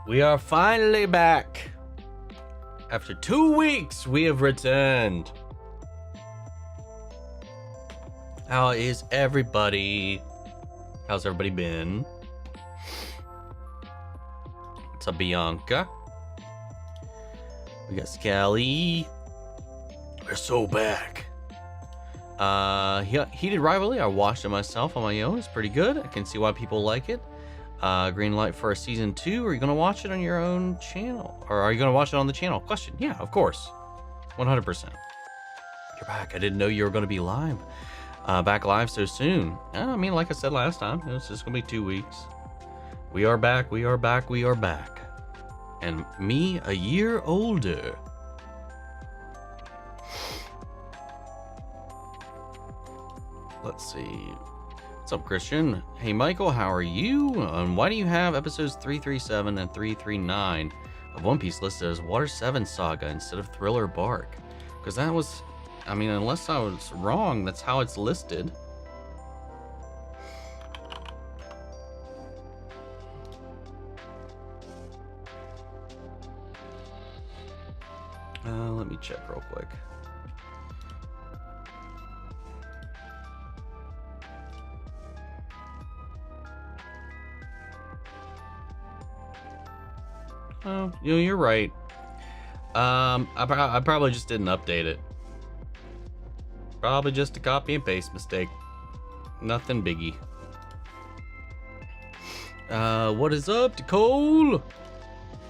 We are finally back. After 2 weeks, we have returned. How is everybody? How's everybody been? What's up, Bianca? We got Scally. We're so back. Heated Rivalry, I watched it myself on my own. It's pretty good. I can see why people like it. Green light for a season 2. Are you gonna watch it on your own channel, or are you gonna watch it on the channel? Question. Yeah, of course, 100%. You're back. I didn't know you were gonna be live. Back live so soon. I mean, like I said last time, it's just gonna be 2 weeks. We are back. We are back. We are back. And me, a year older. Let's see. What's up, Christian? Hey, Michael, how are you? Why do you have episodes 337 and 339 of One Piece listed as Water 7 Saga instead of Thriller Bark? Because that was, I mean, unless I was wrong, that's how it's listed. Let me check real quick. Oh, you're right. I probably just didn't update it. Probably just a copy and paste mistake. Nothing biggie. What is up, Nicole?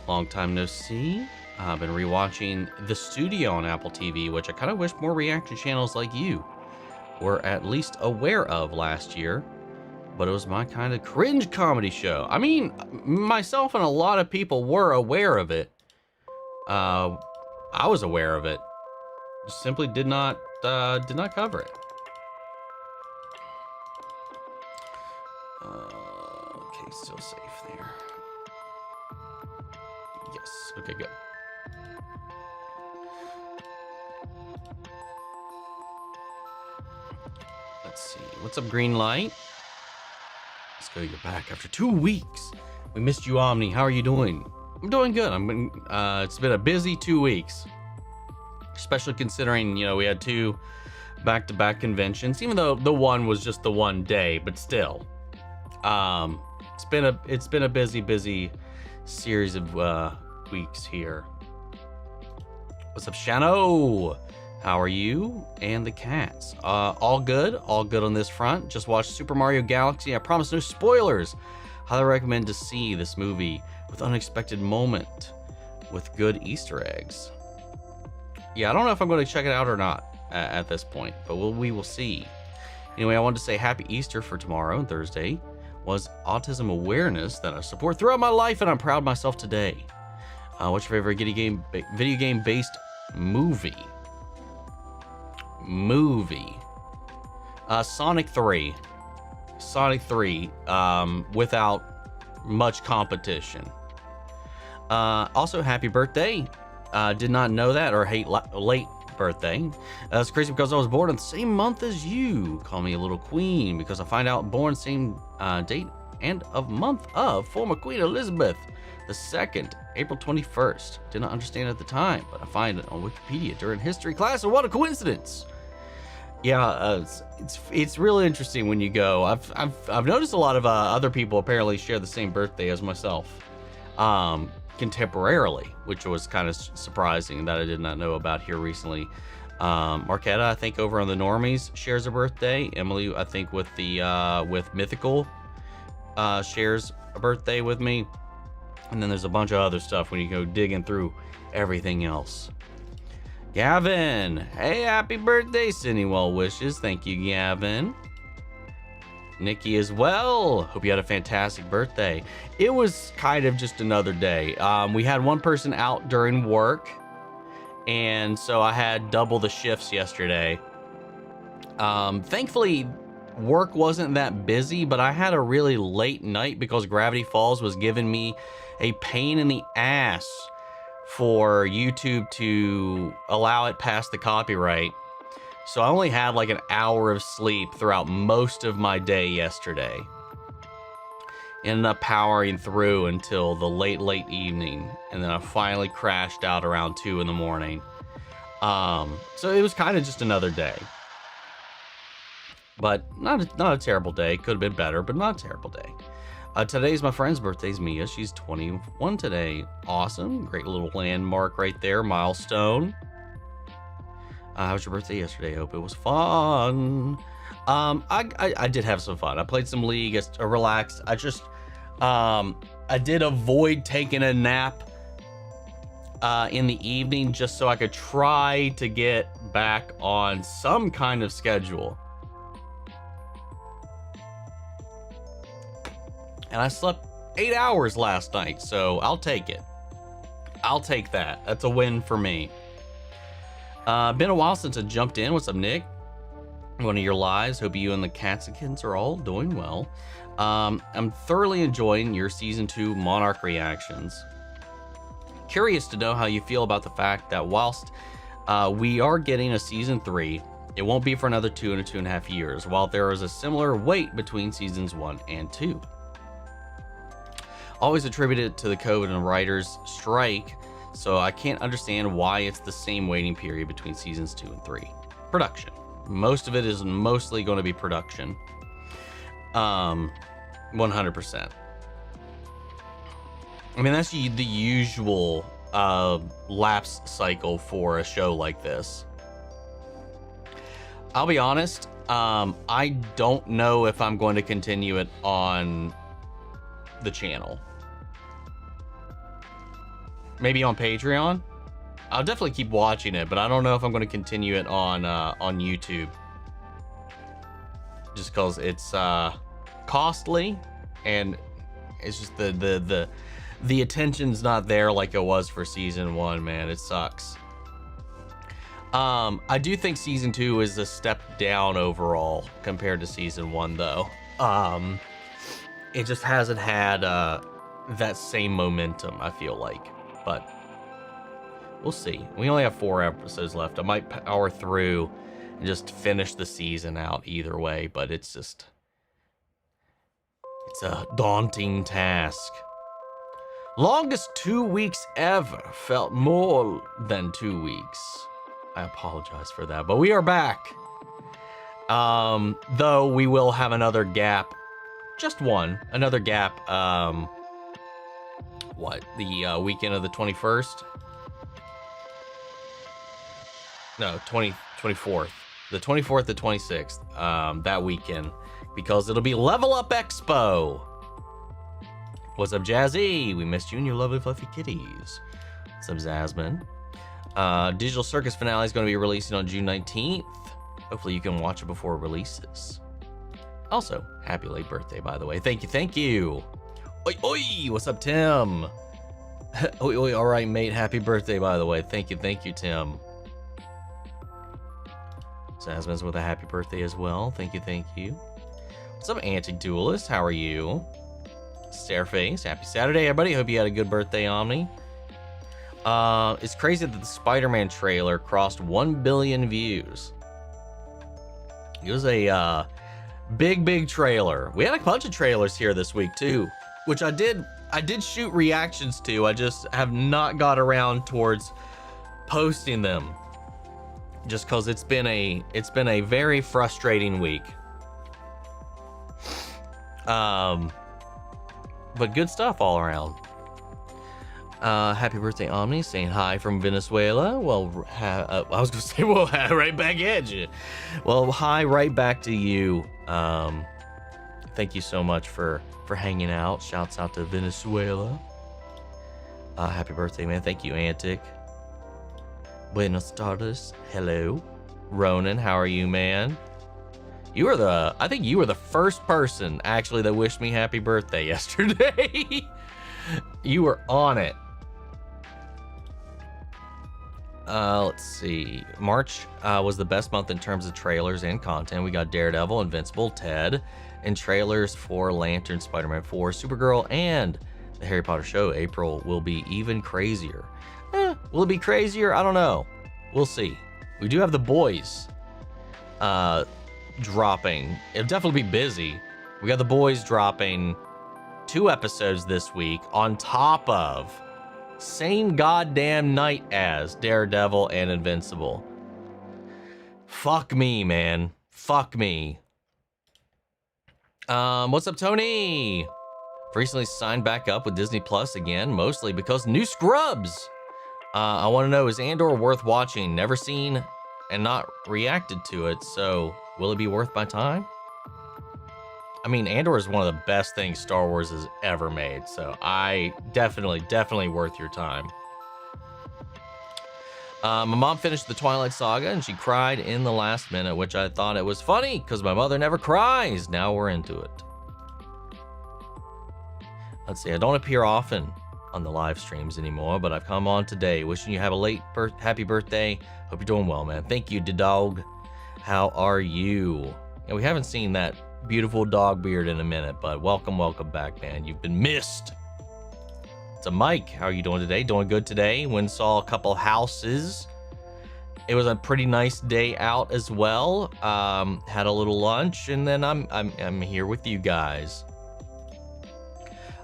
Long time no see. I've been rewatching The Studio on Apple TV, which I kind of wish more reaction channels like you were at least aware of last year. But it was my kind of cringe comedy show. I mean, myself and a lot of people were aware of it. I was aware of it. Just simply did not cover it. Okay, still safe there. Yes. Okay, good. Let's see. What's up, Green Light? Let's go. You're back after 2 weeks. We missed you, Omni. How are you doing? I'm doing good. It's been a busy 2 weeks, especially considering, you know, we had 2 back-to-back conventions, even though the one was just the one day, but still. It's been a busy series of weeks here. What's up, Shano? How are you and the cats? All good on this front. Just watched Super Mario Galaxy. I promise no spoilers. Highly recommend to see this movie with unexpected moment with good Easter eggs. Yeah, I don't know if I'm going to check it out or not at this point, but we will see. Anyway, I wanted to say happy Easter for tomorrow and Thursday was Autism Awareness that I support throughout my life, and I'm proud of myself today. What's your favorite video game based movie? Sonic 3 without much competition. Also, happy birthday. Did not know that, or late birthday. It's crazy because I was born in the same month as you. Call me a little queen because I find out born same date and of month of former Queen Elizabeth II, April 21st. Did not understand at the time, but I find it on Wikipedia during history class, and what a coincidence. Yeah, it's really interesting when you go. I've noticed a lot of other people apparently share the same birthday as myself, contemporarily, which was kind of surprising that I did not know about here recently. Marquetta, I think over on the Normies, shares a birthday. Emily, I think with Mythical, shares a birthday with me. And then there's a bunch of other stuff when you go digging through everything else. Gavin, hey, happy birthday, sending well wishes. Thank you, Gavin. Nikki as well. Hope you had a fantastic birthday. It was kind of just another day. We had one person out during work, and so I had double the shifts yesterday. Thankfully, work wasn't that busy, but I had a really late night because Gravity Falls was giving me a pain in the ass for YouTube to allow it past the copyright. So I only had like an hour of sleep throughout most of my day yesterday. Ended up powering through until the late evening, and then I finally crashed out around 2 in the morning. So it was kind of just another day, but not a terrible day. Could have been better, but not a terrible day. Today's my friend's birthday, Mia. She's 21 today. Awesome. Great little landmark right there. Milestone. How was your birthday yesterday? I hope it was fun. I did have some fun. I played some League. I relaxed. I did avoid taking a nap in the evening just so I could try to get back on some kind of schedule. And I slept 8 hours last night, so I'll take it. I'll take that. That's a win for me. Been a while since I jumped in. What's up, Nick? One of your lives. Hope you and the Catsikins are all doing well. I'm thoroughly enjoying your Season 2 Monarch reactions. Curious to know how you feel about the fact that whilst we are getting a Season 3, it won't be for another 2 and 2.5 years, while there is a similar wait between Seasons 1 and 2. Always attributed to the COVID and writers' strike, so I can't understand why it's the same waiting period between Seasons 2 and 3. Production. Most of it is mostly going to be production. 100%. I mean, that's the usual lapse cycle for a show like this. I'll be honest, I don't know if I'm going to continue it on the channel. Maybe on Patreon. I'll definitely keep watching it, but I don't know if I'm going to continue it on YouTube. Just because it's costly, and it's just the attention's not there like it was for Season 1, man. It sucks. I do think Season 2 is a step down overall compared to Season 1, though. It just hasn't had that same momentum, I feel like. But we'll see. We only have 4 episodes left. I might power through and just finish the season out either way, but it's a daunting task. Longest 2 weeks ever. Felt more than 2 weeks. I apologize for that, but we are back. Though we will have another gap. Just one. Another gap. The weekend of the 21st? No, 24th. The 24th to 26th. That weekend. Because it'll be Level Up Expo. What's up, Jazzy? We missed you and your lovely fluffy kitties. What's up, Zasmine? Digital Circus finale is going to be releasing on June 19th. Hopefully you can watch it before it releases. Also, happy late birthday, by the way. Thank you. Oi, oi, what's up, Tim? Oi, oi, all right, mate. Happy birthday, by the way. Thank you, Tim. Zasmine's with a happy birthday as well. Thank you. What's up, Antic Duelist? How are you? Stareface, happy Saturday, everybody. Hope you had a good birthday, Omni. It's crazy that the Spider-Man trailer crossed 1 billion views. It was a big trailer. We had a bunch of trailers here this week too, which I did shoot reactions to. I just have not got around towards posting them, just because it's been a very frustrating week. But good stuff all around. Happy birthday, Omni, saying hi from Venezuela. Well, I was gonna say, well, right back at you. Well, hi, right back to you. Thank you so much for hanging out. Shouts out to Venezuela. Happy birthday, man. Thank you, Antic. Buenos tardes. Hello. Ronan, how are you, man? I think you were the first person, actually, that wished me happy birthday yesterday. You were on it. Let's see. March was the best month in terms of trailers and content. We got Daredevil, Invincible, Ted, and trailers for Lantern, Spider-Man 4, Supergirl, and the Harry Potter show. April will be even crazier. Will it be crazier? I don't know. We'll see. We do have the boys dropping. It'll definitely be busy. We got the boys dropping 2 episodes this week on top of same goddamn night as Daredevil and Invincible. Fuck me, man. Fuck me. What's up, Tony? Recently signed back up with Disney Plus again, mostly because new Scrubs. I want to know, is Andor worth watching? Never seen and not reacted to it, so will it be worth my time? I mean, Andor is one of the best things Star Wars has ever made, so I definitely worth your time. My mom finished the Twilight Saga and she cried in the last minute, which I thought it was funny because my mother never cries. Now we're into it. Let's see, I don't appear often on the live streams anymore, but I've come on today. Wishing you have a happy birthday. Hope you're doing well, man. Thank you, dog. How are you? And we haven't seen that beautiful dog beard in a minute, but welcome back, man. You've been missed. So Mike, how are you doing today? Doing good today. Went and saw a couple houses. It was a pretty nice day out as well. Had a little lunch, and then I'm here with you guys.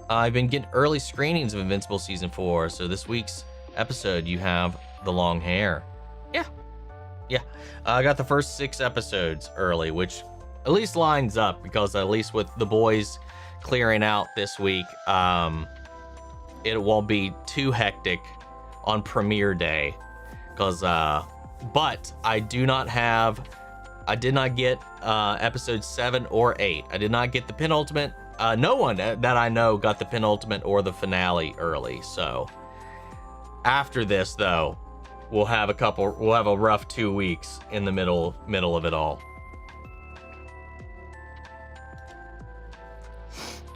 I've been getting early screenings of Invincible Season 4, so this week's episode, you have the long hair. Yeah. I got the first 6 episodes early, which at least lines up, because at least with the boys clearing out this week, it won't be too hectic on premiere day. Because, but I did not get episode 7 or 8. I did not get the penultimate. No one that I know got the penultimate or the finale early. So after this, though, we'll have a rough 2 weeks in the middle of it all.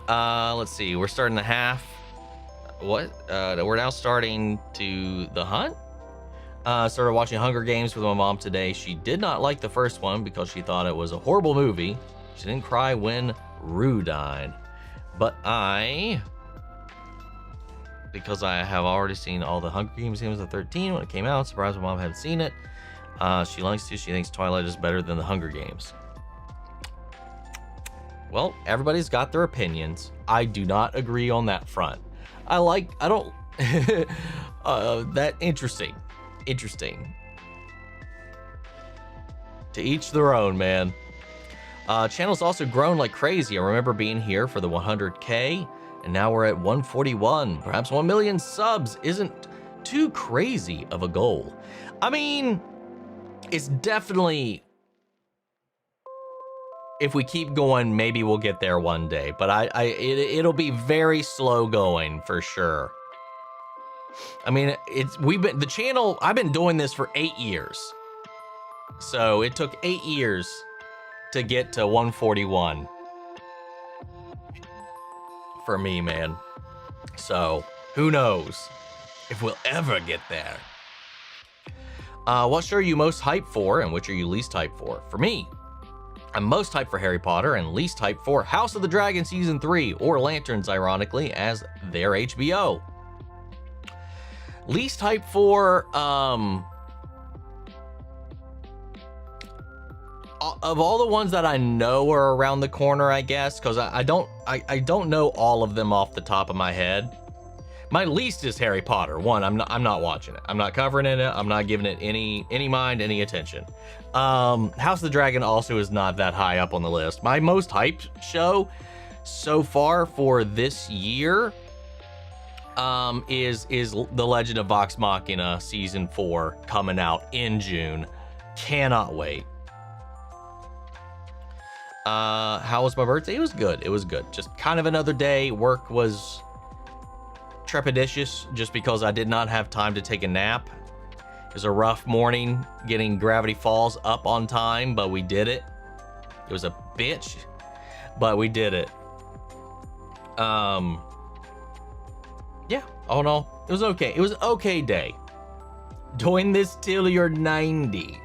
Let's see. We're starting the half. What? We're now starting to the hunt. Started watching Hunger Games with my mom today. She did not like the first one because she thought it was a horrible movie. She didn't cry when Rue died, but because I have already seen all the Hunger Games of 13 when it came out, surprised my mom hadn't seen it. She likes to. She thinks Twilight is better than the Hunger Games. Well, everybody's got their opinions. I do not agree on that front. That interesting. To each their own, man. Channel's also grown like crazy. I remember being here for the 100K, and now we're at 141. Perhaps 1 million subs isn't too crazy of a goal. I mean, it's definitely, if we keep going, maybe we'll get there one day. But it'll be very slow going for sure. I mean, the channel. I've been doing this for 8 years, so it took 8 years to get to 141 for me, man. So who knows if we'll ever get there. What show are you most hyped for, and which are you least hyped for? For me, I'm most hyped for Harry Potter and least hyped for House of the Dragon Season 3, or Lanterns, ironically, as their HBO. Least hyped for, of all the ones that I know are around the corner, I guess, because I don't know all of them off the top of my head. My least is Harry Potter. One, I'm not watching it. I'm not covering it. I'm not giving it any mind, any attention. House of the Dragon also is not that high up on the list. My most hyped show so far for this year is The Legend of Vox Machina Season 4 coming out in June. Cannot wait. How was my birthday? It was good. Just kind of another day. Work was trepidatious just because I did not have time to take a nap. It was a rough morning getting Gravity Falls up on time, but we did it. It was a bitch, but we did it. Yeah, all in all, it was okay. It was an okay day. Doing this till you're 90.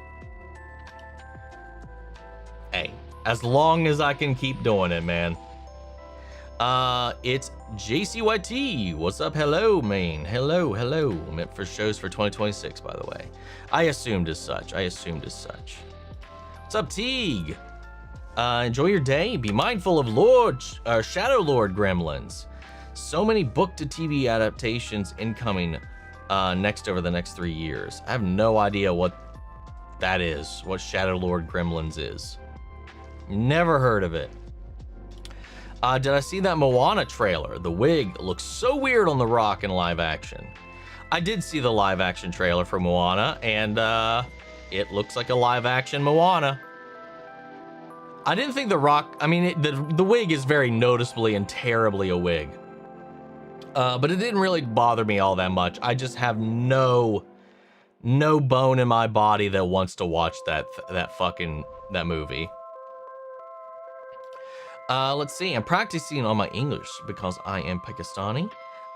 Hey, as long as I can keep doing it, man. It's JCYT. What's up? Hello, man. Hello. Meant for shows for 2026, by the way. I assumed as such. What's up, Teague? Enjoy your day. Be mindful of Shadow Lord gremlins. So many book to TV adaptations incoming next over the next 3 years. I have no idea what that is, what Shadow Lord Gremlins is. Never heard of it. Did I see that Moana trailer? The wig looks so weird on The Rock in live action. I did see the live action trailer for Moana, and it looks like a live action Moana. I didn't think The Rock, I mean, the wig is very noticeably and terribly a wig. But it didn't really bother me all that much. I just have no bone in my body that wants to watch that movie. Let's see. I'm practicing on my English because I am Pakistani.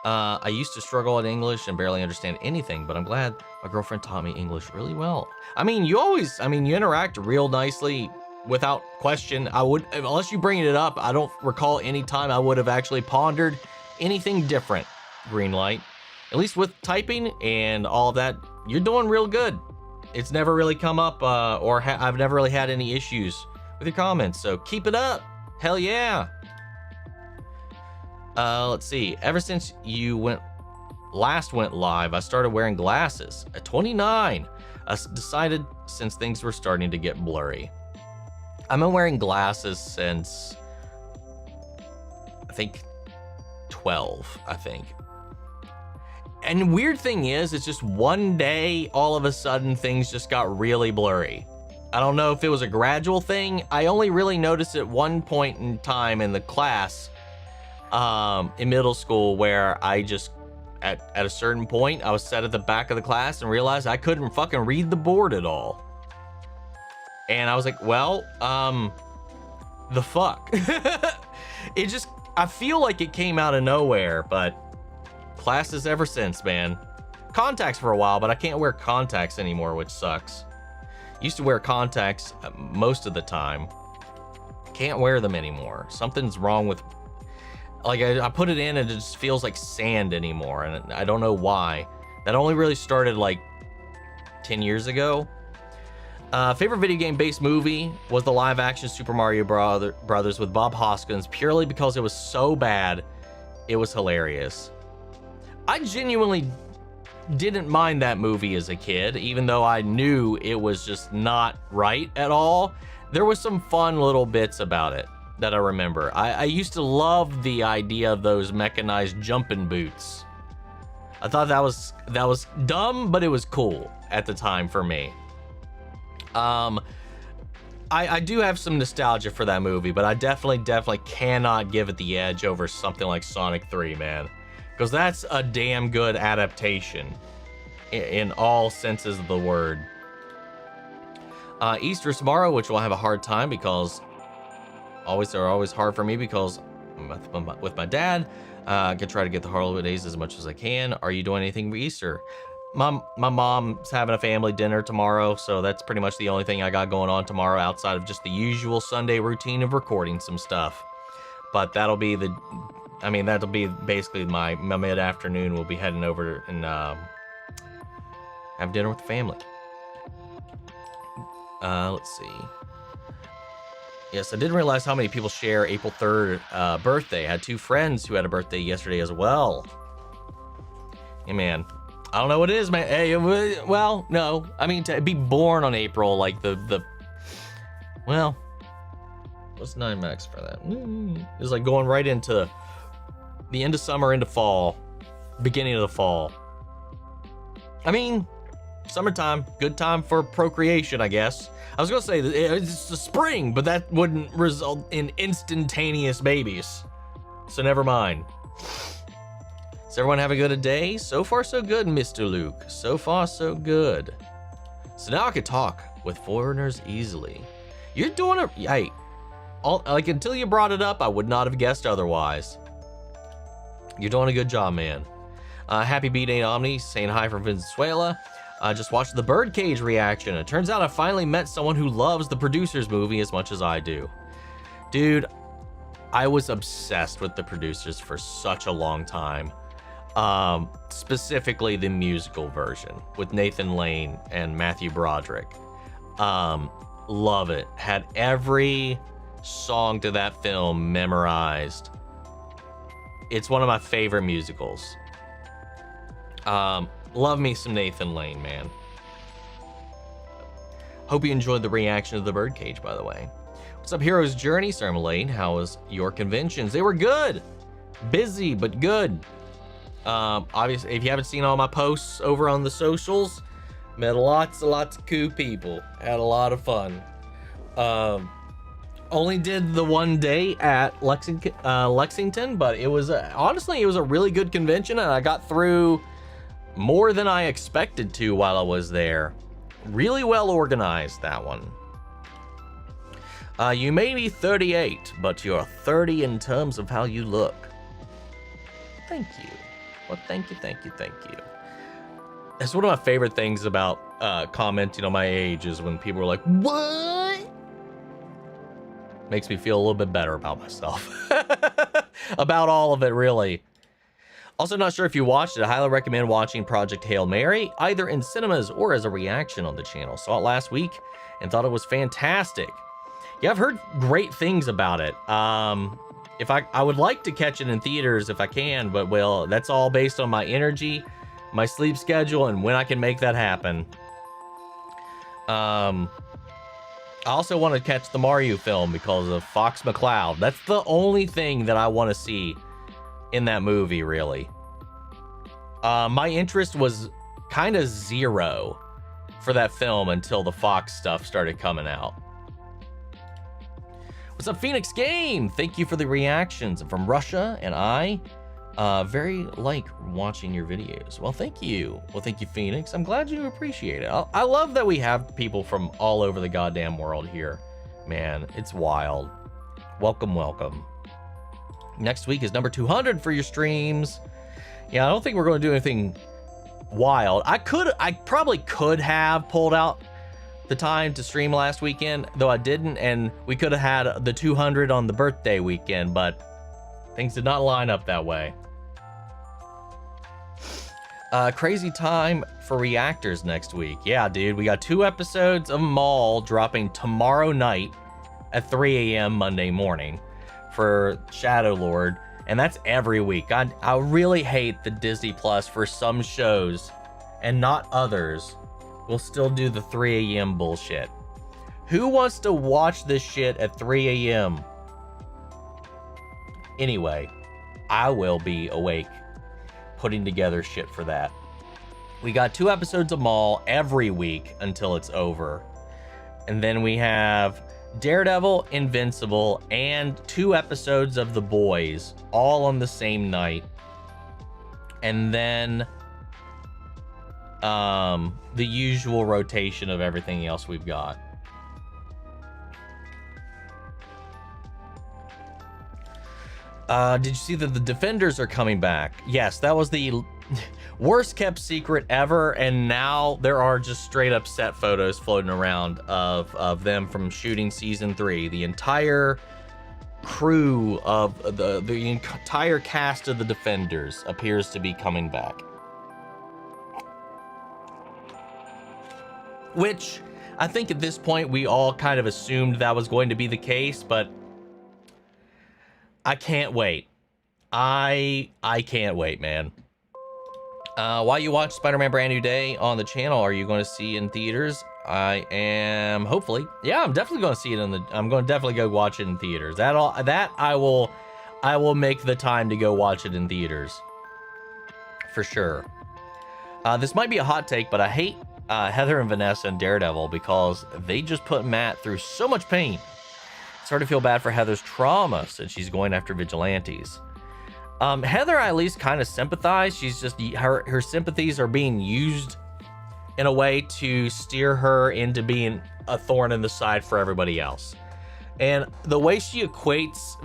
I used to struggle at English and barely understand anything, but I'm glad my girlfriend taught me English really well. I mean, you interact real nicely without question. Unless you bring it up, I don't recall any time I would have actually pondered anything different. Green light. At least with typing and all of that, you're doing real good. It's never really come up, I've never really had any issues with your comments, so keep it up. Hell yeah. Let's see. Ever since you last went live, I started wearing glasses. At 29, I decided since things were starting to get blurry. I've been wearing glasses since, I think, 12, I think. And weird thing is, it's just one day, all of a sudden, things just got really blurry. I don't know if it was a gradual thing. I only really noticed at one point in time in the class, in middle school, where I just, at a certain point, I was sat at the back of the class and realized I couldn't fucking read the board at all. And I was like, well, the fuck? I feel like it came out of nowhere, but classes ever since, man. Contacts for a while, but I can't wear contacts anymore, which sucks. Used to wear contacts most of the time. Can't wear them anymore. Something's wrong with, like, I put it in and it just feels like sand anymore, and I don't know why. That only really started like 10 years ago. Favorite video game based movie was the live action Super Mario Brothers with Bob Hoskins, purely because it was so bad, it was hilarious. I genuinely didn't mind that movie as a kid, even though I knew it was just not right at all. There was some fun little bits about it that I remember. I used to love the idea of those mechanized jumping boots. I thought that was dumb, but it was cool at the time for me. I do have some nostalgia for that movie, but I definitely cannot give it the edge over something like Sonic 3, man. Because that's a damn good adaptation in all senses of the word. Easter is tomorrow, which will have a hard time because they're always hard for me because I'm with my dad. I can try to get the holidays as much as I can. Are you doing anything for Easter? My mom's having a family dinner tomorrow, so that's pretty much the only thing I got going on tomorrow outside of just the usual Sunday routine of recording some stuff. But that'll be basically my mid-afternoon. We'll be heading over and have dinner with the family. Let's see. Yes, I didn't realize how many people share April 3rd birthday. I had 2 friends who had a birthday yesterday as well. Hey, man. I don't know what it is, man. Hey, well, no. I mean, to be born on April, like well, what's 9 max for that? It's like going right into the end of summer into fall, beginning of the fall. I mean, summertime, good time for procreation, I guess. I was gonna say it's the spring, but that wouldn't result in instantaneous babies. So never mind. Does everyone have a good day? So far, so good, Mr. Luke. So far, so good. So now I can talk with foreigners easily. You're doing it. Hey, until you brought it up, I would not have guessed otherwise. You're doing a good job, man. Happy B-Day Omni, saying hi from Venezuela. I just watched the Birdcage reaction. It turns out I finally met someone who loves the Producers movie as much as I do. Dude, I was obsessed with the Producers for such a long time. Specifically the musical version with Nathan Lane and Matthew Broderick. Love it. Had every song to that film memorized. It's one of my favorite musicals. Love me some Nathan Lane, man. Hope you enjoyed the reaction of the birdcage, by the way. What's up, Hero's Journey? Sarah Malane, how was your conventions? They were good. Busy, but good. Obviously, if you haven't seen all my posts over on the socials, met lots of cool people. Had a lot of fun. Only did the one day at Lexington, but it was honestly, it was a really good convention, and I got through more than I expected to while I was there. Really well organized, that one. You may be 38, but you're 30 in terms of how you look. Thank you. Well, thank you. That's one of my favorite things about commenting on my age is when people are like, what? Makes me feel a little bit better about myself. About all of it, really. Also, not sure if you watched it. I highly recommend watching Project Hail Mary, either in cinemas or as a reaction on the channel. Saw it last week and thought it was fantastic. Yeah, I've heard great things about it. If I would like to catch it in theaters if I can, but well, that's all based on my energy, my sleep schedule, and when I can make that happen. I also want to catch the Mario film because of Fox McCloud. That's the only thing that I want to see in that movie, really. My interest was kind of zero for that film until the Fox stuff started coming out. What's up, Phoenix Game? Thank you for the reactions from Russia, and I very like watching your videos. Well, thank you. Well, thank you, Phoenix. I'm glad you appreciate it. I love that we have people from all over the goddamn world here. Man, it's wild. Welcome, welcome. Next week is number 200 for your streams. Yeah, I don't think we're going to do anything wild. I probably could have pulled out the time to stream last weekend, though I didn't, and we could have had the 200 on the birthday weekend, but things did not line up that way. Crazy time for reactors next week. Yeah, dude, we got 2 episodes of Maul dropping tomorrow night at 3 a.m. Monday morning for Shadow Lord, and that's every week. I really hate the Disney Plus for some shows and not others will still do the 3 a.m. bullshit. Who wants to watch this shit at 3 a.m.? Anyway, I will be awake putting together shit for that. We got 2 episodes of Maul every week until it's over. And then we have Daredevil, Invincible, and 2 episodes of The Boys, all on the same night. And then the usual rotation of everything else we've got. Did you see that the Defenders are coming back? Yes, that was the worst kept secret ever, and now there are just straight up set photos floating around of them from shooting season 3. The entire crew of the entire cast of the Defenders appears to be coming back. Which I think at this point we all kind of assumed that was going to be the case, but I can't wait. I can't wait, man. While you watch Spider-Man Brand New Day on the channel, are you going to see in theaters? I am, hopefully. Yeah, I'm definitely going to see it I'm going to definitely go watch it in theaters. That I will make the time to go watch it in theaters. For sure. This might be a hot take, but I hate Heather and Vanessa and Daredevil because they just put Matt through so much pain. It's hard to feel bad for Heather's trauma since she's going after vigilantes. Heather, I at least kind of sympathize. She's just, her sympathies are being used in a way to steer her into being a thorn in the side for everybody else. And the way she equates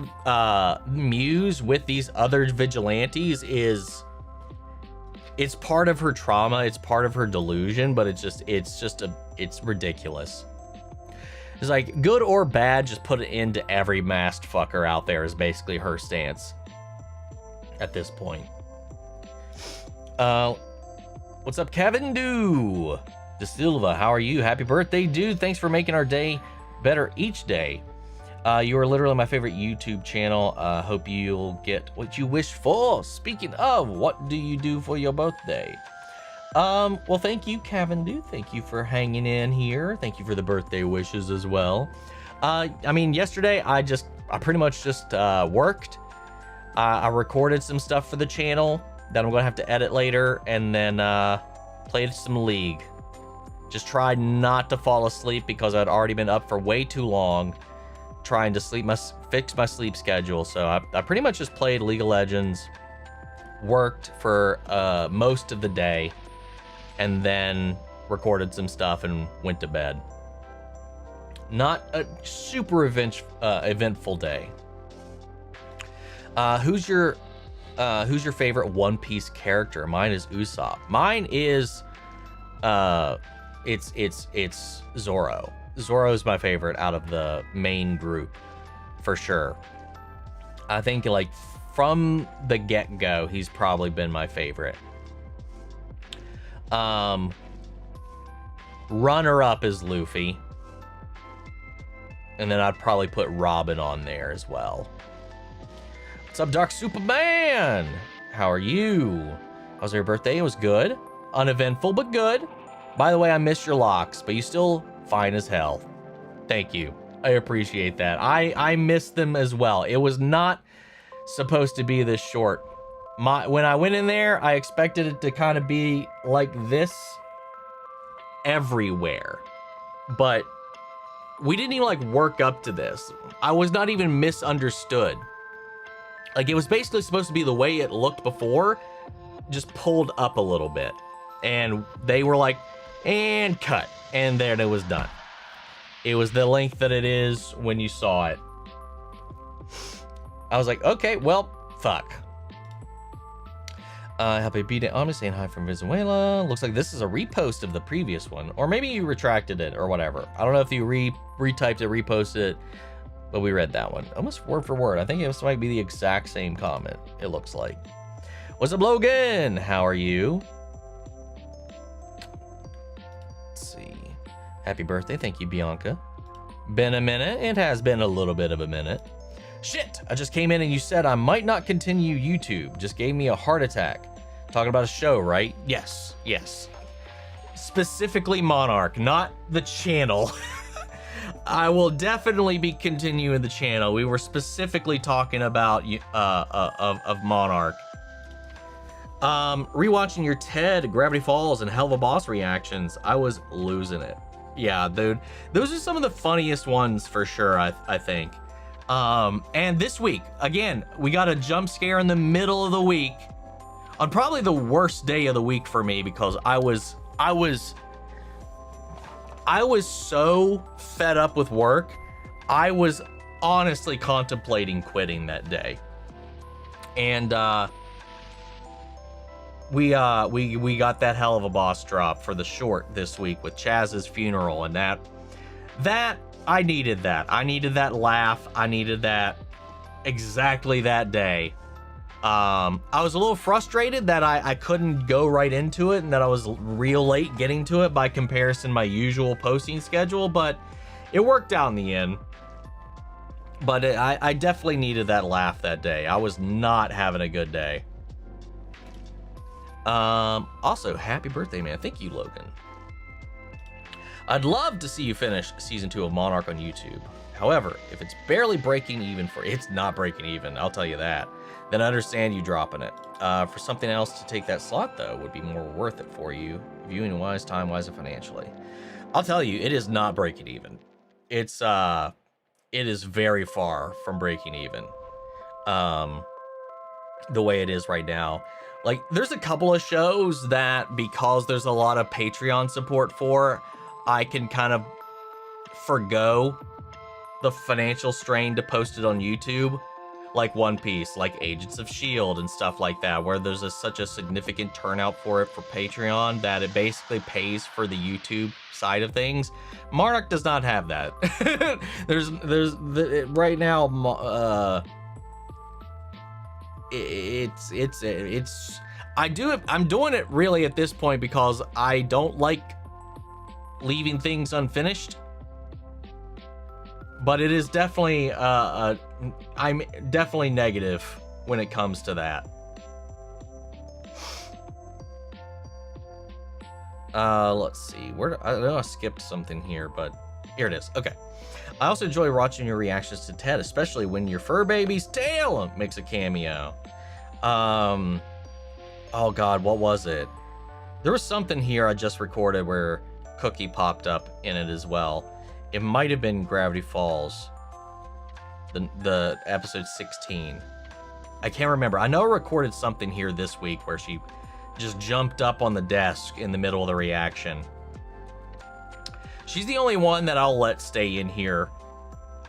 Muse with these other vigilantes is, it's part of her trauma, it's part of her delusion, but it's ridiculous. It's like, good or bad, just put it into every masked fucker out there is basically her stance at this point. What's up, Kevin De Silva? How are you? Happy birthday, dude. Thanks for making our day better each day. You are literally my favorite YouTube channel. Hope you'll get what you wish for. Speaking of, what do you do for your birthday? Well, thank you, Cavendu. Thank you for hanging in here. Thank you for the birthday wishes as well. I mean, yesterday I pretty much just worked. I recorded some stuff for the channel that I'm gonna have to edit later, and then played some League. Just tried not to fall asleep because I'd already been up for way too long trying to fix my sleep schedule. So I pretty much just played League of Legends, worked for most of the day, and then recorded some stuff and went to bed. Not a super eventful day. Who's your favorite One Piece character? Mine is Usopp. Mine is it's Zoro. Zoro is my favorite out of the main group, for sure. I think like from the get-go, he's probably been my favorite. Runner-up is Luffy. And then I'd probably put Robin on there as well. What's up, Dark Superman? How are you? How's your birthday? It was good. Uneventful, but good. By the way, I missed your locks, but you still fine as hell. Thank you. I appreciate that. I missed them as well. It was not supposed to be this short. When I went in there, I expected it to kind of be like this everywhere. But we didn't even like work up to this. I was not even misunderstood. Like, it was basically supposed to be the way it looked before, just pulled up a little bit. And they were like, and cut. And there it was done. It was the length that it is when you saw it. I was like, okay, well, fuck. Happy B-Day. I'm just saying hi from Venezuela. Looks like this is a repost of the previous one. Or maybe you retracted it or whatever. I don't know if you retyped it, reposted it, but we read that one. Almost word for word. I think this might be the exact same comment, it looks like. What's up, Logan? How are you? Let's see. Happy birthday. Thank you, Bianca. Been a minute. It has been a little bit of a minute. Shit, I just came in and you said I might not continue YouTube. Just gave me a heart attack. Talking about a show, right? Yes, yes. Specifically Monarch, not the channel. I will definitely be continuing the channel. We were specifically talking about of Monarch. Rewatching your Ted, Gravity Falls, and Helluva Boss reactions, I was losing it. Yeah, dude. Those are some of the funniest ones for sure, I think. And this week, again, we got a jump scare in the middle of the week on probably the worst day of the week for me, because I was so fed up with work. I was honestly contemplating quitting that day. And, we got that Helluva Boss drop for the short this week with Chaz's funeral, and that I needed that. I needed that laugh. I needed that exactly that day. I was a little frustrated that I couldn't go right into it and that I was real late getting to it by comparison my usual posting schedule, but it worked out in the end. But I definitely needed that laugh that day. I was not having a good day. Also, happy birthday, man. Thank you, Logan. I'd love to see you finish season 2 of Monarch on YouTube. However, if it's barely breaking even it's not breaking even, I'll tell you that, then I understand you dropping it. For something else to take that slot, though, would be more worth it for you, viewing-wise, time-wise, and financially. I'll tell you, it is not breaking even. It is very far from breaking even. The way it is right now. Like, there's a couple of shows that, because there's a lot of Patreon support for, I can kind of forgo the financial strain to post it on YouTube, like One Piece, like Agents of S.H.I.E.L.D. and stuff like that, where there's such a significant turnout for it for Patreon that it basically pays for the YouTube side of things. Monarch does not have that. Right now, I'm doing it really at this point because I don't like leaving things unfinished. But it is definitely, I'm definitely negative when it comes to that. Let's see. I know I skipped something here, but here it is. Okay. I also enjoy watching your reactions to Ted, especially when your fur baby's tail makes a cameo. Oh God, what was it? There was something here I just recorded where Cookie popped up in it as well. It might have been Gravity Falls, the episode 16. I can't remember. I know I recorded something here this week where she just jumped up on the desk in the middle of the reaction. She's the only one that I'll let stay in here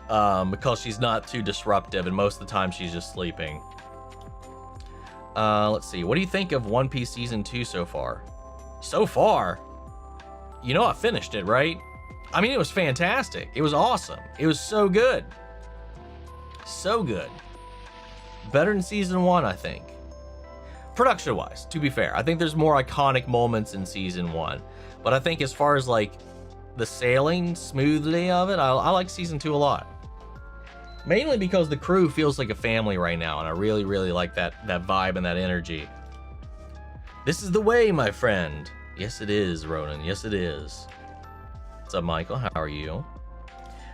because she's not too disruptive, and most of the time she's just sleeping. Let's see. What do you think of One Piece Season 2 so far? So far? You know I finished it, right? I mean, it was fantastic. It was awesome. It was so good. So good. Better than Season 1, I think. Production-wise, to be fair. I think there's more iconic moments in Season 1. But I think as far as, like, the sailing smoothly of it, I like Season 2 a lot. Mainly because the crew feels like a family right now, and I really, really like that vibe and that energy. This is the way, my friend. Yes, it is, Ronan. Yes, it is. What's up, Michael? How are you?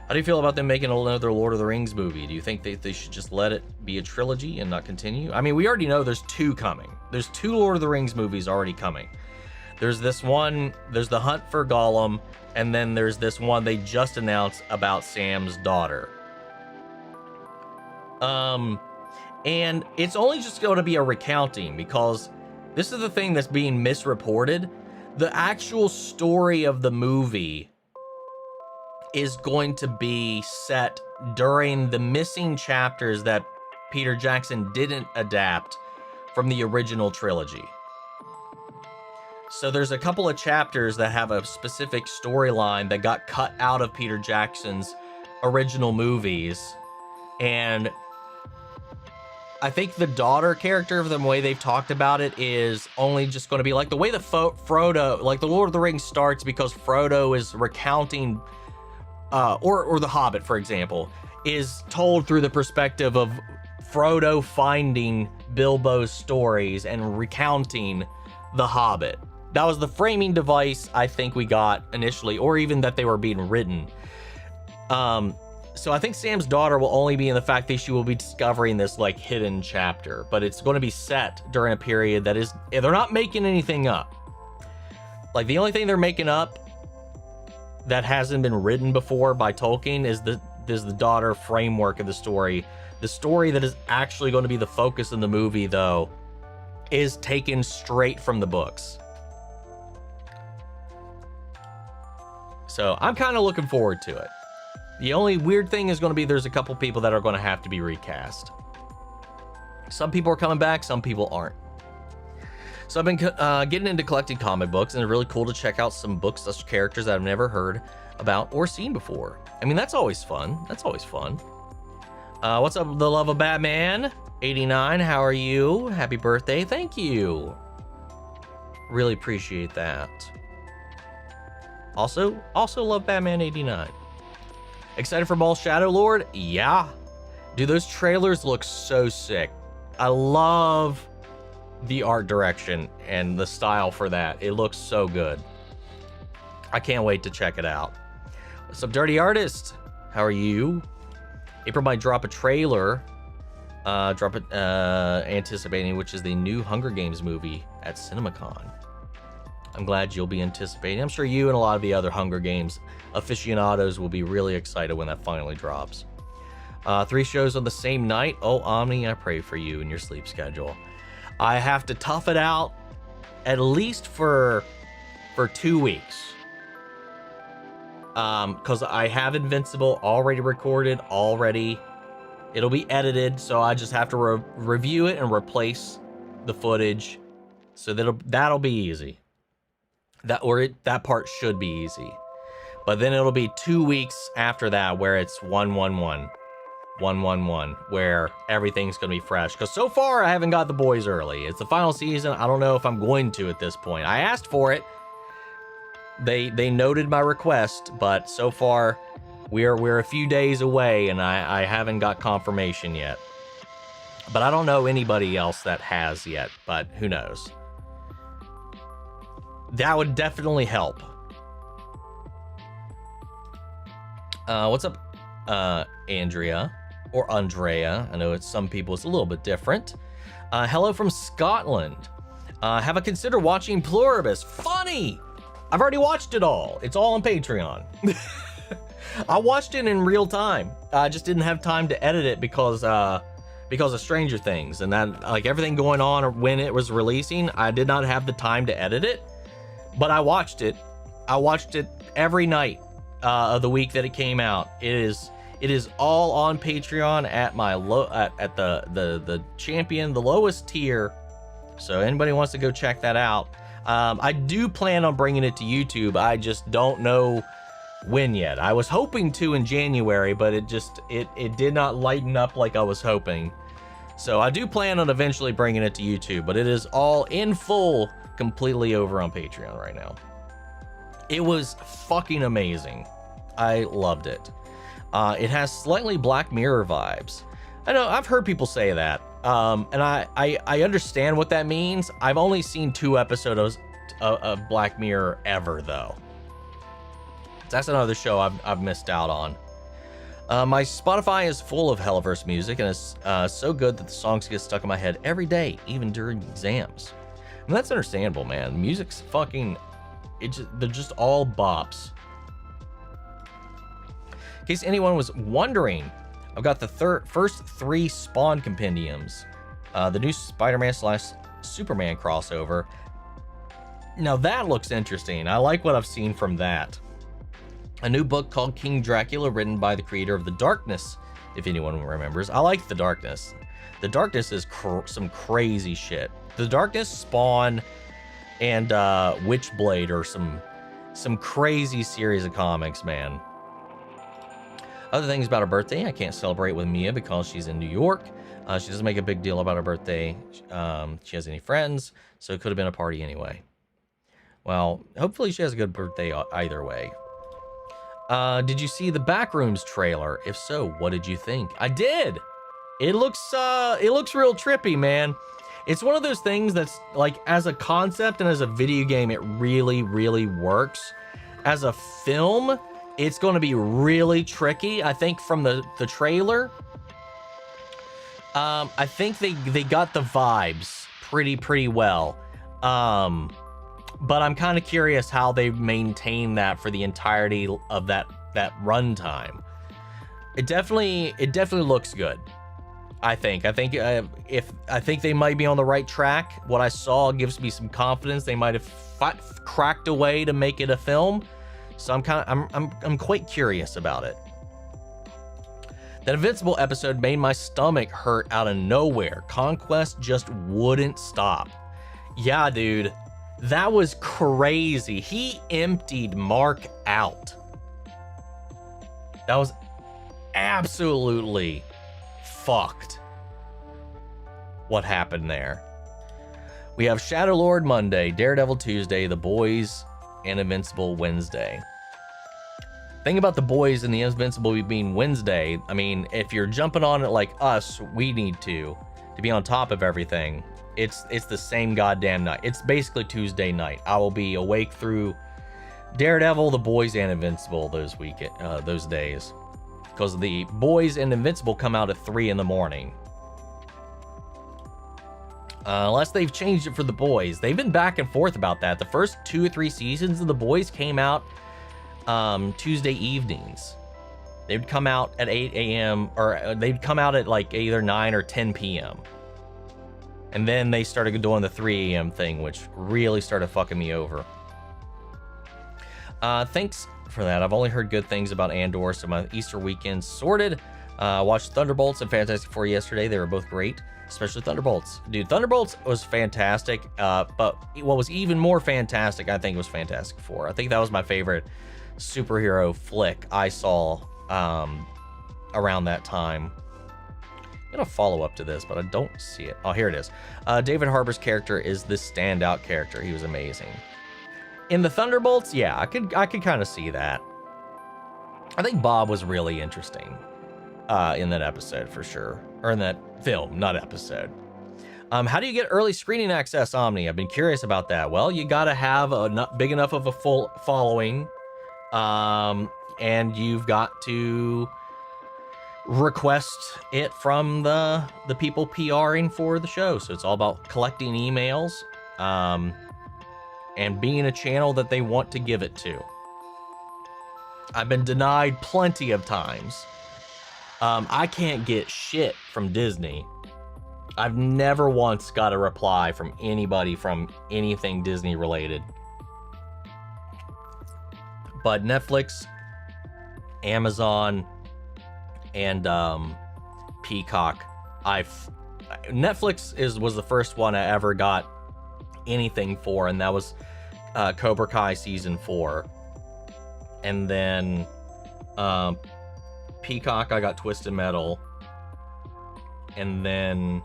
How do you feel about them making another Lord of the Rings movie? Do you think they should just let it be a trilogy and not continue? I mean, we already know there's 2 coming. There's 2 Lord of the Rings movies already coming. There's this one, there's The Hunt for Gollum, and then there's this one they just announced about Sam's daughter. And it's only just going to be a recounting, because this is the thing that's being misreported. The actual story of the movie is going to be set during the missing chapters that Peter Jackson didn't adapt from the original trilogy. So there's a couple of chapters that have a specific storyline that got cut out of Peter Jackson's original movies. And I think the daughter character, the way they've talked about it, is only just going to be like the way the Frodo, like the Lord of the Rings starts, because Frodo is recounting, or the Hobbit, for example, is told through the perspective of Frodo finding Bilbo's stories and recounting the Hobbit. That was the framing device I think we got initially, or even that they were being written. So I think Sam's daughter will only be in the fact that she will be discovering this like hidden chapter, but it's going to be set during a period that is, they're not making anything up. Like the only thing they're making up that hasn't been written before by Tolkien is the daughter framework of the story. The story that is actually going to be the focus in the movie, though, is taken straight from the books. So I'm kind of looking forward to it. The only weird thing is going to be there's a couple people that are going to have to be recast. Some people are coming back, some people aren't. So I've been getting into collecting comic books, and it's really cool to check out some books slash characters that I've never heard about or seen before. I mean, that's always fun. That's always fun. What's up, the love of Batman? 89, how are you? Happy birthday. Thank you. Really appreciate that. Also love Batman 89. Excited for Ball Shadow Lord? Yeah. Dude, those trailers look so sick. I love the art direction and the style for that. It looks so good. I can't wait to check it out. What's up, Dirty Artist? How are you? April might drop a trailer. Anticipating, which is the new Hunger Games movie at CinemaCon. I'm glad you'll be anticipating. I'm sure you and a lot of the other Hunger Games aficionados will be really excited when that finally drops. 3 shows on the same night. Oh, Omni, I pray for you and your sleep schedule. I have to tough it out at least for 2 weeks. Because I have Invincible already recorded, already. It'll be edited, so I just have to review it and replace the footage. So that'll be easy. That part should be easy. But then it'll be 2 weeks after that where it's 1-1-1. 1-1-1, where everything's going to be fresh. Because so far, I haven't got The Boys early. It's the final season. I don't know if I'm going to at this point. I asked for it. They noted my request, but so far, We're a few days away, and I haven't got confirmation yet. But I don't know anybody else that has yet, but who knows. That would definitely help. What's up, Andrea? Or Andrea. I know it's some people, it's a little bit different. Hello from Scotland. Have I considered watching Pluribus? Funny! I've already watched it all. It's all on Patreon. I watched it in real time. I just didn't have time to edit it because of Stranger Things, and that, like, everything going on when it was releasing, I did not have the time to edit it. But I watched it. I watched it every night of the week that it came out. It is all on Patreon at my at the champion, the lowest tier. So anybody wants to go check that out. I do plan on bringing it to YouTube. I just don't know when yet. I was hoping to in January, but it did not lighten up like I was hoping. So I do plan on eventually bringing it to YouTube, but it is all in full, completely over on Patreon right now. It was fucking amazing. I loved it. It has slightly Black Mirror vibes. I know, I've heard people say that. And I understand what that means. I've only seen 2 episodes of Black Mirror ever, though. That's another show I've missed out on. My Spotify is full of Helluverse music, and it's so good that the songs get stuck in my head every day, even during exams. And that's understandable, man. Music's fucking... they're just all bops. In case anyone was wondering, I've got the first 3 Spawn compendiums. The new Spider-Man / Superman crossover. Now that looks interesting. I like what I've seen from that. A new book called King Dracula, written by the creator of The Darkness, if anyone remembers. I like The Darkness. The Darkness is some crazy shit. The Darkness, Spawn, and Witchblade are some crazy series of comics, man. Other things about her birthday: I can't celebrate with Mia because she's in New York. She doesn't make a big deal about her birthday. She has any friends, so it could have been a party anyway. Well, hopefully she has a good birthday either way. Did you see the Backrooms trailer? If so, what did you think? I did. It looks real trippy, man. It's one of those things that's, like, as a concept and as a video game, it really, really works. As a film, it's going to be really tricky. I think from the trailer, I think they got the vibes pretty well. But I'm kind of curious how they maintain that for the entirety of that runtime. It definitely looks good. I think they might be on the right track. What I saw gives me some confidence. They might have cracked a way to make it a film. So I'm quite curious about it. That Invincible episode made my stomach hurt out of nowhere. Conquest just wouldn't stop. Yeah, dude. That was crazy. He emptied Mark out. That was absolutely fucked. What happened there? We have Shadowlord Monday, Daredevil Tuesday, The Boys and Invincible Wednesday. Thing about The Boys and the Invincible being Wednesday, I mean, if you're jumping on it like us, we need to be on top of everything. It's the same goddamn night. It's basically Tuesday night. I will be awake through Daredevil, The Boys, and Invincible those days, because The Boys and Invincible come out at 3 in the morning. Unless they've changed it for The Boys. They've been back and forth about that. The first 2 or 3 seasons of The Boys came out Tuesday evenings. They'd come out at 8 a.m. or they'd come out at like either 9 or 10 p.m. And then they started doing the 3 a.m. thing, which really started fucking me over. Thanks for that. I've only heard good things about Andor, so my Easter weekend sorted. Watched Thunderbolts and Fantastic Four yesterday. They were both great, especially Thunderbolts. Dude, Thunderbolts was fantastic, but what was even more fantastic, I think, was Fantastic Four. I think that was my favorite superhero flick I saw around that time. I'm gonna follow up to this, but I don't see it. Oh, here it is. David Harbour's character is the standout character. He was amazing. In the Thunderbolts, yeah, I could kind of see that. I think Bob was really interesting in that episode for sure, or in that film, not episode. How do you get early screening access, Omni? I've been curious about that. Well, you got to have a big enough of a full following, and you've got to request it from the people PRing for the show. So it's all about collecting emails, and being a channel that they want to give it to. I've been denied plenty of times. I can't get shit from Disney. I've never once got a reply from anybody from anything Disney related. But Netflix, Amazon, and Peacock, Netflix was the first one I ever got anything for, and that was Cobra Kai season 4. And then Peacock, I got Twisted Metal, and then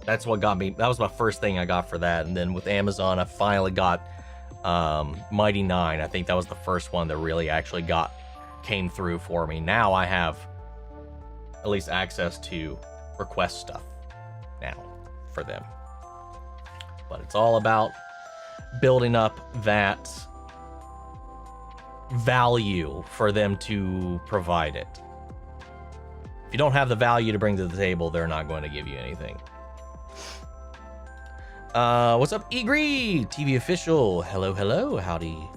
that's what got me. That was my first thing I got for that. And then with Amazon, I finally got Mighty 9. I think that was the first one that really actually came through for me. Now I have at least access to request stuff now for them. But it's all about building up that value for them to provide it. If you don't have the value to bring to the table, they're not going to give you anything. What's up, Egri? TV official. Hello, hello, howdy.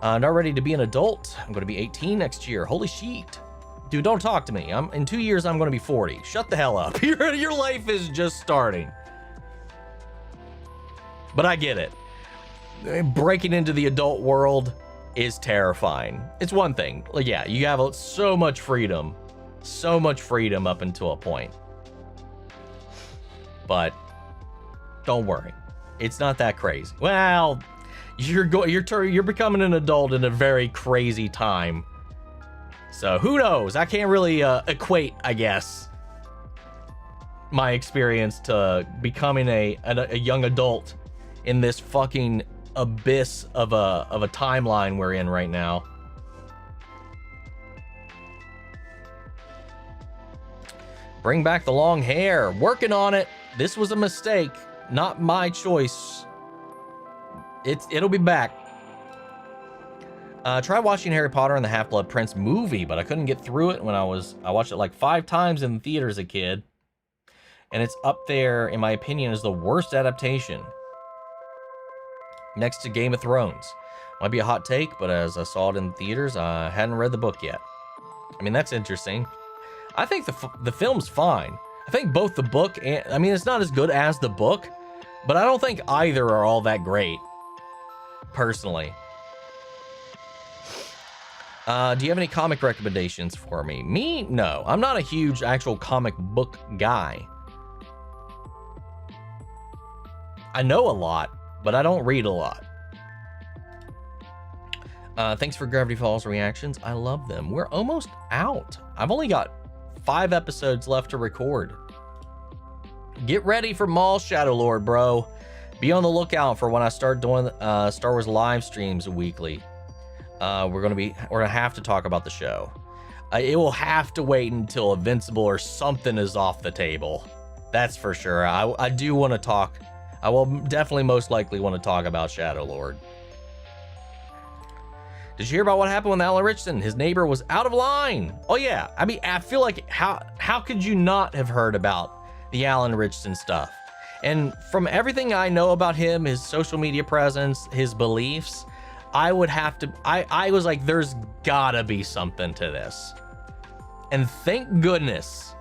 Not ready to be an adult. I'm going to be 18 next year. Holy shit. Dude, don't talk to me. In 2 years, I'm going to be 40. Shut the hell up. Your life is just starting. But I get it. Breaking into the adult world is terrifying. It's one thing. Like, yeah, you have so much freedom up until a point. But don't worry, it's not that crazy. Well, you're becoming an adult in a very crazy time. So who knows? I can't really equate, I guess, my experience to becoming a young adult in this fucking abyss of a timeline we're in right now. Bring back the long hair. Working on it. This was a mistake, not my choice. It'll be back. Tried watching Harry Potter and the Half-Blood Prince movie, but I couldn't get through it when I watched it like 5 times in the theater as a kid. And it's up there, in my opinion, as the worst adaptation, next to Game of Thrones. Might be a hot take, but as I saw it in theaters, I hadn't read the book yet. I mean, that's interesting. I think the film's fine. I think both the book and, I mean, it's not as good as the book, but I don't think either are all that great, personally. Do you have any comic recommendations for me? Me? No. I'm not a huge actual comic book guy. I know a lot, but I don't read a lot. Thanks for Gravity Falls reactions. I love them. We're almost out. I've only got 5 episodes left to record. Get ready for Maul Shadowlord, bro. Be on the lookout for when I start doing Star Wars live streams weekly. We're gonna have to talk about the show. It will have to wait until Invincible or something is off the table. That's for sure. I do want to talk. I will definitely most likely want to talk about Shadowlord. Did you hear about what happened with Alan Richardson? His neighbor was out of line. Oh yeah. I mean, I feel like how could you not have heard about the Alan Richardson stuff? And from everything I know about him, his social media presence, his beliefs, I was like, there's gotta be something to this. And thank goodness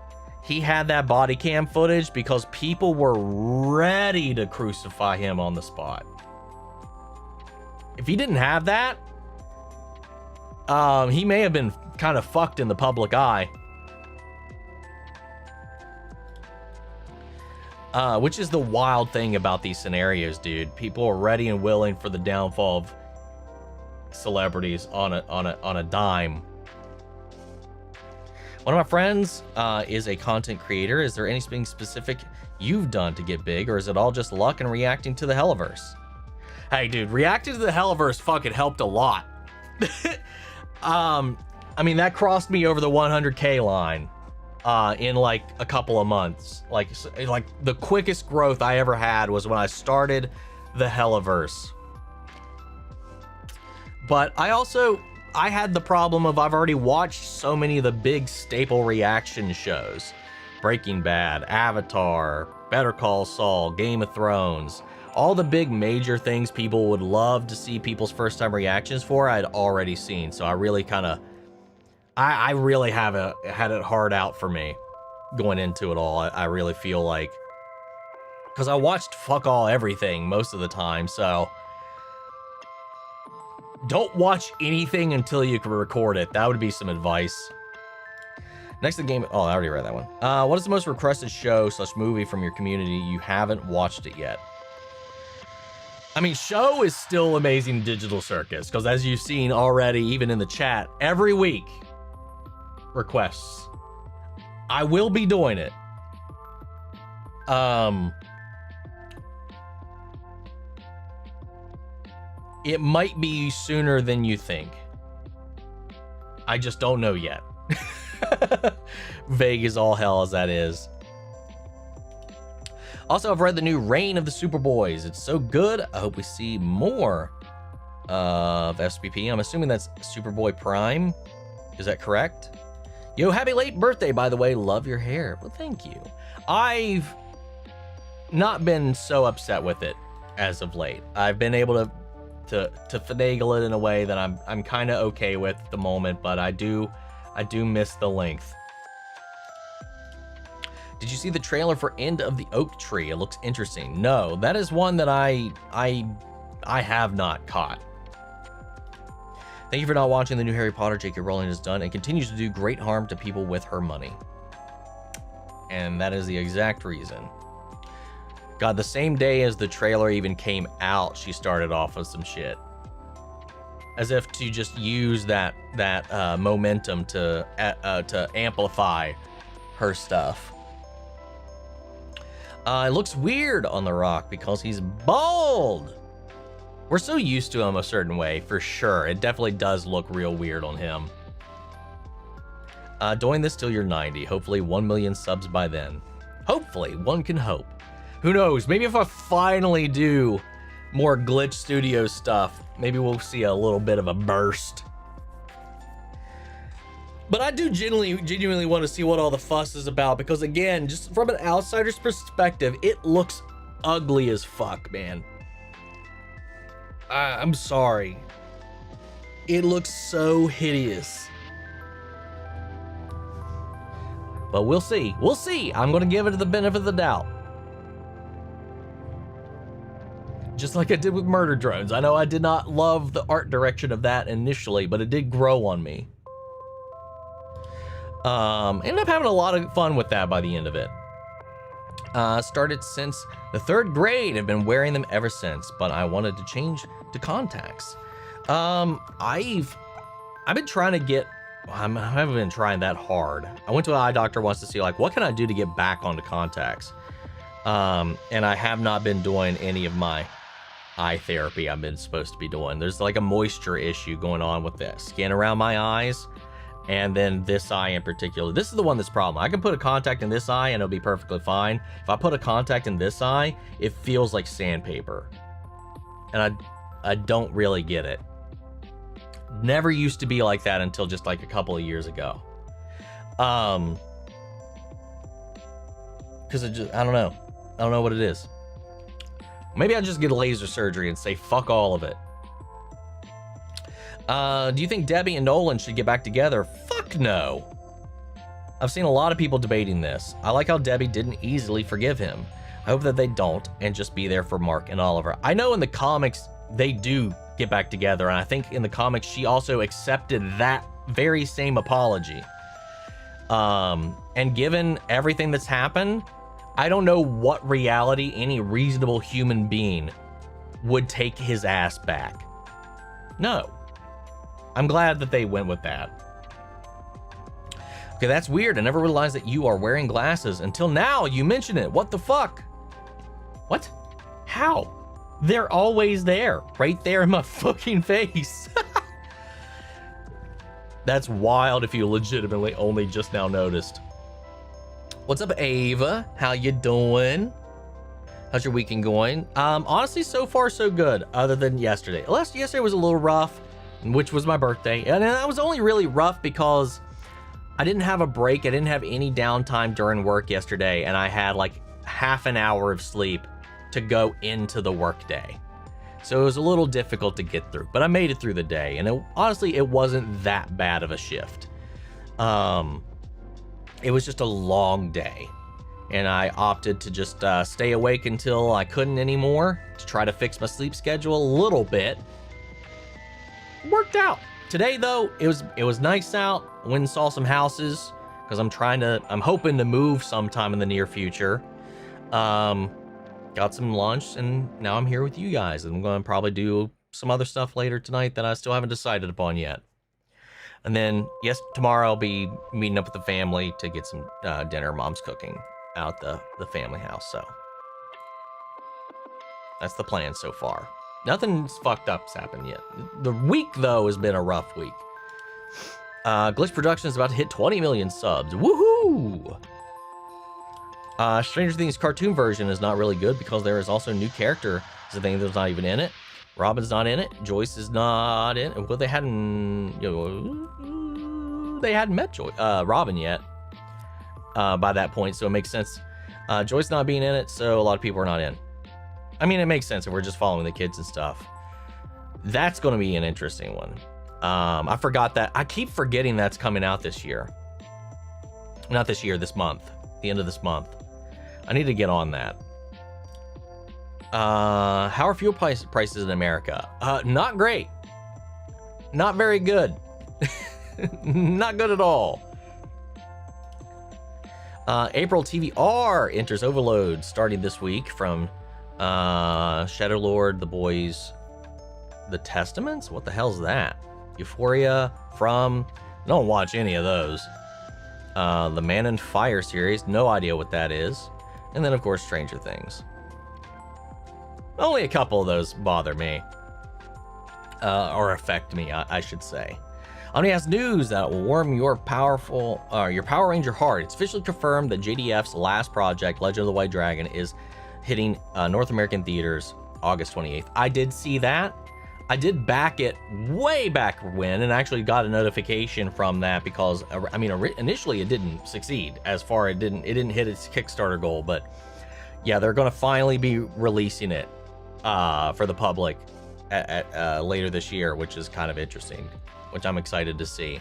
he had that body cam footage, because people were ready to crucify him on the spot. If he didn't have that, he may have been kind of fucked in the public eye. Which is the wild thing about these scenarios, dude. People are ready and willing for the downfall of celebrities on a dime. One of my friends is a content creator. Is there anything specific you've done to get big, or is it all just luck and reacting to the Helluverse? Hey, dude, reacting to the Helluverse fucking helped a lot. I mean, that crossed me over the 100K line in like a couple of months. Like the quickest growth I ever had was when I started the Helluverse. But I had the problem of I've already watched so many of the big staple reaction shows. Breaking Bad, Avatar, Better Call Saul, Game of Thrones. All the big major things people would love to see people's first time reactions for, I'd already seen. So I really I really had it hard out for me going into it all. I really feel like, because I watched fuck all everything most of the time. So don't watch anything until you can record it. That would be some advice. Next to the game. Oh, I already read that one. What is the most requested show / movie from your community? You haven't watched it yet. I mean, show is still Amazing Digital Circus, because as you've seen already, even in the chat, every week, requests. I will be doing it. It might be sooner than you think. I just don't know yet. Vague as all hell as that is. Also, I've read the new Reign of the Superboys. It's so good. I hope we see more of SPP. I'm assuming that's Superboy Prime. Is that correct? Yo, happy late birthday, by the way. Love your hair. Well, thank you. I've not been so upset with it as of late. I've been able to finagle it in a way that I'm kind of okay with at the moment, but I do miss the length. Did you see the trailer for End of the Oak Tree? It looks interesting. No, that is one that I have not caught. Thank you for not watching the new Harry Potter. J.K. Rowling has done and continues to do great harm to people with her money. And that is the exact reason. God, the same day as the trailer even came out, she started off with some shit. As if to just use that momentum to amplify her stuff. It looks weird on The Rock because he's bald. We're so used to him a certain way, for sure. It definitely does look real weird on him. Doing this till you're 90. Hopefully 1 million subs by then. Hopefully, one can hope. Who knows? Maybe if I finally do more Glitch Studio stuff, maybe we'll see a little bit of a burst. But I do genuinely want to see what all the fuss is about, because again, just from an outsider's perspective, it looks ugly as fuck, man. I'm sorry. It looks so hideous. But we'll see. We'll see. I'm going to give it the benefit of the doubt. Just like I did with Murder Drones. I know I did not love the art direction of that initially, but it did grow on me. Ended up having a lot of fun with that by the end of it. Started since the 3rd grade. I've been wearing them ever since, but I wanted to change to contacts. I've been trying to get, I haven't been trying that hard. I went to an eye doctor once to see like, what can I do to get back onto contacts? And I have not been doing any of my eye therapy I've been supposed to be doing. There's like a moisture issue going on with the skin around my eyes. And then this eye in particular. This is the one that's problem. I can put a contact in this eye and it'll be perfectly fine. If I put a contact in this eye, it feels like sandpaper. And I don't really get it. Never used to be like that until just like a couple of years ago. Because it just, I don't know. I don't know what it is. Maybe I'll just get a laser surgery and say fuck all of it. Do you think Debbie and Nolan should get back together? Fuck no. I've seen a lot of people debating this. I like how Debbie didn't easily forgive him. I hope that they don't and just be there for Mark and Oliver. I know in the comics they do get back together, and I think in the comics she also accepted that very same apology. And given everything that's happened, I don't know what reality any reasonable human being would take his ass back. No. I'm glad that they went with that. Okay, that's weird. I never realized that you are wearing glasses until now. You mention it. What the fuck? What? How? They're always there. Right there in my fucking face. That's wild if you legitimately only just now noticed. What's up, Ava? How you doing? How's your weekend going? Honestly, so far so good, other than yesterday. Yesterday was a little rough, which was my birthday. And that was only really rough because I didn't have a break. I didn't have any downtime during work yesterday, and I had like half an hour of sleep to go into the work day. So it was a little difficult to get through, but I made it through the day, and honestly, it wasn't that bad of a shift. It was just a long day, and I opted to just stay awake until I couldn't anymore to try to fix my sleep schedule a little bit. Worked out. Today though, it was nice out. Went and saw some houses because I'm hoping to move sometime in the near future. Got some lunch, and now I'm here with you guys. And I'm going to probably do some other stuff later tonight that I still haven't decided upon yet. And then, yes, tomorrow I'll be meeting up with the family to get some dinner. Mom's cooking out the family house, so that's the plan so far. Nothing's fucked up's happened yet. The week, though, has been a rough week. Glitch Production is about to hit 20 million subs. Woohoo! Stranger Things cartoon version is not really good because there is also a new character. There's a thing that's not even in it. Robin's not in it. Joyce is not in it. Well, they hadn't met Robin yet by that point, so it makes sense. Joyce not being in it, so a lot of people are not in. I mean, it makes sense if we're just following the kids and stuff. That's going to be an interesting one. I forgot that. I keep forgetting that's coming out this year. Not this year, this month. The end of this month. I need to get on that. How are fuel prices in America? Not great. Not very good. Not good at all. April TVR enters Overload starting this week from Shadowlord, The Boys, The Testaments? What the hell's that? Euphoria, From... I don't watch any of those. The Man and Fire series, no idea what that is. And then, of course, Stranger Things. Only a couple of those bother me. Or affect me, I should say. Omni has news that will warm your Power Ranger heart. It's officially confirmed that JDF's last project, Legend of the White Dragon, is hitting North American theaters August 28th. I did see that. I did back it way back when, and actually got a notification from that because, I mean, initially it didn't succeed as far it didn't hit its Kickstarter goal, but yeah, they're going to finally be releasing it for the public at later this year, which is kind of interesting, which I'm excited to see.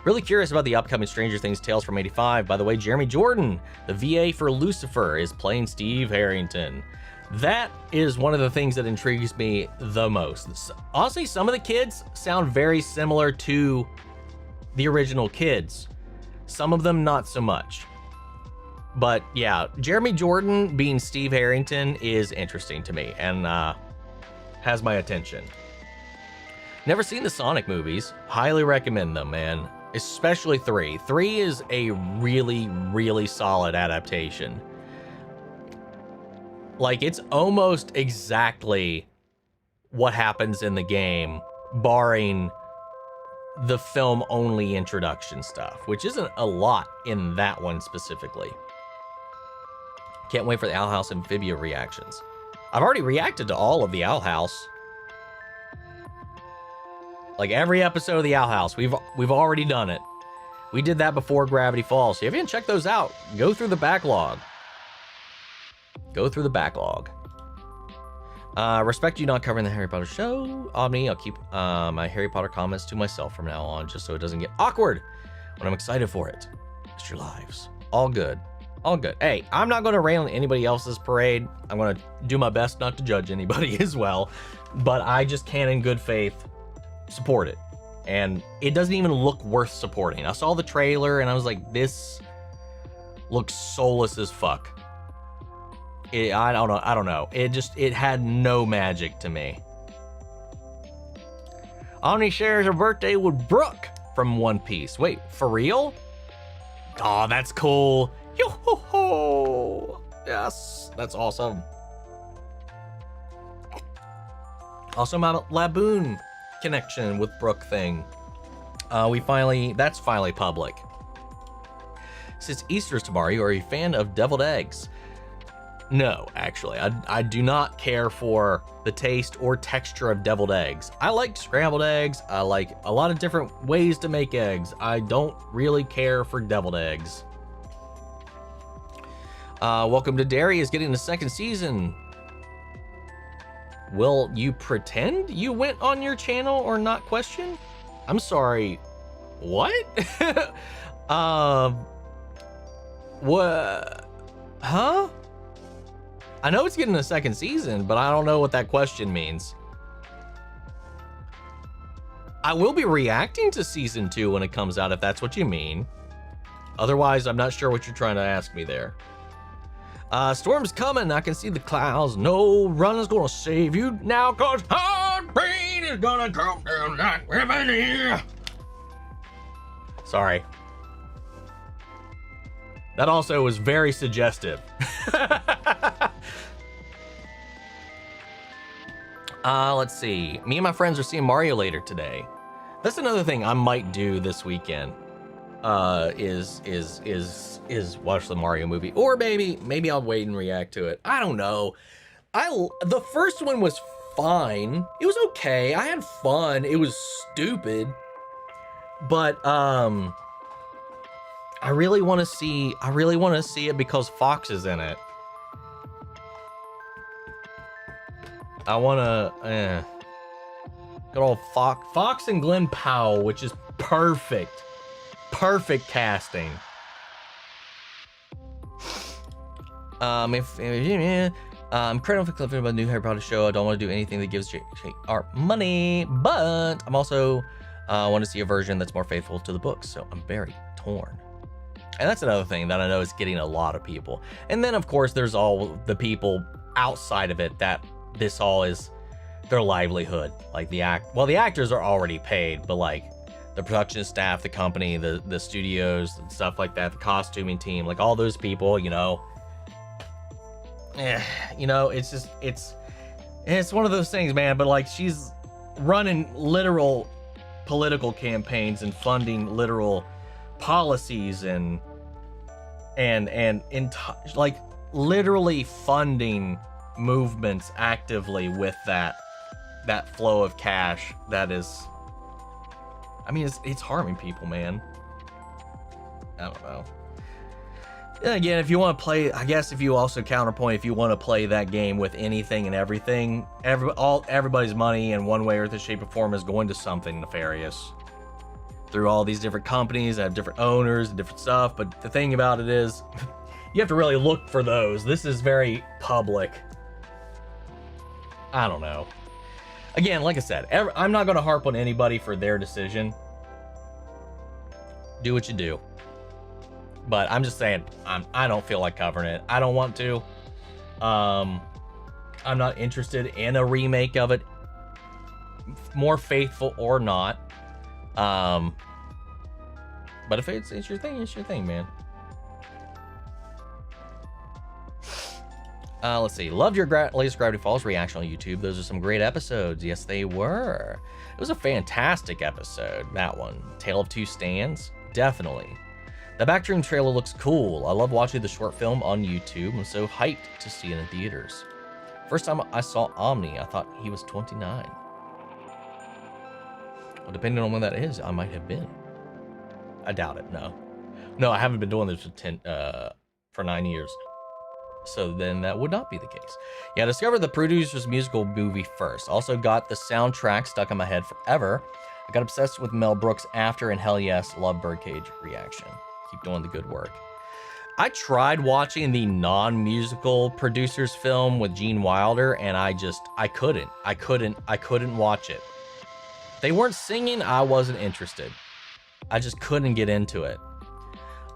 Really curious about the upcoming Stranger Things Tales from 85. By the way, Jeremy Jordan, the VA for Lucifer, is playing Steve Harrington. That is one of the things that intrigues me the most. Honestly, some of the kids sound very similar to the original kids. Some of them not so much. But yeah, Jeremy Jordan being Steve Harrington is interesting to me and has my attention. Never seen the Sonic movies. Highly recommend them, man. Especially 3. 3 is a really, really solid adaptation. Like, it's almost exactly what happens in the game, barring the film-only introduction stuff, which isn't a lot in that one specifically. Can't wait for the Owl House Amphibia reactions. I've already reacted to all of the Owl House. Like, every episode of the Owl House, we've already done it. We did that before Gravity Falls. So if you haven't checked those out, go through the backlog. Go through the backlog. Respect you not covering the Harry Potter show. Omni, I'll keep my Harry Potter comments to myself from now on, just so it doesn't get awkward when I'm excited for it. It's your lives. All good. All good. Hey, I'm not going to rain on anybody else's parade. I'm going to do my best not to judge anybody as well. But I just can, in good faith, support it. And it doesn't even look worth supporting. I saw the trailer and I was like, this looks soulless as fuck. I don't know. It had no magic to me. Omni shares her birthday with Brooke from One Piece. Wait, for real? Oh, that's cool. Yo-ho-ho. Yes, that's awesome. Also, my Laboon connection with Brooke thing. That's finally public. Since Easter's tomorrow, are you a fan of deviled eggs? No, actually, I do not care for the taste or texture of deviled eggs. I like scrambled eggs. I like a lot of different ways to make eggs. I don't really care for deviled eggs. Welcome to Dairy is getting the second season. Will you pretend you went on your channel or not question? I'm sorry. What? What? Huh? I know it's getting a second season, but I don't know what that question means. I will be reacting to season 2 when it comes out, if that's what you mean. Otherwise, I'm not sure what you're trying to ask me there. Storm's coming. I can see the clouds. No run is gonna save you now, cause hard rain is gonna come down like ribbon here. Sorry. That also was very suggestive. Let's see. Me and my friends are seeing Mario later today. That's another thing I might do this weekend. Is watch the Mario movie, or maybe I'll wait and react to it. I don't know. The first one was fine. It was okay. I had fun. It was stupid, but I really want to see it because Fox is in it. I want to, good old Fox and Glenn Powell, which is perfect casting. I'm critical about the new Harry Potter show. I don't want to do anything that gives JR money, but I'm also want to see a version that's more faithful to the books. So I'm very torn. And that's another thing that I know is getting a lot of people. And then of course there's all the people outside of it that this all is their livelihood. Like the actors are already paid, but like the production staff, the company, the studios and stuff like that, the costuming team, like all those people, you know, it's one of those things, man. But like she's running literal political campaigns and funding literal policies and like literally funding movements actively with that flow of cash that is, I mean, it's harming people, man. I don't know. And again, if you want to play, I guess if you also counterpoint, if you want to play that game with anything and everything, everybody's money in one way or the shape or form is going to something nefarious through all these different companies that have different owners and different stuff. But the thing about it is, you have to really look for those. This is very public. I don't know. Again, like I said, I'm not going to harp on anybody for their decision. Do what you do. But I'm just saying, I don't feel like covering it. I don't want to. I'm not interested in a remake of it, more faithful or not. But if it's your thing, it's your thing, man. Let's see. Loved your latest Gravity Falls reaction on YouTube. Those are some great episodes. Yes, they were. It was a fantastic episode, that one. Tale of Two Stands. Definitely. The Backroom trailer looks cool. I love watching the short film on YouTube. I'm so hyped to see it in theaters. First time I saw Omni, I thought he was 29. Well, depending on when that is, I might have been. I doubt it, no. No, I haven't been doing this for 9 years. So then that would not be the case. Yeah, I discovered the producer's musical movie first. Also got the soundtrack stuck in my head forever. I got obsessed with Mel Brooks after, and hell yes, love Birdcage reaction. Keep doing the good work. I tried watching the non-musical producer's film with Gene Wilder, and I couldn't watch it. They weren't singing, I wasn't interested. I just couldn't get into it.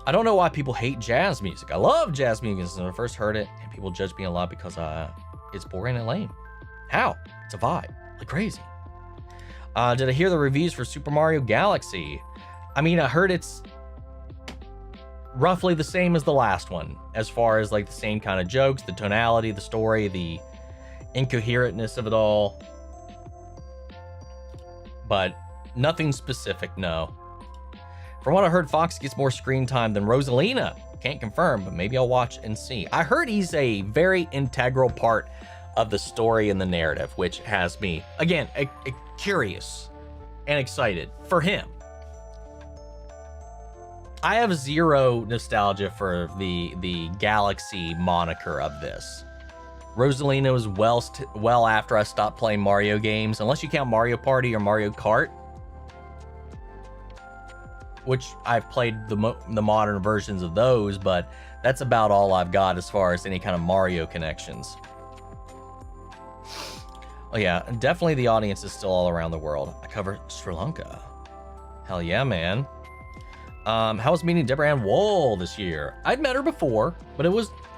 I don't know why people hate jazz music. I love jazz music since I first heard it, and people judge me a lot because it's boring and lame. How? It's a vibe, like crazy. Did I hear the reviews for Super Mario Galaxy? I mean, I heard it's roughly the same as the last one, as far as like the same kind of jokes, the tonality, the story, the incoherentness of it all. But nothing specific, no. From what I heard, Fox gets more screen time than Rosalina. Can't confirm, but maybe I'll watch and see. I heard he's a very integral part of the story and the narrative, which has me, again, curious and excited for him. I have zero nostalgia for the Galaxy moniker of this. Rosalina was well after I stopped playing Mario games, unless you count Mario Party or Mario Kart, which I've played the modern versions of those, but that's about all I've got as far as any kind of Mario connections. Oh yeah, definitely the audience is still all around the world. I cover Sri Lanka. Hell yeah, man. How was meeting Deborah Ann Wool this year? I'd met her before, but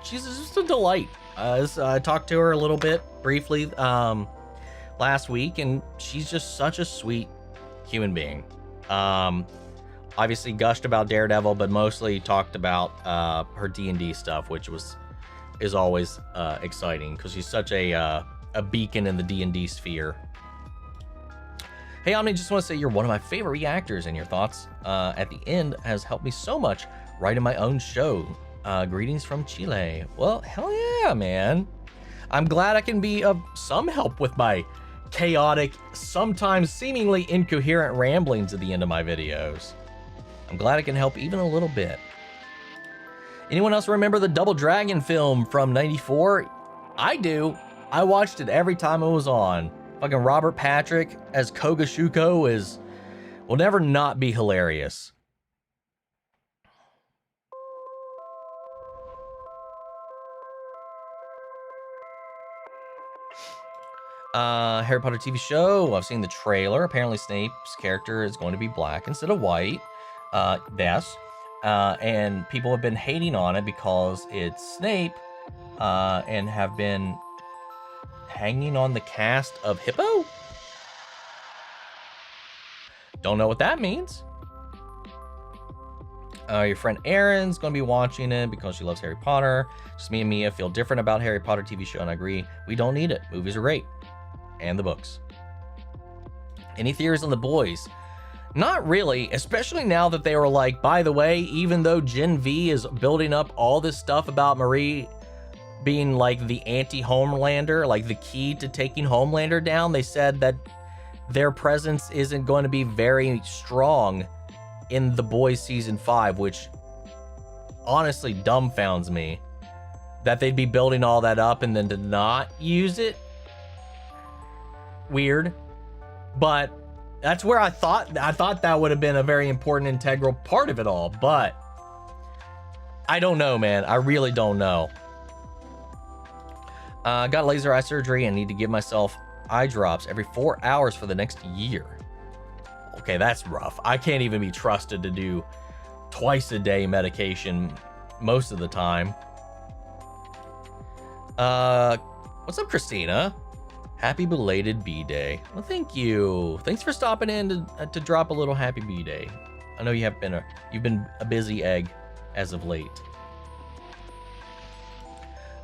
she's just a delight. I talked to her a little bit briefly last week, and she's just such a sweet human being. Obviously gushed about Daredevil, but mostly talked about her D&D stuff, which is always exciting because she's such a beacon in the D&D sphere. Hey, Omni, just want to say you're one of my favorite reactors, and your thoughts at the end has helped me so much writing my own show. Greetings from Chile. Well, hell yeah, man. I'm glad I can be of some help with my chaotic, sometimes seemingly incoherent ramblings at the end of my videos. I'm glad I can help even a little bit. Anyone else remember the Double Dragon film from '94? I do. I watched it every time it was on. Fucking Robert Patrick as Kogashuko will never not be hilarious. Harry Potter TV show. I've seen the trailer. Apparently Snape's character is going to be black instead of white. Yes. And people have been hating on it because it's Snape, and have been hanging on the cast of Hippo? Don't know what that means. Your friend Erin's going to be watching it because she loves Harry Potter. Just me and Mia feel different about Harry Potter TV show, and I agree. We don't need it. Movies are great. And the books. Any theories on the boys? Not really, especially now that they were like, by the way, even though Gen V is building up all this stuff about Marie being like the anti-Homelander, like the key to taking Homelander down, they said that their presence isn't going to be very strong in The Boys season 5, which honestly dumbfounds me that they'd be building all that up and then to not use it. Weird. But that's where I thought that would have been a very important integral part of it all, but I don't know, man. I really don't know. Got laser eye surgery and need to give myself eye drops every 4 hours for the next year. Okay, that's rough. I can't even be trusted to do twice a day medication most of the time. What's up, Christina? Happy belated B-Day. Well, thank you. Thanks for stopping in to drop a little happy B-Day. I know you've been a busy egg as of late.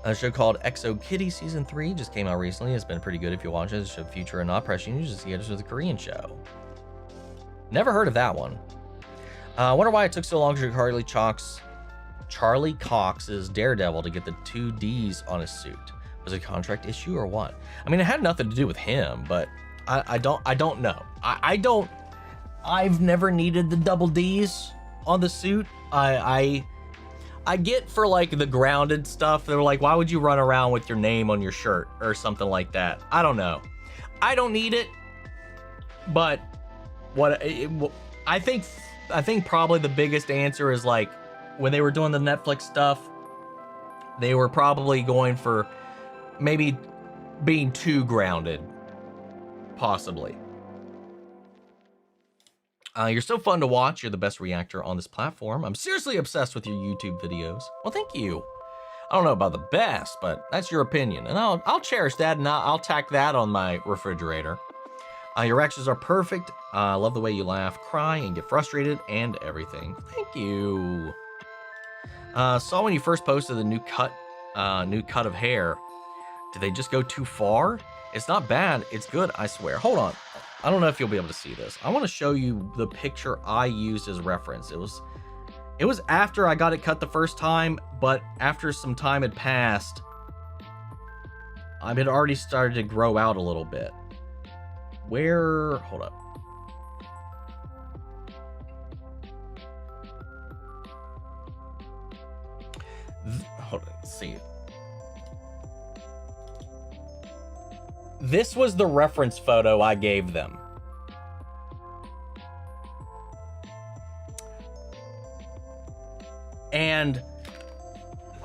A show called Exo Kitty Season 3 just came out recently. It's been pretty good if you watch it. It's a future and not pressing you just see it as a Korean show. Never heard of that one. I wonder why it took so long for Charlie Cox's Daredevil to get the 2 Ds on his suit. Was it a contract issue or what? I mean, it had nothing to do with him, but I don't know. I've never needed the double Ds on the suit. I get for like the grounded stuff. They're like, why would you run around with your name on your shirt or something like that? I don't know. I don't need it, but I think probably the biggest answer is like when they were doing the Netflix stuff, they were probably going for maybe being too grounded, possibly. You're so fun to watch. You're the best reactor on this platform. I'm seriously obsessed with your YouTube videos. Well, thank you. I don't know about the best, but that's your opinion, and I'll cherish that, and I'll tack that on my refrigerator. Your reactions are perfect. I love the way you laugh, cry, and get frustrated, and everything. Thank you. Saw when you first posted the new cut of hair. Did they just go too far? It's not bad. It's good, I swear. Hold on. I don't know if you'll be able to see this. I want to show you the picture I used as reference. It was after I got it cut the first time, but after some time had passed, it had already started to grow out a little bit. Hold up. Hold on, let's see. This was the reference photo I gave them. And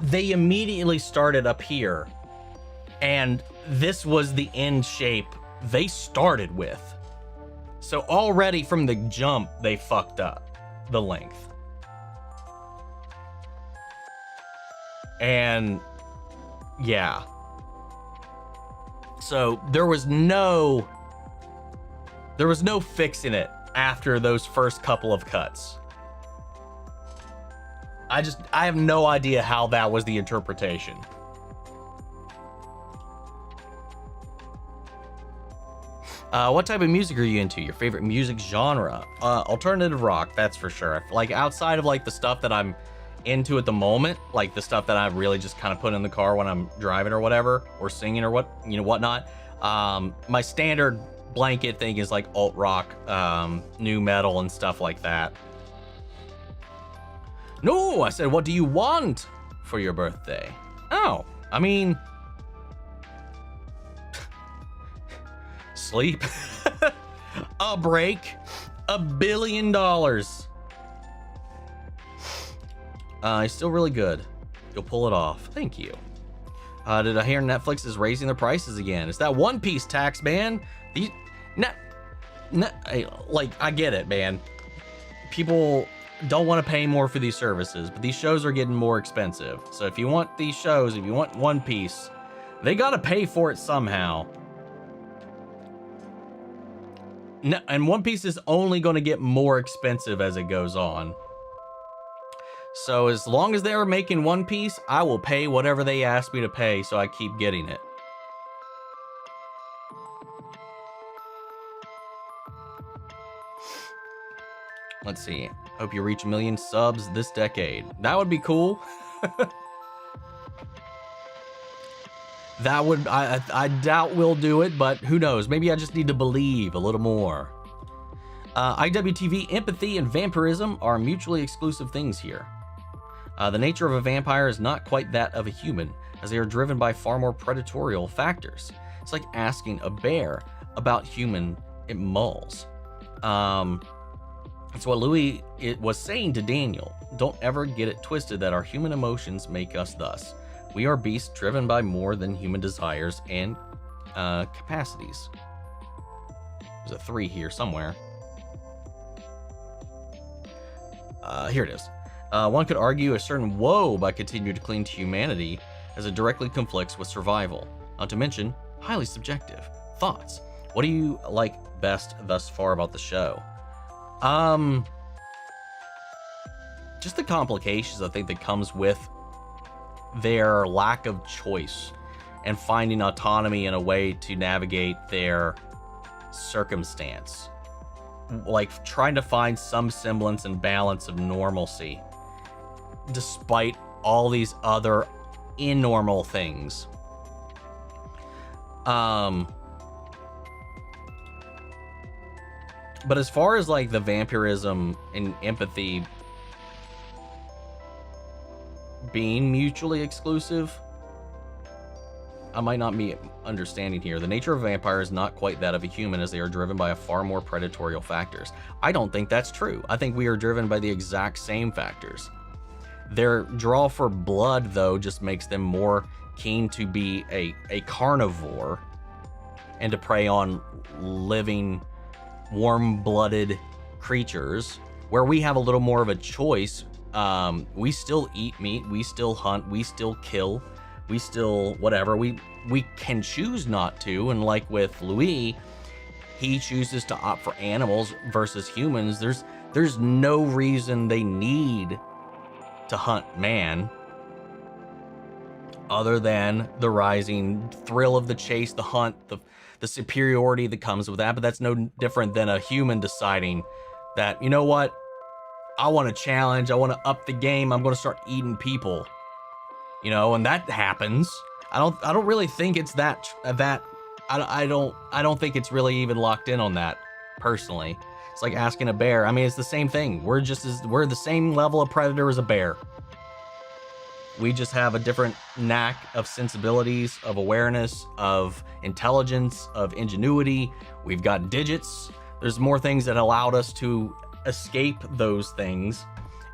they immediately started up here. And this was the end shape they started with. So already from the jump, they fucked up the length. And yeah. So there was no fixing it after those first couple of cuts. I have no idea how that was the interpretation. What type of music are you into? Your favorite music genre? Alternative rock, that's for sure. Like outside of like the stuff that I'm into at the moment, like the stuff that I really just kind of put in the car when I'm driving or whatever, or singing or whatnot. My standard blanket thing is like alt rock, new metal and stuff like that. No, I said, what do you want for your birthday? Oh, I mean, sleep, a break, $1 billion. It's still really good. You'll pull it off. Thank you. Did I hear Netflix is raising their prices again? It's that One Piece tax, man. Like, I get it, man. People don't want to pay more for these services, but these shows are getting more expensive. So if you want these shows, if you want One Piece, they gotta pay for it somehow. No, and One Piece is only going to get more expensive as it goes on. So as long as they're making One Piece, I will pay whatever they ask me to pay, so I keep getting it. Let's see. Hope you reach 1 million subs this decade. That would be cool. That would, I doubt we'll do it, but who knows? Maybe I just need to believe a little more. IWTV, empathy and vampirism are mutually exclusive things here. The nature of a vampire is not quite that of a human, as they are driven by far more predatorial factors. It's like asking a bear about human moles. It's what Louis was saying to Daniel. Don't ever get it twisted that our human emotions make us thus. We are beasts driven by more than human desires and capacities. There's a 3 here somewhere. Here it is. One could argue a certain woe by continuing to cling to humanity as it directly conflicts with survival. Not to mention, highly subjective. Thoughts? What do you like best thus far about the show? Just the complications I think that comes with their lack of choice and finding autonomy in a way to navigate their circumstance. Like trying to find some semblance and balance of normalcy despite all these other abnormal things. But as far as like the vampirism and empathy being mutually exclusive, I might not be understanding here. The nature of a vampire is not quite that of a human, as they are driven by a far more predatorial factors. I don't think that's true. I think we are driven by the exact same factors. Their draw for blood, though, just makes them more keen to be a carnivore and to prey on living, warm-blooded creatures, where we have a little more of a choice. We still eat meat, we still hunt, we still kill, we still whatever. We can choose not to, and like with Louis, he chooses to opt for animals versus humans. There's no reason they need to hunt man other than the rising thrill of the chase, the hunt, the superiority that comes with that, but that's no different than a human deciding that, you know what, I want to challenge, I want to up the game, I'm going to start eating people, you know, and that happens. I don't really think it's I don't think it's really even locked in on that personally. It's like asking a bear. I mean, it's the same thing. We're the same level of predator as a bear. We just have a different knack of sensibilities, of awareness, of intelligence, of ingenuity. We've got digits. There's more things that allowed us to escape those things.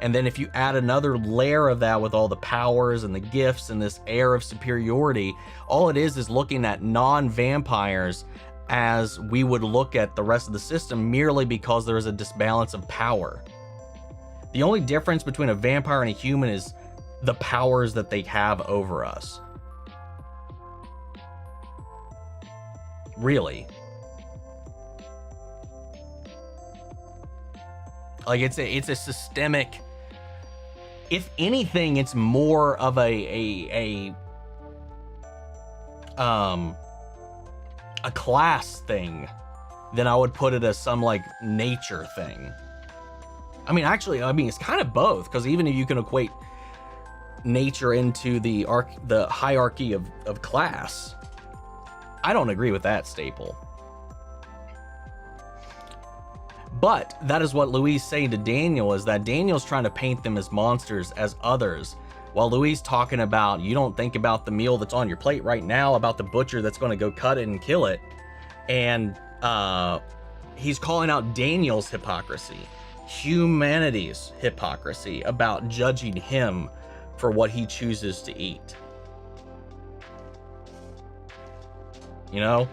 And then if you add another layer of that with all the powers and the gifts and this air of superiority, all it is looking at non-vampires as we would look at the rest of the system merely because there is a disbalance of power. The only difference between a vampire and a human is the powers that they have over us. Really. Like it's a systemic, if anything, it's more of a class thing than I would put it as some like nature thing. I mean, actually, it's kind of both, because even if you can equate nature into the hierarchy of class, I don't agree with that staple. But that is what Louise saying to Daniel, is that Daniel's trying to paint them as monsters, as others, while Louise talking about, you don't think about the meal that's on your plate right now, about the butcher that's going to go cut it and kill it. And he's calling out Daniel's hypocrisy, humanity's hypocrisy, about judging him for what he chooses to eat. You know?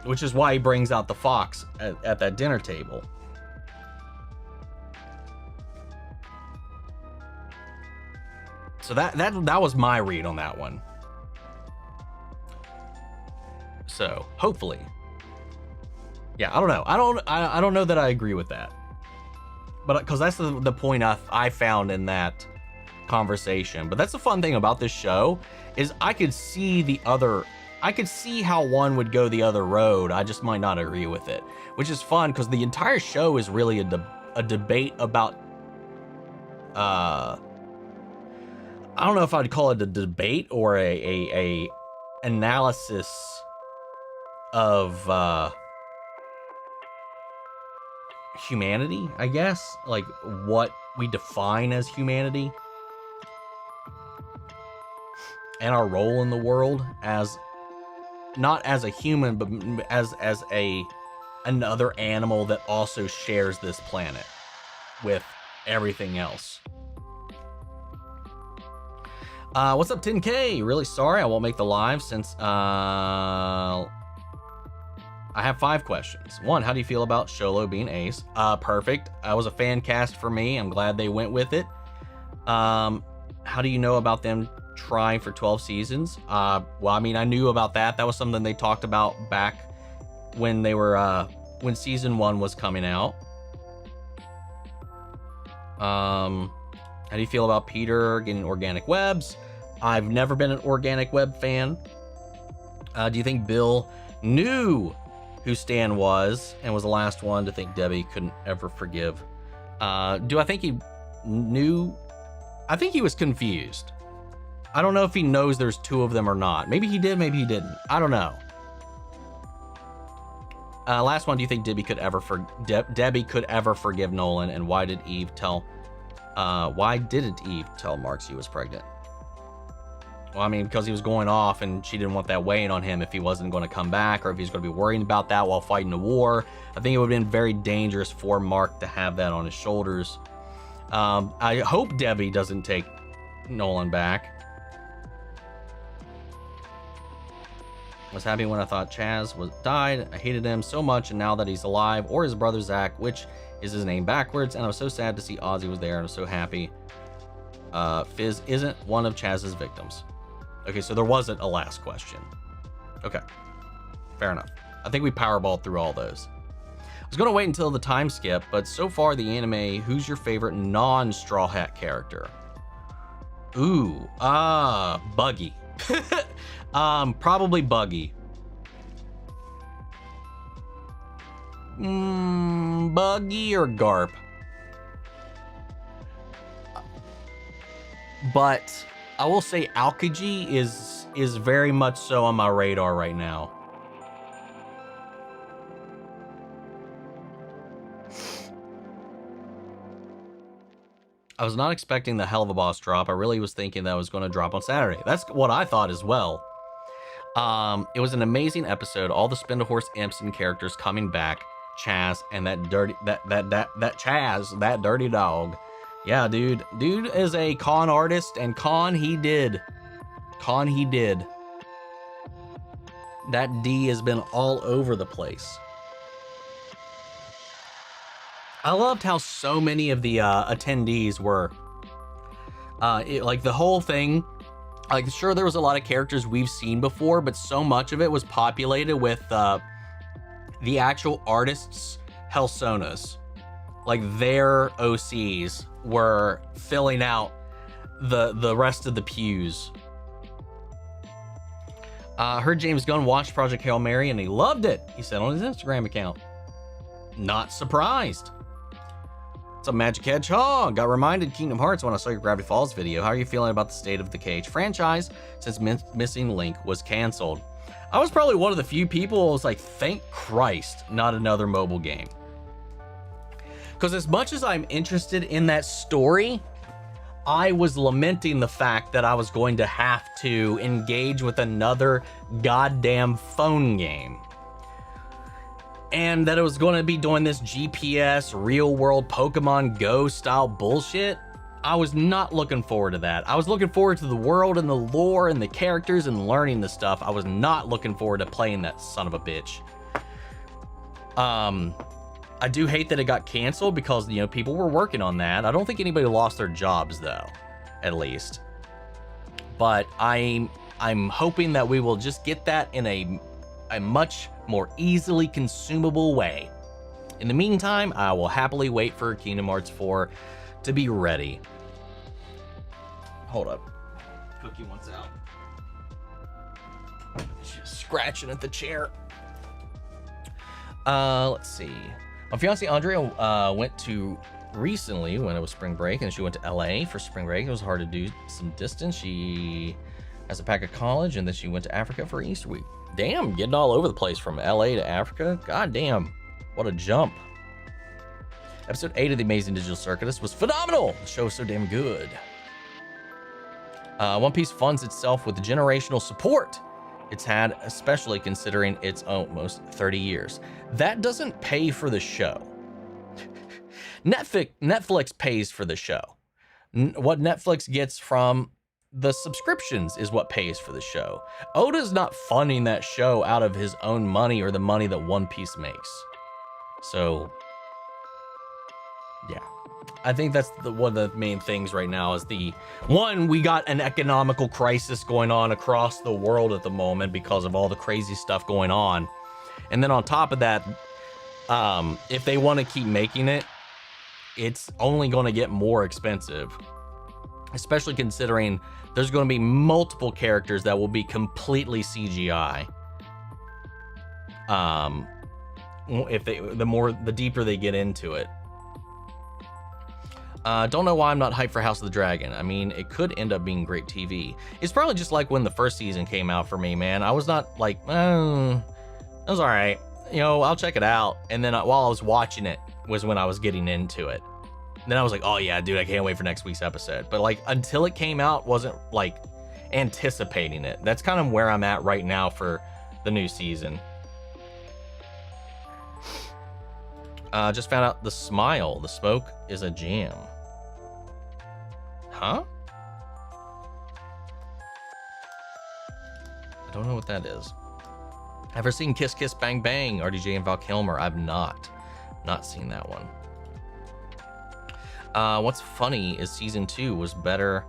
Which is why he brings out the fox at that dinner table. So that was my read on that one. So hopefully, yeah, I don't know. I don't know that I agree with that, but because that's the point I found in that conversation. But that's the fun thing about this show, is I could see how one would go the other road. I just might not agree with it, which is fun because the entire show is really a debate about, I don't know if I'd call it a debate or a analysis of humanity, I guess, like what we define as humanity and our role in the world, as not as a human, but as another animal that also shares this planet with everything else. What's up, 10K? Really sorry I won't make the live since I have 5 questions. 1, how do you feel about Sholo being ace? Perfect. That was a fan cast for me. I'm glad they went with it. How do you know about them trying for 12 seasons? Well, I mean, I knew about that. That was something they talked about back when they were when season 1 was coming out. How do you feel about Peter getting organic webs? I've never been an organic web fan. Do you think Bill knew who Stan was and was the last one to think Debbie couldn't ever forgive? Do I think he knew? I think he was confused. I don't know if he knows there's 2 of them or not. Maybe he did, maybe he didn't. I don't know. Last one, do you think Debbie could ever forgive Nolan, and why didn't Eve tell Mark she was pregnant? Well, I mean, because he was going off and she didn't want that weighing on him if he wasn't going to come back, or if he's going to be worrying about that while fighting the war. I think it would have been very dangerous for Mark to have that on his shoulders. I hope Debbie doesn't take Nolan back. I was happy when I thought Chaz died. I hated him so much, and now that he's alive, or his brother Zach, which is his name backwards, and I was so sad to see Ozzy was there, and I was so happy. Fizz isn't one of Chaz's victims. Okay, so there wasn't a last question. Okay, fair enough. I think we powerballed through all those. I was gonna wait until the time skip, but so far the anime, who's your favorite non-Straw Hat character? Ooh, Buggy. Probably Buggy. Buggy or Garp. But I will say Aokiji is very much so on my radar right now. I was not expecting the Helluva Boss drop. I really was thinking that it was going to drop on Saturday. That's what I thought as well. It was an amazing episode. All the Spindlehorse imps and characters coming back. Chaz and that Chaz, that dirty dog. Yeah, dude. Dude is a con artist, and con he did. That D has been all over the place. I loved how so many of the attendees were like the whole thing. Like, sure, there was a lot of characters we've seen before, but so much of it was populated with the actual artists' Helsonas. Like, their OCs were filling out the rest of the pews. Heard James Gunn watched Project Hail Mary and he loved it, he said on his Instagram account. Not surprised. What's up, Magic Hedgehog? Got reminded Kingdom Hearts when I saw your Gravity Falls video. How are you feeling about the state of the Cage franchise since Missing Link was canceled? I was probably one of the few people who was like, thank Christ, not another mobile game. Because as much as I'm interested in that story, I was lamenting the fact that I was going to have to engage with another goddamn phone game. And that it was going to be doing this GPS, real world Pokemon Go style bullshit. I was not looking forward to that. I was looking forward to the world and the lore and the characters and learning the stuff. I was not looking forward to playing that son of a bitch. I do hate that it got canceled because, you know, people were working on that. I don't think anybody lost their jobs though, at least. But I'm hoping that we will just get that in a much more easily consumable way. In the meantime, I will happily wait for Kingdom Hearts 4 to be ready. Hold up. Cookie wants out. She's scratching at the chair. Let's see. My fiance Andrea went to recently when it was spring break, and she went to LA for spring break. It was hard to do some distance. She has a pack of college, and then she went to Africa for Easter week. Damn, getting all over the place from LA to Africa. God damn, what a jump. Episode 8 of The Amazing Digital Circus was phenomenal. The show was so damn good. One Piece funds itself with generational support it's had, especially considering its almost 30 years. That doesn't pay for the show. Netflix pays for the show. What Netflix gets from the subscriptions is what pays for the show. Oda's not funding that show out of his own money or the money that One Piece makes. So, yeah. I think that's one of the main things right now is we got an economical crisis going on across the world at the moment because of all the crazy stuff going on. And then on top of that, if they want to keep making it, it's only going to get more expensive. Especially considering there's going to be multiple characters that will be completely CGI. The deeper they get into it. Don't know why I'm not hyped for House of the Dragon. I mean, it could end up being great TV. It's probably just like when the first season came out for me, man. I was not like, it was all right. You know, I'll check it out. And then while I was watching it was when I was getting into it. And then I was like, oh yeah, dude, I can't wait for next week's episode. But like, until it came out, wasn't like anticipating it. That's kind of where I'm at right now for the new season. Just found out the smoke is a jam. Huh? I don't know what that is. Ever seen Kiss Kiss Bang Bang, RDJ and Val Kilmer? I've not seen that one. What's funny is season 2 was better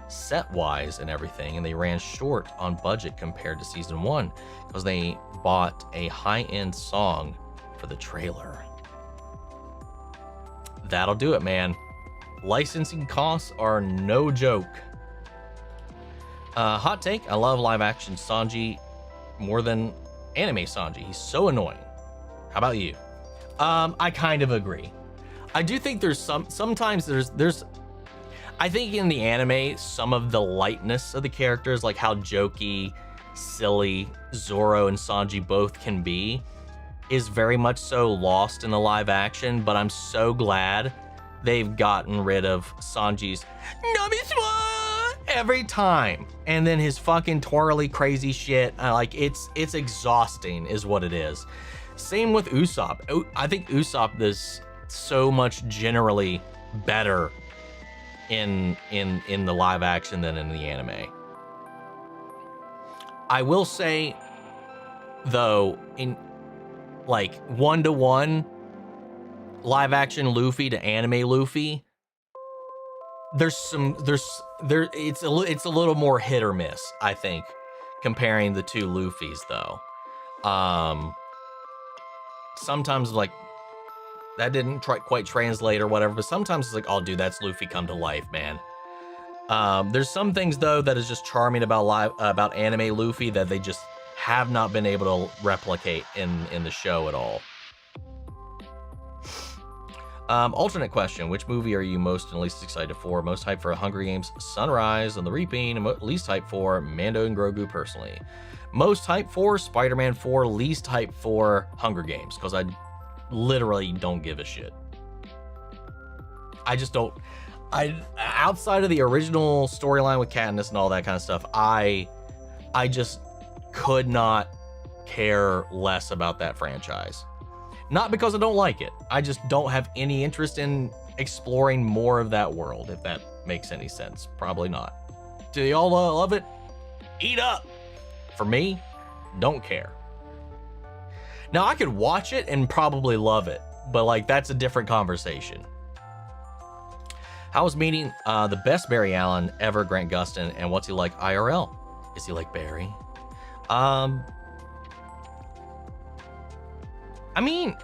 set-wise and everything, and they ran short on budget compared to season 1 because they bought a high-end song for the trailer. That'll do it, man. Licensing costs are no joke. Hot take, I love live action Sanji more than anime Sanji. He's so annoying. How about you? I kind of agree. I do think there's sometimes there's I think in the anime, some of the lightness of the characters, like how jokey, silly Zoro and Sanji both can be, is very much so lost in the live action, but I'm so glad they've gotten rid of Sanji's Namiswa every time. And then his fucking twirly crazy shit, like it's exhausting is what it is. Same with Usopp. I think Usopp is so much generally better in the live action than in the anime. I will say though, in like 1-to-1 live action Luffy to anime Luffy, it's a little more hit or miss, I think, comparing the two Luffys though. Sometimes like that didn't quite translate or whatever, but sometimes it's like, oh dude, that's Luffy come to life, man. There's some things though that is just charming about anime Luffy that they just have not been able to replicate in the show at all. Alternate question, which movie are you most and least excited for? Most hyped for Hunger Games Sunrise on the Reaping, and least hyped for Mando and Grogu personally. Most hyped for Spider-Man 4, least hyped for Hunger Games, because I literally don't give a shit. I just don't. Outside of the original storyline with Katniss and all that kind of stuff, I just could not care less about that franchise. Not because I don't like it. I just don't have any interest in exploring more of that world, if that makes any sense. Probably not. Do y'all love it? Eat up. For me, don't care. Now, I could watch it and probably love it, but like that's a different conversation. How was meeting the best Barry Allen ever, Grant Gustin, and what's he like IRL? Is he like Barry? I mean,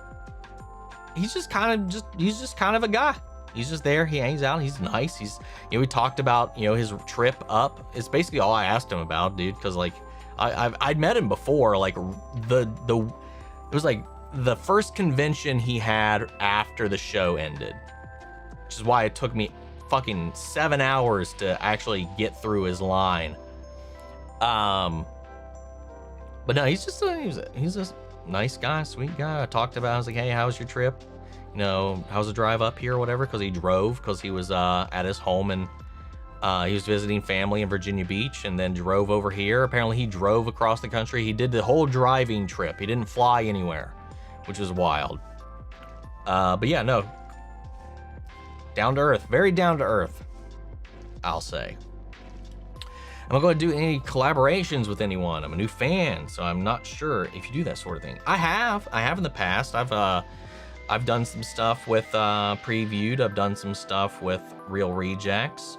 he's just kind of a guy. He's just there. He hangs out. He's nice. We talked about, his trip up. It's basically all I asked him about, dude. Cause like I'd met him before, like it was like the first convention he had after the show ended, which is why it took me fucking 7 hours to actually get through his line. But no, he's a nice guy, sweet guy. I talked about, I was like, hey, how was your trip? How's the drive up here or whatever? Because he drove, because he was at his home, and he was visiting family in Virginia Beach, and then drove over here. Apparently he drove across the country. He did the whole driving trip. He didn't fly anywhere, which was wild. But yeah, no. Down to earth. Very down to earth, I'll say. Am I going to do any collaborations with anyone? I'm a new fan, so I'm not sure if you do that sort of thing. I have in the past. I've done some stuff with Previewed. I've done some stuff with Real Rejects.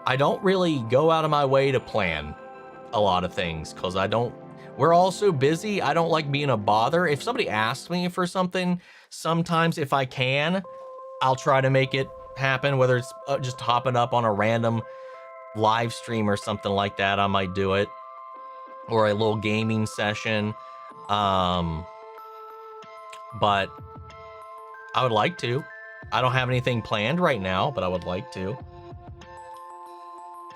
I don't really go out of my way to plan a lot of things because we're all so busy. I don't like being a bother. If somebody asks me for something, sometimes if I can, I'll try to make it happen, whether it's just hopping up on a random live stream or something like that. I might do it, or a little gaming session. But I would like to. I don't have anything planned right now, but I would like to.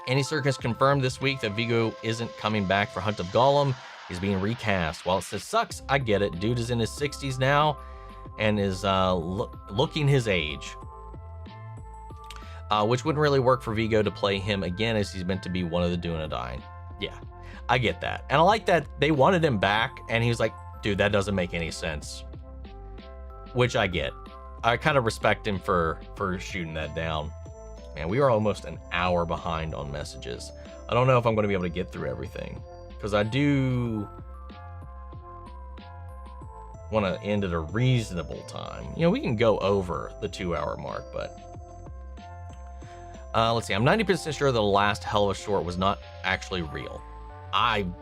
Andy Serkis confirmed this week that Viggo isn't coming back for Hunt of Gollum. He's being recast. While it says sucks, I get it. Dude is in his 60s now and is looking his age. Which wouldn't really work for Viggo to play him again, as he's meant to be one of the Dunedain. Yeah, I get that. And I like that they wanted him back, and he was like, dude, that doesn't make any sense. Which I get. I kind of respect him for shooting that down. Man, we are almost an hour behind on messages. I don't know if I'm going to be able to get through everything, because I do want to end at a reasonable time. We can go over the 2-hour mark, but let's see. I'm 90% sure the last Helluva short was not actually real. I'm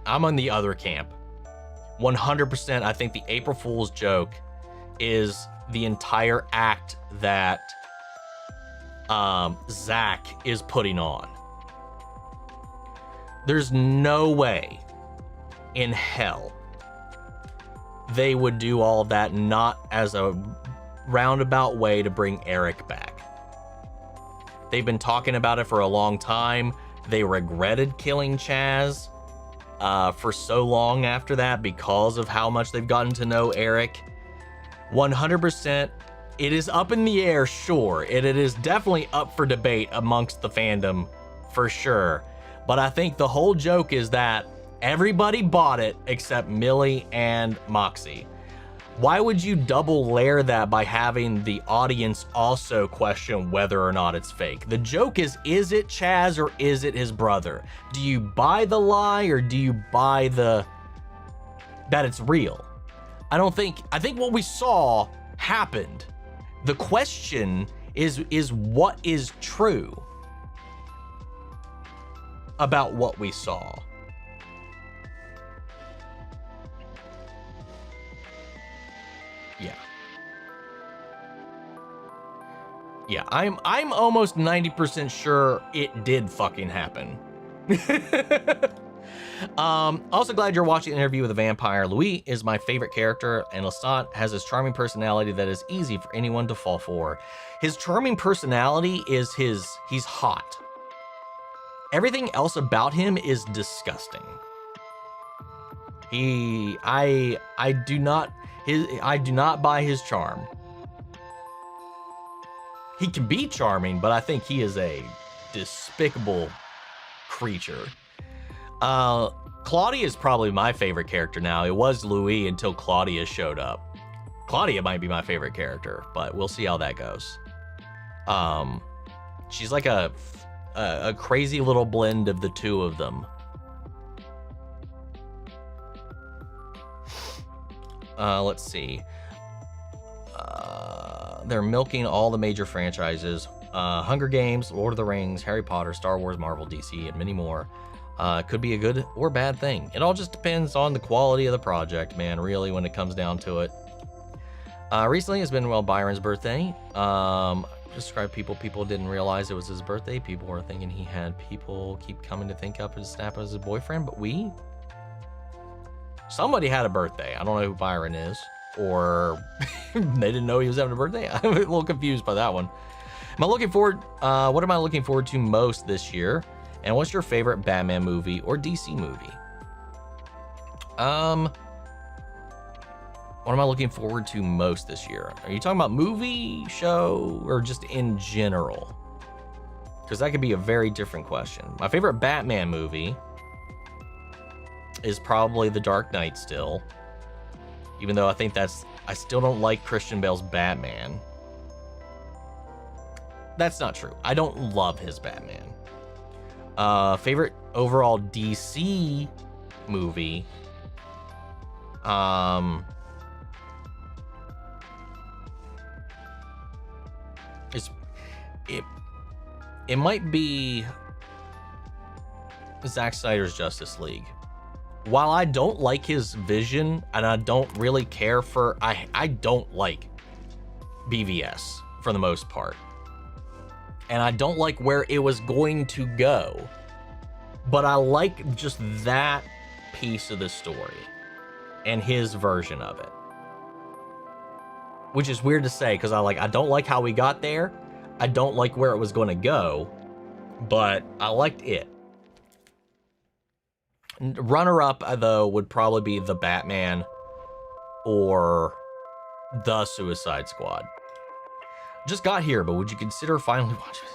on the other camp. 100%. I think the April Fool's joke is the entire act that Zach is putting on. There's no way in hell they would do all of that not as a roundabout way to bring Eric back. They've been talking about it for a long time. They regretted killing Chaz for so long after that because of how much they've gotten to know Eric. 100%, it is up in the air, sure. It is definitely up for debate amongst the fandom, for sure. But I think the whole joke is that everybody bought it except Millie and Moxie. Why would you double layer that by having the audience also question whether or not it's fake? The joke is it Chaz or is it his brother? Do you buy the lie or do you buy that it's real? I think what we saw happened. The question is what is true about what we saw? Yeah, I'm almost 90% sure it did fucking happen. Also glad you're watching the interview with the vampire. Louis is my favorite character, and Lestat has his charming personality that is easy for anyone to fall for. His charming personality is he's hot. Everything else about him is disgusting. I do not buy his charm. He can be charming, but I think he is a despicable creature. Claudia is probably my favorite character now. It was Louis until Claudia showed up. Claudia might be my favorite character, but we'll see how that goes. She's like a crazy little blend of the two of them. Let's see. They're milking all the major franchises. Hunger Games, Lord of the Rings, Harry Potter, Star Wars, Marvel, DC, and many more. Could be a good or bad thing. It all just depends on the quality of the project, man, really, when it comes down to it. Recently, it's been, Byron's birthday. Described people didn't realize it was his birthday. People were thinking he had people keep coming to think up his snap as his boyfriend, but somebody had a birthday. I don't know who Byron is, or they didn't know he was having a birthday. I'm a little confused by that one. What am I looking forward to most this year? And what's your favorite Batman movie or DC movie? What am I looking forward to most this year? Are you talking about movie, show, or just in general? Because that could be a very different question. My favorite Batman movie is probably The Dark Knight still. Even though I still don't like Christian Bale's Batman. That's not true. I don't love his Batman. Favorite overall DC movie. It might be Zack Snyder's Justice League. While I don't like his vision and I don't really care for, I don't like BVS for the most part. And I don't like where it was going to go. But I like just that piece of the story and his version of it. Which is weird to say because I don't like how we got there. I don't like where it was going to go, but I liked it. Runner-up, though, would probably be The Batman or The Suicide Squad. Just got here, but would you consider finally watching?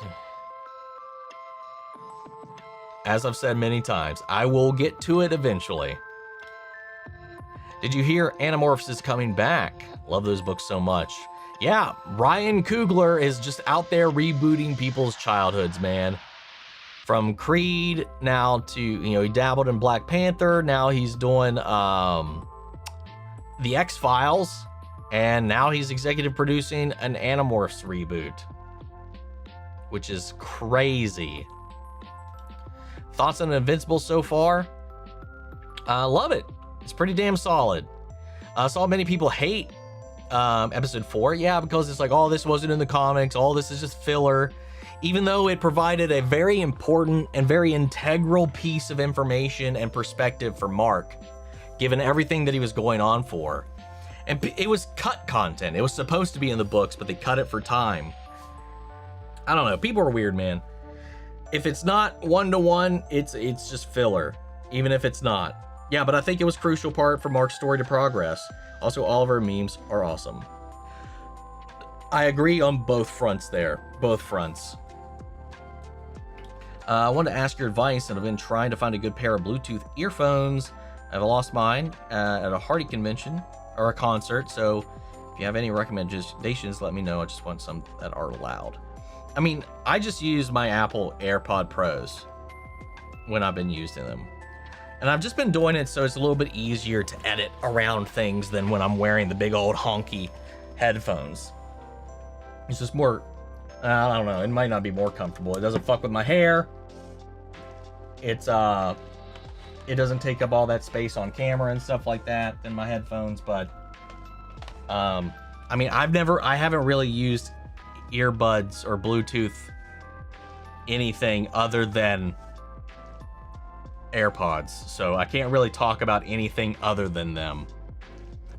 As I've said many times, I will get to it eventually. Did you hear Animorphs is coming back? Love those books so much. Yeah, Ryan Coogler is just out there rebooting people's childhoods, man. From Creed now to, he dabbled in Black Panther. Now he's doing The X-Files. And now he's executive producing an Animorphs reboot. Which is crazy. Thoughts on Invincible so far? Love it. It's pretty damn solid. Saw many people hate episode 4. Yeah, because it's like, oh, this wasn't in the comics. All this is just filler. even though it provided a very important and very integral piece of information and perspective for Mark, given everything that he was going on for. And it was cut content. It was supposed to be in the books, but they cut it for time. I don't know. People are weird, man. If it's not one-to-one, it's just filler, even if it's not. Yeah, but I think it was a crucial part for Mark's story to progress. Also, all of our memes are awesome. I agree on both fronts there. Both fronts. I wanted to ask your advice, and I've been trying to find a good pair of Bluetooth earphones. I've lost mine at a Hardy convention or a concert, so if you have any recommendations, let me know. I just want some that are loud. I mean, I just use my Apple AirPod Pros when I've been using them. And I've just been doing it so it's a little bit easier to edit around things than when I'm wearing the big old honky headphones. It's just more, I don't know, it might not be more comfortable. It doesn't fuck with my hair. It doesn't take up all that space on camera and stuff like that than my headphones, but I mean, I haven't really used earbuds or Bluetooth anything other than AirPods, so I can't really talk about anything other than them.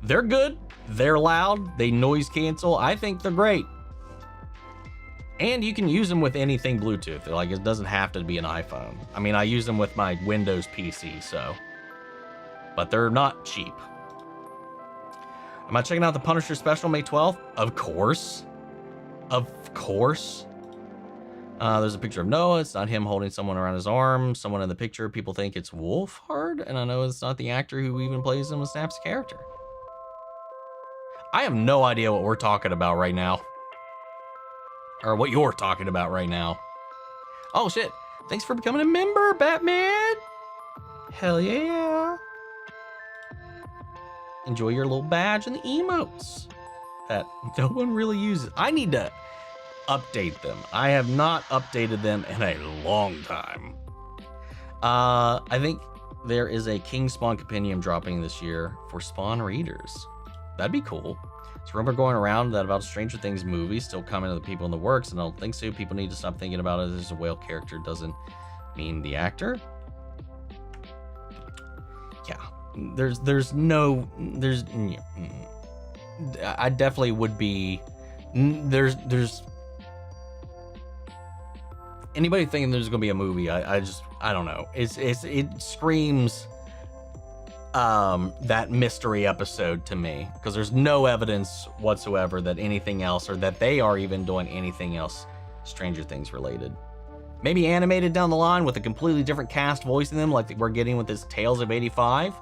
They're good, they're loud, they noise cancel. I think they're great. And you can use them with anything Bluetooth. Like, it doesn't have to be an iPhone. I mean, I use them with my Windows PC, so. But they're not cheap. Am I checking out the Punisher special May 12th? Of course. Of course. There's a picture of Noah. It's not him holding someone around his arm. Someone in the picture, people think it's Wolfhard, and I know it's not the actor who even plays him with Snap's character. I have no idea what we're talking about right now. Or what you're talking about right now. Oh shit. Thanks for becoming a member, Batman. Hell yeah. Enjoy your little badge and the emotes that no one really uses. I need to update them. I have not updated them in a long time. I think there is a King Spawn compendium dropping this year for Spawn readers. That'd be cool. So rumor going around that about Stranger Things movie still coming to the people in the works, and I don't think so. People need to stop thinking about it as a whale character doesn't mean the actor. Yeah, I definitely would be, there's anybody thinking there's gonna be a movie, I don't know. It screams that mystery episode to me, because there's no evidence whatsoever that anything else, or that they are even doing anything else Stranger Things related. Maybe animated down the line with a completely different cast voicing them, like we're getting with this Tales of 85.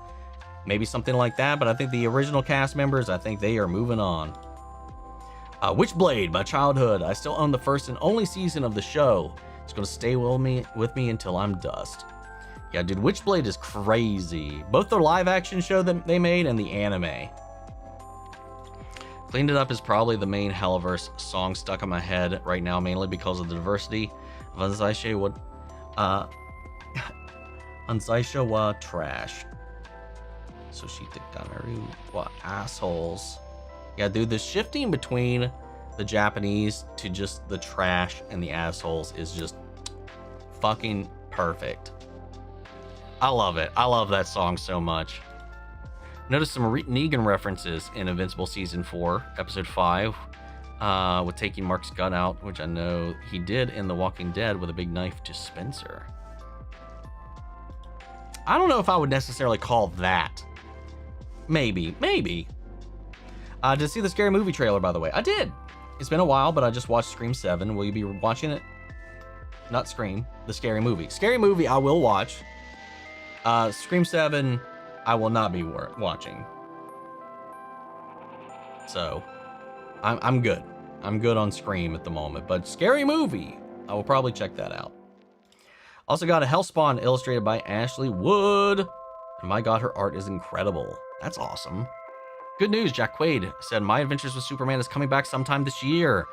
Maybe something like that, but I think the original cast members, I think they are moving on. Witchblade, my childhood. I still own the first and only season of the show. It's gonna stay with me until I'm dust. Yeah, dude, Witchblade is crazy. Both the live action show that they made and the anime. Cleaned It Up is probably the main Helluverse song stuck in my head right now, mainly because of the diversity of Anzaisha wa trash. So she Ganaru, what assholes. Yeah, dude, the shifting between the Japanese to just the trash and the assholes is just fucking perfect. I love it. I love that song so much. Notice some Negan references in Invincible Season 4, Episode 5, with taking Mark's gun out, which I know he did in The Walking Dead with a big knife to Spencer. I don't know if I would necessarily call that. Maybe. Did you see the Scary Movie trailer, by the way? I did. It's been a while, but I just watched Scream 7. Will you be watching it? Not Scream, the Scary Movie. Scary Movie I will watch. Scream 7 I will not be watching. So, I'm good. I'm good on Scream at the moment, but Scary Movie, I will probably check that out. Also got a Hellspawn illustrated by Ashley Wood. And my god, her art is incredible. That's awesome. Good news, Jack Quaid said My Adventures with Superman is coming back sometime this year.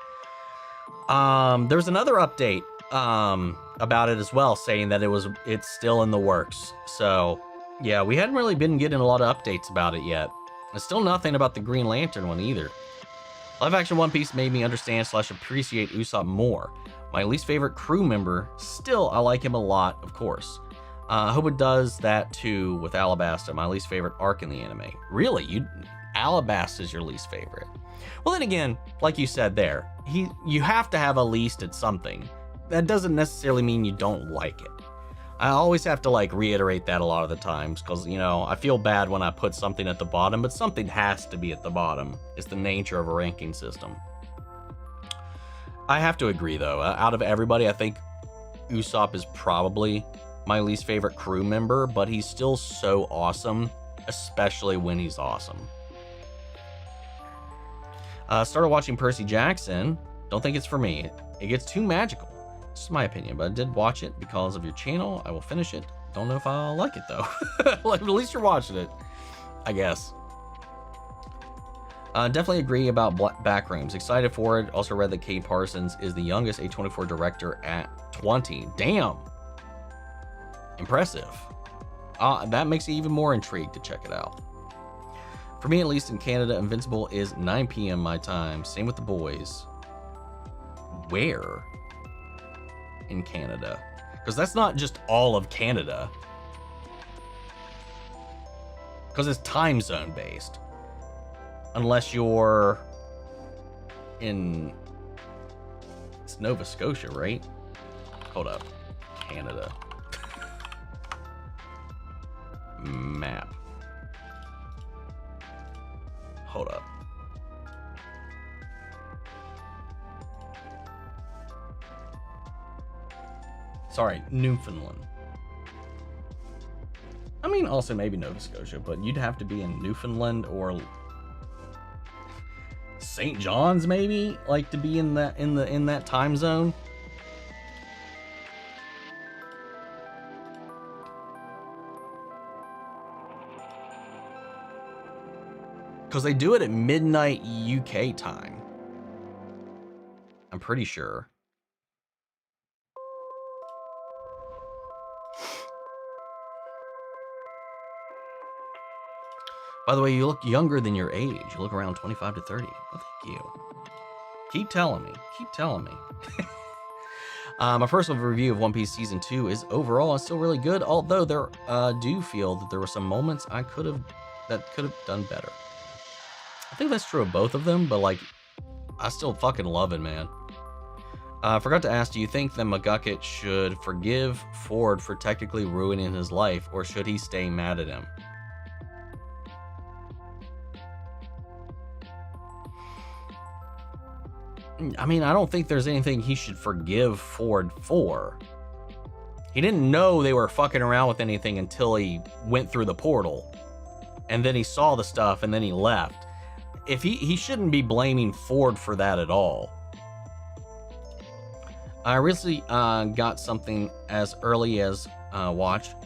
There's another update about it as well, saying that it's still in the works. So yeah, we hadn't really been getting a lot of updates about it yet. There's still nothing about the Green Lantern one either. Live action One Piece made me understand / appreciate Usopp more. My least favorite crew member, still I like him a lot, of course. I hope it does that too with Alabasta, my least favorite arc in the anime. Really, Alabasta is your least favorite? Well, then again, like you said there, you have to have a least at something. That doesn't necessarily mean you don't like it. I always have to like reiterate that a lot of the times because, you know, I feel bad when I put something at the bottom, but something has to be at the bottom. It's the nature of a ranking system. I have to agree though, out of everybody, I think Usopp is probably my least favorite crew member, but he's still so awesome, especially when he's awesome. Started watching Percy Jackson. Don't think it's for me. It gets too magical. This is my opinion, but I did watch it because of your channel. I will finish it. Don't know if I'll like it though. Well, at least you're watching it, I guess. Definitely agree about Backrooms. Excited for it. Also read that Kate Parsons is the youngest A24 director at 20. Damn. Impressive. That makes me even more intrigued to check it out. For me, at least in Canada, Invincible is 9 p.m. my time. Same with the boys. Where in Canada? Because that's not just all of Canada. Because it's time zone based. Unless you're in... It's Nova Scotia, right? Hold up. Canada. Map. Hold up. Sorry, Newfoundland. I mean, also maybe Nova Scotia, but you'd have to be in Newfoundland or St. John's, maybe, like to be in that time zone. Because they do it at midnight UK time. I'm pretty sure. By the way, you look younger than your age. You look around 25 to 30. Oh, thank you. Keep telling me. Keep telling me. My personal review of One Piece Season 2 is overall still really good, although there do feel that there were some moments that could have done better. I think that's true of both of them, but like, I still fucking love it, man. I forgot to ask, do you think that McGucket should forgive Ford for technically ruining his life, or should he stay mad at him? I mean, I don't think there's anything he should forgive Ford for. He didn't know they were fucking around with anything until he went through the portal. And then he saw the stuff and then he left. If he shouldn't be blaming Ford for that at all. I recently got something as early as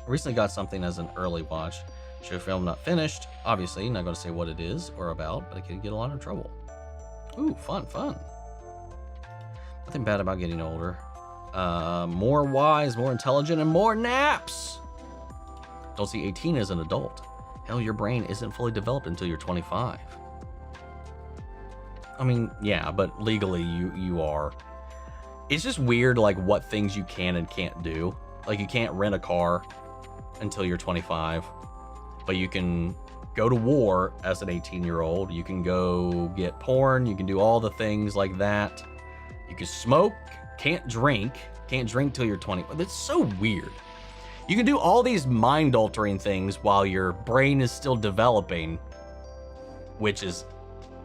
Recently got something as an early watch. Show film not finished. Obviously, not going to say what it is or about, but it could get a lot of trouble. Ooh, fun. Nothing bad about getting older. More wise, more intelligent, and more naps. Don't see 18 as an adult. Hell, your brain isn't fully developed until you're 25. I mean, yeah, but legally you are. It's just weird, like, what things you can and can't do. Like, you can't rent a car until you're 25, but you can go to war as an 18-year-old. You can go get porn. You can do all the things like that. You can smoke. Can't drink till you're 20. That's so weird. You can do all these mind-altering things while your brain is still developing, which is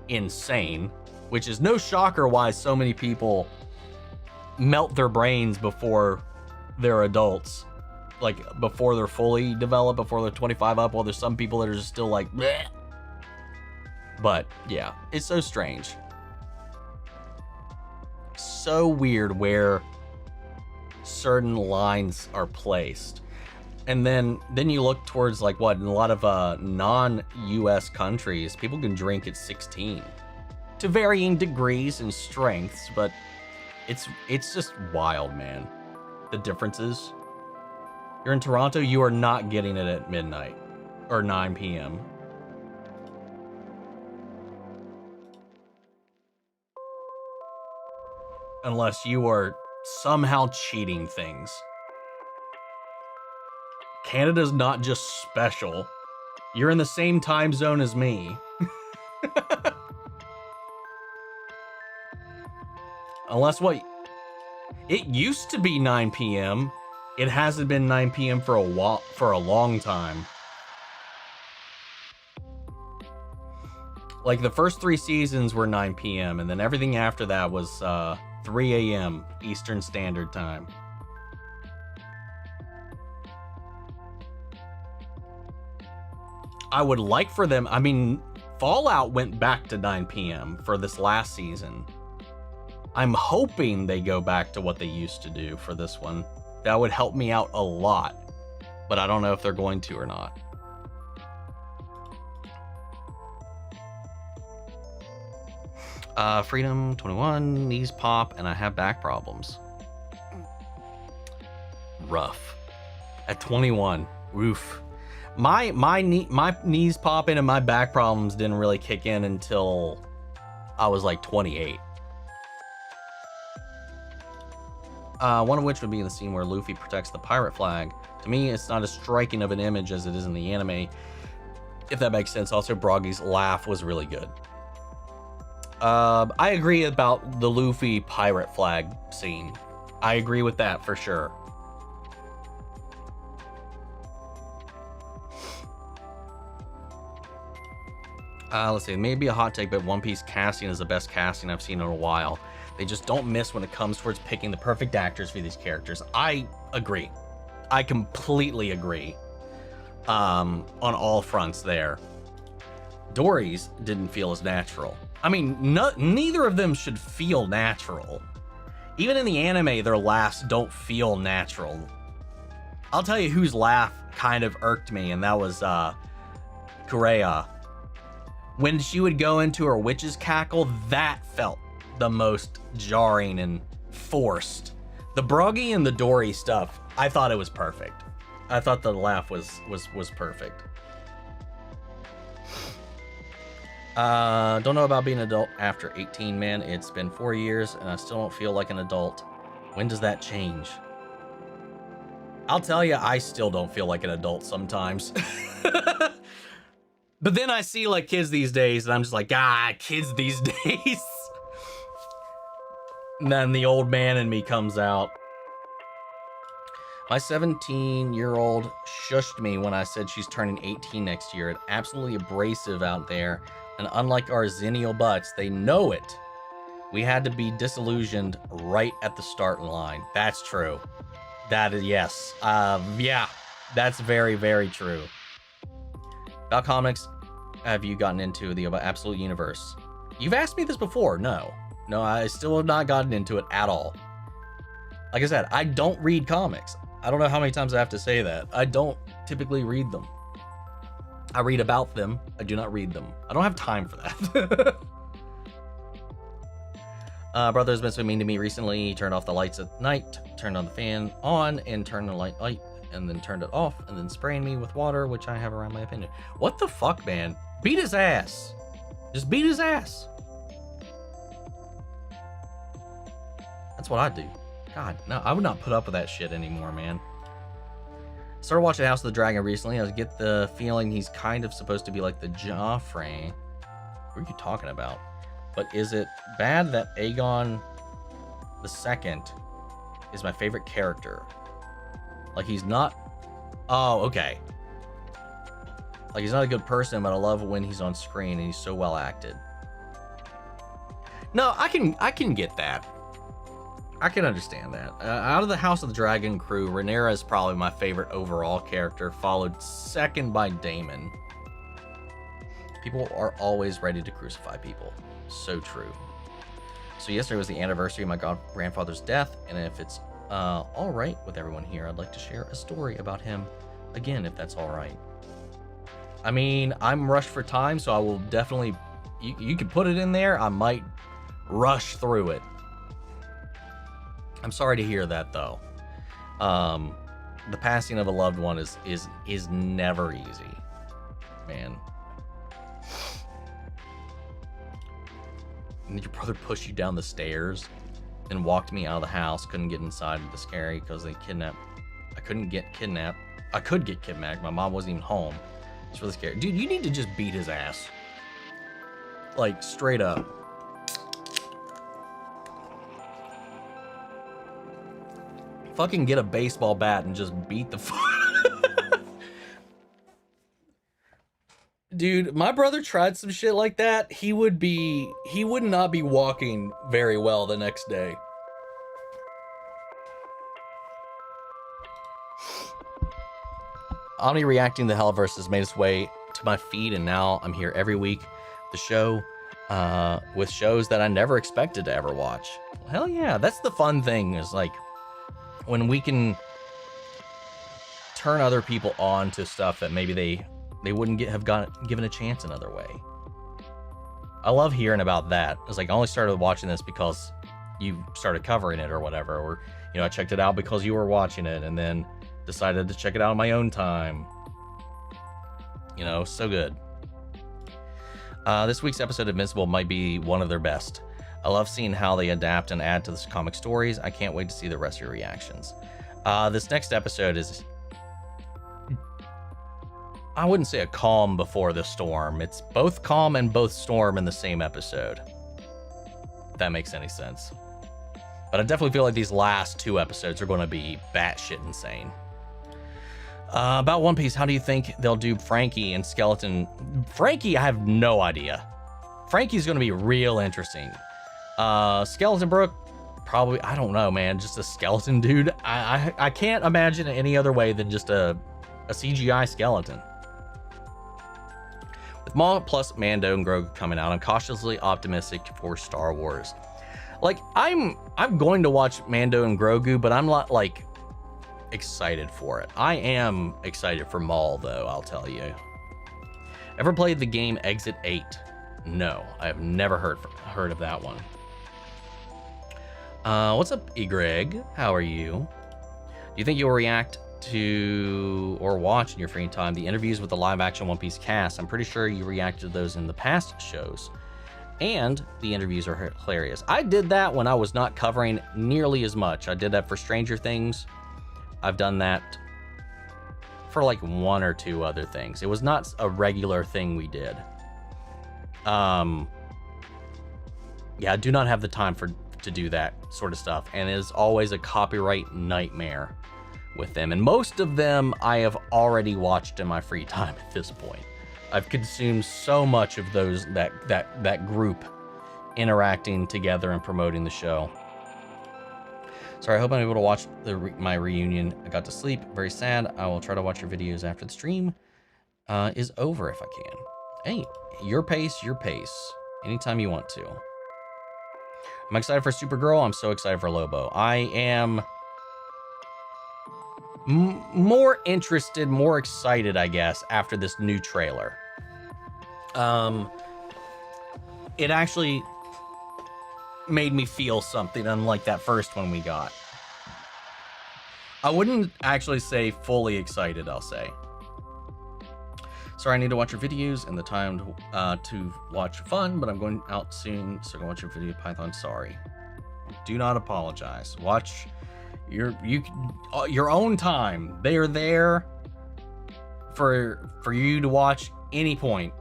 insane. Which is no shocker why so many people melt their brains before they're adults. Like, before they're fully developed, before they're 25 up, while there's some people that are just still like, bleh. But, yeah, it's so strange. So weird where certain lines are placed. And then you look towards, like, what, in a lot of non-US countries, people can drink at 16. To varying degrees and strengths, but it's just wild, man. The differences. You're in Toronto, you are not getting it at midnight or 9 p.m. unless you are somehow cheating things. Canada's not just special. You're in the same time zone as me. Unless what? It used to be 9 p.m. It hasn't been 9 p.m. for a long time. Like the first 3 seasons were 9 p.m. and then everything after that was 3 a.m. Eastern Standard Time. I would like for them, I mean, Fallout went back to 9 p.m. for this last season. I'm hoping they go back to what they used to do for this one. That would help me out a lot, but I don't know if they're going to or not. Freedom 21, knees pop, and I have back problems. Rough. At 21, oof. My knees popping and my back problems didn't really kick in until I was like 28. One of which would be in the scene where Luffy protects the pirate flag. To me, it's not as striking of an image as it is in the anime, if that makes sense. Also, Broggy's laugh was really good. I agree about the Luffy pirate flag scene. I agree with that for sure. Let's see, maybe a hot take, but One Piece casting is the best casting I've seen in a while. They just don't miss when it comes towards picking the perfect actors for these characters. I agree. I completely agree. On all fronts there. Dory's didn't feel as natural. I mean, neither of them should feel natural. Even in the anime, their laughs don't feel natural. I'll tell you whose laugh kind of irked me, and that was Kureha. When she would go into her witch's cackle, that felt the most jarring and forced. The Broggy and the Dory stuff, I thought it was perfect. I thought the laugh was perfect. Don't know about being an adult after 18, man. It's been 4 years and I still don't feel like an adult. When does that change? I'll tell you, I still don't feel like an adult sometimes. But then I see like kids these days and I'm just like, kids these days. And then the old man in me comes out. My 17-year-old shushed me when I said she's turning 18 next year. It's absolutely abrasive out there. And unlike our zennial butts, they know it. We had to be disillusioned right at the starting line. That's true. That is, yes. Yeah, that's very, very true. About comics, have you gotten into the Absolute Universe? You've asked me this before. No, I still have not gotten into it at all. Like I said, I don't read comics. I don't know how many times I have to say that. I don't typically read them. I read about them. I do not read them. I don't have time for that. Brother's been so mean to me recently. He turned off the lights at night, turned on the fan on, and turned the light, and then turned it off, and then spraying me with water, which I have around my opinion. What the fuck, man? Beat his ass. Just beat his ass. That's what I do. God, no, I would not put up with that shit anymore, man. Started watching House of the Dragon recently. I get the feeling he's kind of supposed to be like the Joffrey. What are you talking about? But is it bad that Aegon II is my favorite character? Like he's not... Oh, okay. Like he's not a good person, but I love when he's on screen and he's so well acted. No, I can get that. I can understand that. Out of the House of the Dragon crew, Rhaenyra is probably my favorite overall character, followed second by Daemon. People are always ready to crucify people. So true. So yesterday was the anniversary of my grandfather's death, and if it's all right with everyone here, I'd like to share a story about him again, if that's all right. I mean, I'm rushed for time, so I will definitely... You can put it in there. I might rush through it. I'm sorry to hear that, though. The passing of a loved one is never easy, man. And your brother pushed you down the stairs then walked me out of the house. Couldn't get inside of the scary because they kidnapped. I couldn't get kidnapped. I could get kidnapped. My mom wasn't even home. It's really scary. Dude, you need to just beat his ass. Like, straight up. Fucking get a baseball bat and just beat the fuck. Dude, my brother tried some shit like that. He would not be walking very well the next day. Omni reacting to Hellverse has made its way to my feed, and now I'm here every week. The show, with shows that I never expected to ever watch. Hell yeah, that's the fun thing, is like when we can turn other people on to stuff that maybe they wouldn't have given a chance another way. I love hearing about that. It's like, I only started watching this because you started covering it or whatever, or, you know, I checked it out because you were watching it and then decided to check it out on my own time. You know, so good. This week's episode of Invincible might be one of their best. I love seeing how they adapt and add to the comic stories. I can't wait to see the rest of your reactions. This next episode is, I wouldn't say a calm before the storm. It's both calm and both storm in the same episode. If that makes any sense. But I definitely feel like these last two episodes are going to be batshit insane. About One Piece, how do you think they'll do Frankie and Skeleton? Frankie, I have no idea. Frankie's going to be real interesting. Skeleton Brook, probably, I don't know, man. Just a skeleton dude. I can't imagine it any other way than just a CGI skeleton. With Maul plus Mando and Grogu coming out, I'm cautiously optimistic for Star Wars. Like, I'm going to watch Mando and Grogu, but I'm not like excited for it. I am excited for Maul though, I'll tell you. Ever played the game Exit 8? No, I have never heard of that one. What's up, Greg? How are you? Do you think you'll react to or watch in your free time the interviews with the live action One Piece cast? I'm pretty sure you reacted to those in the past shows, and the interviews are hilarious. I did that when I was not covering nearly as much. I did that for Stranger Things. I've done that for like one or two other things. It was not a regular thing we did. Yeah, I do not have the time to do that sort of stuff, and it is always a copyright nightmare with them, and most of them I have already watched in my free time at this point. I've consumed so much of those that group interacting together and promoting the show. Sorry, I hope I'm able to watch my reunion. I got to sleep, very sad. I will try to watch your videos after the stream is over if I can. Hey, your pace, anytime you want to. I'm excited for Supergirl. I'm so excited for Lobo. I am more interested, more excited, I guess, after this new trailer. It actually made me feel something unlike that first one we got. I wouldn't actually say fully excited, I'll say. Sorry, I need to watch your videos and the time to watch fun, but I'm going out soon, so go watch your video, Python. Sorry. Do not apologize. Watch your own time. They are there for you to watch any point.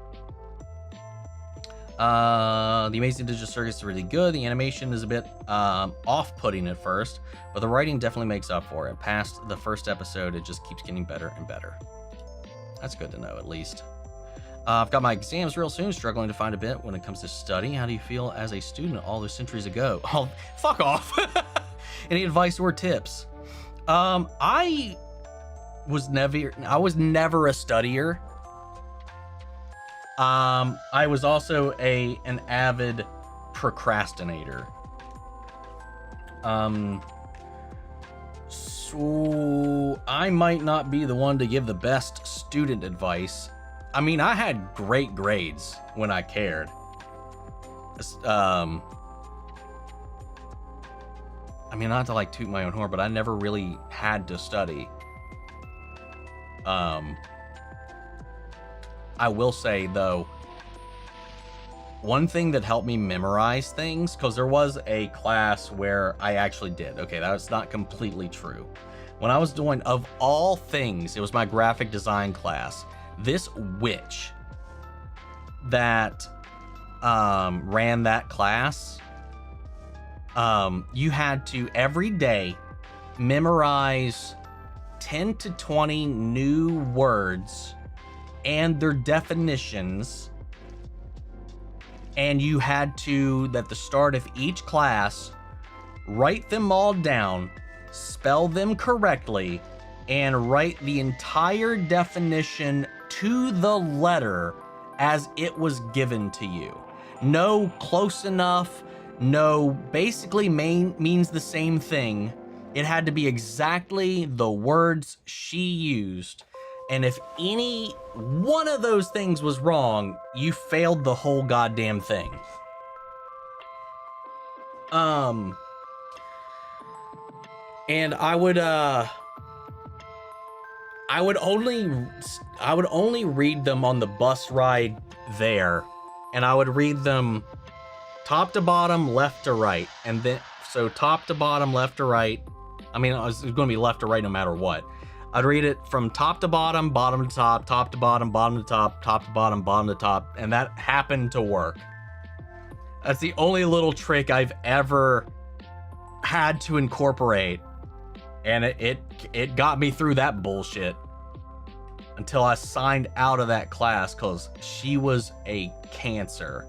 The Amazing Digital Circus is really good. The animation is a bit off-putting at first, but the writing definitely makes up for it. Past the first episode, it just keeps getting better and better. That's good to know, at least. I've got my exams real soon, struggling to find a bit when it comes to study. How do you feel as a student all those centuries ago? Oh, fuck off. Any advice or tips? I was never a studier. I was also an avid procrastinator. So I might not be the one to give the best student advice. I mean, I had great grades when I cared. I mean, not to like toot my own horn, but I never really had to study. I will say though, one thing that helped me memorize things, because there was a class where I actually did. Okay, that's not completely true. When I was doing, of all things, it was my graphic design class. This witch that ran that class, you had to every day memorize 10 to 20 new words and their definitions, and you had to, at the start of each class, write them all down, spell them correctly, and write the entire definition to the letter as it was given to you. No close enough, no basically means the same thing. It had to be exactly the words she used. And if any one of those things was wrong, you failed the whole goddamn thing. And I would only read them on the bus ride there, and I would read them top to bottom, left to right, and then so top to bottom, left to right. I mean, it was going to be left to right no matter what. I'd read it from top to bottom, bottom to top to bottom, bottom to top to bottom, bottom to top, and that happened to work. That's the only little trick I've ever had to incorporate, and it got me through that bullshit until I signed out of that class because she was a cancer.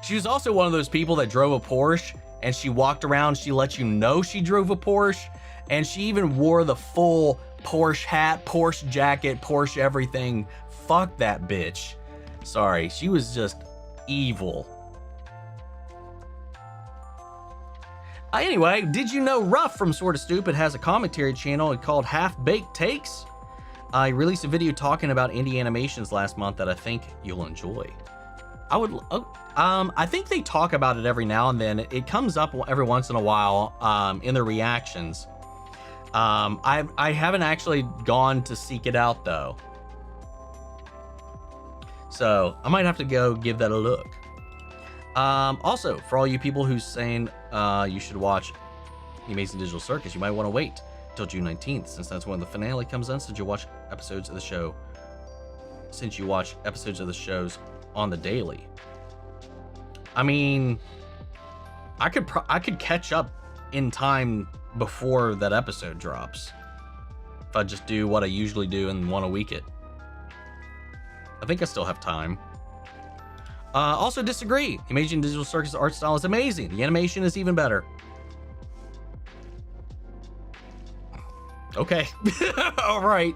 She was also one of those people that drove a Porsche, and she walked around, she let you know she drove a Porsche, and she even wore the full Porsche hat, Porsche jacket, Porsche everything. Fuck that bitch. Sorry, she was just evil. Anyway, did you know Ruff from Sorta Stupid has a commentary channel called Half Baked Takes? I released a video talking about indie animations last month that I think you'll enjoy. I think they talk about it every now and then. It comes up every once in a while in their reactions. I haven't actually gone to seek it out though, so I might have to go give that a look. Also, for all you people who's saying you should watch The Amazing Digital Circus, you might want to wait till June 19th, since that's when the finale comes in. Since you watch episodes of the shows on the daily. I mean, I could catch up in time before that episode drops if I just do what I usually do and want to week it. I think I still have time. Also disagree. The Amazing Digital Circus art style is amazing. The animation is even better. Okay. All right.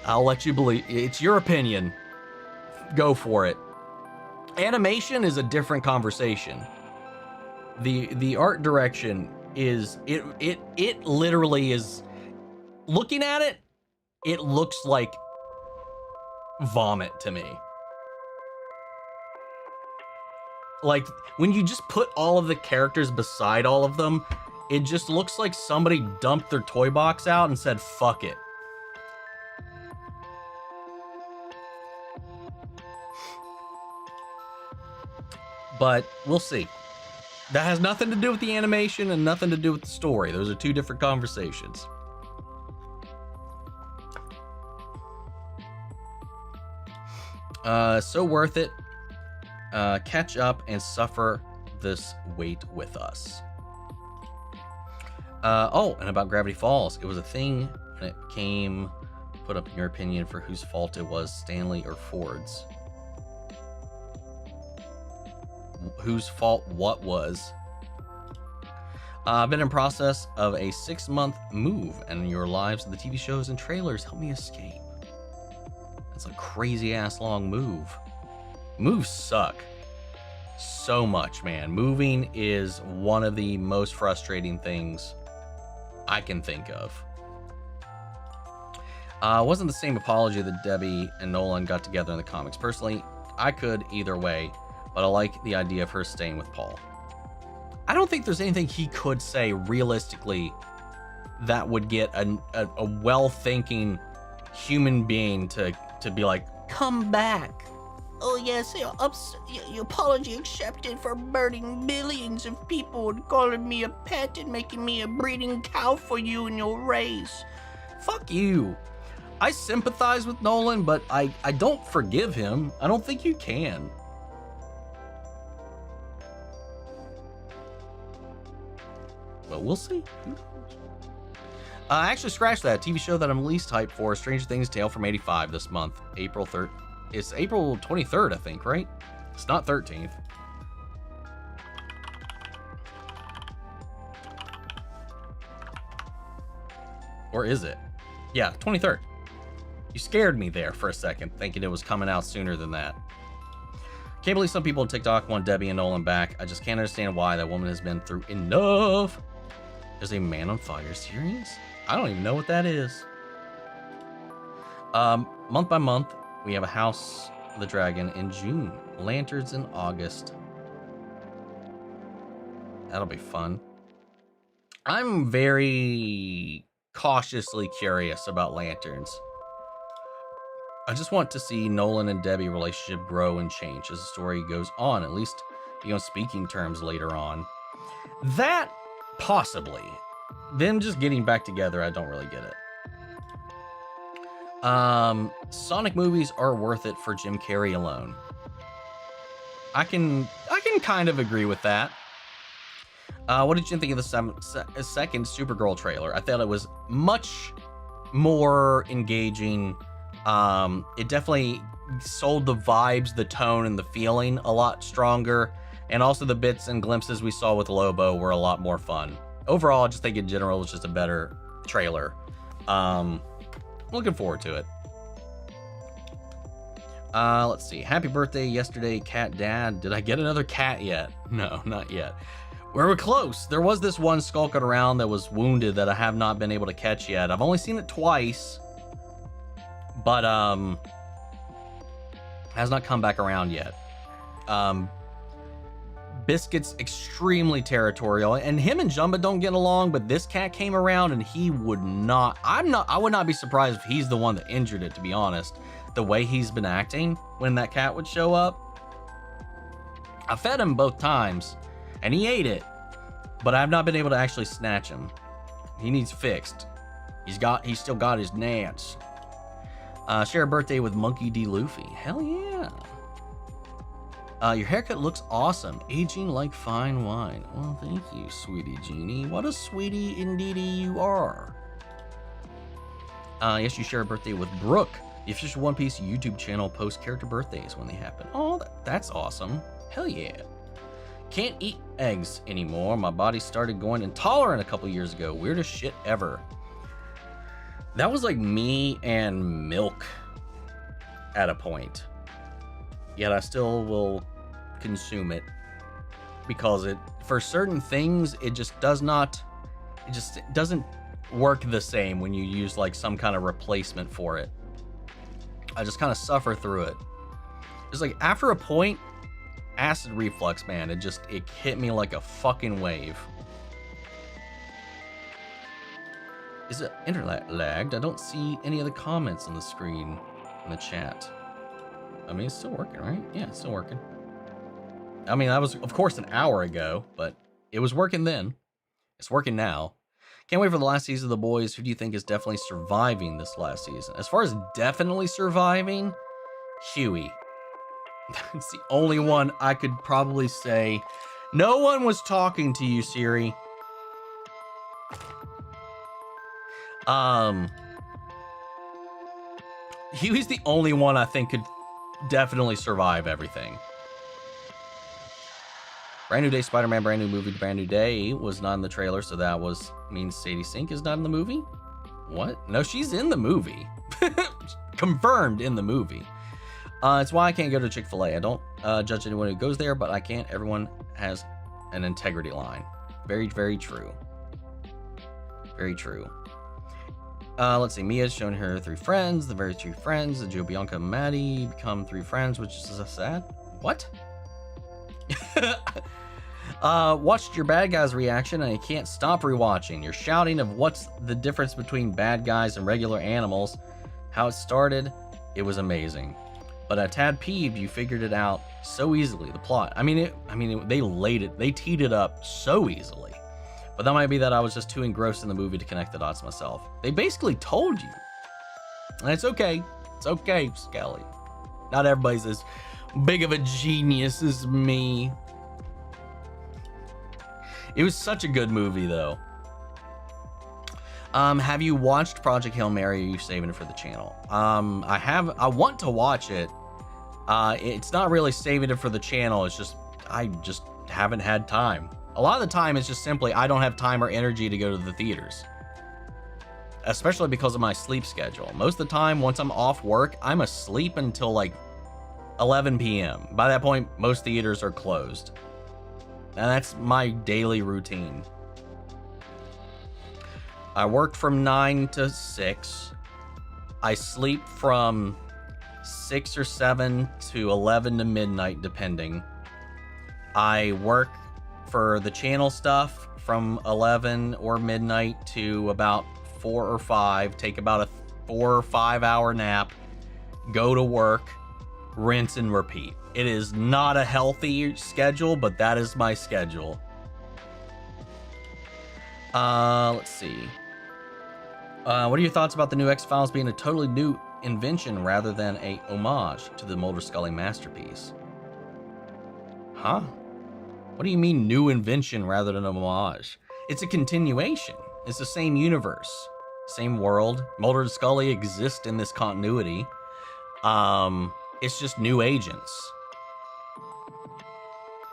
I'll let you believe. It's your opinion. Go for it. Animation is a different conversation. The art direction is it literally is, looking at it, it looks like vomit to me. Like when you just put all of the characters beside all of them, it just looks like somebody dumped their toy box out and said, fuck it. But we'll see. That has nothing to do with the animation and nothing to do with the story. Those are two different conversations. So worth it. Catch up and suffer this weight with us. Oh, and about Gravity Falls. It was a thing when it came. Put up your opinion for whose fault it was, Stanley or Ford's. Whose fault what was? I've been in process of a 6-month move, and your lives of the TV shows and trailers help me escape. That's a crazy ass long move. Moves suck so much, man. Moving is one of the most frustrating things I can think of. Wasn't the same apology that Debbie and Nolan got together in the comics. Personally, I could either way, but I like the idea of her staying with Paul. I don't think there's anything he could say realistically that would get a well-thinking human being to be like, come back. Oh yes, your apology accepted for murdering millions of people and calling me a pet and making me a breeding cow for you and your race. Fuck you. I sympathize with Nolan, but I don't forgive him. I don't think you can. Well, we'll see. I actually scratched that. TV show that I'm least hyped for, Stranger Things Tale from 85 this month, April 3rd. It's April 23rd, I think, right? It's not 13th. Or is it? Yeah, 23rd. You scared me there for a second, thinking it was coming out sooner than that. Can't believe some people on TikTok want Debbie and Nolan back. I just can't understand why that woman has been through enough. There's a Man on Fire series? I don't even know what that is. Month by month, we have a House of the Dragon in June. Lanterns in August. That'll be fun. I'm very cautiously curious about Lanterns. I just want to see Nolan and Debbie relationship grow and change as the story goes on, at least be on speaking terms later on. That, possibly. Them just getting back together, I don't really get it. Sonic movies are worth it for Jim Carrey alone. I can kind of agree with that. What did you think of the second Supergirl trailer? I thought it was much more engaging. It definitely sold the vibes, the tone, and the feeling a lot stronger. And also the bits and glimpses we saw with Lobo were a lot more fun. Overall, I just think in general it was just a better trailer. Looking forward to it. Let's see. Happy birthday yesterday, Cat Dad. Did I get another cat yet? No, not yet. We were close. There was this one skulking around that was wounded that I have not been able to catch yet. I've only seen it twice, but has not come back around yet. Biscuit's extremely territorial, and him and Jumba don't get along, but this cat came around and he would not. I would not be surprised if he's the one that injured it, to be honest. The way he's been acting when that cat would show up. I fed him both times and he ate it, but I've not been able to actually snatch him. He needs fixed. He's still got his nance. Share a birthday with Monkey D. Luffy. Hell yeah. Your haircut looks awesome. Aging like fine wine. Well, thank you, sweetie Jeannie. What a sweetie indeedy you are. Yes, you share a birthday with Brooke. The official One Piece YouTube channel posts character birthdays when they happen. Oh, that's awesome. Hell yeah. Can't eat eggs anymore. My body started going intolerant a couple years ago. Weirdest shit ever. That was like me and milk at a point. Yet I still will consume it because for certain things it just doesn't work the same when you use like some kind of replacement for it. I just kind of suffer through it. It's like after a point, acid reflux, man, it hit me like a fucking wave. Is it internet lagged? I don't see any of the comments on the screen in the chat. I mean, it's still working, right? Yeah, it's still working. I mean, that was, of course, an hour ago, but it was working then. It's working now. Can't wait for the last season of The Boys. Who do you think is definitely surviving this last season? As far as definitely surviving, Huey. It's the only one I could probably say. No one was talking to you, Siri. Huey's the only one I think could definitely survive everything. Brand new day Spider-Man, brand new movie, brand new day was not in the trailer, so that means Sadie Sink is not in the movie? What? No, she's in the movie. Confirmed in the movie. It's why I can't go to Chick-fil-A. I don't judge anyone who goes there, but I can't. Everyone has an integrity line. Very, very true. Very true. Let's see. Mia's shown her 3 friends. The very 3 friends. The Joe, Bianca, and Maddie become 3 friends, which is sad. What? Watched your bad guys reaction and I can't stop rewatching. You're shouting of what's the difference between bad guys and regular animals. How it started, it was amazing. But a tad peeved you figured it out so easily, the plot. They teed it up so easily. But that might be that I was just too engrossed in the movie to connect the dots myself. They basically told you. And it's okay. It's okay, Skelly. Not everybody's as big of a genius as me. It was such a good movie, though. Have you watched Project Hail Mary, or are you saving it for the channel? I want to watch it. It's not really saving it for the channel. It's just, I just haven't had time. A lot of the time, it's just simply, I don't have time or energy to go to the theaters. Especially because of my sleep schedule. Most of the time, once I'm off work, I'm asleep until like 11 p.m. By that point, most theaters are closed. And that's my daily routine. I worked from 9 to 6. I sleep from 6 or 7 to 11 to midnight, depending. I work for the channel stuff from 11 or midnight to about 4 or 5. Take about a 4 or 5 hour nap. Go to work. Rinse and repeat. It is not a healthy schedule, but that is my schedule. Let's see. What are your thoughts about the new X-Files being a totally new invention rather than a homage to the Mulder Scully masterpiece? Huh? What do you mean new invention rather than a homage? It's a continuation. It's the same universe, same world. Mulder and Scully exist in this continuity. It's just new agents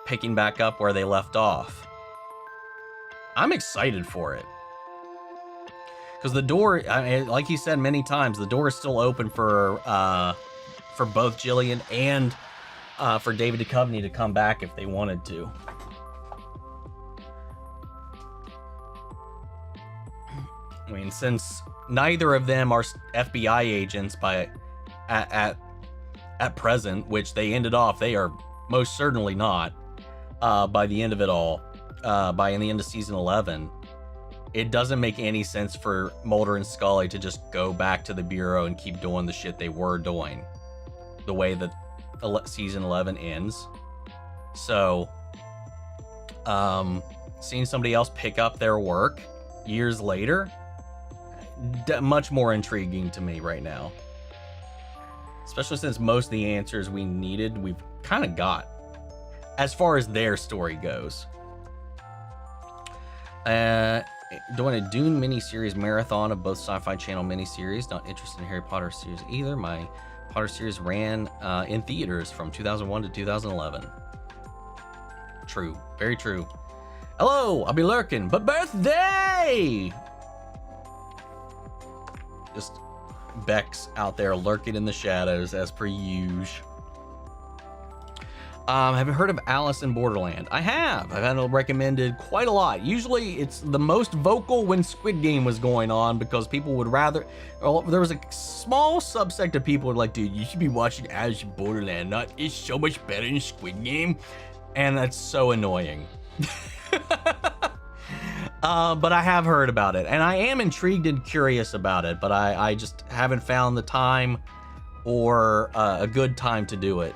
picking back up where they left off. I'm excited for it. Because the door, like he said many times, the door is still open for both Jillian and for David Duchovny to come back if they wanted to. I mean, since neither of them are FBI agents at present, which they ended off, they are most certainly not by the end of it all, by the end of season 11. It doesn't make any sense for Mulder and Scully to just go back to the Bureau and keep doing the shit they were doing the way that season 11 ends. So, seeing somebody else pick up their work years later, much more intriguing to me right now. Especially since most of the answers we needed, we've kind of got, as far as their story goes. Doing a Dune miniseries marathon of both Sci-Fi Channel miniseries. Not interested in Harry Potter series either. My Potter series ran in theaters from 2001 to 2011. True. Very true. Hello, I'll be lurking, but birthday! Just Bex out there lurking in the shadows as per usual. Have you heard of Alice in Borderland? I have. I've had it recommended quite a lot. Usually it's the most vocal when Squid Game was going on because people would rather, well, there was a small subsect of people who were like, dude, you should be watching Alice in Borderland. It's so much better than Squid Game. And that's so annoying. But I have heard about it and I am intrigued and curious about it, but I just haven't found the time or a good time to do it.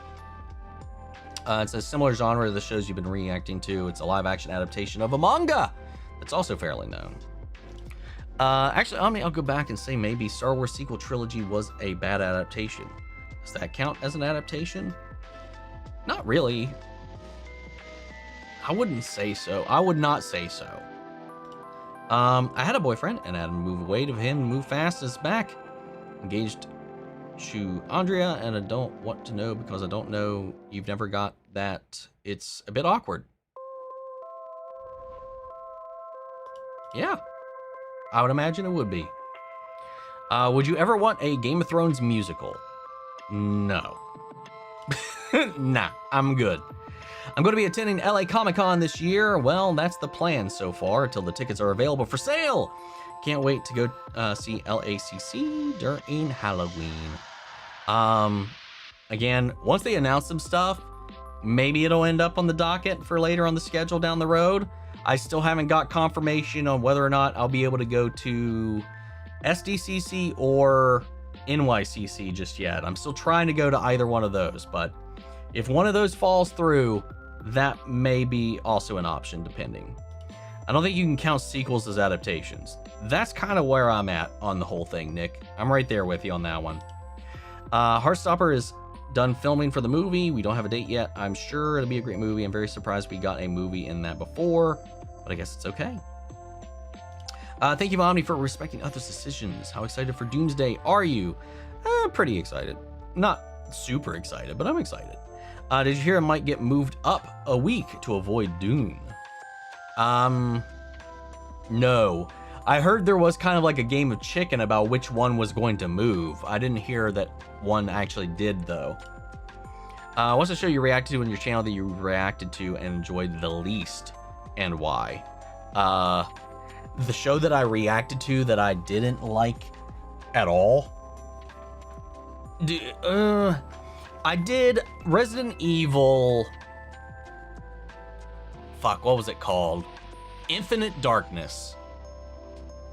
It's a similar genre to the shows you've been reacting to. It's a live-action adaptation of a manga that's also fairly known. Actually, I'll go back and say maybe Star Wars sequel trilogy was a bad adaptation. Does that count as an adaptation? Not really. I wouldn't say so. I would not say so. I had a boyfriend and had to move away to him, move fast as back. Engaged to Andrea, and I don't want to know because I don't know. You've never got that. It's a bit awkward. Yeah, I would imagine it would be. Would you ever want a Game of Thrones musical? No. Nah, I'm good. I'm going to be attending LA Comic-Con this year. Well, that's the plan so far until the tickets are available for sale. Can't wait to go see LACC during Halloween. Again, once they announce some stuff, maybe it'll end up on the docket for later on the schedule down the road. I still haven't got confirmation on whether or not I'll be able to go to SDCC or NYCC just yet. I'm still trying to go to either one of those, but if one of those falls through, that may be also an option depending. I don't think you can count sequels as adaptations. That's kind of where I'm at on the whole thing, Nick. I'm right there with you on that one. Heartstopper is done filming for the movie. We don't have a date yet. I'm sure it'll be a great movie. I'm very surprised we got a movie in that before, but I guess it's okay. Thank you, Omni, for respecting others' decisions. How excited for Doomsday are you? Pretty excited. Not super excited, but I'm excited. Did you hear it might get moved up a week to avoid Dune? No. I heard there was kind of like a game of chicken about which one was going to move. I didn't hear that one actually did, though. What's the show you reacted to on your channel that you reacted to and enjoyed the least, and why? The show that I reacted to that I didn't like at all? I did Resident Evil... Fuck, what was it called? Infinite Darkness.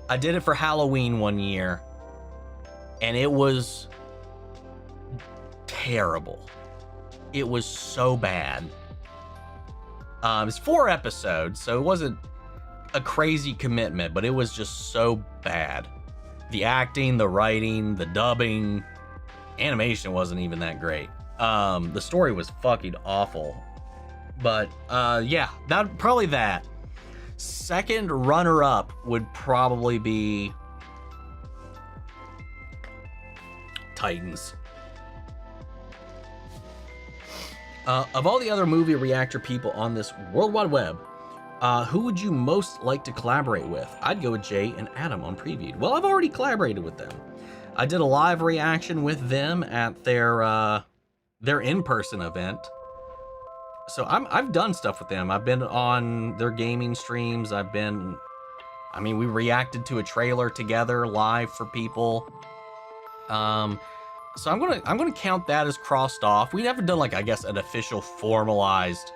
I did it for Halloween one year, and it was terrible. It was so bad. It was 4 episodes, so it wasn't a crazy commitment, but it was just so bad. The acting, the writing, the dubbing, animation wasn't even that great. The story was fucking awful. But yeah, probably that. Second runner-up would probably be Titans. Of all the other movie reactor people on this World Wide Web, who would you most like to collaborate with? I'd go with Jay and Adam on Previewed. Well, I've already collaborated with them. I did a live reaction with them at their in-person event. So I've done stuff with them. I've been on their gaming streams. We reacted to a trailer together live for people. So I'm gonna count that as crossed off. We haven't done an official formalized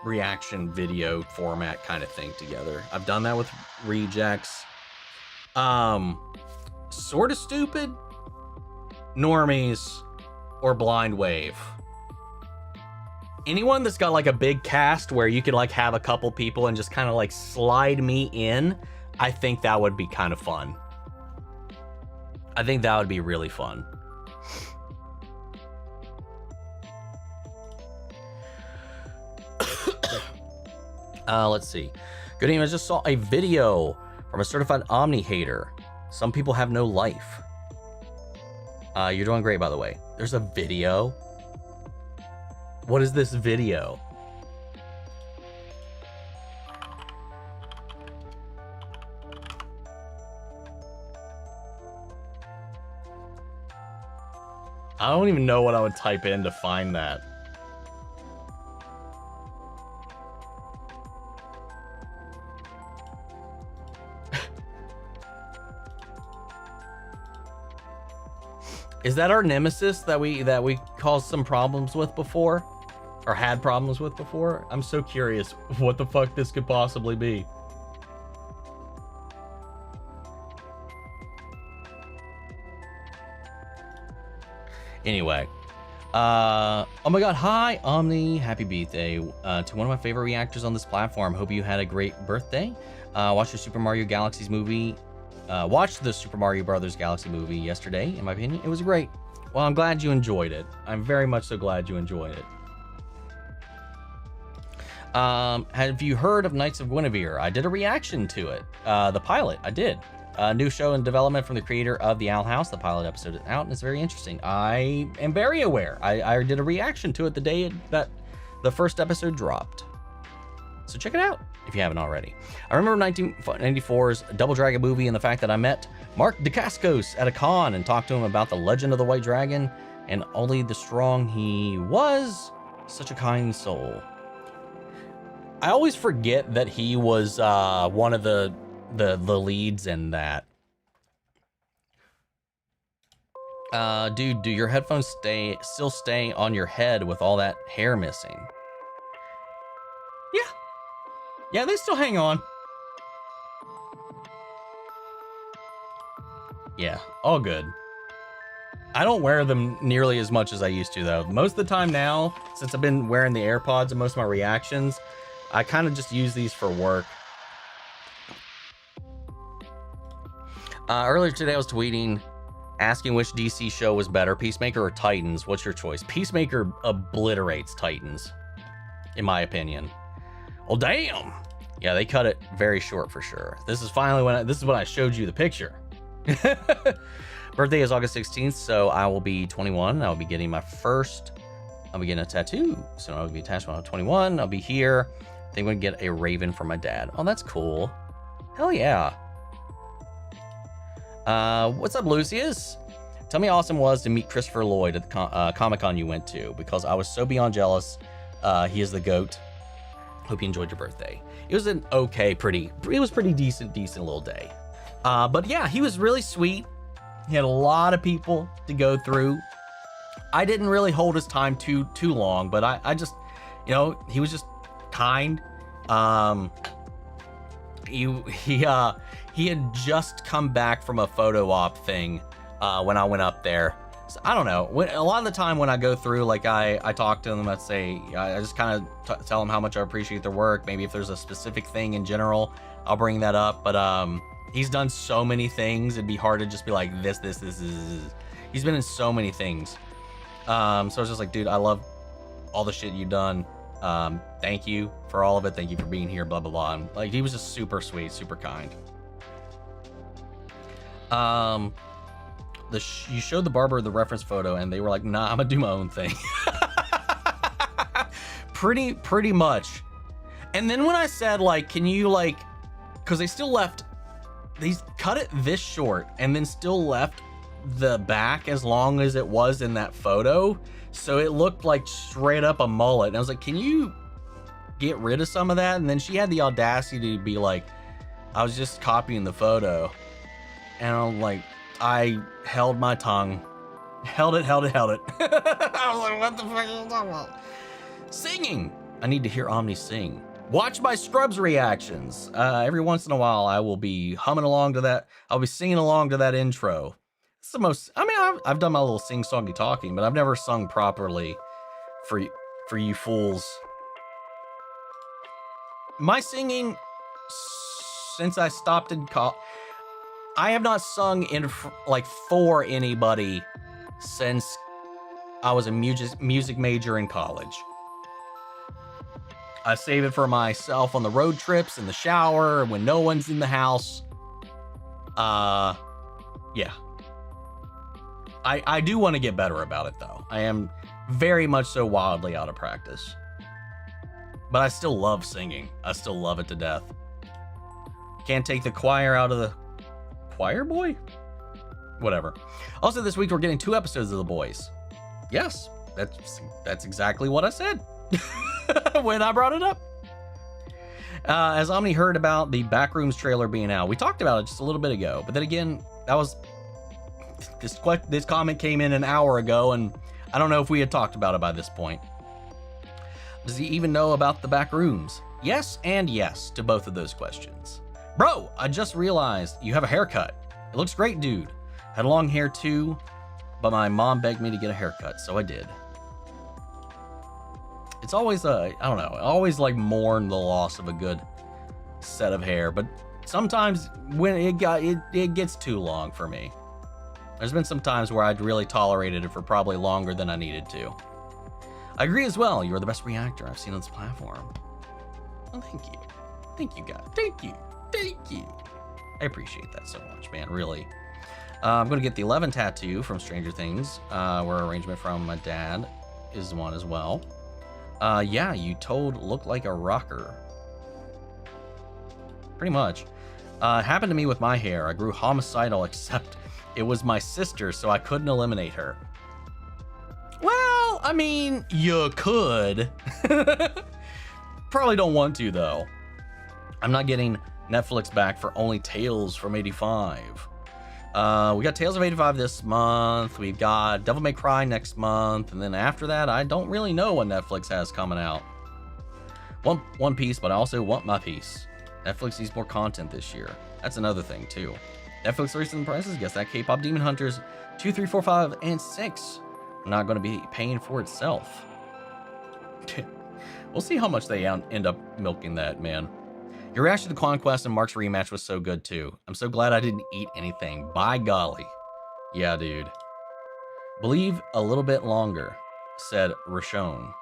reaction video format kind of thing together. I've done that with Rejects. Sort of Stupid, Normies, or Blind Wave. Anyone that's got a big cast where you could have a couple people and just kind of slide me in, I think that would be kind of fun. I think that would be really fun. Let's see. Good evening. I just saw a video from a certified Omni hater. Some people have no life. You're doing great, by the way. There's a video. What is this video? I don't even know what I would type in to find that. Is that our nemesis that we caused some problems with before? Or had problems with before? I'm so curious what the fuck this could possibly be. Anyway. Oh my god, hi Omni, happy birthday to one of my favorite reactors on this platform. Hope you had a great birthday. Watched the Super Mario Galaxy movie. Watched the Super Mario Brothers Galaxy movie yesterday. In my opinion, it was great. Well, I'm glad you enjoyed it. I'm very much so glad you enjoyed it. Have you heard of Knights of Guinevere? I did a reaction to it. The pilot, I did. A new show in development from the creator of The Owl House. The pilot episode is out and it's very interesting. I am very aware. I did a reaction to it the day that the first episode dropped. So check it out if you haven't already. I remember 1994's Double Dragon movie and the fact that I met Mark Dacascos at a con and talked to him about the Legend of the White Dragon and only the strong he was. Such a kind soul. I always forget that he was one of the leads in that. Dude, do your headphones still stay on your head with all that hair missing? Yeah, they still hang on. Yeah, all good. I don't wear them nearly as much as I used to, though. Most of the time now, since I've been wearing the AirPods and most of my reactions, I kind of just use these for work. Earlier today, I was tweeting, asking which DC show was better, Peacemaker or Titans. What's your choice? Peacemaker obliterates Titans, in my opinion. Well, damn. Yeah, they cut it very short for sure. This is finally when I showed you the picture. Birthday is August 16th, so I will be 21. I'll be getting a tattoo. So I'll be attached when I'm 21. I'll be here. I think I'm gonna get a raven for my dad. Oh, that's cool. Hell yeah. What's up, Lucius? Tell me how awesome it was to meet Christopher Lloyd at the Comic-Con you went to, because I was so beyond jealous. He is the GOAT. Hope you enjoyed your birthday. It was an pretty decent little day. But yeah, he was really sweet. He had a lot of people to go through. I didn't really hold his time too long, but I just, he was just kind. He had just come back from a photo op thing when I went up there. So I don't know. A lot of the time when I go through, like I talk to them, I just kind of tell them how much I appreciate their work. Maybe if there's a specific thing in general, I'll bring that up. But he's done so many things, it'd be hard to just be like this. He's been in so many things. So I was just like, dude, I love all the shit you've done. Thank you for all of it. Thank you for being here, blah, blah, blah. And, like, he was just super sweet, super kind. You showed the barber the reference photo and they were like, nah, I'm gonna do my own thing. pretty much. And then when I said, like, can you, like, because they cut it this short and then still left the back as long as it was in that photo, so it looked like straight up a mullet. And I was like, can you get rid of some of that? And then she had the audacity to be like, I was just copying the photo. And I'm like, I held my tongue, held it. I was like, what the fuck are you talking about? Singing. I need to hear Omni sing. Watch my Scrubs reactions. Every once in a while, I will be humming along to that. I'll be singing along to that intro. It's the most, I've done my little sing-songy talking, but I've never sung properly for you fools. My singing, since I stopped in college, I have not sung for anybody since I was a music major in college. I save it for myself on the road trips, in the shower, when no one's in the house. Yeah. I do want to get better about it, though. I am very much so wildly out of practice. But I still love singing. I still love it to death. Can't take the choir out of the... Choir boy? Whatever. Also, this week we're getting 2 episodes of The Boys. Yes, that's exactly what I said when I brought it up. As Omni heard about the Backrooms trailer being out, we talked about it just a little bit ago. But then again, that was... This comment came in an hour ago, and I don't know if we had talked about it by this point. Does he even know about the Backrooms? Yes and yes to both of those questions. Bro, I just realized you have a haircut. It looks great, dude. Had long hair too, but my mom begged me to get a haircut, so I did. It's always, I don't know, I always like mourn the loss of a good set of hair, but sometimes when it gets too long for me. There's been some times where I'd really tolerated it for probably longer than I needed to. I agree as well. You are the best reactor I've seen on this platform. Well, thank you. Thank you, guys. Thank you. I appreciate that so much, man. Really. I'm going to get the 11 tattoo from Stranger Things, where arrangement from my dad is one as well. Yeah, you look like a rocker. Pretty much. Happened to me with my hair. I grew homicidal, except it was my sister, so I couldn't eliminate her. Well, I mean, you could. Probably don't want to, though. I'm not getting Netflix back for only Tales from '85. We got Tales of 85 this month. We've got Devil May Cry next month. And then after that, I don't really know what Netflix has coming out. One Piece, but I also want my piece. Netflix needs more content this year. That's another thing, too. Netflix recent prices, guess that K-pop Demon Hunters 2, 3, 4, 5, and 6 are not going to be paying for itself. We'll see how much they end up milking that, man. Your reaction to Conquest and Mark's rematch was so good, too. I'm so glad I didn't eat anything. By golly. Yeah, dude. Believe a little bit longer, said Rashon.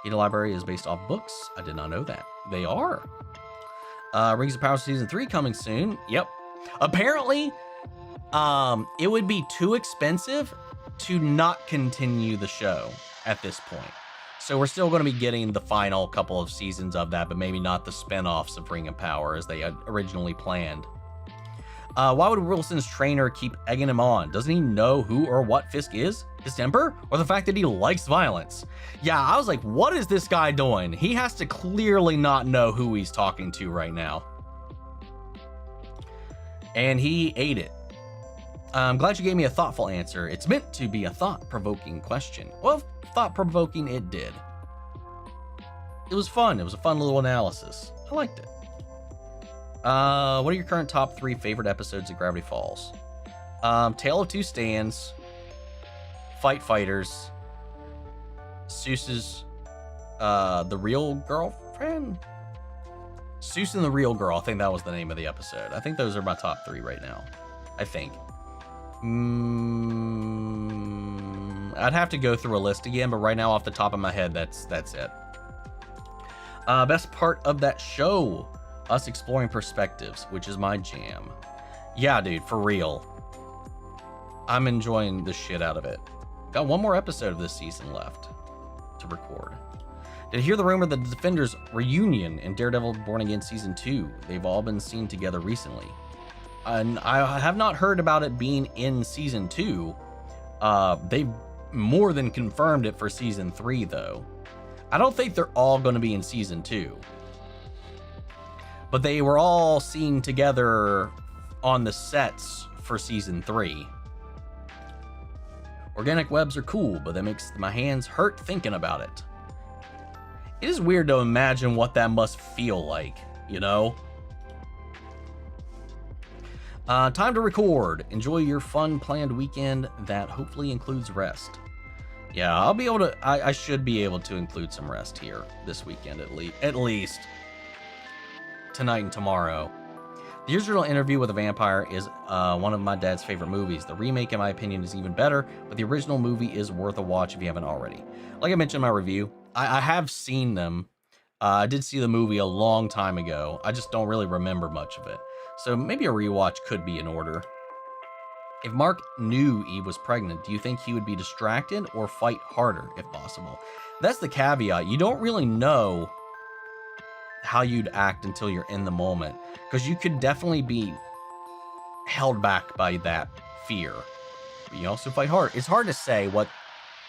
Hidden Library is based off books. I did not know that. They are. Rings of Power Season 3 coming soon. Yep. Apparently, it would be too expensive to not continue the show at this point. So we're still going to be getting the final couple of seasons of that, but maybe not the spin-offs of Ring of Power as they had originally planned. Why would Wilson's trainer keep egging him on? Doesn't he know who or what Fisk is? His temper? Or the fact that he likes violence? Yeah, I was like, what is this guy doing? He has to clearly not know who he's talking to right now. And he ate it. I'm glad you gave me a thoughtful answer. It's meant to be a thought-provoking question. Well, thought-provoking it did. It was fun. It was a fun little analysis. I liked it. What are your current top 3 favorite episodes of Gravity Falls? Tale of Two Stands, Fight Fighters, Seuss's, The Real Girlfriend? Seuss and the Real Girl, I think that was the name of the episode. I think those are my top 3 right now. I think. I'd have to go through a list again, but right now off the top of my head, that's it. Best part of that show, us exploring perspectives, which is my jam. Yeah, dude, for real. I'm enjoying the shit out of it. Got one more episode of this season left to record. Did you hear the rumor that the Defenders reunion in Daredevil Born Again Season 2? They've all been seen together recently. And I have not heard about it being in Season 2. They've more than confirmed it for Season 3, though. I don't think they're all going to be in Season 2. But they were all seen together on the sets for Season 3. Organic webs are cool, but that makes my hands hurt thinking about it. It is weird to imagine what that must feel like, you know? Time to record. Enjoy your fun planned weekend that hopefully includes rest. Yeah, I'll be able to, I should be able to include some rest here this weekend at least. Tonight and tomorrow. The original Interview with a Vampire is one of my dad's favorite movies. The remake, in my opinion, is even better, but the original movie is worth a watch if you haven't already. Like I mentioned in my review, I have seen them. I did see the movie a long time ago. I just don't really remember much of it. So maybe a rewatch could be in order. If Mark knew Eve was pregnant, do you think he would be distracted or fight harder if possible? That's the caveat. You don't really know how you'd act until you're in the moment, because you could definitely be held back by that fear. But you also fight hard. It's hard to say what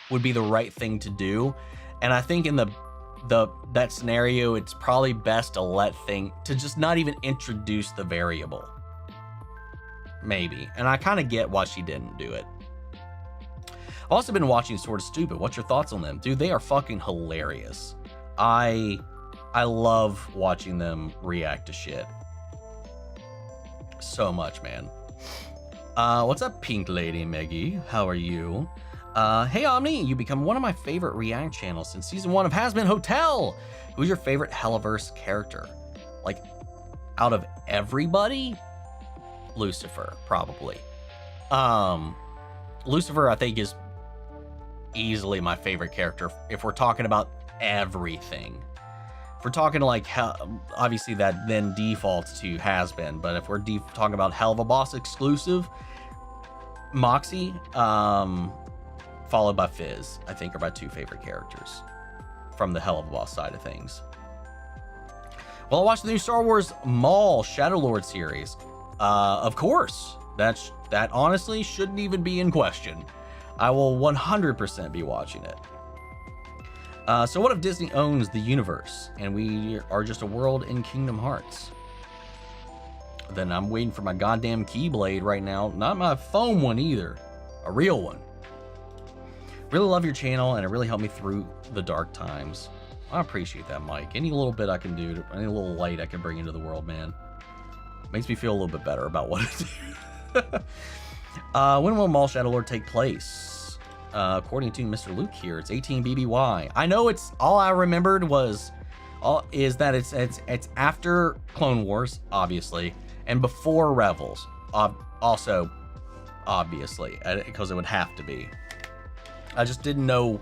would be the right thing to do, and I think in that scenario, it's probably best to just not even introduce the variable. Maybe. And I kind of get why she didn't do it. I've also been watching Sort of Stupid. What's your thoughts on them? Dude, they are fucking hilarious. I love watching them react to shit. So much, man. What's up, Pink Lady Meggie? How are you? Hey, Omni, you become one of my favorite React channels since season 1 of Has Been Hotel. Who's your favorite Helluverse character? Like, out of everybody? Lucifer, probably. Lucifer, I think, is easily my favorite character if we're talking about everything. If we're talking like, obviously that then defaults to Has Been, but if we're talking about Helluva Boss exclusive, Moxie, followed by Fizz, I think are my 2 favorite characters from the Helluva Boss side of things. Well, I watched the new Star Wars Maul Shadowlord series. Of course, that honestly shouldn't even be in question. I will 100% be watching it. So what if Disney owns the universe and we are just a world in Kingdom Hearts? Then I'm waiting for my goddamn Keyblade right now. Not my foam one either. A real one. Really love your channel, and it really helped me through the dark times. I appreciate that, Mike. Any little bit I can do, any little light I can bring into the world, man. Makes me feel a little bit better about what I do. When will Mall Shadow Lord take place? According to Mr. Luke here, it's 18 BBY. I know it's all I remembered is that it's after Clone Wars, obviously, and before Revels, also, obviously, because it would have to be. I just didn't know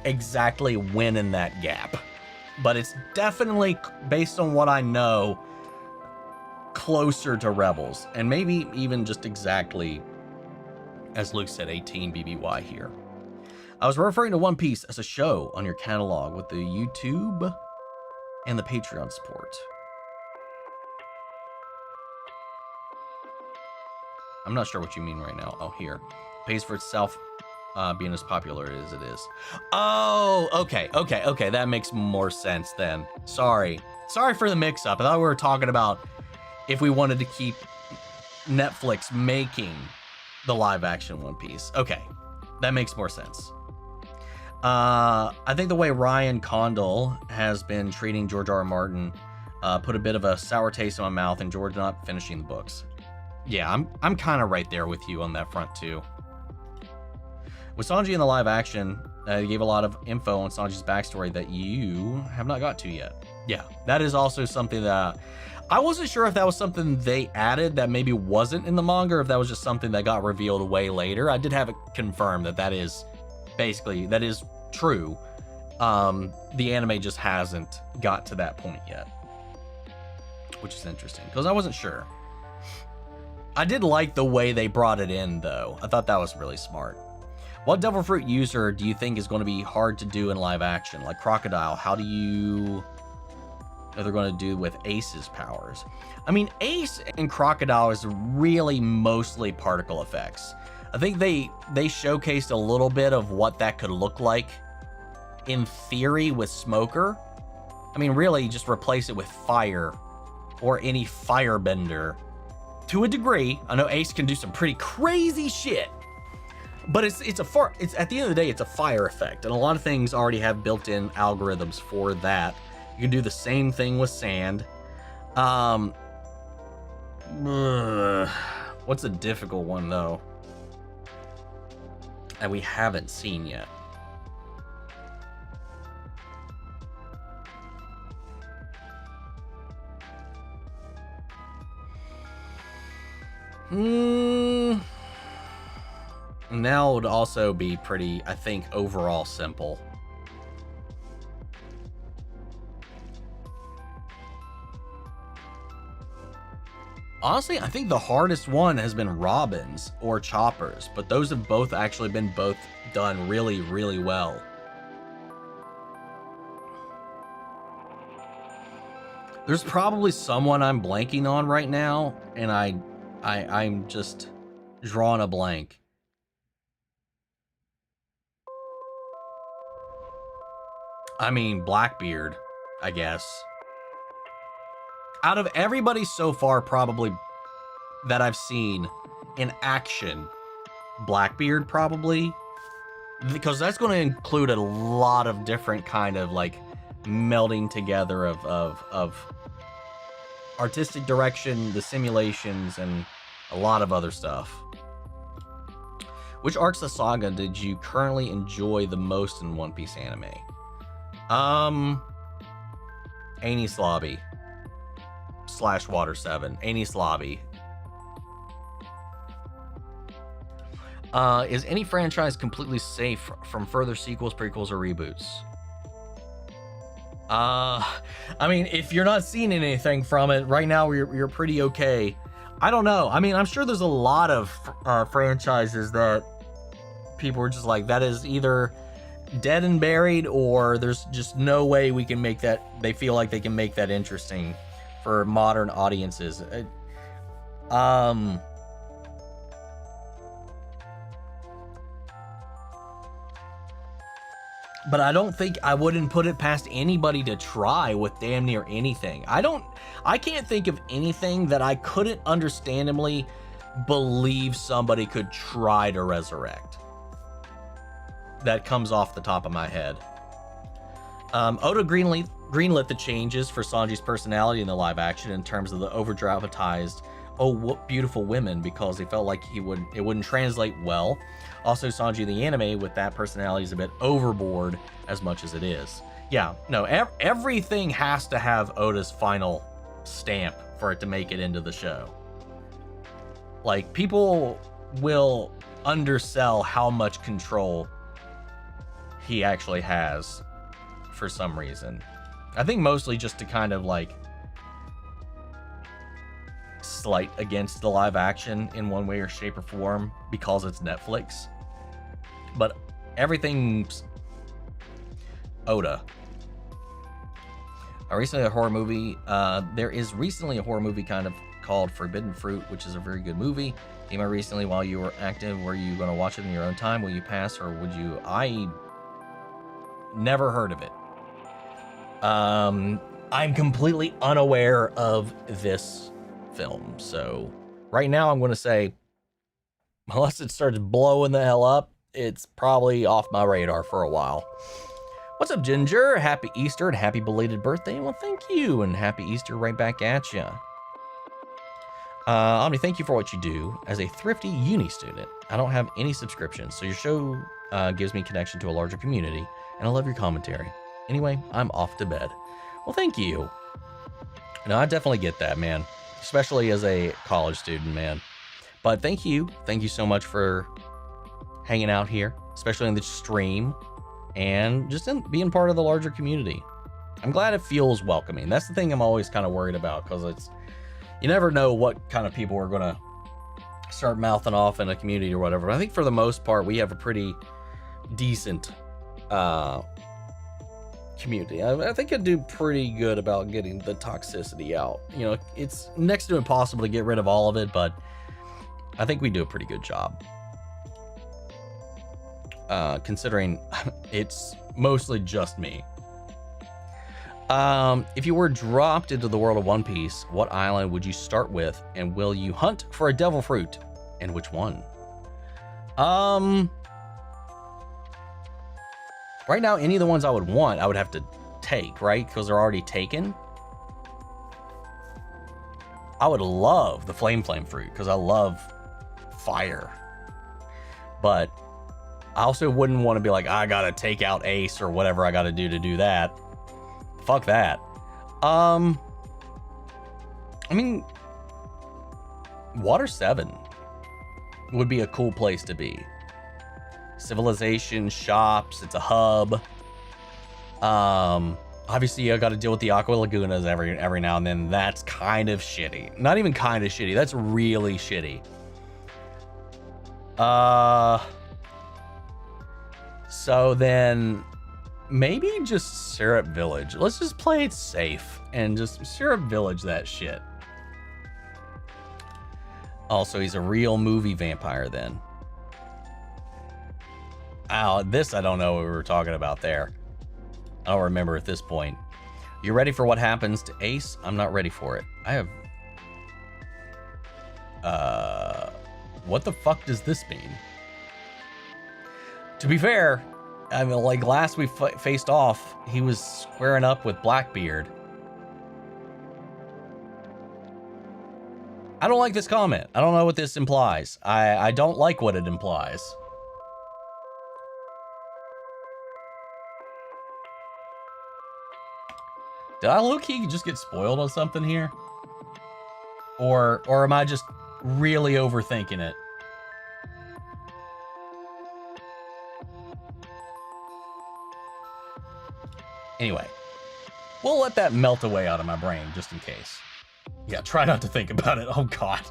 exactly when in that gap, but it's definitely, based on what I know, closer to Rebels, and maybe even just exactly, as Luke said, 18 BBY here. I was referring to One Piece as a show on your catalog with the YouTube and the Patreon support. I'm not sure what you mean right now. Oh, here. Pays for itself, being as popular as it is. Oh, okay. That makes more sense then. Sorry for the mix-up. I thought we were talking about if we wanted to keep Netflix making the live-action One Piece. Okay, that makes more sense. I think the way Ryan Condal has been treating George R.R. Martin put a bit of a sour taste in my mouth, and George not finishing the books. Yeah, I'm kind of right there with you on that front too. With Sanji in the live action, they gave a lot of info on Sanji's backstory that you have not got to yet. Yeah, that is also something that I wasn't sure if that was something they added that maybe wasn't in the manga, or if that was just something that got revealed way later. I did have it confirmed that is true. The anime just hasn't got to that point yet, which is interesting because I wasn't sure. I did like the way they brought it in though. I thought that was really smart. What devil fruit user do you think is going to be hard to do in live action? Like Crocodile, how do you know they're going to do with Ace's powers? I mean, Ace and Crocodile is really mostly particle effects. I think they showcased a little bit of what that could look like in theory with Smoker. I mean, really just replace it with fire or any firebender to a degree. I know Ace can do some pretty crazy shit, but it's at the end of the day, it's a fire effect, and a lot of things already have built-in algorithms for that. You can do the same thing with sand. What's a difficult one though that we haven't seen yet? Now would also be pretty, I think, overall simple. Honestly, I think the hardest one has been Robin's or Chopper's, but those have both actually been done really, really well. There's probably someone I'm blanking on right now, and I'm just drawing a blank. I mean, Blackbeard, I guess. Out of everybody so far, probably, that I've seen in action, Blackbeard probably, because that's going to include a lot of different kind of like melding together of artistic direction, the simulations, and a lot of other stuff. Which arcs of the saga did you currently enjoy the most in One Piece anime? Enies Lobby / Water 7. Enies Lobby. Is any franchise completely safe from further sequels, prequels, or reboots? I mean, if you're not seeing anything from it right now, you're pretty okay. I don't know. I mean, I'm sure there's a lot of franchises that people are just like, that is either dead and buried, or there's just no way we can make that, they feel like they can make that interesting for modern audiences. but I don't think I wouldn't put it past anybody to try with damn near anything. I can't think of anything that I couldn't understandably believe somebody could try to resurrect. That comes off the top of my head. Oda greenlit the changes for Sanji's personality in the live action in terms of the over-dramatized, oh, what beautiful women, because they felt like it wouldn't translate well. Also, Sanji in the anime with that personality is a bit overboard as much as it is. Yeah, no, everything has to have Oda's final stamp for it to make it into the show. Like, people will undersell how much control he actually has for some reason. I think mostly just to kind of like slight against the live action in one way or shape or form because it's Netflix. But everything's Oda. Recently a horror movie. There is recently a horror movie kind of called Forbidden Fruit, which is a very good movie. Came out recently while you were active. Were you going to watch it in your own time? Will you pass, or would you? I never heard of it. I'm completely unaware of this film, so right now I'm going to say, unless it starts blowing the hell up, it's probably off my radar for a while. What's up, Ginger? Happy Easter and happy belated birthday. Well, thank you, and happy Easter right back at you. Omni, thank you for what you do. As a thrifty uni student, I don't have any subscriptions, so your show gives me connection to a larger community, and I love your commentary. Anyway, I'm off to bed. Well, thank you. No, I definitely get that, man. Especially as a college student, man. But thank you. Thank you so much for hanging out here, especially in the stream, and just in being part of the larger community. I'm glad it feels welcoming. That's the thing I'm always kind of worried about, because you never know what kind of people are going to start mouthing off in a community or whatever. But I think for the most part, we have a pretty decent community. I think I do pretty good about getting the toxicity out. You know, it's next to impossible to get rid of all of it, but I think we do a pretty good job. Considering it's mostly just me. If you were dropped into the world of One Piece, what island would you start with, and will you hunt for a devil fruit, and which one? Right now, any of the ones I would want, I would have to take, right? Because they're already taken. I would love the flame fruit, because I love fire. But I also wouldn't want to be like, I gotta take out Ace or whatever I gotta do to do that. Fuck that. I mean, Water 7 would be a cool place to be. Civilization, shops, it's a hub. Obviously I got to deal with the Aqua Lagunas every now and then. That's kind of shitty. Not even kind of shitty. That's really shitty. So then maybe just Syrup Village. Let's just play it safe and just Syrup Village that shit. Also, he's a real movie vampire then. Ow, this I don't know what we were talking about there. I don't remember at this point. You ready for what happens to Ace? I'm not ready for it. I have... what the fuck does this mean? To be fair, I mean, like last we faced off, he was squaring up with Blackbeard. I don't like this comment. I don't know what this implies. I don't like what it implies. Did I low-key just get spoiled on something here? Or am I just really overthinking it? Anyway, we'll let that melt away out of my brain just in case. Yeah, try not to think about it. Oh, God.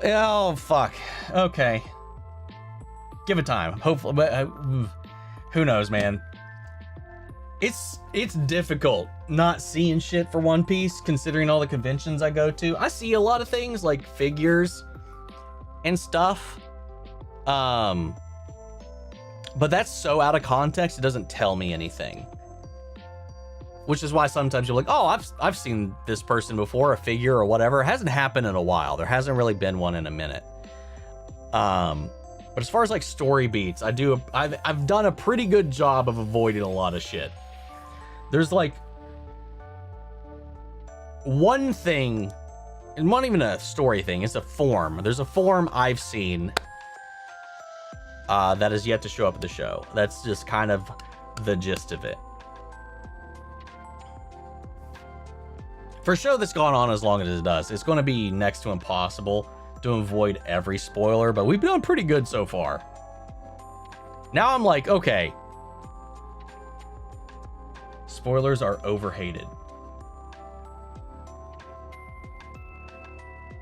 Oh, fuck. Okay. Give it time. Hopefully, but who knows, man. It's difficult not seeing shit for One Piece, considering all the conventions I go to. I see a lot of things like figures and stuff. But that's so out of context, it doesn't tell me anything. Which is why sometimes you're like, oh, I've seen this person before, a figure or whatever. It hasn't happened in a while. There hasn't really been one in a minute. But as far as like story beats, I've done a pretty good job of avoiding a lot of shit. There's like one thing, and not even a story thing, it's a form. There's a form I've seen that has yet to show up at the show. That's just kind of the gist of it. For a show that's gone on as long as it does, it's going to be next to impossible to avoid every spoiler, but we've done pretty good so far. Now I'm like, okay, spoilers are overhated.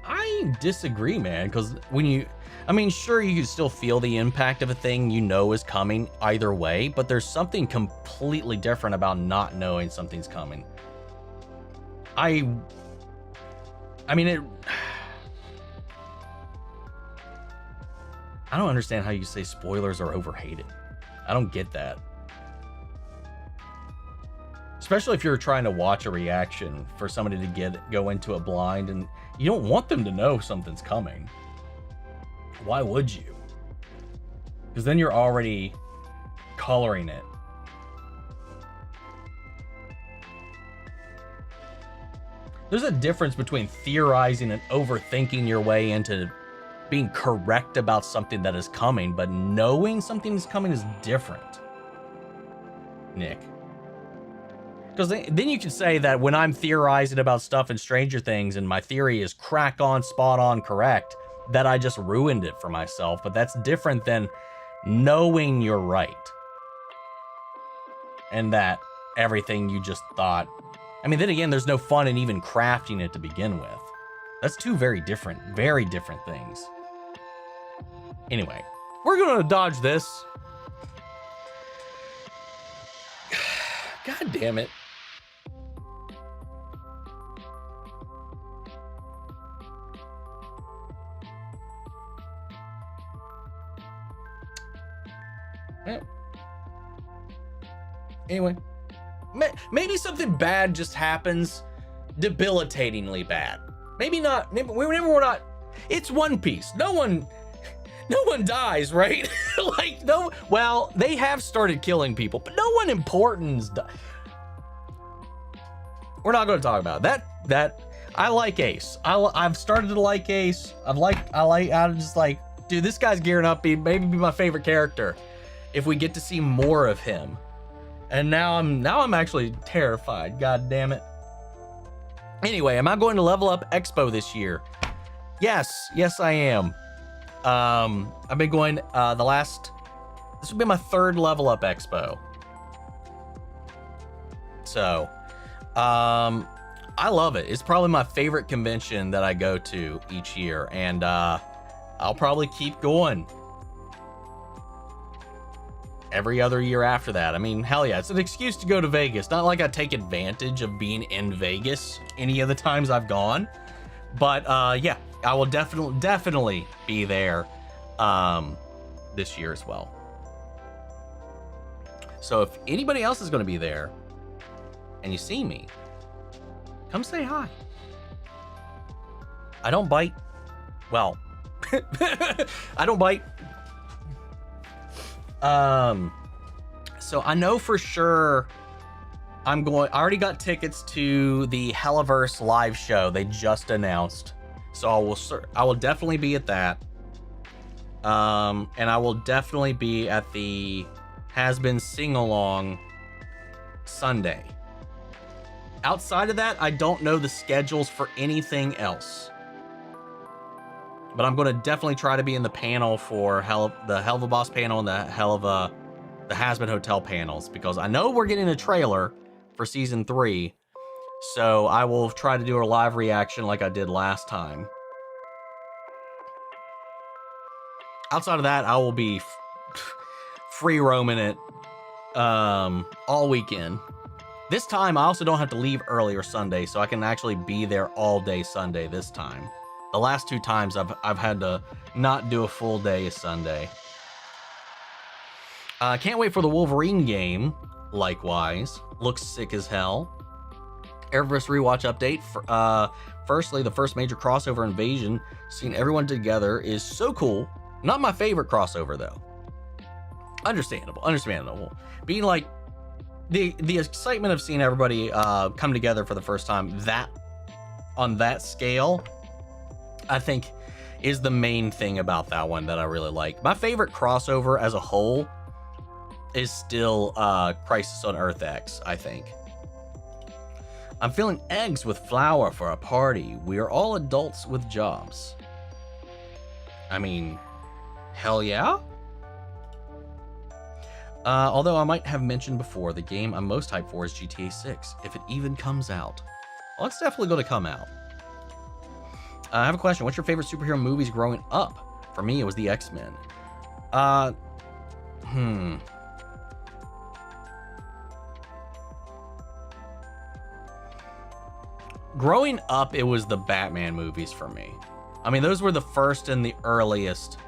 I disagree, man, because sure, you can still feel the impact of a thing you know is coming either way, but there's something completely different about not knowing something's coming. I don't understand how you say spoilers are overhated. I don't get that. Especially if you're trying to watch a reaction for somebody to go into it blind and you don't want them to know something's coming. Why would you? Because then you're already coloring it. There's a difference between theorizing and overthinking your way into being correct about something that is coming, but knowing something is coming is different, Nick. Because then you can say that when I'm theorizing about stuff in Stranger Things and my theory is crack on, spot on, correct, that I just ruined it for myself. But that's different than knowing you're right. And that everything you just thought. Then again, there's no fun in even crafting it to begin with. That's two very different things. Anyway, we're going to dodge this. God damn it. Anyway, maybe something bad just happens, debilitatingly bad. Maybe not. Maybe we're not. It's One Piece. No one dies, right? Like no. Well, they have started killing people, but no one important's died. We're not going to talk about that. I like Ace. I've started to like Ace. I'm just like, dude, this guy's gearing up. Maybe be my favorite character if we get to see more of him. And now I'm actually terrified. God damn it. Anyway, am I going to Level Up Expo this year? Yes, I am. I've been going this will be my third Level Up Expo. So, I love it. It's probably my favorite convention that I go to each year, and I'll probably keep going every other year after that. Hell yeah, it's an excuse to go to Vegas. Not like I take advantage of being in Vegas any of the times I've gone, but yeah, I will definitely be there this year as well. So if anybody else is going to be there and you see me, come say hi. I don't bite. Well, I don't bite. So I know for sure I already got tickets to the Helluverse live show they just announced. So I will definitely be at that. And I will definitely be at the Has Been Sing Along Sunday. Outside of that, I don't know the schedules for anything else. But I'm going to definitely try to be in the panel for the Helluva Boss panel and the Has Been Hotel panels, because I know we're getting a trailer for season 3. So I will try to do a live reaction like I did last time. Outside of that, I will be free roaming it all weekend. This time, I also don't have to leave earlier Sunday, so I can actually be there all day Sunday this time. The last 2 times I've had to not do a full day Sunday. Can't wait for the Wolverine game. Likewise, looks sick as hell. Eververse rewatch update. Firstly, the first major crossover invasion, seeing everyone together is so cool. Not my favorite crossover though. Understandable. Being like the excitement of seeing everybody come together for the first time, that on that scale, I think is the main thing about that one that I really like. My favorite crossover as a whole is still Crisis on Earth X, I think. I'm feeling eggs with flour for a party. We are all adults with jobs. I mean, hell yeah. Although I might have mentioned before, the game I'm most hyped for is GTA 6, if it even comes out. Well, it's definitely going to come out. I have a question. What's your favorite superhero movies growing up? For me, it was the X-Men. Growing up, it was the Batman movies for me. I mean, those were the first and the earliest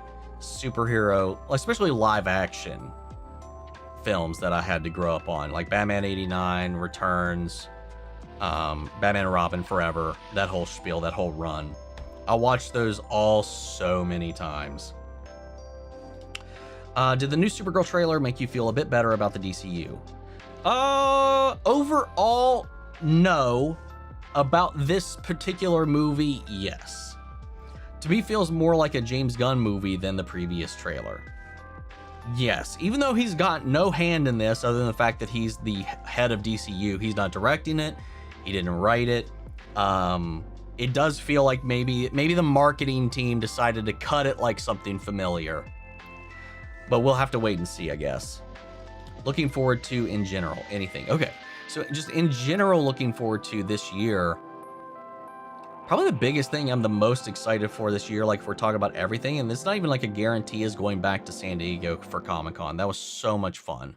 superhero, especially live action films that I had to grow up on, like Batman 89, Returns, Batman and Robin Forever, that whole spiel, that whole run. I watched those all so many times. Did the new Supergirl trailer make you feel a bit better about the DCU? Overall, no. About this particular movie, yes. To me, feels more like a James Gunn movie than the previous trailer. Yes, even though he's got no hand in this other than the fact that he's the head of DCU, he's not directing it, he didn't write it. It does feel like maybe the marketing team decided to cut it like something familiar. But we'll have to wait and see, I guess. Looking forward to, in general, anything. Okay, so just in general, looking forward to this year. Probably the biggest thing I'm the most excited for this year, like if we're talking about everything, and it's not even like a guarantee, is going back to San Diego for Comic-Con. That was so much fun.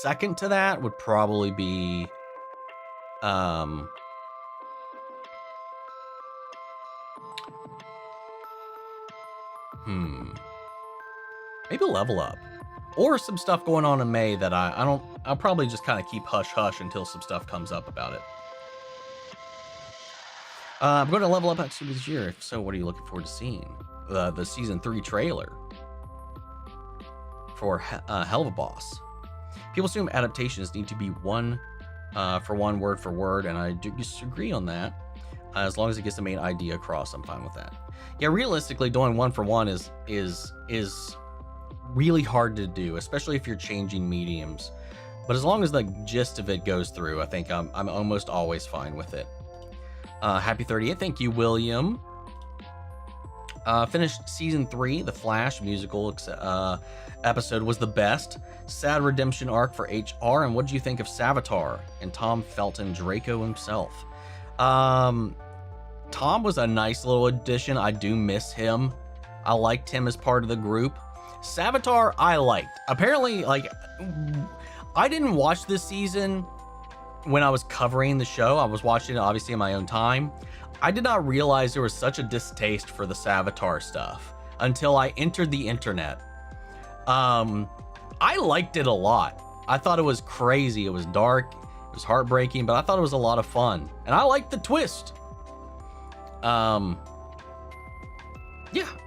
Second to that would probably be maybe Level Up, or some stuff going on in May that I'll probably just kind of keep hush hush until some stuff comes up about it. I'm going to Level Up actually this year. If so, what are you looking forward to seeing? The season 3 trailer for Helluva Boss. People assume adaptations need to be one for one, word for word, and I do disagree on that. As long as it gets the main idea across, I'm fine with that. Yeah, realistically, doing one for one is really hard to do, especially if you're changing mediums. But as long as the gist of it goes through, I think I'm almost always fine with it. Happy 38th, thank you, William. Finished season 3, the Flash musical episode was the best. Sad redemption arc for HR. And what did you think of Savitar and Tom Felton Draco himself? Tom was a nice little addition. I do miss him. I liked him as part of the group. Savitar, I liked. Apparently, like, I didn't watch this season when I was covering the show. I was watching it obviously in my own time. I did not realize there was such a distaste for the Savitar stuff until I entered the internet. I liked it a lot. I thought it was crazy. It was dark. It was heartbreaking, but I thought it was a lot of fun. And I liked the twist. Yeah,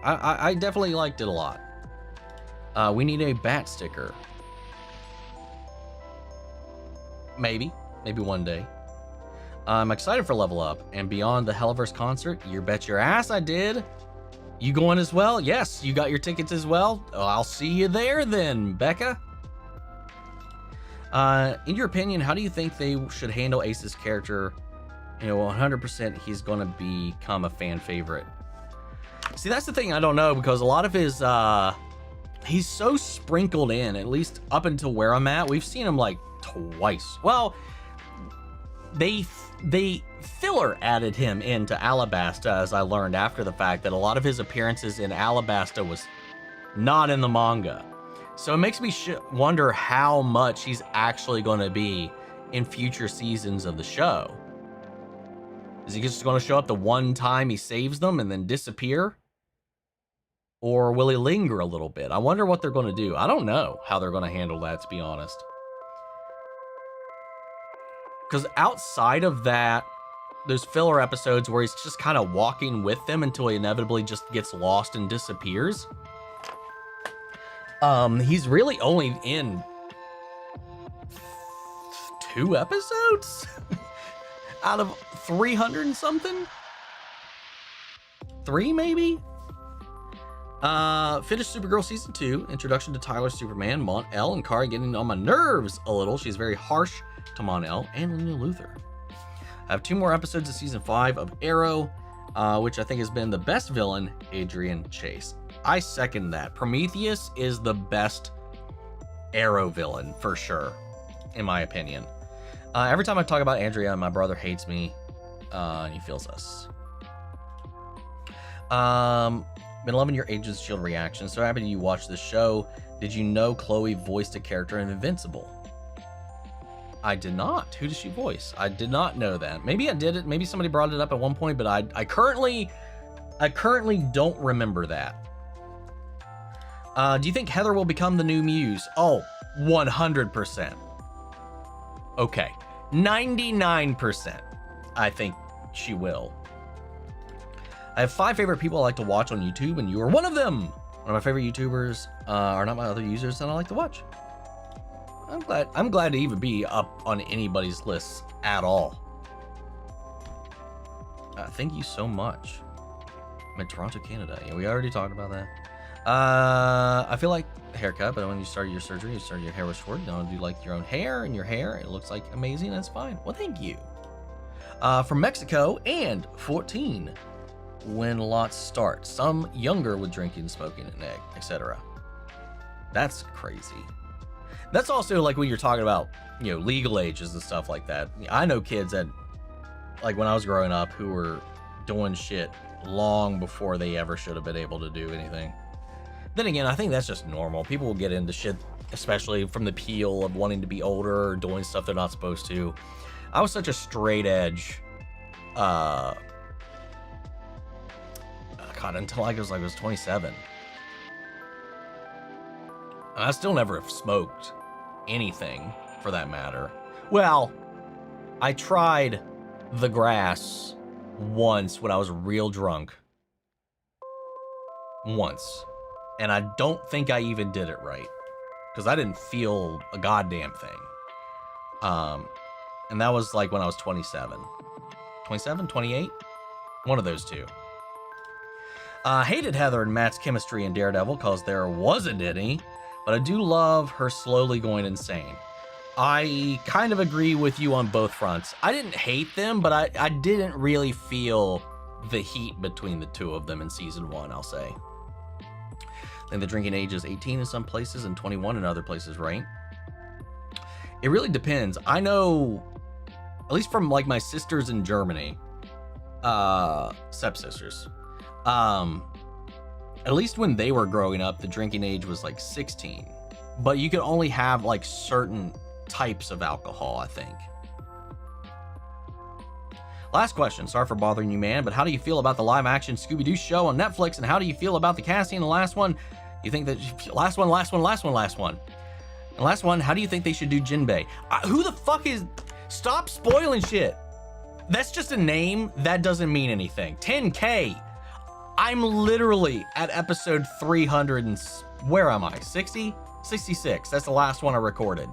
I definitely liked it a lot. We need a bat sticker. Maybe one day. I'm excited for Level Up and beyond the Helluverse concert. You bet your ass I did. You going as well? Yes, you got your tickets as well. I'll see you there then, Becca. In your opinion, how do you think they should handle Ace's character? You know, 100% he's going to become a fan favorite. See, that's the thing I don't know, because a lot of his, he's so sprinkled in, at least up until where I'm at. We've seen him like twice. Well, they filler added him into Alabasta, as I learned after the fact that a lot of his appearances in Alabasta was not in the manga. So it makes me wonder how much he's actually going to be in future seasons of the show. Is he just going to show up the one time he saves them and then disappear? Or will he linger a little bit? I wonder what they're going to do. I don't know how they're going to handle that, to be honest. Because outside of that, those filler episodes where he's just kind of walking with them until he inevitably just gets lost and disappears. He's really only in 2 episodes out of 300 and something. 3 maybe. Finished Supergirl season 2. Introduction to Tyler, Superman, Mon-El, and Kari getting on my nerves a little. She's very harsh to Mon-El and Lena Luthor. I have 2 more episodes of season 5 of Arrow, which I think has been the best villain, Adrian Chase. I second that. Prometheus is the best Arrow villain for sure, in my opinion. Every time I talk about Andrea, my brother hates me, and he feels us. Been loving your Agents of S.H.I.E.L.D. reaction. So happy you watched the show. Did you know Chloe voiced a character in Invincible? I did not. Who does she voice? I did not know that. Maybe I did it. Maybe somebody brought it up at one point, but I currently don't remember that. Do you think Heather will become the new Muse? Oh, 100%. Okay, 99%. I think she will. I have 5 favorite people I like to watch on YouTube, and you are one of them. One of my favorite YouTubers are not my other users that I like to watch. I'm glad to even be up on anybody's list at all. Thank you so much. I'm in Toronto, Canada. Yeah, we already talked about that. I feel like a haircut, but when you started your surgery, your hair was short. You don't do like your own hair, and your hair, it looks like amazing. That's fine. Well, thank you. From Mexico and 14. When lots start. Some younger with drinking, smoking, and egg, etc. That's crazy. That's also like when you're talking about, legal ages and stuff like that. I know kids that, like when I was growing up, who were doing shit long before they ever should have been able to do anything. Then again, I think that's just normal. People will get into shit, especially from the appeal of wanting to be older or doing stuff they're not supposed to. I was such a straight edge, God, until I was 27. And I still never have smoked anything, for that matter. Well, I tried the grass once when I was real drunk. Once. And I don't think I even did it right, because I didn't feel a goddamn thing. And that was like when I was 27. 27? 28? One of those two. Hated Heather and Matt's chemistry in Daredevil because there wasn't any, but I do love her slowly going insane. I kind of agree with you on both fronts. I didn't hate them, but I didn't really feel the heat between the two of them in season 1, I'll say. I think the drinking age is 18 in some places and 21 in other places, right? It really depends. I know, at least from like my sisters in Germany, stepsisters, at least when they were growing up, the drinking age was like 16, but you could only have like certain types of alcohol, I think. Last question. Sorry for bothering you, man, but how do you feel about the live action Scooby-Doo show on Netflix, and how do you feel about the casting in the last one? You think that last one. And last one, how do you think they should do Jinbei? Who the fuck is... Stop spoiling shit. That's just a name. That doesn't mean anything. 10K. I'm literally at episode 300 and... Where am I? 60? 66. That's the last one I recorded.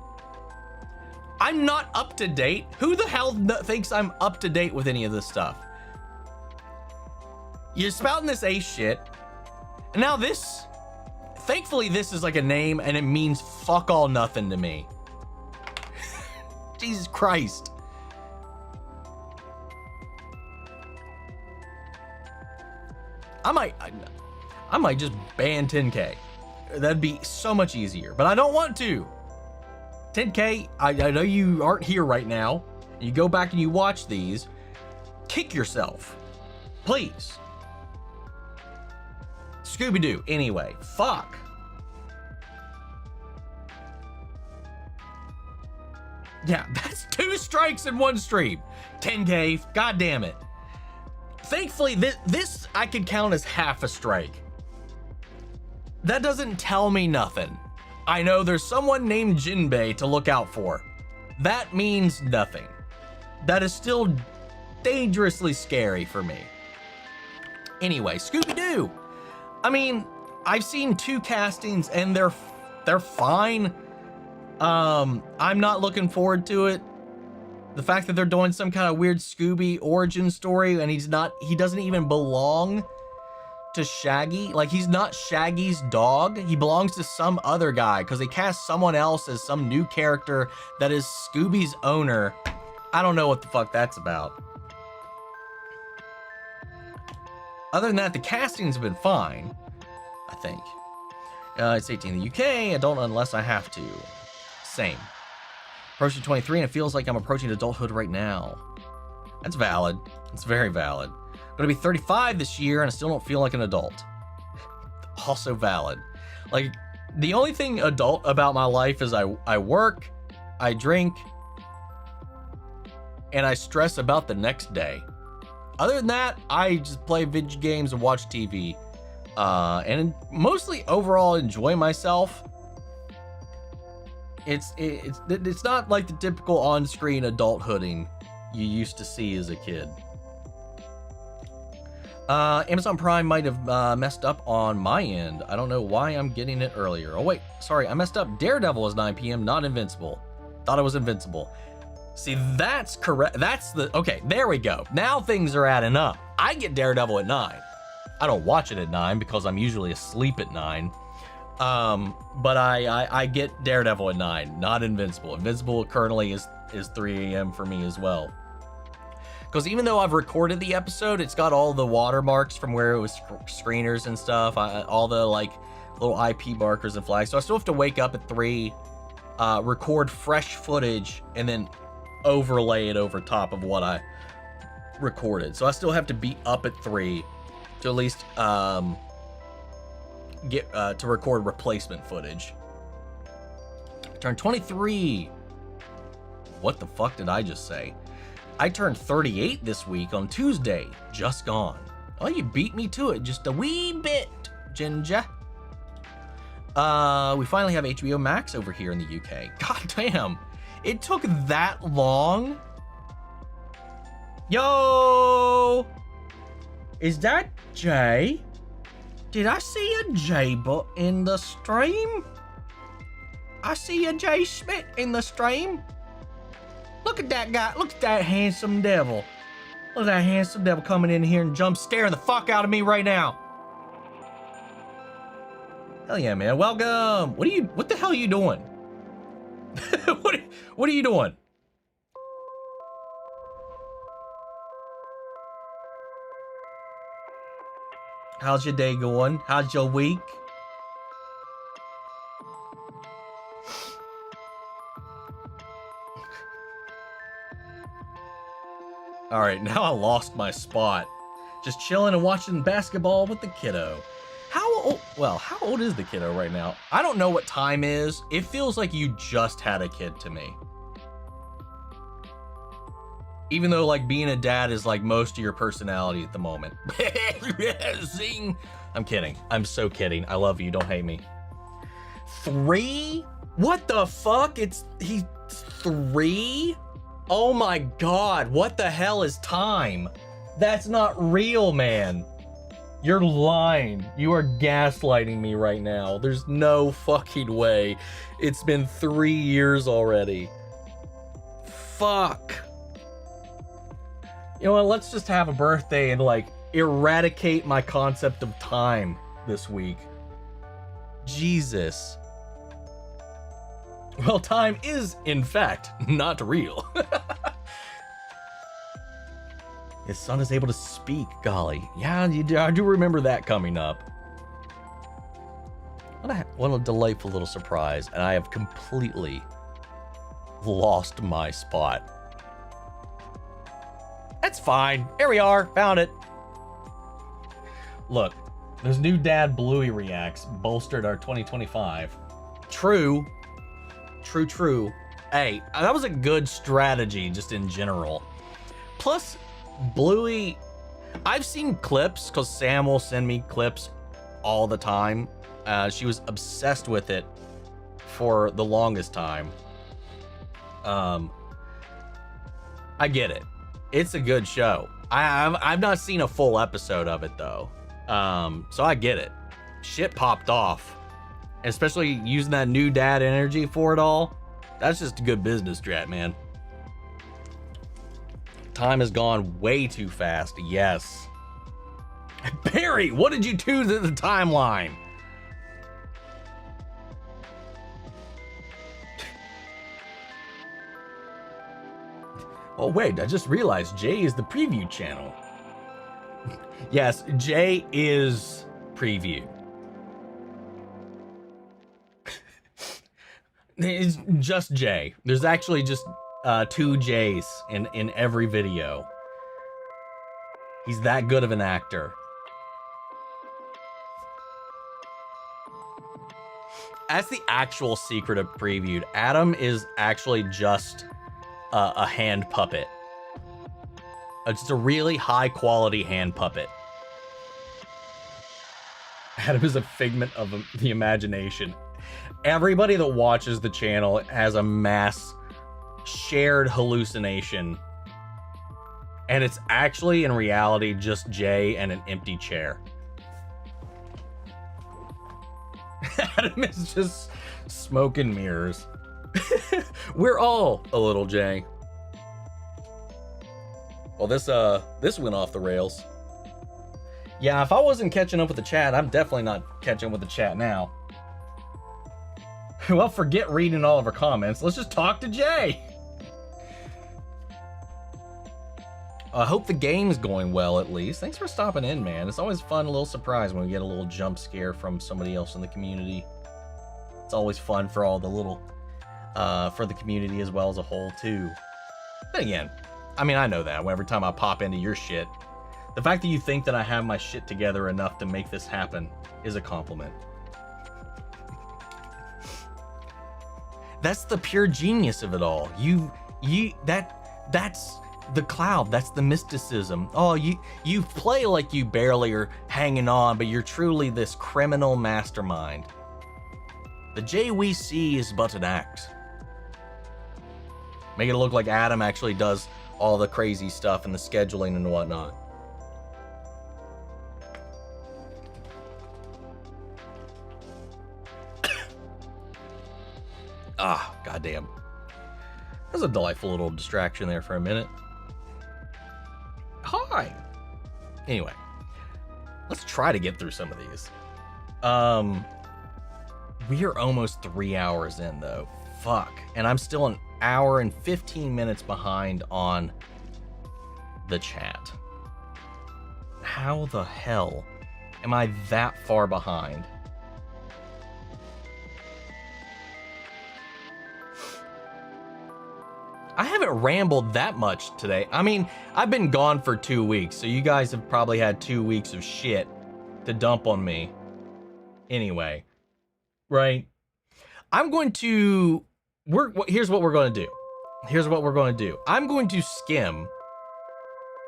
I'm not up to date. Who the hell thinks I'm up to date with any of this stuff? You're spouting this ace shit. And now this... Thankfully, this is like a name, and it means fuck all nothing to me. Jesus Christ. I might just ban 10K. That'd be so much easier, but I don't want to. 10K, I know you aren't here right now. You go back and you watch these. Kick yourself. Please. Scooby-Doo, anyway. Fuck. Yeah, that's 2 strikes in 1 stream. 10K, god damn it. Thankfully, this I could count as half a strike. that doesn't tell me nothing. I know there's someone named Jinbei to look out for. That means nothing. That is still dangerously scary for me. Anyway, Scooby-Doo. I mean, I've seen 2 castings and they're fine. I'm not looking forward to it. The fact that they're doing some kind of weird Scooby origin story and he doesn't even belong to Shaggy. Like, he's not Shaggy's dog. He belongs to some other guy because they cast someone else as some new character that is Scooby's owner. I don't know what the fuck that's about. Other than that, the castings have been fine, I think. It's 18 in the UK. I don't unless I have to. Same. Approaching 23 and it feels like I'm approaching adulthood right now. That's valid. It's very valid. I'm gonna be 35 this year and I still don't feel like an adult. Also valid. Like, the only thing adult about my life is I work, I drink, and I stress about the next day. Other than that, I just play video games and watch TV. And mostly overall enjoy myself. It's not like the typical on-screen adulthooding you used to see as a kid. Amazon Prime might have messed up on my end. I don't know why I'm getting it earlier. Oh wait, sorry, I messed up. Daredevil is 9 p.m., not Invincible. Thought it was Invincible. See, that's correct. Okay, there we go. Now things are adding up. I get Daredevil at 9. I don't watch it at 9 because I'm usually asleep at 9. But I get Daredevil at 9, not Invincible. Invincible currently is 3 a.m. for me as well. Because even though I've recorded the episode, it's got all the watermarks from where it was screeners and stuff, all the like little IP markers and flags. So I still have to wake up at 3, record fresh footage, and then overlay it over top of what I recorded. So I still have to be up at 3 to at least get to record replacement footage. Turned 23. What the fuck did I just say? I turned 38 this week on Tuesday. Just gone. Oh, you beat me to it just a wee bit, Ginger. We finally have HBO Max over here in the UK. God damn. It took that long? Yo! Is that Jay? Did I see a Jay butt in the stream? I see a Jay Schmidt in the stream. Look at that guy. Look at that handsome devil. Look at that handsome devil coming in here and scaring the fuck out of me right now. Hell yeah, man. Welcome. What the hell are you doing? What are you doing? How's your day going? How's your week? All right, now I lost my spot. Just chilling and watching basketball with the kiddo. How old is the kiddo right now? I don't know what time is. It feels like you just had a kid to me. Even though, like, being a dad is like most of your personality at the moment. Zing. I'm kidding. I'm so kidding. I love you. Don't hate me. 3? What the fuck? He's 3? Oh my God. What the hell is time? That's not real, man. You're lying. You are gaslighting me right now. There's no fucking way. It's been 3 years already. Fuck. You know what? Let's just have a birthday and like eradicate my concept of time this week. Jesus. Well, time is, in fact, not real. His son is able to speak, golly. Yeah, I do remember that coming up. What a delightful little surprise. And I have completely lost my spot. That's fine. Here we are. Found it. Look, there's new Dad Bluey reacts bolstered our 2025. True. True. Hey, that was a good strategy just in general. Plus, Bluey, I've seen clips because Sam will send me clips all the time She was obsessed with it for the longest time. I get it. It's a good show. I've not seen a full episode of it though. So I get it. Shit popped off. Especially using that new dad energy for it all. That's just a good business strat, man. Time has gone way too fast. Yes. Barry, what did you do to the timeline? Oh wait, I just realized Jay is the preview channel. Yes, Jay is preview. It's just Jay. There's actually just 2 J's in every video. He's that good of an actor. That's the actual secret of previewed. Adam is actually just a hand puppet. It's a really high quality hand puppet. Adam is a figment of the imagination. Everybody that watches the channel has a mass shared hallucination. And it's actually in reality just Jay and an empty chair. Adam is just smoke and mirrors. We're all a little Jay. Well, this went off the rails. Yeah, if I wasn't catching up with the chat, I'm definitely not catching up with the chat now. Well, forget reading all of our comments. Let's just talk to Jay. I hope the game's going well, at least. Thanks for stopping in, man. It's always fun, a little surprise when we get a little jump scare from somebody else in the community. It's always fun for all the little, for the community as well as a whole, too. But again, I mean, I know that every time I pop into your shit, the fact that you think that I have my shit together enough to make this happen is a compliment. That's the pure genius of it all. That's the cloud. That's the mysticism. Oh, you play like you barely are hanging on, but you're truly this criminal mastermind. The Jay we see is but an act. Make it look like Adam actually does all the crazy stuff and the scheduling and whatnot. Ah, goddamn. That was a delightful little distraction there for a minute. Hi. Anyway, let's try to get through some of these. We are almost 3 hours in though. Fuck. And I'm still an hour and 15 minutes behind on the chat. How the hell am I that far behind? I haven't rambled that much today. I mean, I've been gone for 2 weeks, so you guys have probably had 2 weeks of shit to dump on me. Anyway, right? I'm going to... Here's what we're going to do. Here's what we're going to do. I'm going to skim.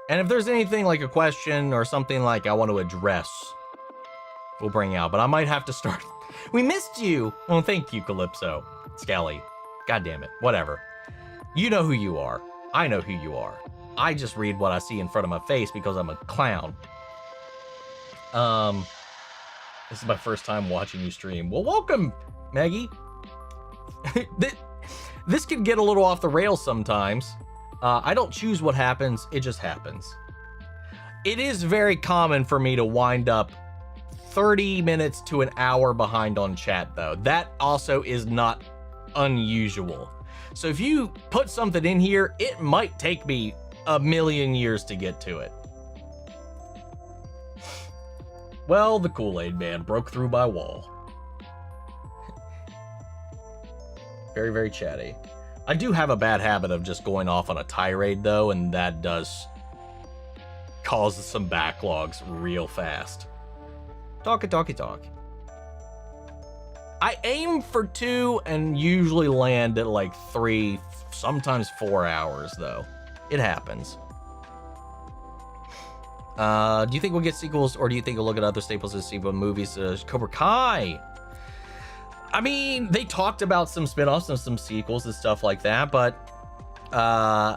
And if there's anything like a question or something like I want to address, we'll bring out. But I might have to start... We missed you! Well, thank you, Calypso. Skelly. God damn it. Whatever. You know who you are. I know who you are. I just read what I see in front of my face because I'm a clown. This is my first time watching you stream. Well, welcome, Maggie. This can get a little off the rails sometimes. I don't choose what happens. It just happens. It is very common for me to wind up 30 minutes to an hour behind on chat, though. That also is not unusual. So if you put something in here, it might take me a million years to get to it. Well, the Kool-Aid man broke through my wall. Very, very chatty. I do have a bad habit of just going off on a tirade, though, and that does cause some backlogs real fast. Talk. I aim for 2 and usually land at like 3, sometimes 4 hours, though. It happens. Do you think we'll get sequels, or do you think we'll look at other staples as sequel movies? Cobra Kai. I mean, they talked about some spin-offs and some sequels and stuff like that, but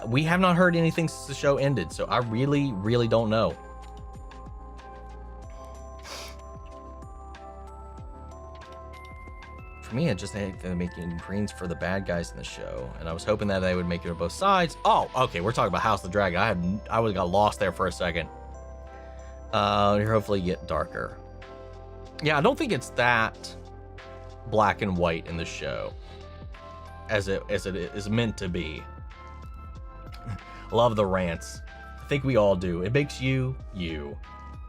we have not heard anything since the show ended, so I really, really don't know. For me, I just think they're making greens for the bad guys in the show, and I was hoping that they would make it on both sides. Oh, okay, we're talking about House of the Dragon. I would got lost there for a second. Here, hopefully get darker. Yeah, I don't think it's that black and white in the show as it is meant to be. Love the rants. I think we all do. It makes you.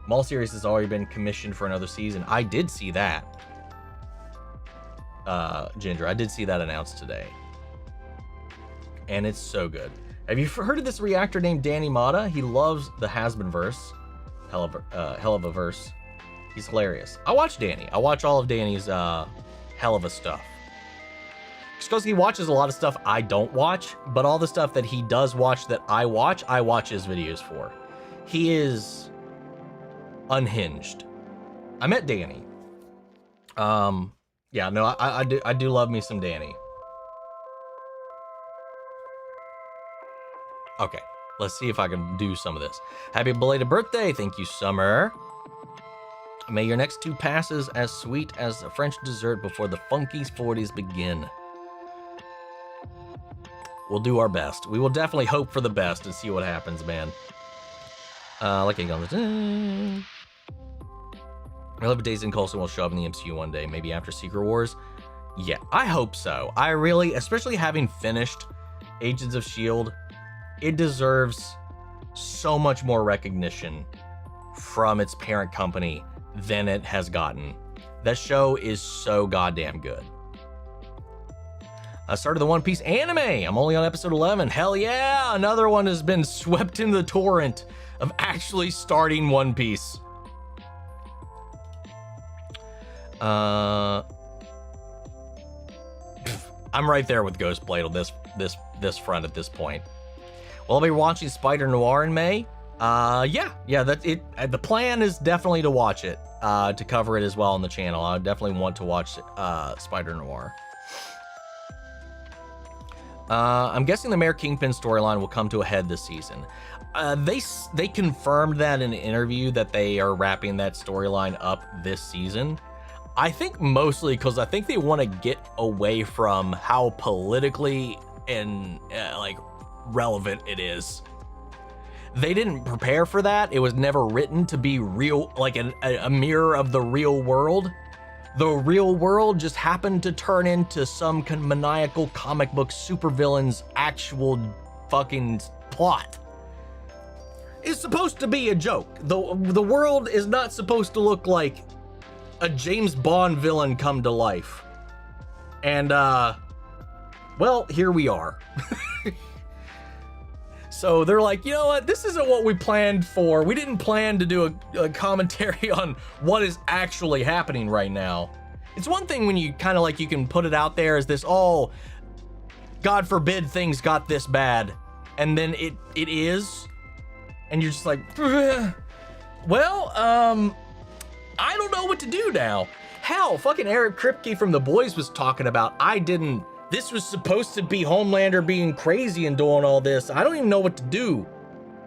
Mall series has already been commissioned for another season. I did see that. Ginger, I did see that announced today. And it's so good. Have you heard of this reactor named Danny Mata? He loves the Has-Been verse. Hell of a verse. He's hilarious. I watch Danny. I watch all of Danny's Helluva stuff. Just because he watches a lot of stuff I don't watch, but all the stuff that he does watch that I watch his videos for. He is unhinged. I met Danny. Yeah, no, I do love me some Danny. Okay, let's see if I can do some of this. Happy belated birthday. Thank you, Summer. May your next 2 passes as sweet as a French dessert before the funkies 40s begin. We'll do our best. We will definitely hope for the best and see what happens, man. Looking on the... I love Days and Coulson will show up in the MCU one day, maybe after Secret Wars. Yeah, I hope so. I really, especially having finished Agents of S.H.I.E.L.D., it deserves so much more recognition from its parent company than it has gotten. That show is so goddamn good. I started the One Piece anime. I'm only on episode 11. Hell yeah, another one has been swept in the torrent of actually starting One Piece. I'm right there with Ghostblade on this front at this point. Well, I'll be watching Spider Noir in May. Yeah, that's it. The plan is definitely to watch it, to cover it as well on the channel. I definitely want to watch Spider Noir. I'm guessing the Mayor Kingpin storyline will come to a head this season. They confirmed that in an interview that they are wrapping that storyline up this season. I think mostly because I think they want to get away from how politically and like relevant it is. They didn't prepare for that. It was never written to be real, like a mirror of the real world. The real world just happened to turn into some maniacal comic book supervillain's actual fucking plot. It's supposed to be a joke. The world is not supposed to look like a James Bond villain come to life. And, well, here we are. So they're like, you know what? This isn't what we planned for. We didn't plan to do a commentary on what is actually happening right now. It's one thing when you kind of like, you can put it out there as this, oh, God forbid things got this bad. And then it is. And you're just like, well, I don't know what to do now. Hell, fucking Eric Kripke from The Boys was talking about, this was supposed to be Homelander being crazy and doing all this. I don't even know what to do.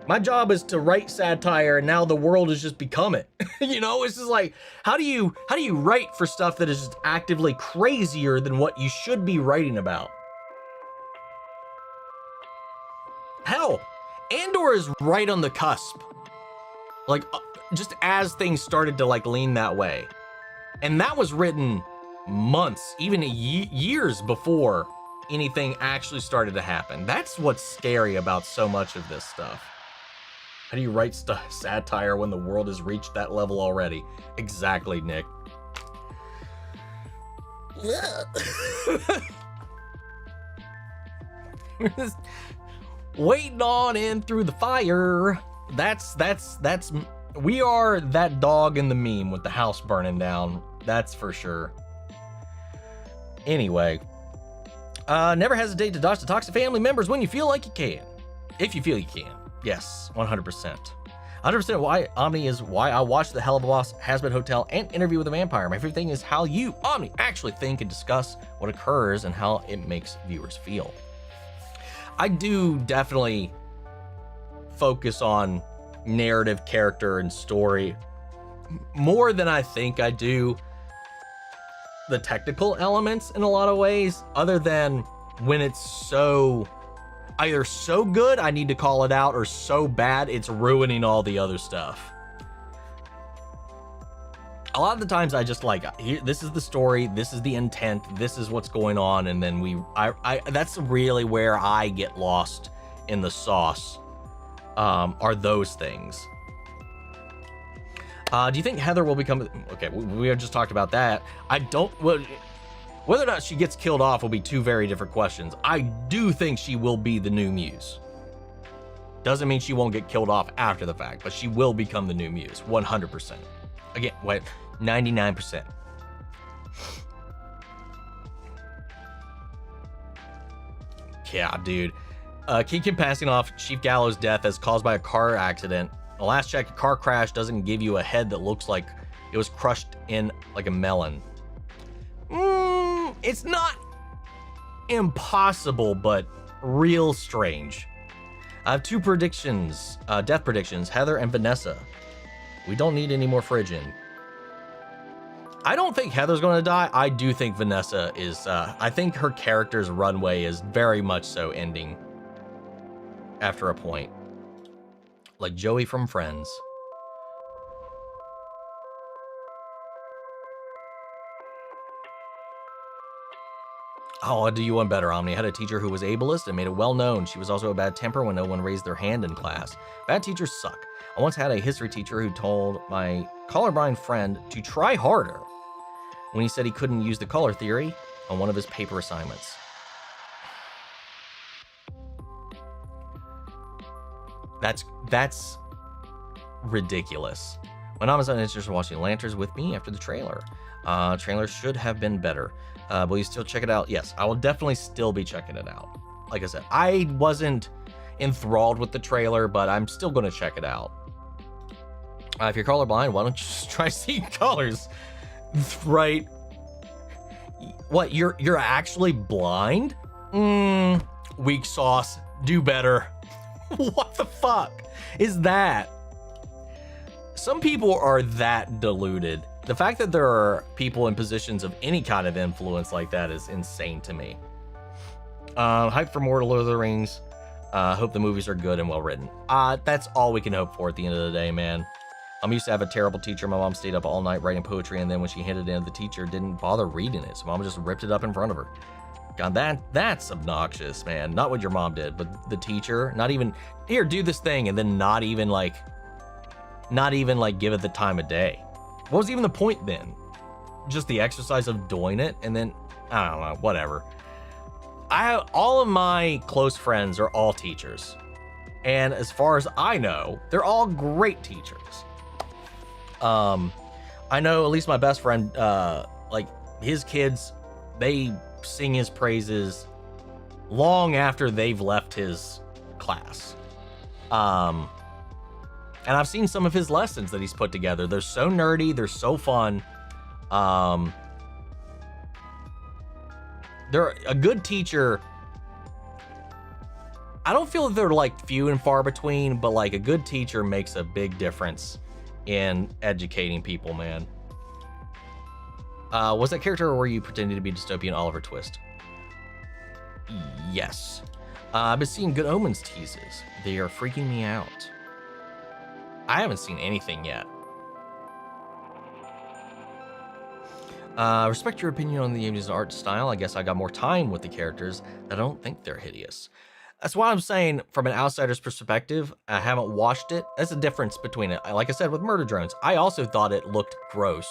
My job is to write satire, and now the world has just become it. You know, it's just like, how do you write for stuff that is just actively crazier than what you should be writing about? Hell, Andor is right on the cusp. Like, just as things started to like lean that way. And that was written months, even years before anything actually started to happen. That's what's scary about so much of this stuff. How do you write satire when the world has reached that level already? Exactly, Nick. Waiting on in through the fire. That's we are that dog in the meme with the house burning down. That's for sure. Anyway, never hesitate to dodge the toxic family members when you feel like you can. If you feel you can. Yes, 100%. 100% why Omni is why I watched the Helluva Boss, Hazbin Hotel, and Interview with a Vampire. My favorite thing is how you, Omni, actually think and discuss what occurs and how it makes viewers feel. I do definitely focus on narrative, character, and story more than I think I do the technical elements in a lot of ways, other than when it's so either so good I need to call it out, or so bad it's ruining all the other stuff. A lot of the times I just like, here, this is the story, this is the intent, this is what's going on, and then that's really where I get lost in the sauce, are those things. Do you think Heather will become, okay, we had just talked about that. I don't, whether or not she gets killed off will be two very different questions. I do think she will be the new Muse. Doesn't mean she won't get killed off after the fact, but she will become the new Muse, 100%. Again, wait, 99%. Yeah, dude. Keegan passing off Chief Gallows' death as caused by a car accident. The last check, a car crash doesn't give you a head that looks like it was crushed in like a melon. It's not impossible, but real strange. I have two predictions, death predictions, Heather and Vanessa. We don't need any more Phrygian. I don't think Heather's going to die. I do think Vanessa is, I think her character's runway is very much so ending after a point. Like Joey from Friends. Oh, I'll do you one better, Omni. I had a teacher who was ableist and made it well known. She was also a bad temper when no one raised their hand in class. Bad teachers suck. I once had a history teacher who told my colorblind friend to try harder when he said he couldn't use the color theory on one of his paper assignments. That's ridiculous. When I was interested in watching Lanterns with me after the trailer. Trailer should have been better. Will you still check it out? Yes, I will definitely still be checking it out. Like I said, I wasn't enthralled with the trailer, but I'm still going to check it out. If you're colorblind, why don't you just try seeing colors? Right? What, you're actually blind? Weak sauce. Do better. What the fuck is that? Some people are that deluded. The fact that there are people in positions of any kind of influence like that is insane to me. Hype for more Lord of the Rings. Hope the movies are good and well written. That's all we can hope for at the end of the day, man. I used to have a terrible teacher. My mom stayed up all night writing poetry, and then when she handed it in, the teacher didn't bother reading it, so mom just ripped it up in front of her. God, that's obnoxious, man. Not what your mom did, but the teacher, not even, here, do this thing, and then not even like give it the time of day. What was even the point then? Just the exercise of doing it, and then, I don't know, whatever. All of my close friends are all teachers. And as far as I know, they're all great teachers. I know at least my best friend, like his kids, they sing his praises long after they've left his class. And I've seen some of his lessons that he's put together. They're so nerdy. They're so fun. They're a good teacher. I don't feel that they're like few and far between, but like a good teacher makes a big difference in educating people, man. Was that character, or were you pretending to be dystopian Oliver Twist? Yes. I've been seeing Good Omens teases. They are freaking me out. I haven't seen anything yet. Respect your opinion on the game's art style. I guess I got more time with the characters. I don't think they're hideous. That's why I'm saying, from an outsider's perspective, I haven't watched it. That's the difference between it. Like I said, with Murder Drones, I also thought it looked gross.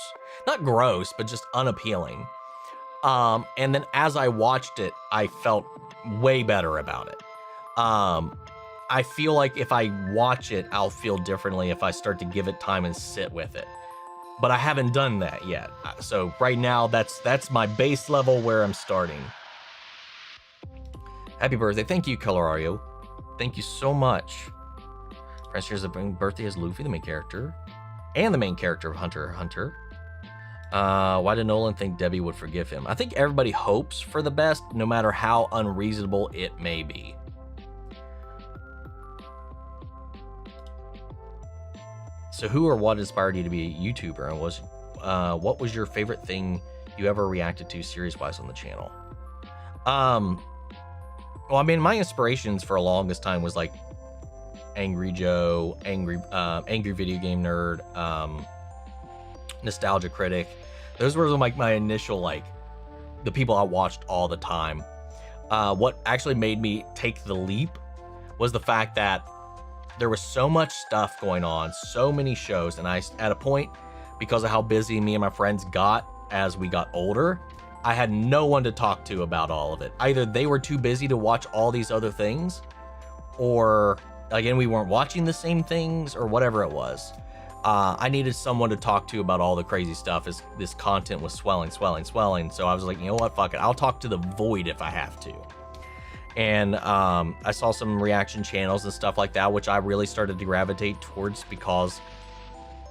Not gross, but just unappealing. And then as I watched it, I felt way better about it. I feel like if I watch it, I'll feel differently if I start to give it time and sit with it. But I haven't done that yet. So right now, that's my base level where I'm starting. Happy birthday. Thank you, Colorario. Thank you so much. Prince shares a birthday as Luffy, the main character, and the main character of Hunter x Hunter. Why did Nolan think Debbie would forgive him? I think everybody hopes for the best, no matter how unreasonable it may be. So who or what inspired you to be a YouTuber, and what was your favorite thing you ever reacted to series-wise on the channel? Well, I mean, my inspirations for the longest time was like Angry Joe, Angry Video Game Nerd, Nostalgia Critic. Those were like my initial, like, the people I watched all the time. What actually made me take the leap was the fact that there was so much stuff going on, so many shows, and I, at a point, because of how busy me and my friends got as we got older, I had no one to talk to about all of it. Either they were too busy to watch all these other things, or again, we weren't watching the same things, or whatever it was. I needed someone to talk to about all the crazy stuff as this content was swelling. So I was like, you know what, fuck it. I'll talk to the void if I have to. And I saw some reaction channels and stuff like that, which I really started to gravitate towards because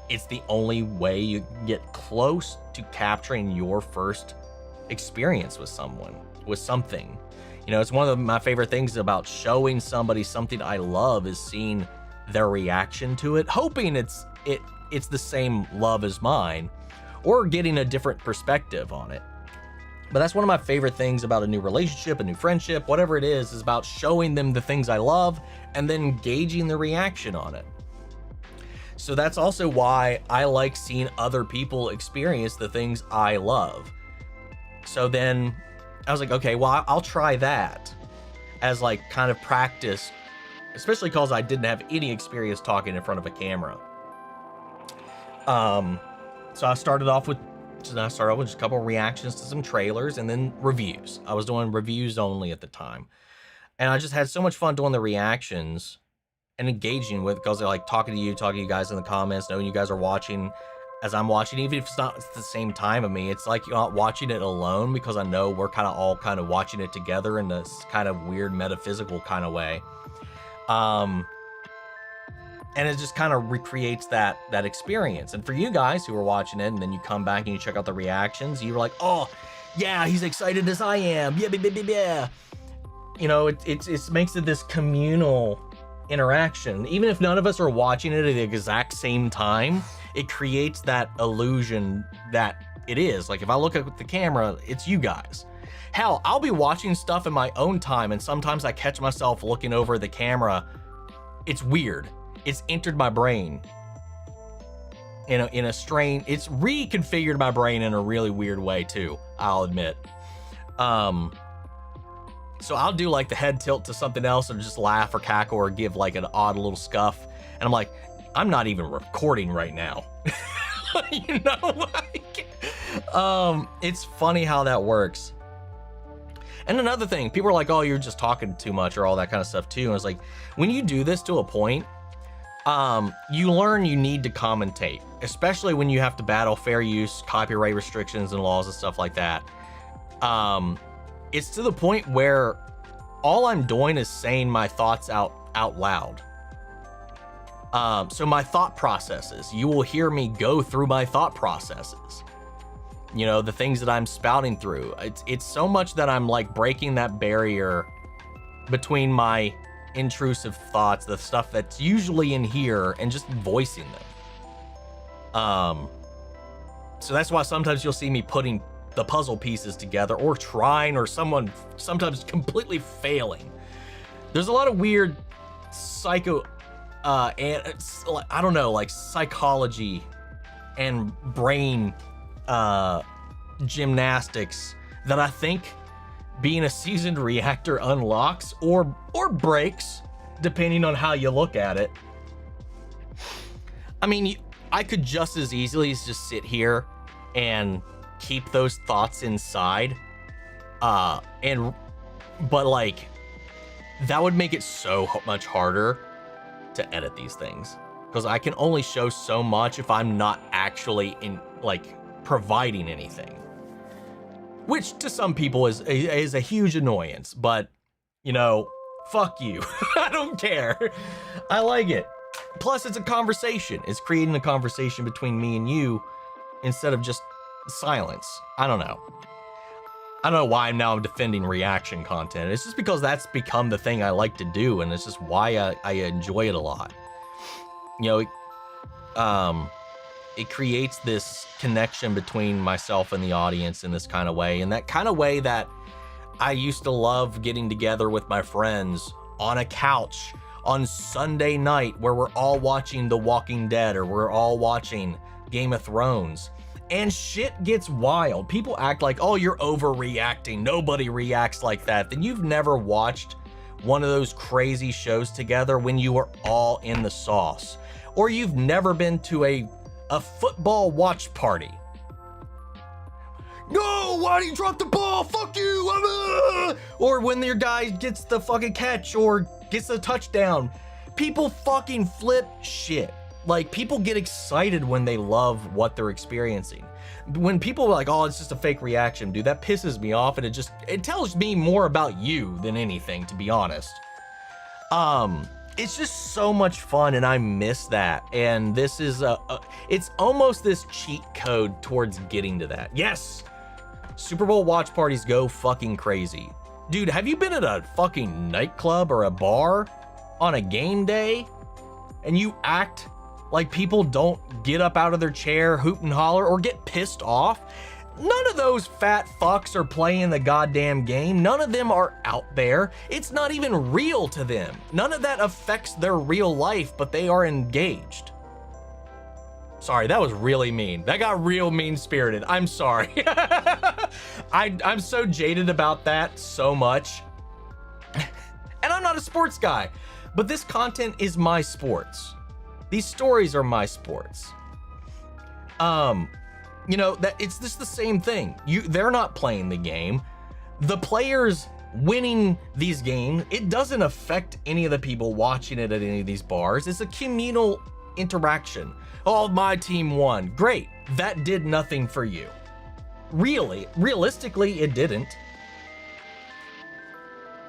it's the only way you get close to capturing your first experience with something. You know, it's one of my favorite things about showing somebody something I love is seeing their reaction to it, hoping it's the same love as mine, or getting a different perspective on it. But that's one of my favorite things about a new relationship, a new friendship, whatever it is about showing them the things I love and then gauging the reaction on it. So that's also why I like seeing other people experience the things I love. So then I was like, okay, well, I'll try that as like kind of practice, especially because I didn't have any experience talking in front of a camera. So I started off with just a couple of reactions to some trailers and then reviews. I was doing reviews only at the time. And I just had so much fun doing the reactions and engaging with, because they're like talking to you guys in the comments, knowing you guys are watching as I'm watching, even if it's not at the same time of me. It's like you're not watching it alone, because I know we're kind of all kind of watching it together in this kind of weird metaphysical kind of way. And it just kind of recreates that experience. And for you guys who are watching it, and then you come back and you check out the reactions, you were like, oh yeah, he's excited as I am. Yeah. You know, it makes it this communal interaction. Even if none of us are watching it at the exact same time, it creates that illusion that it is. Like if I look at the camera, it's you guys. Hell, I'll be watching stuff in my own time, and sometimes I catch myself looking over the camera. It's weird. It's entered my brain in a strain. It's reconfigured my brain in a really weird way too, I'll admit. So I'll do like the head tilt to something else and just laugh or cackle or give like an odd little scuff. And I'm like, I'm not even recording right now. You know, like, it's funny how that works. And another thing, people are like, oh, you're just talking too much or all that kind of stuff too. And it's like, when you do this to a point, you learn you need to commentate, especially when you have to battle fair use, copyright restrictions and laws and stuff like that. It's to the point where all I'm doing is saying my thoughts out loud. So my thought processes, you will hear me go through my thought processes. You know, the things that I'm spouting through. It's so much that I'm like breaking that barrier between my intrusive thoughts, the stuff that's usually in here, and just voicing them. So that's why sometimes you'll see me putting the puzzle pieces together, or trying, or sometimes completely failing. There's a lot of weird and I don't know, like psychology and brain gymnastics that I think being a seasoned reactor unlocks or breaks, depending on how you look at it. I mean, I could just as easily just sit here and keep those thoughts inside, but like that would make it so much harder to edit these things, because I can only show so much if I'm not actually providing anything, which to some people is a huge annoyance. But you know, fuck you. I don't care. I like it. Plus, it's a conversation. It's creating a conversation between me and you instead of just silence. I don't know. I don't know why I'm defending reaction content. It's just because that's become the thing I like to do, and it's just why I enjoy it a lot. You know, it creates this connection between myself and the audience in this kind of way, and that kind of way that I used to love getting together with my friends on a couch on Sunday night where we're all watching The Walking Dead or we're all watching Game of Thrones. And shit gets wild. People act like, oh, you're overreacting. Nobody reacts like that. Then you've never watched one of those crazy shows together when you were all in the sauce. Or you've never been to a football watch party. No, why do you drop the ball? Fuck you. Or when your guy gets the fucking catch or gets the touchdown. People fucking flip shit. Like, people get excited when they love what they're experiencing. When people are like, oh, it's just a fake reaction, dude, that pisses me off, and it tells me more about you than anything, to be honest. It's just so much fun, and I miss that. And this is it's almost this cheat code towards getting to that. Yes, Super Bowl watch parties go fucking crazy. Dude, have you been at a fucking nightclub or a bar on a game day and you act like people don't get up out of their chair, hoot and holler, or get pissed off? None of those fat fucks are playing the goddamn game. None of them are out there. It's not even real to them. None of that affects their real life, but they are engaged. Sorry, that was really mean. That got real mean-spirited. I'm sorry. I'm so jaded about that so much. And I'm not a sports guy, but this content is my sports. These stories are my sports. You know, that it's just the same thing. They're not playing the game. The players winning these games, it doesn't affect any of the people watching it at any of these bars. It's a communal interaction. Oh, my team won. Great. That did nothing for you. Realistically, it didn't.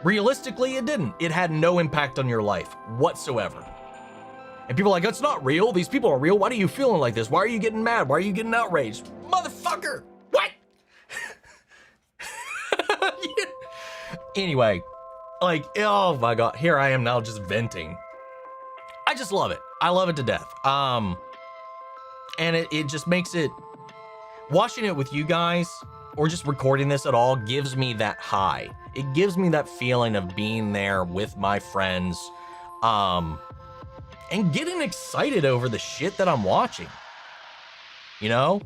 Realistically, it didn't. It had no impact on your life whatsoever. And people are like, it's not real. These people are real. Why are you feeling like this? Why are you getting mad? Why are you getting outraged? Motherfucker! What? Anyway, like, oh my God, here I am now just venting. I just love it. I love it to death. And it just makes it, watching it with you guys or just recording this at all gives me that high. It gives me that feeling of being there with my friends, and getting excited over the shit that I'm watching. You know,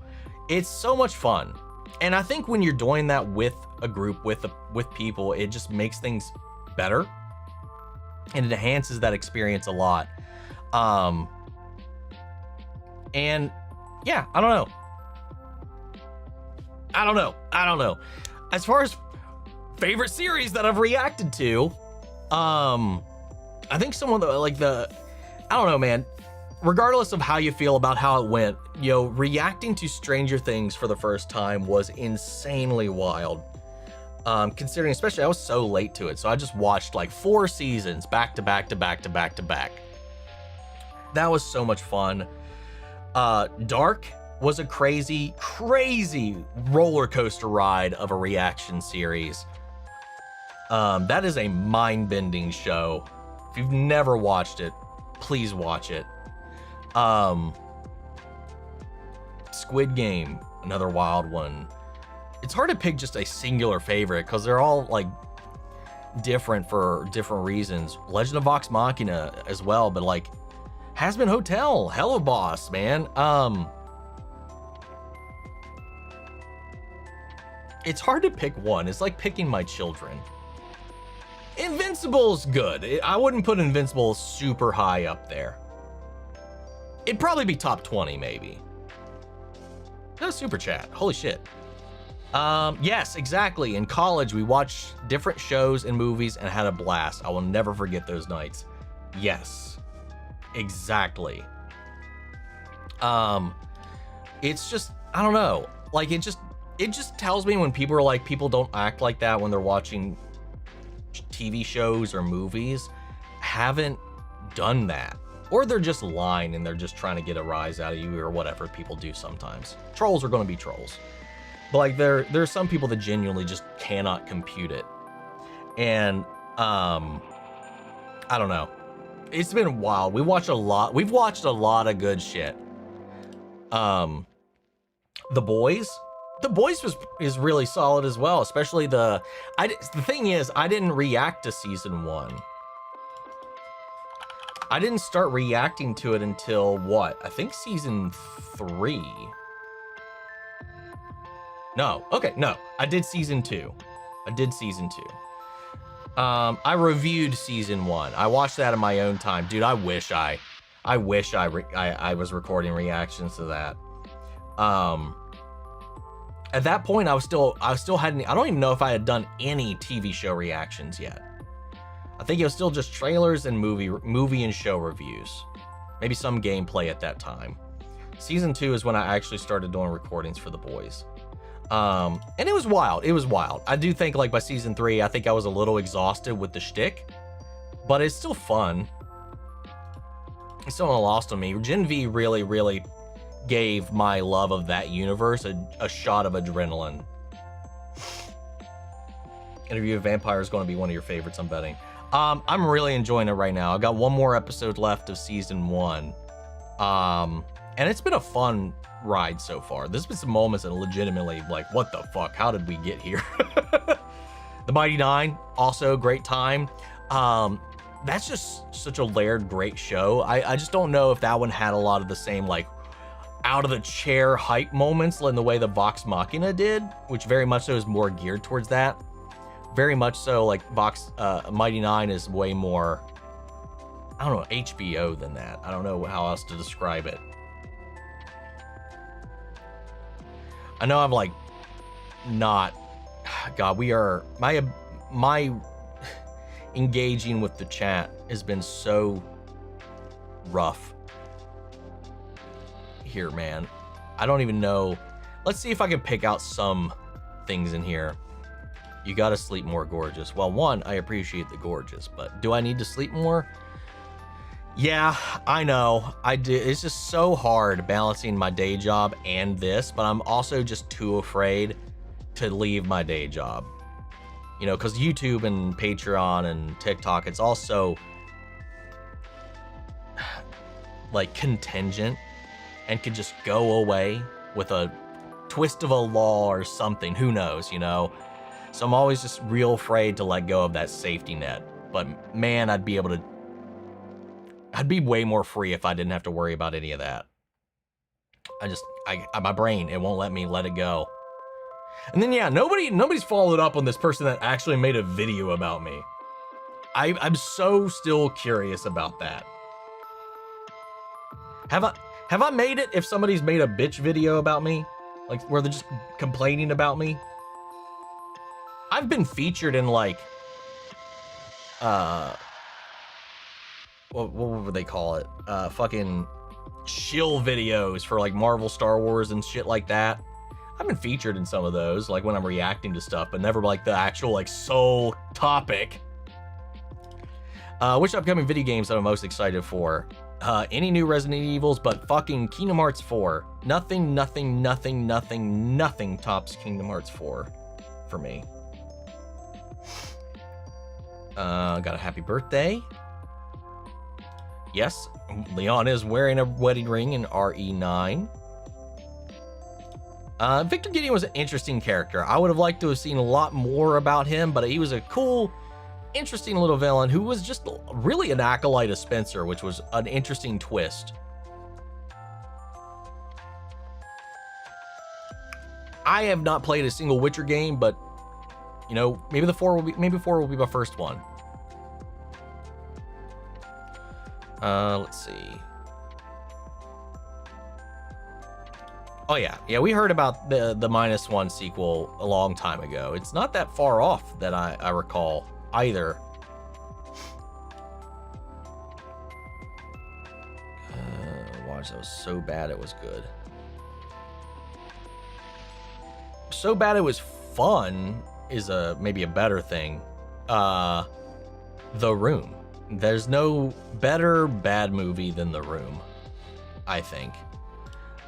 it's so much fun. And I think when you're doing that with a group, with people, it just makes things better and it enhances that experience a lot. And yeah, I don't know. As far as favorite series that I've reacted to, I think someone that like I don't know, man. Regardless of how you feel about how it went, you know, reacting to Stranger Things for the first time was insanely wild. Considering, especially, I was so late to it, so I just watched like 4 seasons back to back to back to back to back. That was so much fun. Dark was a crazy, crazy roller coaster ride of a reaction series. That is a mind-bending show. If you've never watched it, please watch it. Squid Game, another wild one. It's hard to pick just a singular favorite because they're all like different for different reasons. Legend of Vox Machina as well, but like Has-Been Hotel, Helluva Boss, man. It's hard to pick one. It's like picking my children. Invincible's good. I wouldn't put Invincible super high up there. It'd probably be top 20, maybe. No super chat. Holy shit. Yes, exactly. In college, we watched different shows and movies and had a blast. I will never forget those nights. Yes, exactly. It's just, I don't know. Like, it just tells me when people are like, people don't act like that when they're watching TV shows or movies. Haven't done that. Or they're just lying and they're just trying to get a rise out of you or whatever people do sometimes. Trolls are going to be trolls. But like there's some people that genuinely just cannot compute it. And I don't know. It's been wild. We've watched a lot of good shit. The Boys is really solid as well, especially the thing is, I didn't react to season 1. I didn't start reacting to it until what? I think season 3. No, okay, no. I did season 2. I reviewed season 1. I watched that in my own time. Dude, I wish I was recording reactions to that. At that point, I still hadn't, I don't even know if I had done any TV show reactions yet. I think it was still just trailers and movie and show reviews. Maybe some gameplay at that time. Season 2 is when I actually started doing recordings for The Boys. And it was wild. I do think like by season 3, I think I was a little exhausted with the shtick, but it's still fun. It's still not lost on me. Gen V really gave my love of that universe a shot of adrenaline. Interview of Vampire is going to be one of your favorites, I'm betting. I'm really enjoying it right now. I've got one more episode left of season 1. And it's been a fun ride so far. There's been some moments that are legitimately like, what the fuck? How did we get here? The Mighty Nine, also great time. That's just such a layered, great show. I just don't know if that one had a lot of the same like out of the chair hype moments in the way the Vox Machina did, which very much so is more geared towards that. Very much so, like Mighty Nine is way more, I don't know, HBO than that. I don't know how else to describe it. I know I'm like not, God, we are, my engaging with the chat has been so rough here, man. I don't even know. Let's see if I can pick out some things in here. You gotta sleep more, gorgeous. Well, one, I appreciate the gorgeous, but do I need to sleep more? Yeah, I know. I do. It's just so hard balancing my day job and this, but I'm also just too afraid to leave my day job. You know, because YouTube and Patreon and TikTok, it's also like contingent and could just go away with a twist of a law or something. Who knows, you know? So I'm always just real afraid to let go of that safety net. But man, I'd be way more free if I didn't have to worry about any of that. My brain, it won't let me let it go. And then yeah, nobody's followed up on this person that actually made a video about me. I'm so still curious about that. Have I made it if somebody's made a bitch video about me? Like where they're just complaining about me? I've been featured in like what would they call it? Fucking shill videos for like Marvel, Star Wars and shit like that. I've been featured in some of those, like when I'm reacting to stuff, but never like the actual like sole topic. Which upcoming video games am I most excited for? Any new Resident Evils, but fucking Kingdom Hearts 4. Nothing tops Kingdom Hearts 4 for me. Got a happy birthday. Yes, Leon is wearing a wedding ring in RE9. Victor Gideon was an interesting character. I would have liked to have seen a lot more about him, but he was a cool, interesting little villain who was just really an acolyte of Spencer, which was an interesting twist. I have not played a single Witcher game, but you know, maybe 4 will be my first one. Let's see. Oh yeah, we heard about the -1 sequel a long time ago. It's not that far off that I recall either. Watch, that was so bad it was good. So bad it was fun is maybe a better thing. The Room. There's no better bad movie than The Room, I think.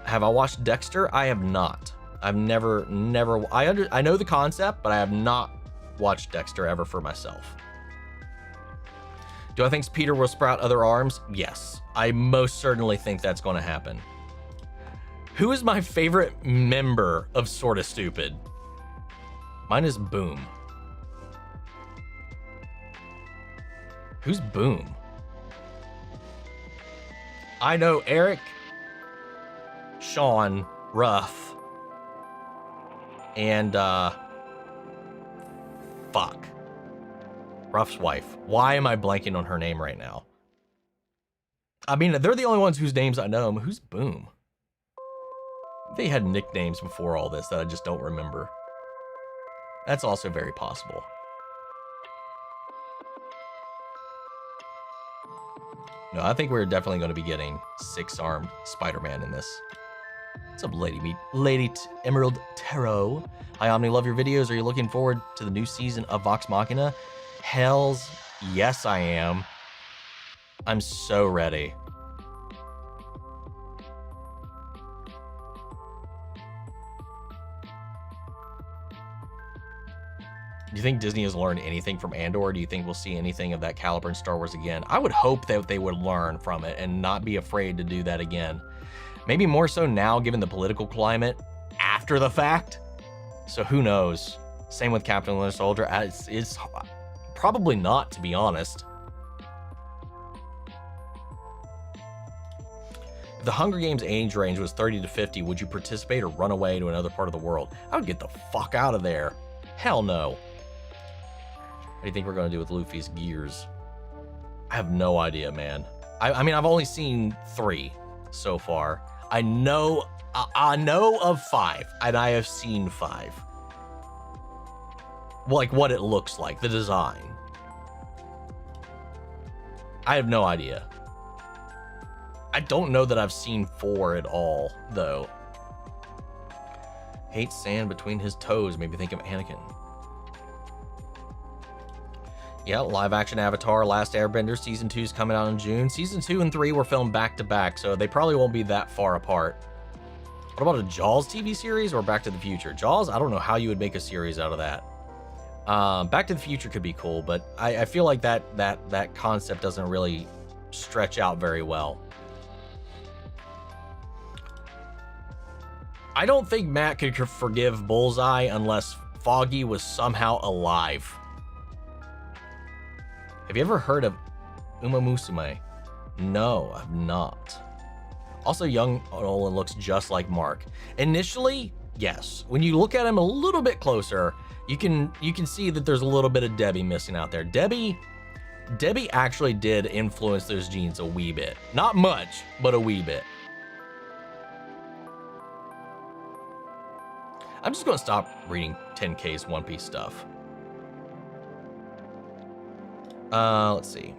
Have I watched Dexter? I have not. I've never, I know the concept, but I have not watched Dexter ever for myself. Do I think Peter will sprout other arms? Yes, I most certainly think that's going to happen. Who is my favorite member of Sorta Stupid? Mine is Boom. Who's Boom? I know Eric, Sean, Ruff, and fuck. Ruff's wife. Why am I blanking on her name right now? I mean, they're the only ones whose names I know. Who's Boom? They had nicknames before all this that I just don't remember. That's also very possible. No, I think we're definitely going to be getting 6-armed Spider-Man in this. What's up, Lady Emerald Tarot? Hi, Omni, love your videos. Are you looking forward to the new season of Vox Machina? Hells yes, I am. I'm so ready. Do you think Disney has learned anything from Andor? Or do you think we'll see anything of that caliber in Star Wars again? I would hope that they would learn from it and not be afraid to do that again. Maybe more so now, given the political climate after the fact. So who knows? Same with Captain Winter Soldier. It's probably not, to be honest. If the Hunger Games age range was 30 to 50, would you participate or run away to another part of the world? I would get the fuck out of there. Hell no. What do you think we're going to do with Luffy's gears? I have no idea, man. I mean, I've only seen 3 so far. I know of 5, and I have seen 5. Like what it looks like, the design. I have no idea. I don't know that I've seen 4 at all, though. Hates sand between his toes, made me think of Anakin. Yeah, live action Avatar, Last Airbender, season 2 is coming out in June. Season 2 and 3 were filmed back to back, so they probably won't be that far apart. What about a Jaws TV series or Back to the Future? Jaws, I don't know how you would make a series out of that. Back to the Future could be cool, but I feel like that concept doesn't really stretch out very well. I don't think Matt could forgive Bullseye unless Foggy was somehow alive. Have you ever heard of Uma Musume? No, I've not. Also, young Nolan looks just like Mark. Initially, yes. When you look at him a little bit closer, you can see that there's a little bit of Debbie missing out there. Debbie actually did influence those genes a wee bit. Not much, but a wee bit. I'm just gonna stop reading 10K's One Piece stuff. Let's see.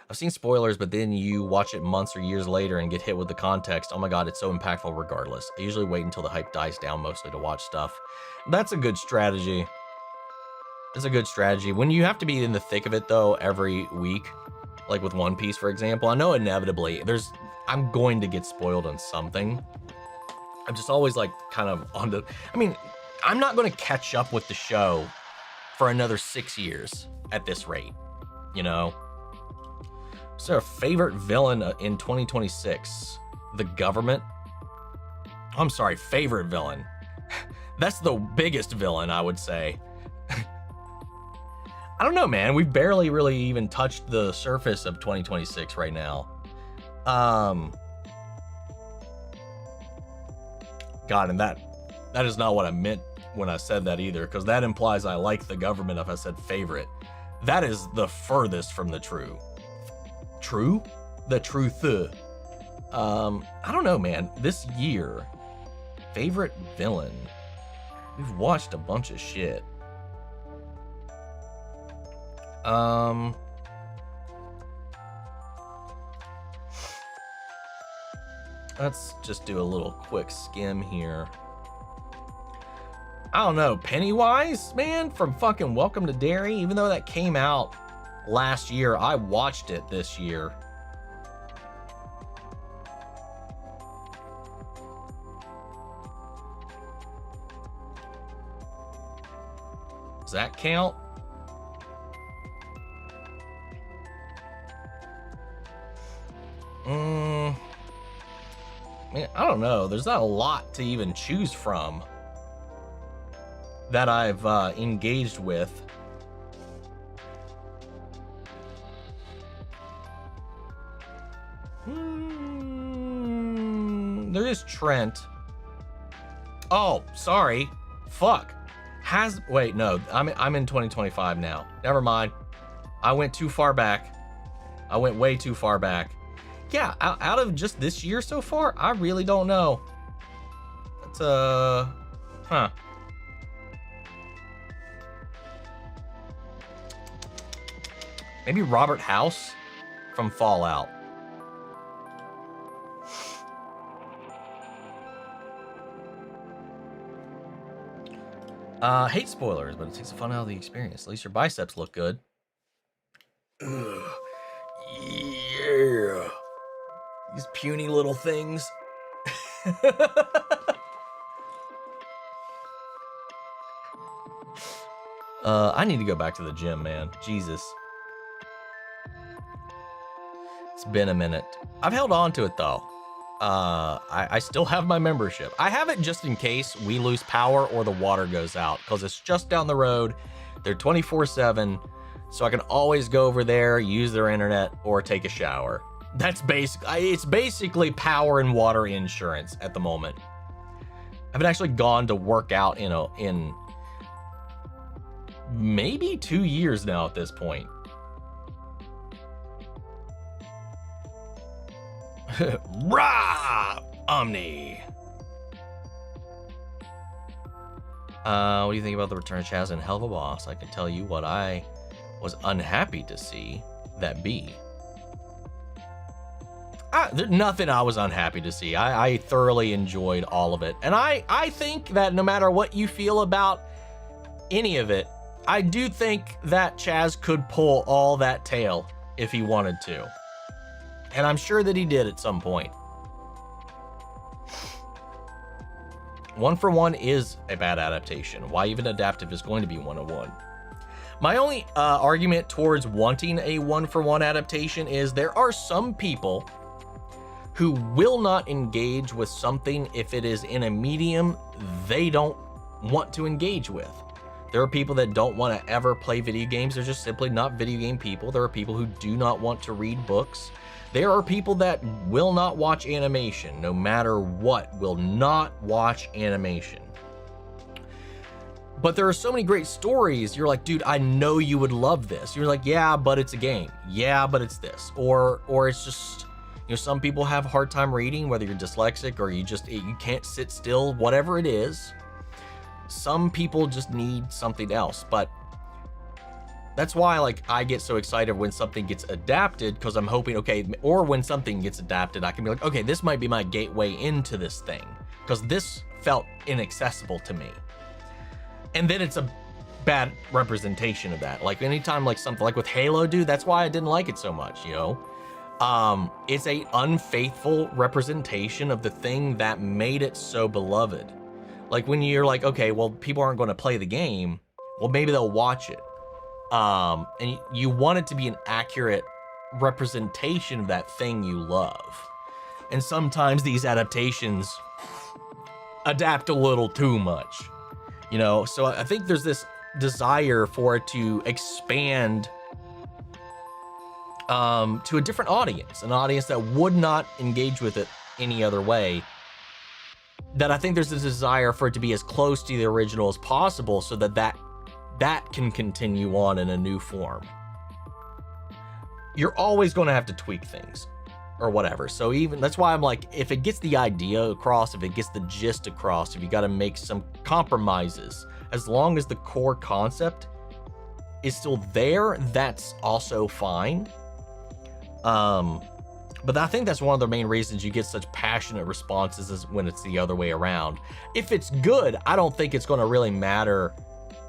I've seen spoilers, but then you watch it months or years later and get hit with the context. Oh my god, it's so impactful regardless. I usually wait until the hype dies down mostly to watch stuff. That's a good strategy. It's a good strategy. When you have to be in the thick of it though every week, like with One Piece, for example, I know inevitably I'm going to get spoiled on something. I'm just always like kind of on the, I mean, I'm not going to catch up with the show for another 6 years at this rate, you know? So our favorite villain in 2026, the government. I'm sorry, favorite villain. That's the biggest villain, I would say. I don't know, man. We've barely really even touched the surface of 2026 right now. God, and that is not what I meant when I said that either, because that implies I like the government if I said favorite. That is the furthest from the true. True? The truth. I don't know, man. This year, favorite villain. We've watched a bunch of shit. Let's just do a little quick skim here. I don't know, Pennywise, man, from fucking Welcome to Derry, even though that came out last year. I watched it this year. Does that count? Man, I don't know. There's not a lot to even choose from that I've engaged with. There is Trent. Oh, sorry. Fuck. Wait, no. I'm in 2025 now. Never mind. I went too far back. I went way too far back. Yeah, out of just this year so far, I really don't know. That's huh. Maybe Robert House from Fallout. Hate spoilers, but it takes the fun out of the experience. At least your biceps look good. Ugh. Yeah. These puny little things. I need to go back to the gym, man. Jesus. It's been a minute. I've held on to it though. I still have my membership. I have it just in case we lose power or the water goes out, because it's just down the road. They're 24/7, so I can always go over there, use their internet, or take a shower. That's it's basically power and water insurance at the moment. I haven't actually gone to work out in maybe 2 years now at this point. Rah! Omni! What do you think about the return of Chaz and Helluva Boss? I can tell you what I was unhappy to see that be. There's nothing I was unhappy to see. I thoroughly enjoyed all of it. And I think that no matter what you feel about any of it, I do think that Chaz could pull all that tail if he wanted to. And I'm sure that he did at some point. 1-for-1 is a bad adaptation. Why even adaptive is going to be 101. My only argument towards wanting a 1-for-1 adaptation is there are some people who will not engage with something if it is in a medium they don't want to engage with. There are people that don't want to ever play video games. They're just simply not video game people. There are people who do not want to read books. There are people that will not watch animation, no matter what, will not watch animation. But there are so many great stories. You're like, dude, I know you would love this. You're like, yeah, but it's a game. Yeah, but it's this. Or it's just, you know, some people have a hard time reading, whether you're dyslexic or you can't sit still, whatever it is. Some people just need something else. But that's why, like, I get so excited when something gets adapted, because I'm hoping, okay, or when something gets adapted, I can be like, okay, this might be my gateway into this thing, because this felt inaccessible to me. And then it's a bad representation of that. Like anytime, like something like with Halo, dude, that's why I didn't like it so much, you know? It's a unfaithful representation of the thing that made it so beloved. Like when you're like, okay, well, people aren't going to play the game, well, maybe they'll watch it. And you want it to be an accurate representation of that thing you love. And sometimes these adaptations adapt a little too much, you know? So I think there's this desire for it to expand to a different audience, an audience that would not engage with it any other way. That I think there's a desire for it to be as close to the original as possible, so that can continue on in a new form. You're always going to have to tweak things or whatever. So even that's why I'm like, if it gets the idea across, if it gets the gist across, if you got to make some compromises, as long as the core concept is still there, that's also fine. But I think that's one of the main reasons you get such passionate responses is when it's the other way around. If it's good, I don't think it's going to really matter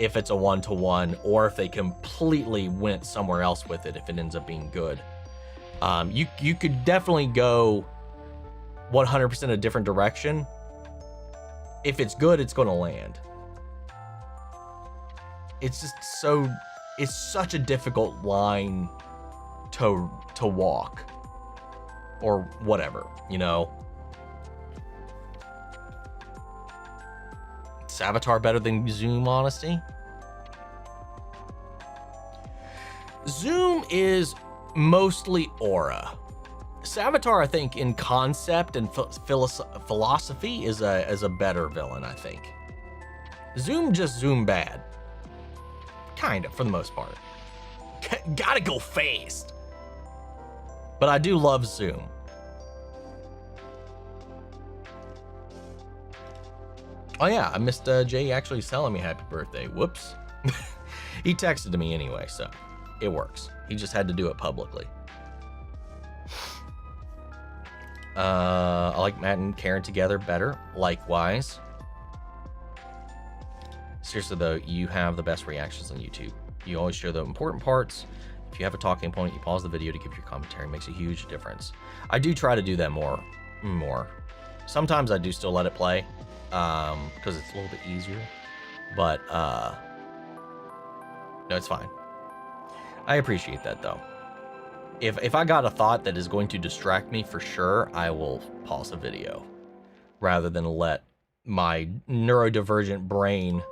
if it's a 1-to-1 or if they completely went somewhere else with it if it ends up being good. You could definitely go 100% a different direction. If it's good, it's going to land. It's just it's such a difficult line to walk or whatever, you know. Is Avatar better than Zoom, honesty? Zoom is mostly aura. Savitar, I think, in concept and philosophy is a better villain, I think. Zoom just Zoom bad. Kind of, for the most part. Gotta go fast. But I do love Zoom. Oh yeah, I missed Jay actually telling me happy birthday. Whoops. He texted to me anyway, so it works. He just had to do it publicly. I like Matt and Karen together better. Likewise. Seriously though, you have the best reactions on YouTube. You always share the important parts. If you have a talking point, you pause the video to give your commentary. It makes a huge difference. I do try to do that more. Sometimes I do still let it play, because it's a little bit easier. But no, it's fine. I appreciate that though. If I got a thought that is going to distract me, for sure, I will pause a video rather than let my neurodivergent brain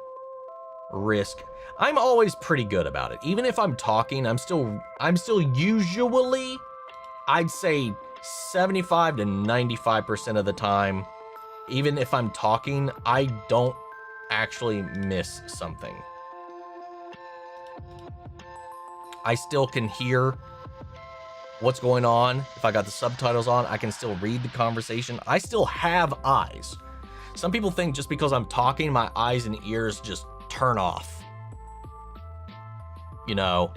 risk. I'm always pretty good about it. Even if I'm talking, I'm still usually, I'd say 75 to 95% of the time, even if I'm talking, I don't actually miss something. I still can hear what's going on. If I got the subtitles on, I can still read the conversation. I still have eyes. Some people think just because I'm talking, my eyes and ears just turn off. You know?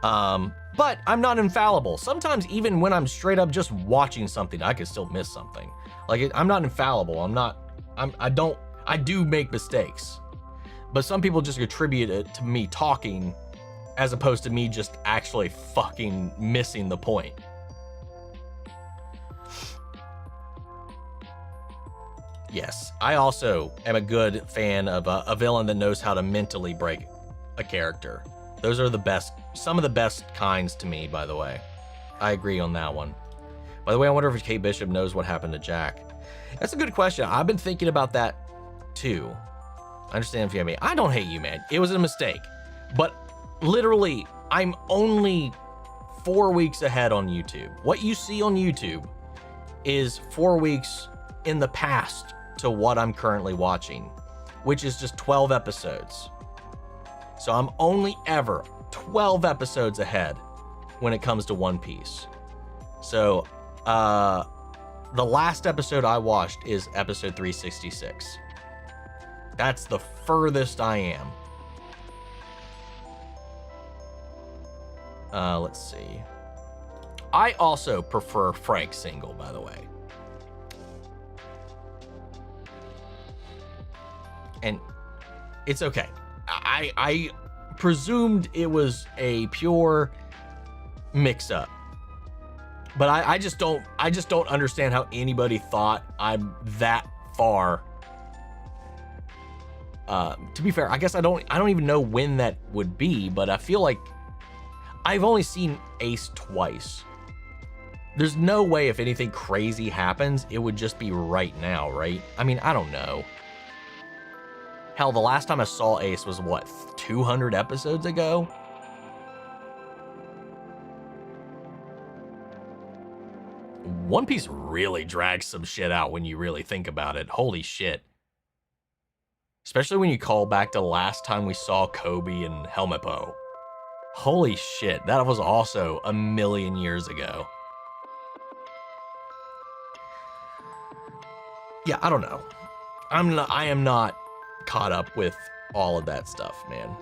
But I'm not infallible. Sometimes even when I'm straight up just watching something, I can still miss something. Like, I'm not infallible. I do make mistakes. But some people just attribute it to me talking as opposed to me just actually fucking missing the point. Yes, I also am a good fan of a villain that knows how to mentally break a character. Those are the best, some of the best kinds to me, by the way. I agree on that one. By the way, I wonder if Kate Bishop knows what happened to Jack. That's a good question. I've been thinking about that too. I understand if you hate me. I don't hate you, man. It was a mistake. But literally, I'm only 4 weeks ahead on YouTube. What you see on YouTube is 4 weeks in the past to what I'm currently watching, which is just 12 episodes. So I'm only ever 12 episodes ahead when it comes to One Piece. So the last episode I watched is episode 366. That's the furthest I am. Let's see. I also prefer Frank single, by the way. And it's okay. I presumed it was a pure mix-up. But I just don't understand how anybody thought I'm that far. To be fair, I guess I don't even know when that would be, but I feel like I've only seen Ace twice. There's no way if anything crazy happens, it would just be right now, right? I mean, I don't know. Hell, the last time I saw Ace was what, 200 episodes ago? One Piece really drags some shit out when you really think about it. Holy shit. Especially when you call back to the last time we saw Kobe and Helmepo. Holy shit, that was also a million years ago. Yeah, I don't know. I am not caught up with all of that stuff, man.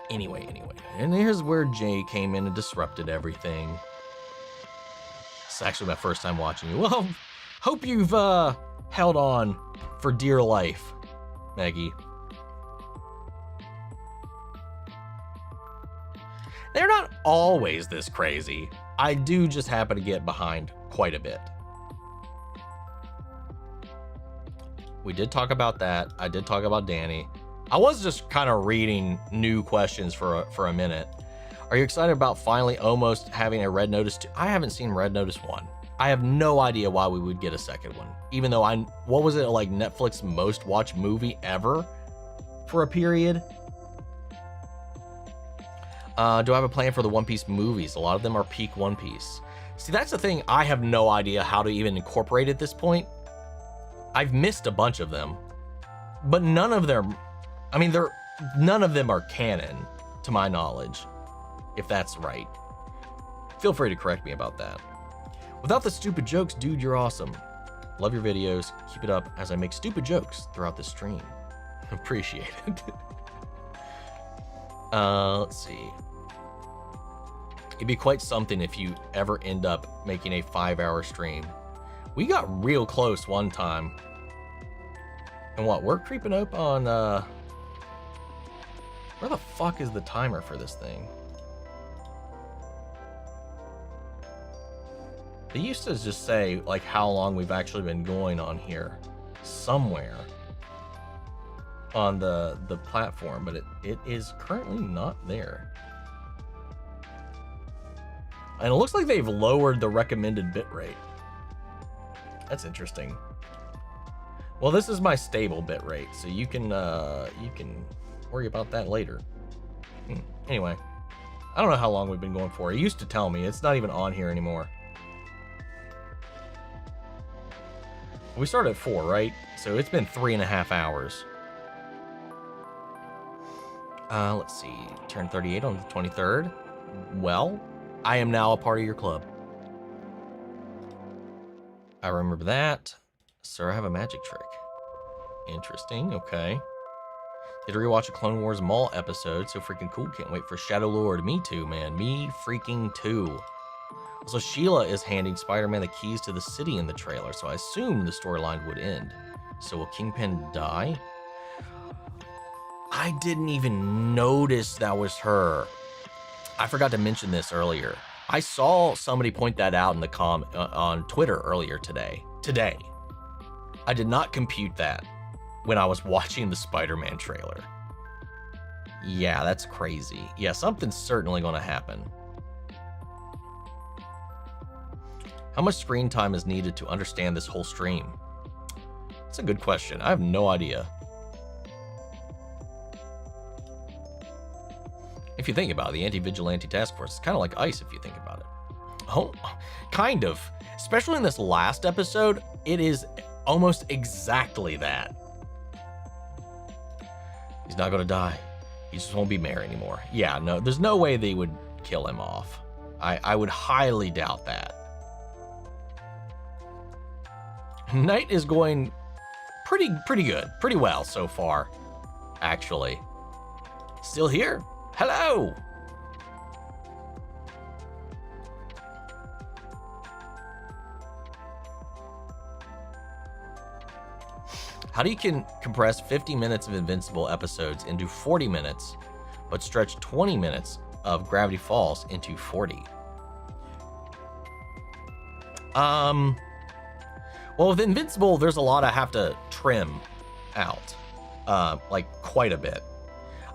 Anyway. And here's where Jay came in and disrupted everything. It's actually my first time watching you. Well, hope you've held on for dear life, Maggie. always this crazy. I do just happen to get behind quite a bit. We did talk about that. I did talk about Danny. I was just kind of reading new questions for a minute. Are you excited about finally almost having a Red Notice 2? I haven't seen Red Notice 1. I have no idea why we would get a second one. Even though what was it, like Netflix's most watched movie ever for a period? Do I have a plan for the One Piece movies? A lot of them are peak One Piece. See, that's the thing. I have no idea how to even incorporate at this point. I've missed a bunch of them, but none of them, I mean, none of them are canon to my knowledge, if that's right. Feel free to correct me about that. Without the stupid jokes, dude, you're awesome. Love your videos. Keep it up as I make stupid jokes throughout the stream. Appreciate it. Let's see. It'd be quite something if you ever end up making a 5-hour stream. We got real close one time. And what, we're creeping up on, where the fuck is the timer for this thing? They used to just say, like, how long we've actually been going on here. Somewhere. On the platform, but it is currently not there. And it looks like they've lowered the recommended bitrate. That's interesting. Well, this is my stable bitrate, so you can worry about that later. Anyway, I don't know how long we've been going for. It used to tell me. It's not even on here anymore. We started at 4, right? So it's been 3.5 hours. Let's see. Turned 38 on the 23rd. Well, I am now a part of your club. I remember that. Sir, I have a magic trick. Interesting. Okay. Did rewatch a Clone Wars Maul episode. So freaking cool. Can't wait for Shadow Lord. Me too, man. Me freaking too. Also, Sheila is handing Spider-Man the keys to the city in the trailer, so I assume the storyline would end. So will Kingpin die? I didn't even notice that was her. I forgot to mention this earlier. I saw somebody point that out in the on Twitter earlier today. I did not compute that when I was watching the Spider-Man trailer. Yeah, that's crazy. Yeah, something's certainly going to happen. How much screen time is needed to understand this whole stream? That's a good question. I have no idea. If you think about it, the Anti-Vigilante Task Force is kind of like ICE if you think about it. Oh, kind of. Especially in this last episode, it is almost exactly that. He's not going to die. He just won't be mayor anymore. Yeah, no, there's no way they would kill him off. I would highly doubt that. Night is going pretty good. Pretty well so far, actually. Still here? Hello! How do you compress 50 minutes of Invincible episodes into 40 minutes, but stretch 20 minutes of Gravity Falls into 40? Well, with Invincible, there's a lot I have to trim out, like quite a bit.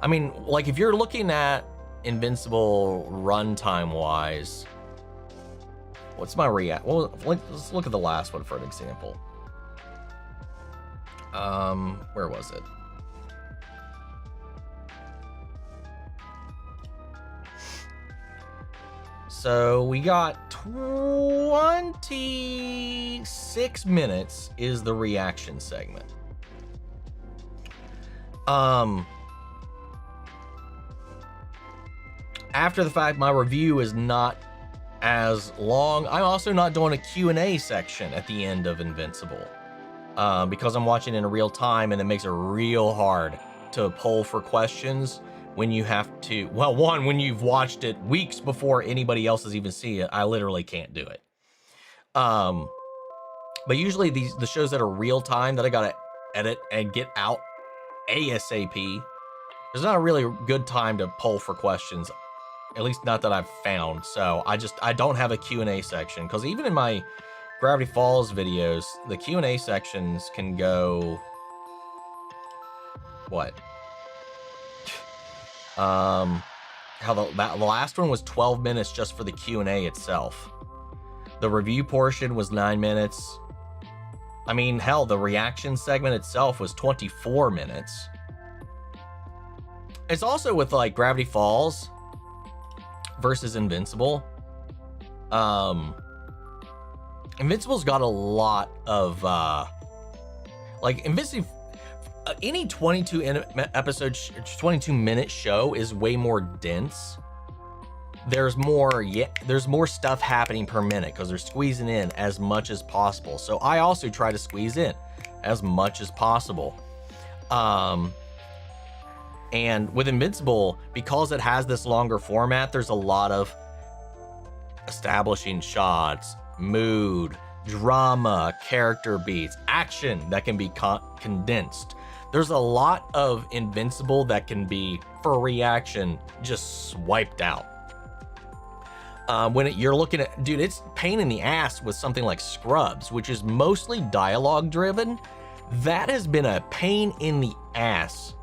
I mean, like if you're looking at Invincible runtime wise, what's my Well, let's look at the last one for an example. Where was it? So we got 26 minutes is the reaction segment. After the fact, my review is not as long. I'm also not doing a Q&A section at the end of Invincible because I'm watching in real time, and it makes it real hard to poll for questions when you have to, well, one, when you've watched it weeks before anybody else has even seen it. I literally can't do it. But usually the shows that are real time that I gotta edit and get out ASAP, there's not a really good time to poll for questions At least not that I've found. So I don't have a Q&A section, because even in my Gravity Falls videos, the Q&A sections can go, what? How the last one was 12 minutes just for the Q&A itself. The review portion was 9 minutes. I mean, hell, the reaction segment itself was 24 minutes. It's also with like Gravity Falls versus Invincible. Invincible's got a lot of like any 22 episode 22 minute show is way more dense. There's more stuff happening per minute because they're squeezing in as much as possible. So I also try to squeeze in as much as possible. And with Invincible, because it has this longer format, there's a lot of establishing shots, mood, drama, character beats, action that can be condensed. There's a lot of Invincible that can be, for reaction, just swiped out. When you're looking at, dude, it's pain in the ass with something like Scrubs, which is mostly dialogue driven. That has been a pain in the ass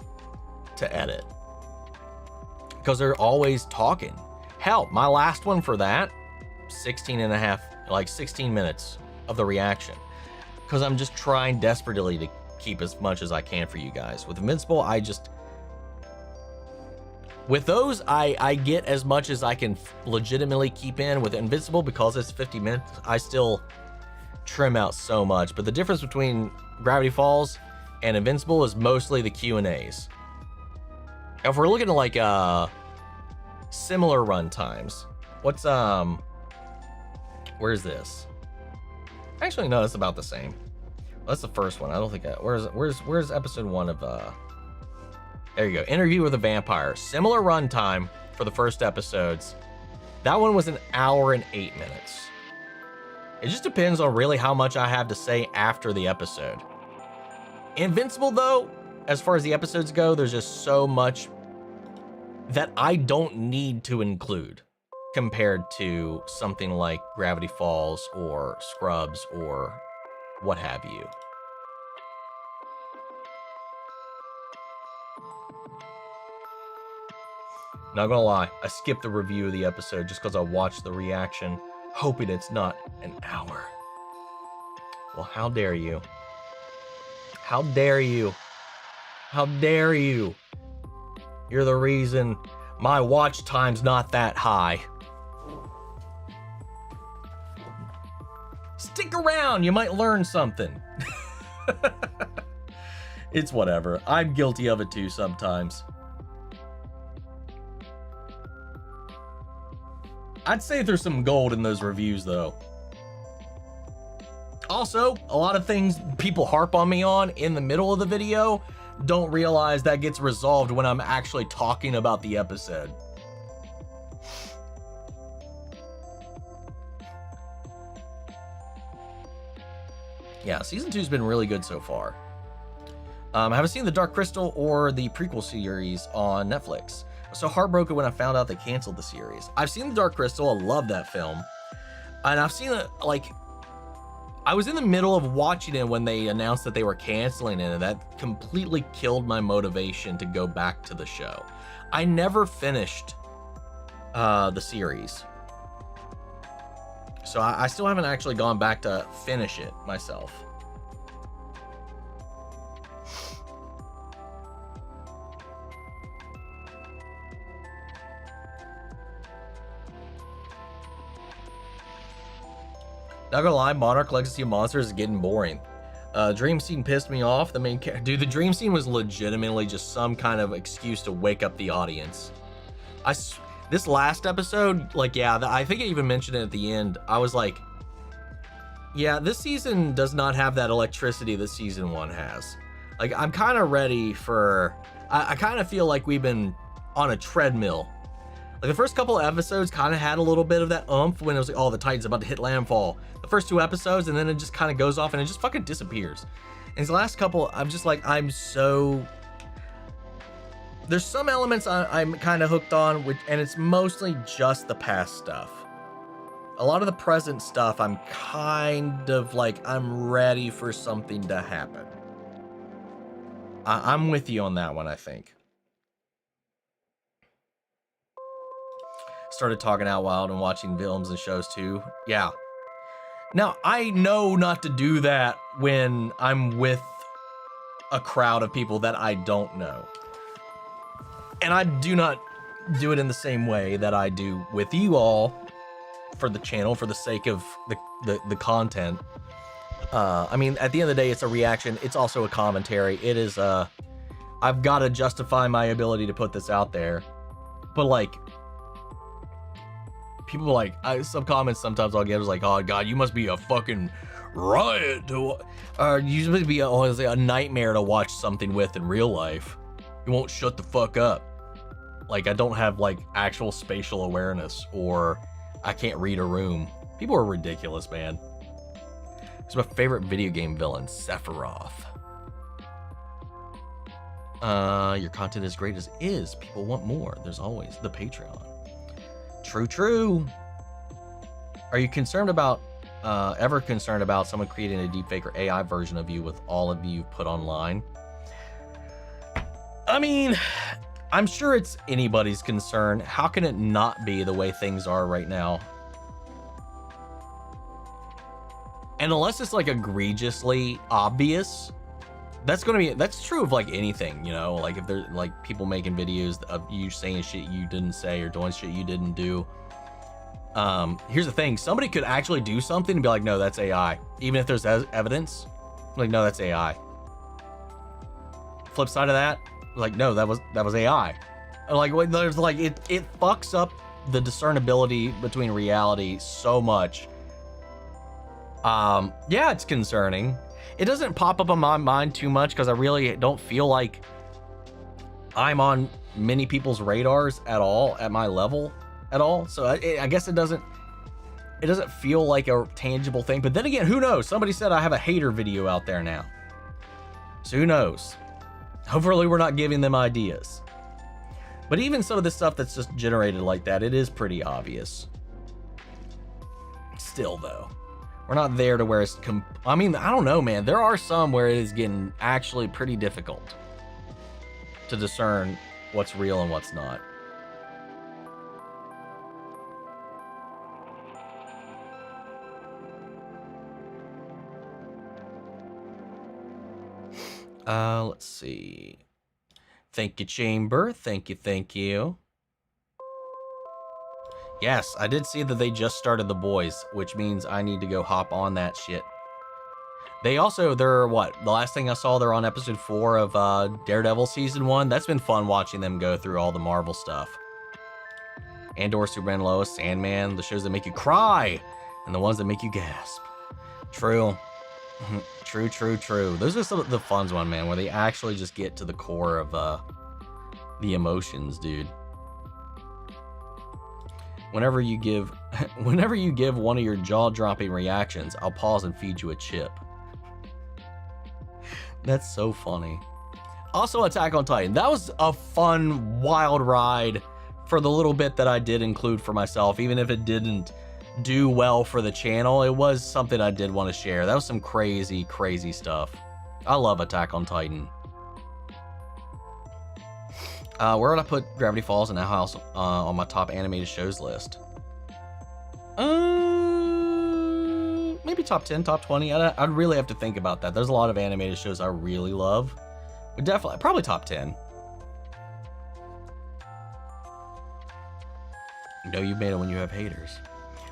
to edit because they're always talking. Hell, my last one for that, 16 minutes of the reaction, because I'm just trying desperately to keep as much as I can for you guys. With Invincible, with those, I get as much as I can legitimately keep in. With Invincible, because it's 50 minutes, I still trim out so much. But the difference between Gravity Falls and Invincible is mostly the Q&As. If we're looking at like similar run times, what's where's this? Actually, no, it's about the same. That's the first one. I don't think where's episode 1 of there you go. Interview with a Vampire. Similar runtime for the first episodes. That one was 1 hour and 8 minutes. It just depends on really how much I have to say after the episode. Invincible, though, as far as the episodes go, there's just so much that I don't need to include compared to something like Gravity Falls or Scrubs or what have you. Not gonna lie, I skipped the review of the episode just because I watched the reaction, hoping it's not 1 hour. Well, how dare you? How dare you? How dare you? You're the reason my watch time's not that high. Stick around, you might learn something. It's whatever. I'm guilty of it too sometimes. I'd say there's some gold in those reviews, though. Also, a lot of things people harp on me on in the middle of the video don't realize that gets resolved when I'm actually talking about the episode. Yeah, season 2's been really good so far. I haven't seen The Dark Crystal or the prequel series on Netflix. I was so heartbroken when I found out they canceled the series. I've seen The Dark Crystal. I love that film. And I've seen it, like, I was in the middle of watching it when they announced that they were canceling it, and that completely killed my motivation to go back to the show. I never finished the series. So I still haven't actually gone back to finish it myself. Not gonna lie, Monarch Legacy of Monsters is getting boring. Dream Scene pissed me off. The main character, dude, the Dream Scene was legitimately just some kind of excuse to wake up the audience. This last episode, like, yeah, I think I even mentioned it at the end. I was like, yeah, this season does not have that electricity that season 1 has. Like, I'm kind of ready for, I kind of feel like we've been on a treadmill. Like, the first couple of episodes kind of had a little bit of that oomph when it was like, oh, the Titan's about to hit landfall. The first 2 episodes, and then it just kind of goes off and it just fucking disappears. And these last couple, I'm just like, I'm so There's some elements I'm kind of hooked on, and it's mostly just the past stuff. A lot of the present stuff, I'm kind of like, I'm ready for something to happen. I'm with you on that one, I think. Started talking out loud and watching films and shows too. Yeah. Now, I know not to do that when I'm with a crowd of people that I don't know. And I do not do it in the same way that I do with you all for the channel, for the sake of the content. I mean, at the end of the day, it's a reaction. It's also a commentary. It is, I've got to justify my ability to put this out there. But like, people like, some comments sometimes I'll get is like, oh God, you must be a fucking riot to, you must be a nightmare to watch something with in real life. You won't shut the fuck up. Like, I don't have like actual spatial awareness, or I can't read a room. People are ridiculous, man. It's my favorite video game villain, Sephiroth. Your content is great as is. People want more. There's always the Patreon. True. Are you concerned about, ever concerned about someone creating a deepfake or AI version of you with all of you put online? I mean, I'm sure it's anybody's concern. How can it not be the way things are right now? And unless it's like egregiously obvious, that's true of like anything, you know, like if there's like people making videos of you saying shit you didn't say or doing shit you didn't do. Here's the thing, somebody could actually do something and be like, no, that's AI. Even if there's evidence, like, no, that's AI. Flip side of that, like, no, that was AI. Like, there's like, it fucks up the discernibility between reality so much. Yeah, it's concerning. It doesn't pop up on my mind too much because I really don't feel like I'm on many people's radars at all, at my level at all. So I guess it doesn't feel like a tangible thing. But then again, who knows? Somebody said I have a hater video out there now. So who knows? Hopefully we're not giving them ideas. But even some of the stuff that's just generated like that, it is pretty obvious. Still though. We're not there to where it's, I mean, I don't know, man. There are some where it is getting actually pretty difficult to discern what's real and what's not. Let's see. Thank you, Chamber. Thank you. Yes, I did see that they just started The Boys, which means I need to go hop on that shit. They're what? The last thing I saw, they're on episode 4 of Daredevil season 1. That's been fun watching them go through all the Marvel stuff. Andor, Superman, Lois, Sandman, the shows that make you cry, and the ones that make you gasp. True. True. Those are some of the fun ones, man, where they actually just get to the core of the emotions, dude. Whenever you give one of your jaw-dropping reactions, I'll pause and feed you a chip. That's so funny. Also, Attack on Titan. That was a fun, wild ride for the little bit that I did include for myself. Even if it didn't do well for the channel, it was something I did want to share. That was some crazy stuff. I love Attack on Titan. Where would I put Gravity Falls and Now House on my top animated shows list? Maybe top 10, top 20. I'd really have to think about that. There's a lot of animated shows I really love. But definitely, probably top 10. You know you made it when you have haters.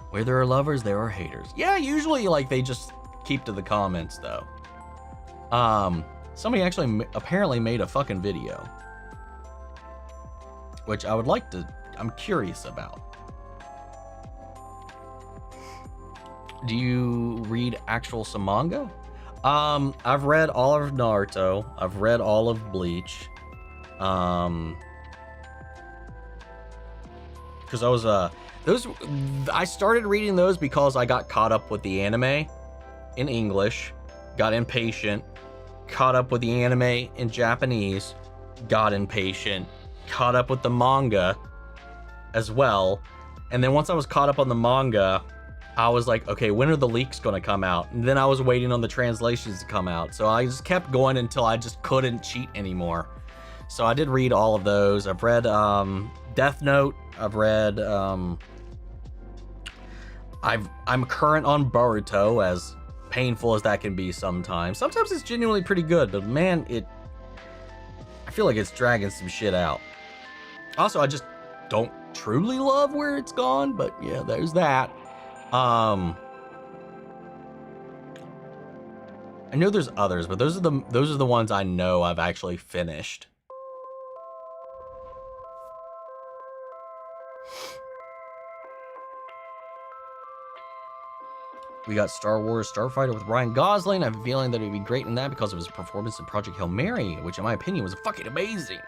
Where there are lovers, there are haters. Yeah, usually like they just keep to the comments though. Somebody actually apparently made a fucking video, which I'm curious about. Do you read some manga? I've read all of Naruto. I've read all of Bleach. Because I started reading those because I got caught up with the anime in English, got impatient, caught up with the anime in Japanese, got impatient, caught up with the manga as well. And then once I was caught up on the manga, I was like, okay, when are the leaks going to come out? And then I was waiting on the translations to come out. So I just kept going until I just couldn't cheat anymore. So I did read all of those. I've read Death Note. I've read I'm current on Boruto, as painful as that can be sometimes. Sometimes it's genuinely pretty good, but man, I feel like it's dragging some shit out. Also, I just don't truly love where it's gone, but yeah, there's that. I know there's others, but those are the ones I know I've actually finished. We got Star Wars Starfighter with Ryan Gosling. I have a feeling that he'd be great in that because of his performance in Project Hail Mary, which in my opinion was fucking amazing.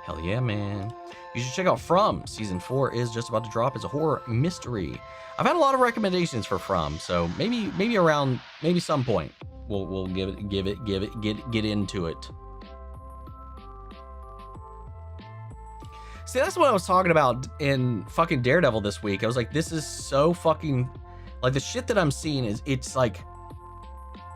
Hell yeah, man. You should check out From. Season 4 is just about to drop. It's a horror mystery. I've had a lot of recommendations for From, so maybe around some point we'll get into it. See, that's what I was talking about in fucking Daredevil this week. I was like, this is so fucking, like, the shit that I'm seeing it's like,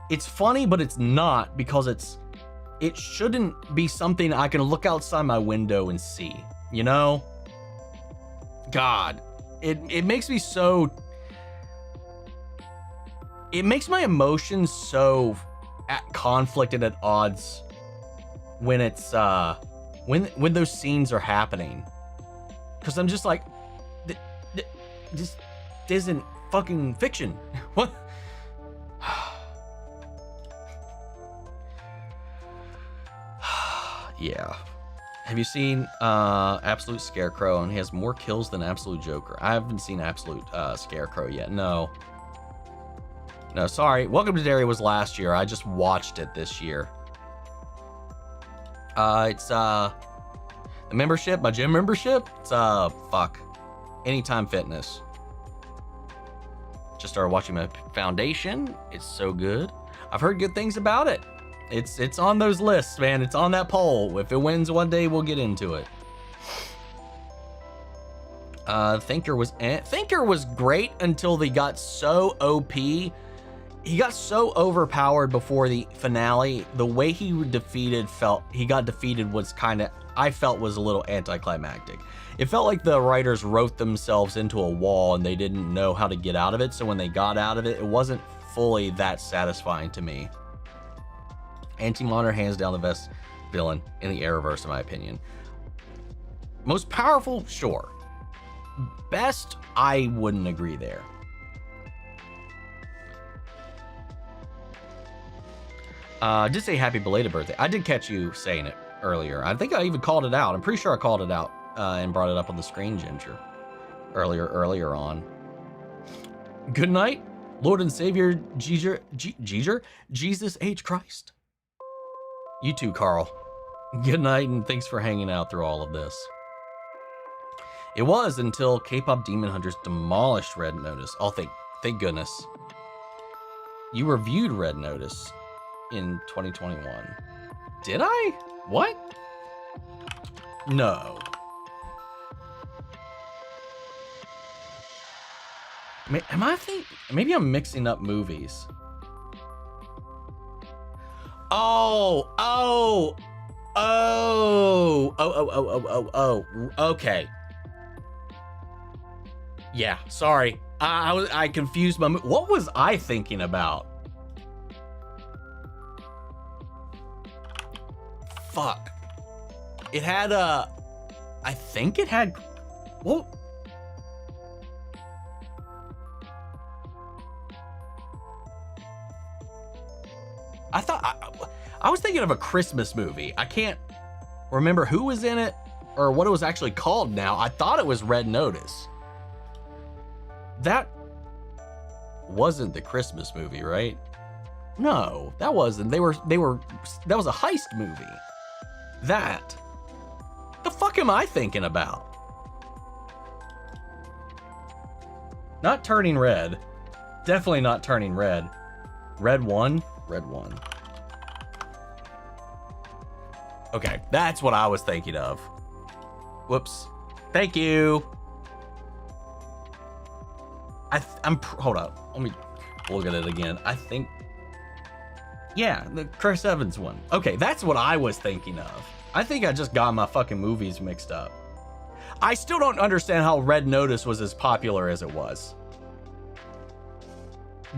it's funny, but it's not, because it shouldn't be something I can look outside my window and see, you know? God, it makes me so, it makes my emotions so at conflict and at odds when it's, when those scenes are happening. Because I'm just like, this isn't fucking fiction. What? Yeah. Have you seen Absolute Scarecrow? And he has more kills than Absolute Joker. I haven't seen Absolute Scarecrow yet. No, sorry. Welcome to Derry was last year. I just watched it this year. It's the membership, my gym membership. It's fuck, Anytime Fitness. Just started watching my Foundation. It's so good. I've heard good things about it. It's on those lists, man. It's on that poll. If it wins one day, we'll get into it. Thinker was great until they got so OP. He got so overpowered before the finale. The way he got defeated was kind of, I felt, was a little anticlimactic. It felt like the writers wrote themselves into a wall and they didn't know how to get out of it. So when they got out of it, it wasn't fully that satisfying to me. Anti-Monitor, hands down the best villain in the Arrowverse, in my opinion. Most powerful, sure. Best, I wouldn't agree there. Did say happy belated birthday. I did catch you saying it earlier. I think I even called it out. I'm pretty sure I called it out and brought it up on the screen, Ginger. Earlier on. Good night, Lord and Savior Jesus H. Christ. You too, Carl. Good night, and thanks for hanging out through all of this. It was until K-pop Demon Hunters demolished Red Notice. Oh, thank goodness. You reviewed Red Notice in 2021. Did I? What? No. Maybe I'm mixing up movies. Oh, okay. Yeah, sorry. I confused my what was I thinking about? Fuck. It had I think it had, what? I was thinking of a Christmas movie. I can't remember who was in it or what it was actually called now. I thought it was Red Notice. That wasn't the Christmas movie, right? No, that wasn't. That was a heist movie. That. The fuck am I thinking about? Not Turning Red. Definitely not Turning Red. Red One. Okay, that's what I was thinking of. Whoops. Thank you. Hold up. Let me look at it again. I think, yeah, the Chris Evans one. Okay, that's what I was thinking of. I think I just got my fucking movies mixed up. I still don't understand how Red Notice was as popular as it was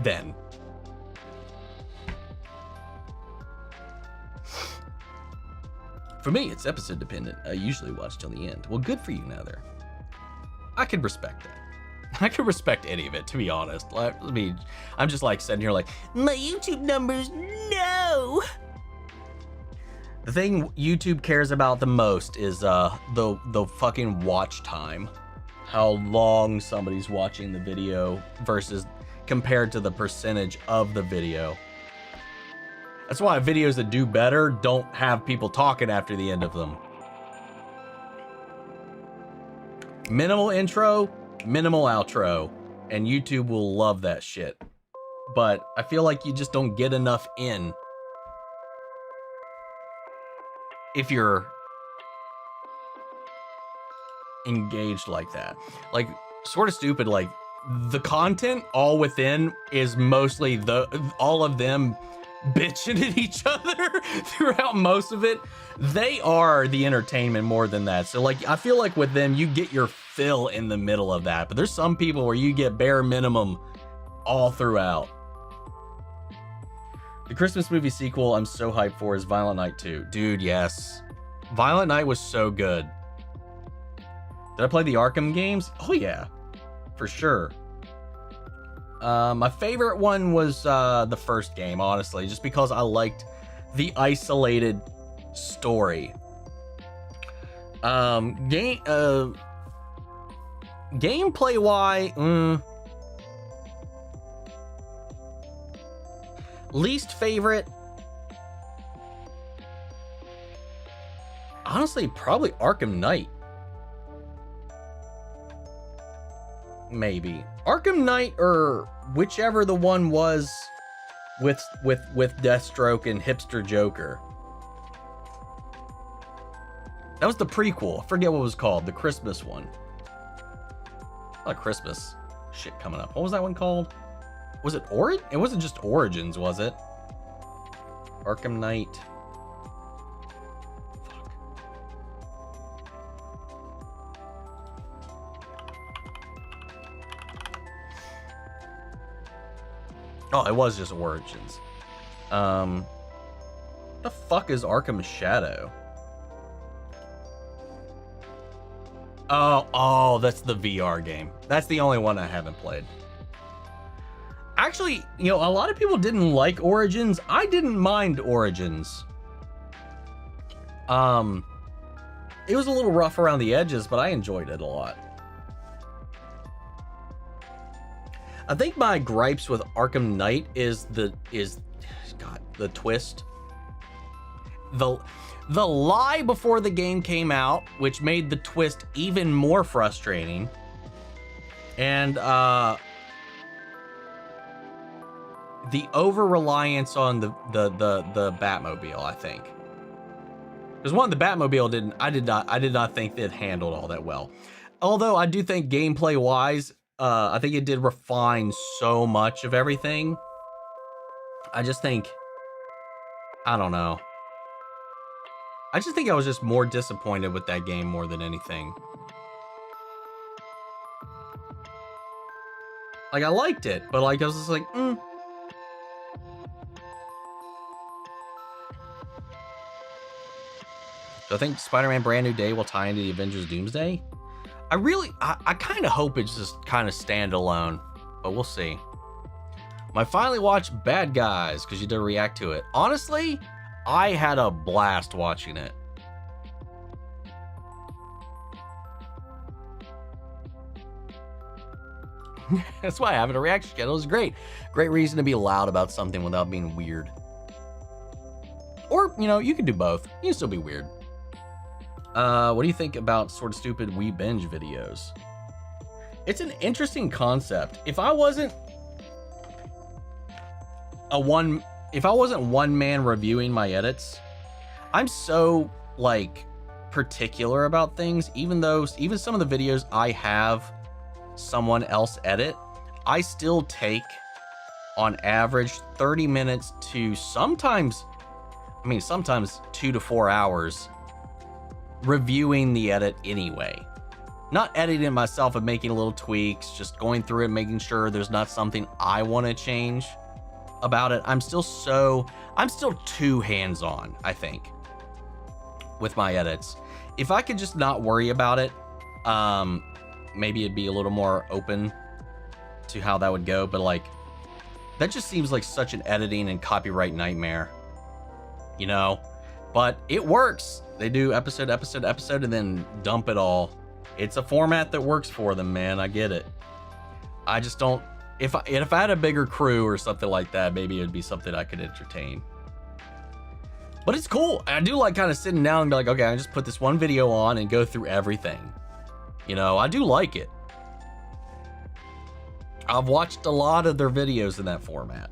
then. For me, it's episode dependent. I usually watch till the end. Well, good for you, Nether. I can respect that. I can respect any of it, to be honest. Like, I mean, I'm just like sitting here like, My YouTube numbers, no! the thing YouTube cares about the most is the fucking watch time. How long somebody's watching the video versus compared to the percentage of the video. That's why videos that do better don't have people talking after the end of them. Minimal intro, minimal outro, and YouTube will love that shit. But I feel like you just don't get enough in if you're engaged like that. Like, sort of stupid, like, the content all within is mostly all of them bitching at each other throughout most of it. They are the entertainment more than that. So like, I feel like with them, you get your fill in the middle of that, but there's some people where you get bare minimum all throughout. The Christmas movie sequel I'm so hyped for is Violent Night 2. Dude, yes. Violent Night was so good. Did I play the Arkham games? Oh yeah, for sure. My favorite one was the first game, honestly, just because I liked the isolated story. Gameplay wise, least favorite, honestly, probably Arkham Knight. Maybe Arkham Knight, or whichever the one was with Deathstroke and Hipster Joker. That was the prequel. I forget what it was called. The Christmas one. A lot of Christmas shit coming up. What was that one called? Was it Origin? It wasn't just Origins, was it? Arkham Knight. Oh, it was just Origins. The fuck is Arkham Shadow? Oh, that's the VR game. That's the only one I haven't played. Actually, you know, a lot of people didn't like Origins. I didn't mind Origins. It was a little rough around the edges, but I enjoyed it a lot. I think my gripes with Arkham Knight is the twist. The lie before the game came out, which made the twist even more frustrating. And the over-reliance on the Batmobile, I think. Because one, the Batmobile I did not think it handled all that well. Although I do think gameplay wise, I think it did refine so much of everything. I just think, I don't know. I just think I was just more disappointed with that game more than anything. Like, I liked it, but like, I was just like, So I think Spider-Man Brand New Day will tie into the Avengers Doomsday. I kind of hope it's just kind of standalone, but we'll see. I finally watched Bad Guys because you did react to it. Honestly, I had a blast watching it. That's why I have a reaction channel. It was great. Great reason to be loud about something without being weird. Or, you know, you can do both. You can still be weird. What do you think about sort of stupid We Binge videos? It's an interesting concept. If I wasn't one man reviewing my edits, I'm so like particular about things, even some of the videos I have someone else edit, I still take on average 30 minutes to sometimes 2 to 4 hours reviewing the edit anyway. Not editing it myself and making little tweaks, just going through it, making sure there's not something I want to change about it. I'm still too hands-on, I think, with my edits. If I could just not worry about it, maybe it'd be a little more open to how that would go, but like, that just seems like such an editing and copyright nightmare, you know? But it works. They do episode, and then dump it all. It's a format that works for them, man. I get it. I just don't, if I had a bigger crew or something like that, maybe it'd be something I could entertain. But it's cool. I do like kind of sitting down and be like, okay, I just put this one video on and go through everything. You know, I do like it. I've watched a lot of their videos in that format.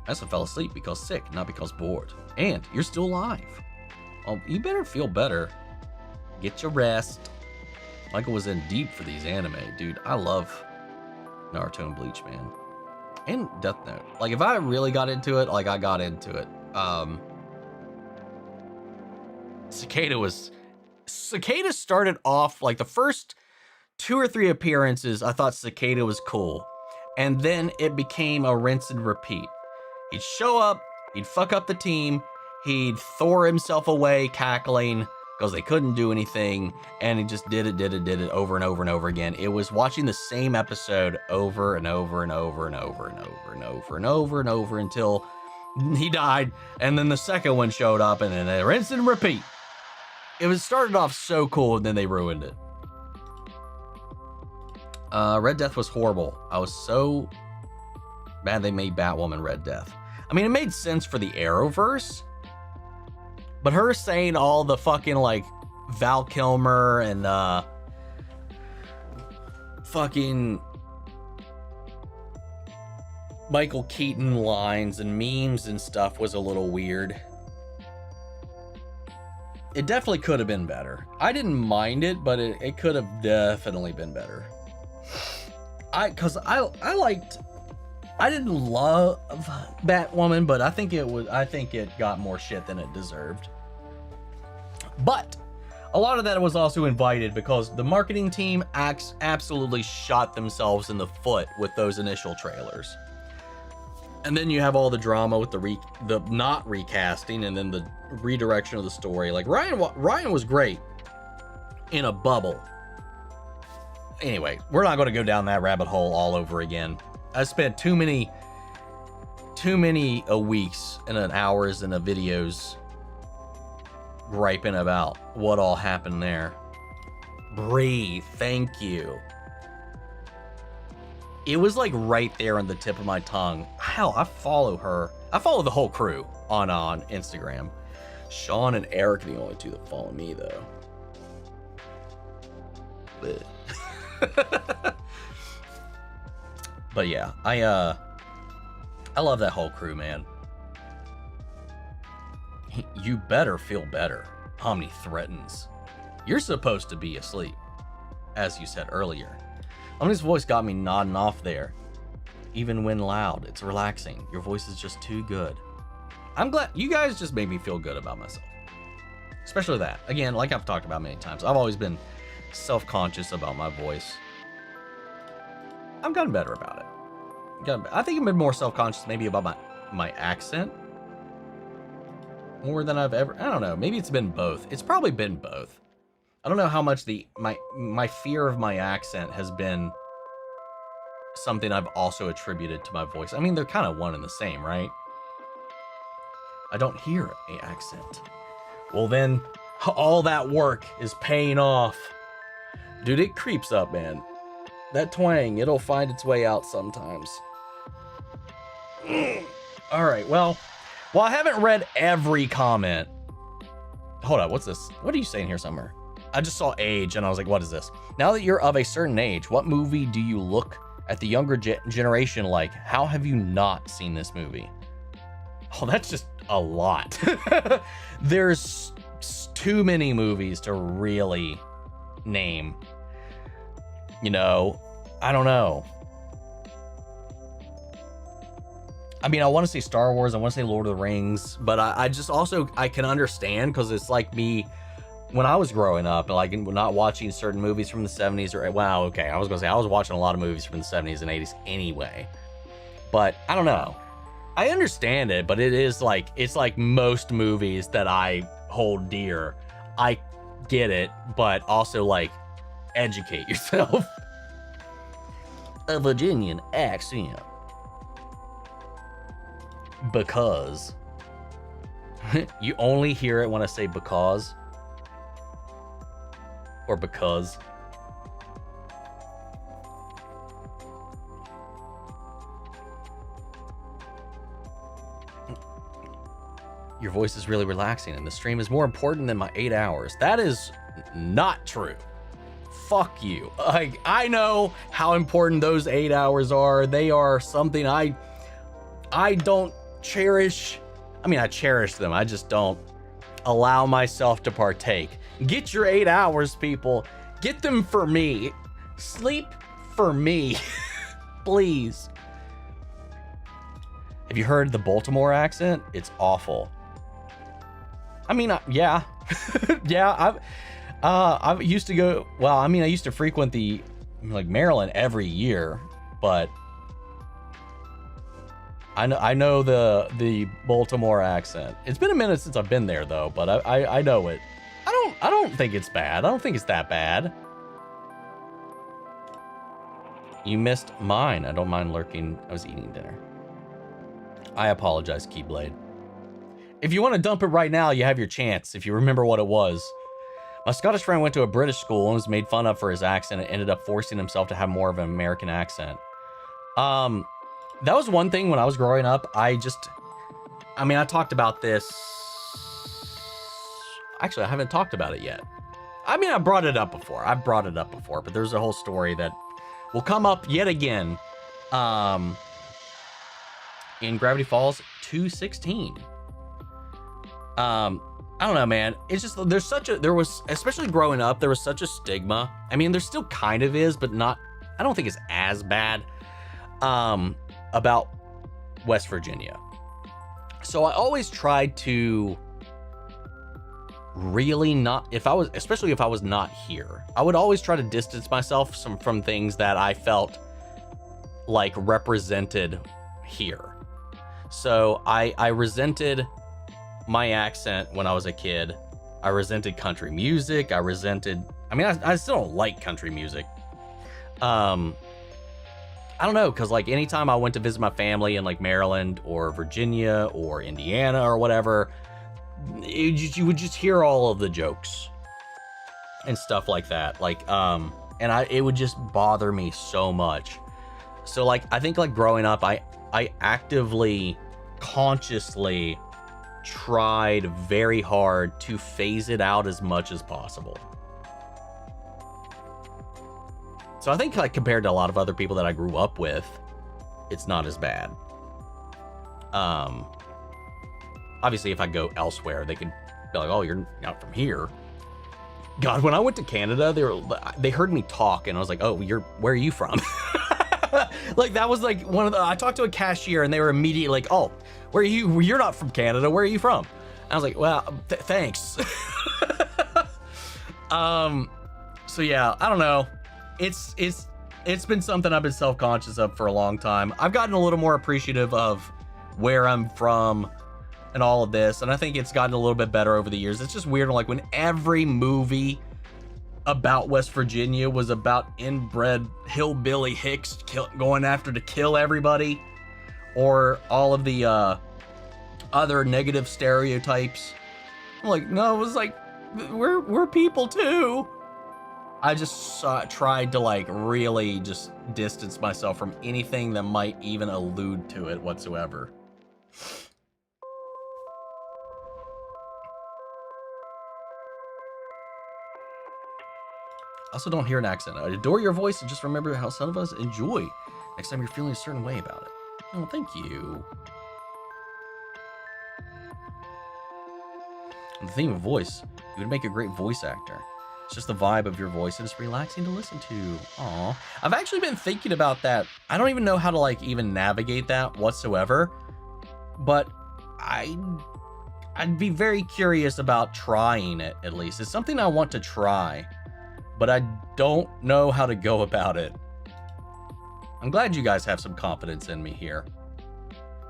I also fell asleep because sick, not because bored. And you're still alive. Oh, you better feel better. Get your rest. Michael was in deep for these anime. Dude, I love Naruto and Bleach, man. And Death Note. Like, if I really got into it, like I got into it. Cicada started off, like the first 2 or 3 appearances, I thought Cicada was cool. And then it became a rinse and repeat. He'd show up, he'd fuck up the team, he'd Thor himself away cackling because they couldn't do anything, and he just did it over and over and over again. It was watching the same episode over and over and over and over and over and over and over and over until he died, and then the second one showed up, and then they rinse and repeat. It was started off so cool, and then they ruined it. Red Death was horrible. I was so mad they made Batwoman Red Death. I mean, it made sense for the Arrowverse, but her saying all the fucking like Val Kilmer and fucking Michael Keaton lines and memes and stuff was a little weird. It definitely could have been better. I didn't mind it, but it could have definitely been better. I didn't love Batwoman, but I think it got more shit than it deserved. But a lot of that was also invited because the marketing team absolutely shot themselves in the foot with those initial trailers. And then you have all the drama with the not recasting and then the redirection of the story. Like Ryan was great in a bubble. Anyway, we're not going to go down that rabbit hole all over again. I spent too many weeks and hours in the videos griping about what all happened there. Breathe, thank you. It was like right there on the tip of my tongue. Hell, I follow her. I follow the whole crew on Instagram. Sean and Eric are the only two that follow me, though. But yeah, I love that whole crew, man. You better feel better. Omni threatens. You're supposed to be asleep, as you said earlier. Omni's voice got me nodding off there. Even when loud, it's relaxing. Your voice is just too good. I'm glad you guys just made me feel good about myself. Especially that. Again, like I've talked about many times, I've always been self-conscious about my voice. I've gotten better about it. I think I've been more self-conscious maybe about my accent. More than I've ever, I don't know, maybe it's been both. It's probably been both. I don't know how much my fear of my accent has been something I've also attributed to my voice. I mean, they're kind of one and the same, right? I don't hear an accent. Well, then all that work is paying off. Dude, it creeps up, man. That twang, it'll find its way out sometimes. All right, well, I haven't read every comment. Hold on, what's this? What are you saying here, Summer? I just saw age and I was like, what is this? Now that you're of a certain age, what movie do you look at the younger generation like? How have you not seen this movie? Oh, that's just a lot. There's too many movies to really name. You know, I don't know. I mean, I want to say Star Wars, I want to say Lord of the Rings, but I just also, I can understand, because it's like me when I was growing up, like not watching certain movies from the 70s or, wow, okay, I was going to say, I was watching a lot of movies from the 70s and 80s anyway, but I don't know. I understand it, but it is like, it's like most movies that I hold dear. I get it, but also like, educate yourself. A Virginian accent. Because. You only hear it when I say because. Or because. Your voice is really relaxing and the stream is more important than my 8 hours. That is not true. Fuck you. I know how important those 8 hours are. They are something I don't cherish. I mean, I cherish them. I just don't allow myself to partake. Get your 8 hours, people. Get them for me. Sleep for me. Please. Have you heard the Baltimore accent? It's awful. I mean, yeah. Yeah, I used to go, well, I mean, I used to frequent like Maryland every year, but I know the Baltimore accent. It's been a minute since I've been there though, but I know it. I don't think it's bad. I don't think it's that bad. You missed mine. I don't mind lurking. I was eating dinner. I apologize, Keyblade. If you want to dump it right now, you have your chance, if you remember what it was. My Scottish friend went to a British school and was made fun of for his accent and ended up forcing himself to have more of an American accent. That was one thing when I was growing up. I mean, I talked about this. Actually, I haven't talked about it yet. I mean, I brought it up before. But there's a whole story that will come up yet again. In Gravity Falls 2:16. I don't know, man. It's just, there was, especially growing up, there was such a stigma. I mean, there still kind of is, but not, I don't think it's as bad, about West Virginia. So I always tried to really not, especially if I was not here, I would always try to distance myself from things that I felt like represented here. So I resented my accent when I was a kid. I resented country music. I still don't like country music. I don't know, because like anytime I went to visit my family in like Maryland or Virginia or Indiana or whatever, you would just hear all of the jokes and stuff like that. Like, it would just bother me so much. So like, I think like growing up, I actively, consciously tried very hard to phase it out as much as possible. So I think like compared to a lot of other people that I grew up with, it's not as bad. Obviously if I go elsewhere, they could be like, oh, you're not from here. God, when I went to Canada, they heard me talk and I was like, oh, where are you from? Like that was like I talked to a cashier and they were immediately like, oh, where are you? You're not from Canada. Where are you from? And I was like, well, thanks. So yeah, I don't know. It's been something I've been self-conscious of for a long time. I've gotten a little more appreciative of where I'm from and all of this. And I think it's gotten a little bit better over the years. It's just weird. Like when every movie about West Virginia was about inbred hillbilly hicks going after to kill everybody, or all of the other negative stereotypes. I'm like, no, it was like, we're people too. I just tried to like really just distance myself from anything that might even allude to it whatsoever. I also don't hear an accent. I adore your voice and just remember how some of us enjoy next time you're feeling a certain way about it. Oh, thank you. the theme of voice, you would make a great voice actor. It's just the vibe of your voice and it's relaxing to listen to. Aw. I've actually been thinking about that. I don't even know how to like even navigate that whatsoever, but I'd be very curious about trying it at least. It's something I want to try, but I don't know how to go about it. I'm glad you guys have some confidence in me here.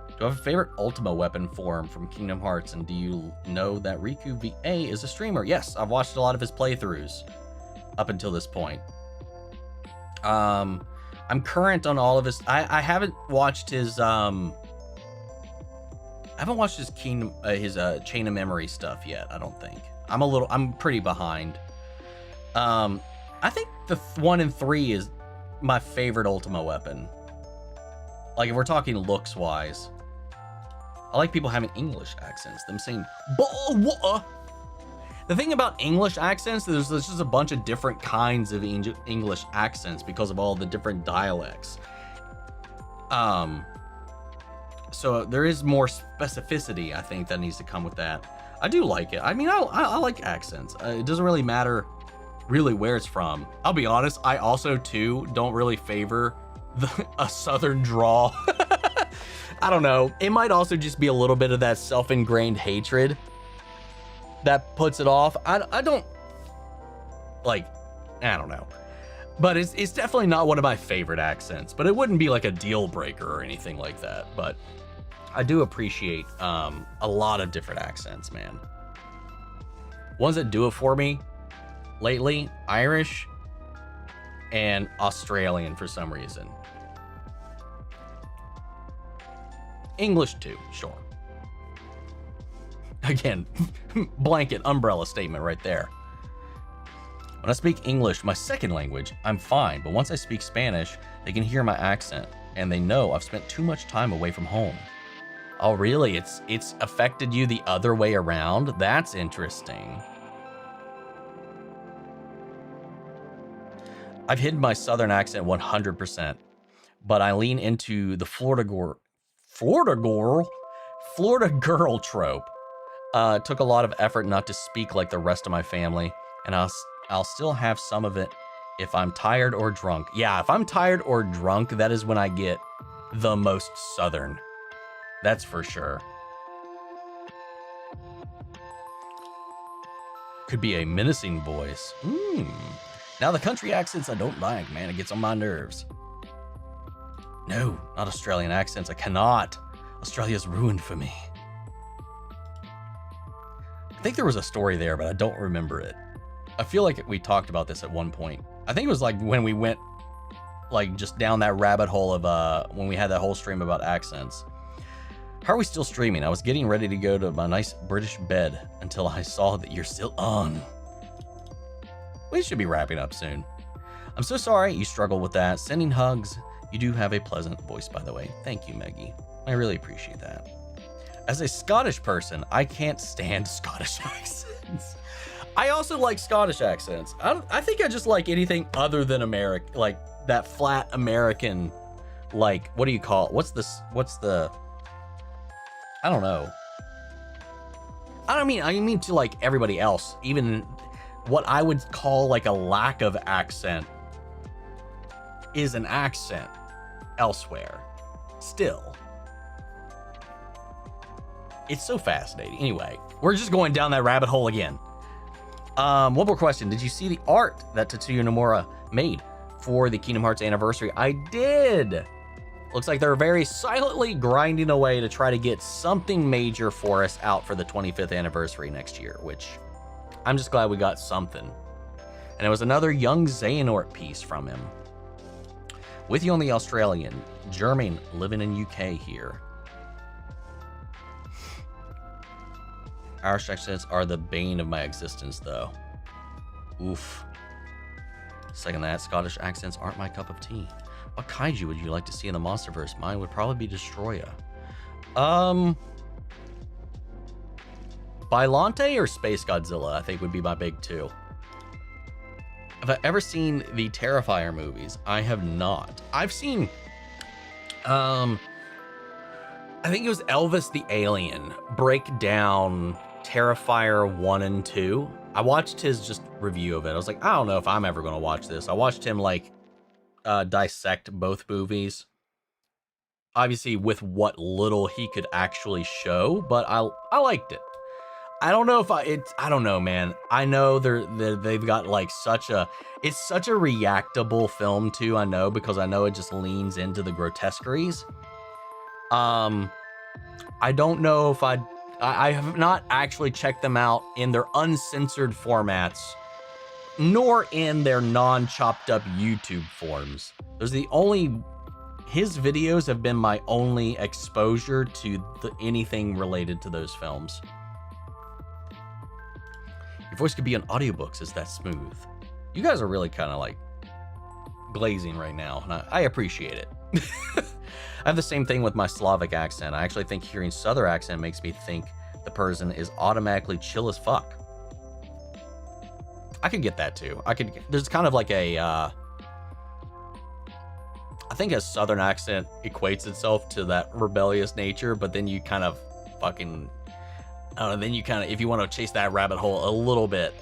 Do you have a favorite Ultima weapon form from Kingdom Hearts, and do you know that Riku VA is a streamer? Yes, I've watched a lot of his playthroughs up until this point. I'm current on all of his. I haven't watched his Kingdom his Chain of Memory stuff yet. I don't think. I'm pretty behind. I think the 1 and 3 is my favorite Ultima weapon. Like if we're talking looks wise. I like people having English accents, them saying, what? The thing about English accents, there's just a bunch of different kinds of English accents because of all the different dialects. So there is more specificity, I think, that needs to come with that. I do like it. I mean, I like accents. It doesn't really matter really where it's from. I'll be honest, I also, too, don't really favor a southern drawl. I don't know. It might also just be a little bit of that self-ingrained hatred that puts it off. I don't know. But it's definitely not one of my favorite accents, but it wouldn't be like a deal breaker or anything like that. But I do appreciate a lot of different accents, man. Ones that do it for me lately, Irish and Australian for some reason. English too, sure. Again, blanket umbrella statement right there. When I speak English, my second language, I'm fine, but once I speak Spanish, they can hear my accent, and they know I've spent too much time away from home. Oh, really? It's affected you the other way around? That's interesting. I've hidden my southern accent 100%, but I lean into the Florida girl trope. Took a lot of effort not to speak like the rest of my family, and I'll still have some of it if I'm tired or drunk. Yeah, if I'm tired or drunk, that is when I get the most southern. That's for sure. Could be a menacing voice. Now the country accents I don't like, man. It gets on my nerves. No, not Australian accents. I cannot. Australia's ruined for me. I think there was a story there, but I don't remember it. I feel like we talked about this at one point. I think it was like when we went like just down that rabbit hole of when we had that whole stream about accents. How are we still streaming? I was getting ready to go to my nice British bed until I saw that you're still on. We should be wrapping up soon. I'm so sorry you struggle with that. Sending hugs. You do have a pleasant voice, by the way. Thank you, Maggie. I really appreciate that. As a Scottish person, I can't stand Scottish accents. I also like Scottish accents. I think I just like anything other than American, like that flat American, like, what do you call it? What's the, I don't know. I mean to like everybody else, even what I would call like a lack of accent is an accent elsewhere. Still. It's so fascinating. Anyway, we're just going down that rabbit hole again. One more question. Did you see the art that Tetsuya Nomura made for the Kingdom Hearts anniversary? I did. Looks like they're very silently grinding away to try to get something major for us out for the 25th anniversary next year, which I'm just glad we got something. And it was another young Xehanort piece from him. With you on the Australian, German living in UK here. Irish accents are the bane of my existence, though. Oof. Second that, Scottish accents aren't my cup of tea. What kaiju would you like to see in the Monsterverse? Mine would probably be Destroya. Bylante or Space Godzilla, I think would be my big two. Have I ever seen the Terrifier movies? I have not. I've seen, I think it was Elvis the Alien break down Terrifier 1 and 2. I watched his just review of it. I was like, I don't know if I'm ever going to watch this. I watched him like dissect both movies. Obviously with what little he could actually show, but I liked it. I don't know if I don't know, man. I know they've got like it's such a reactable film too, I know, because I know it just leans into the grotesqueries. I don't know if I have not actually checked them out in their uncensored formats, nor in their non-chopped up YouTube forms. His videos have been my only exposure to anything related to those films. Your voice could be on audiobooks. Is that smooth? You guys are really kind of like glazing right now, and I appreciate it. I have the same thing with my Slavic accent. I actually think hearing Southern accent makes me think the person is automatically chill as fuck. I could get that too. There's kind of like I think a Southern accent equates itself to that rebellious nature, but then you kind of fucking, I don't know, then you kind of, if you want to chase that rabbit hole a little bit,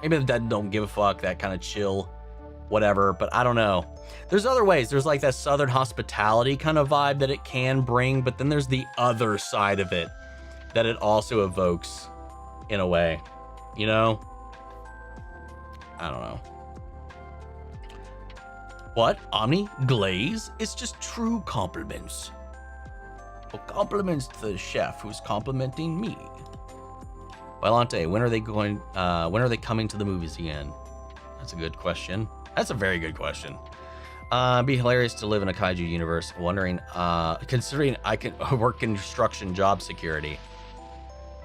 maybe that don't give a fuck, that kind of chill, whatever, but I don't know. There's other ways. There's like that Southern hospitality kind of vibe that it can bring, but then there's the other side of it that it also evokes in a way, you know? I don't know. What? Omni? Glaze? It's just true compliments. Well, compliments to the chef who's complimenting me. Violante, when are they coming to the movies again? That's a good question. That's a very good question. It'd be hilarious to live in a kaiju universe. Wondering, considering I can work construction job security,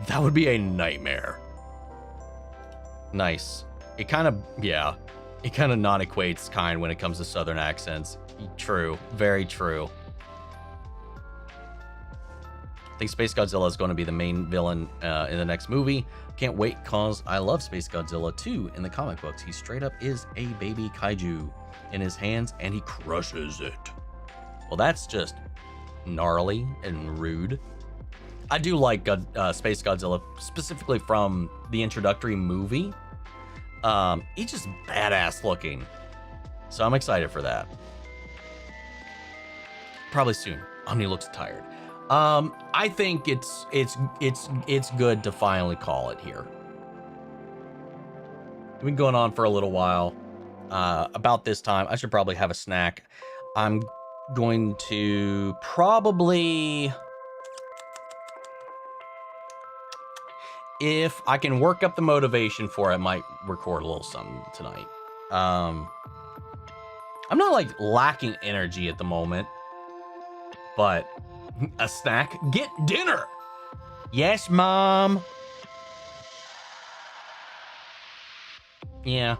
that would be a nightmare. Nice. It kind of non-equates kind when it comes to Southern accents. True. Very true. I think Space Godzilla is going to be the main villain in the next movie. Can't wait cause I love Space Godzilla 2 in the comic books. He straight up is a baby kaiju in his hands and he crushes it. Well, that's just gnarly and rude. I do like Space Godzilla specifically from the introductory movie. He's just badass looking. So I'm excited for that. Probably soon. Omni looks tired. I think it's good to finally call it here. We've been going on for a little while. About this time, I should probably have a snack. I'm going to probably, if I can work up the motivation for it, I might record a little something tonight. I'm not like lacking energy at the moment, but a snack, get dinner. Yes, Mom. Yeah,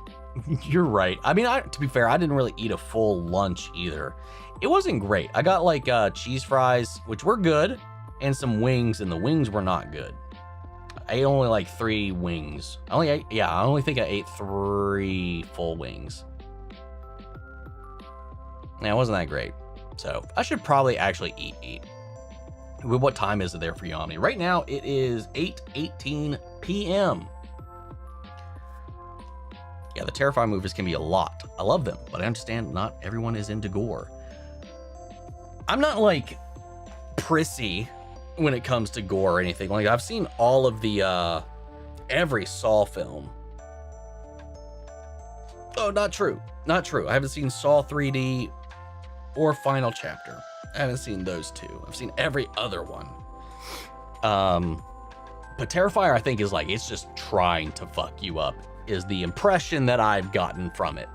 you're right. I mean, to be fair, I didn't really eat a full lunch either. It wasn't great. I got like cheese fries, which were good, and some wings, and the wings were not good. I ate only like 3 wings. I only think I ate 3 full wings. Yeah, it wasn't that great. So I should probably actually eat. What time is it there for you, Omni? Right now, it is 8:18 p.m. Yeah, the Terrifying movies can be a lot. I love them, but I understand not everyone is into gore. I'm not like prissy when it comes to gore or anything. Like, I've seen all of the every Saw film. Oh, not true. I haven't seen Saw 3D or Final Chapter. I haven't seen those 2. I've seen every other one. But Terrifier, I think, is like, it's just trying to fuck you up, is the impression that I've gotten from it.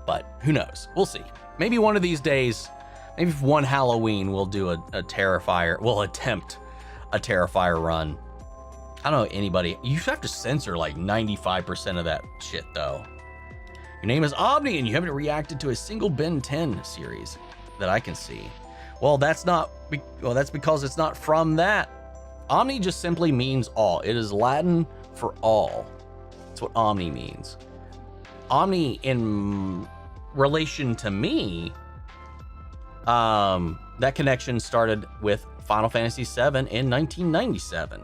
But who knows? We'll see. Maybe one of these days, maybe for one Halloween, we'll do a Terrifier. We'll attempt a Terrifier run. I don't know anybody. You have to censor like 95% of that shit, though. Your name is Omni, and you haven't reacted to a single Ben 10 series that I can see. Well, that's because it's not from that. Omni just simply means all. It is Latin for all. That's what Omni means. Omni, in relation to me, that connection started with Final Fantasy VII in 1997.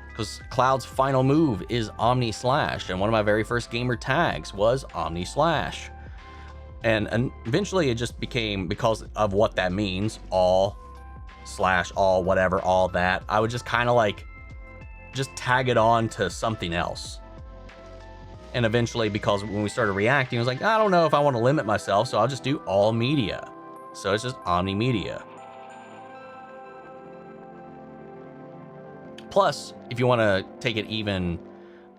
Because Cloud's final move is Omni/, and one of my very first gamer tags was Omni/. And eventually it just became, because of what that means, all / all, whatever, all that, I would just kind of like, just tag it on to something else. And eventually, because when we started reacting, I was like, I don't know if I want to limit myself, so I'll just do all media. So it's just Omni Media. Plus, if you want to take it even,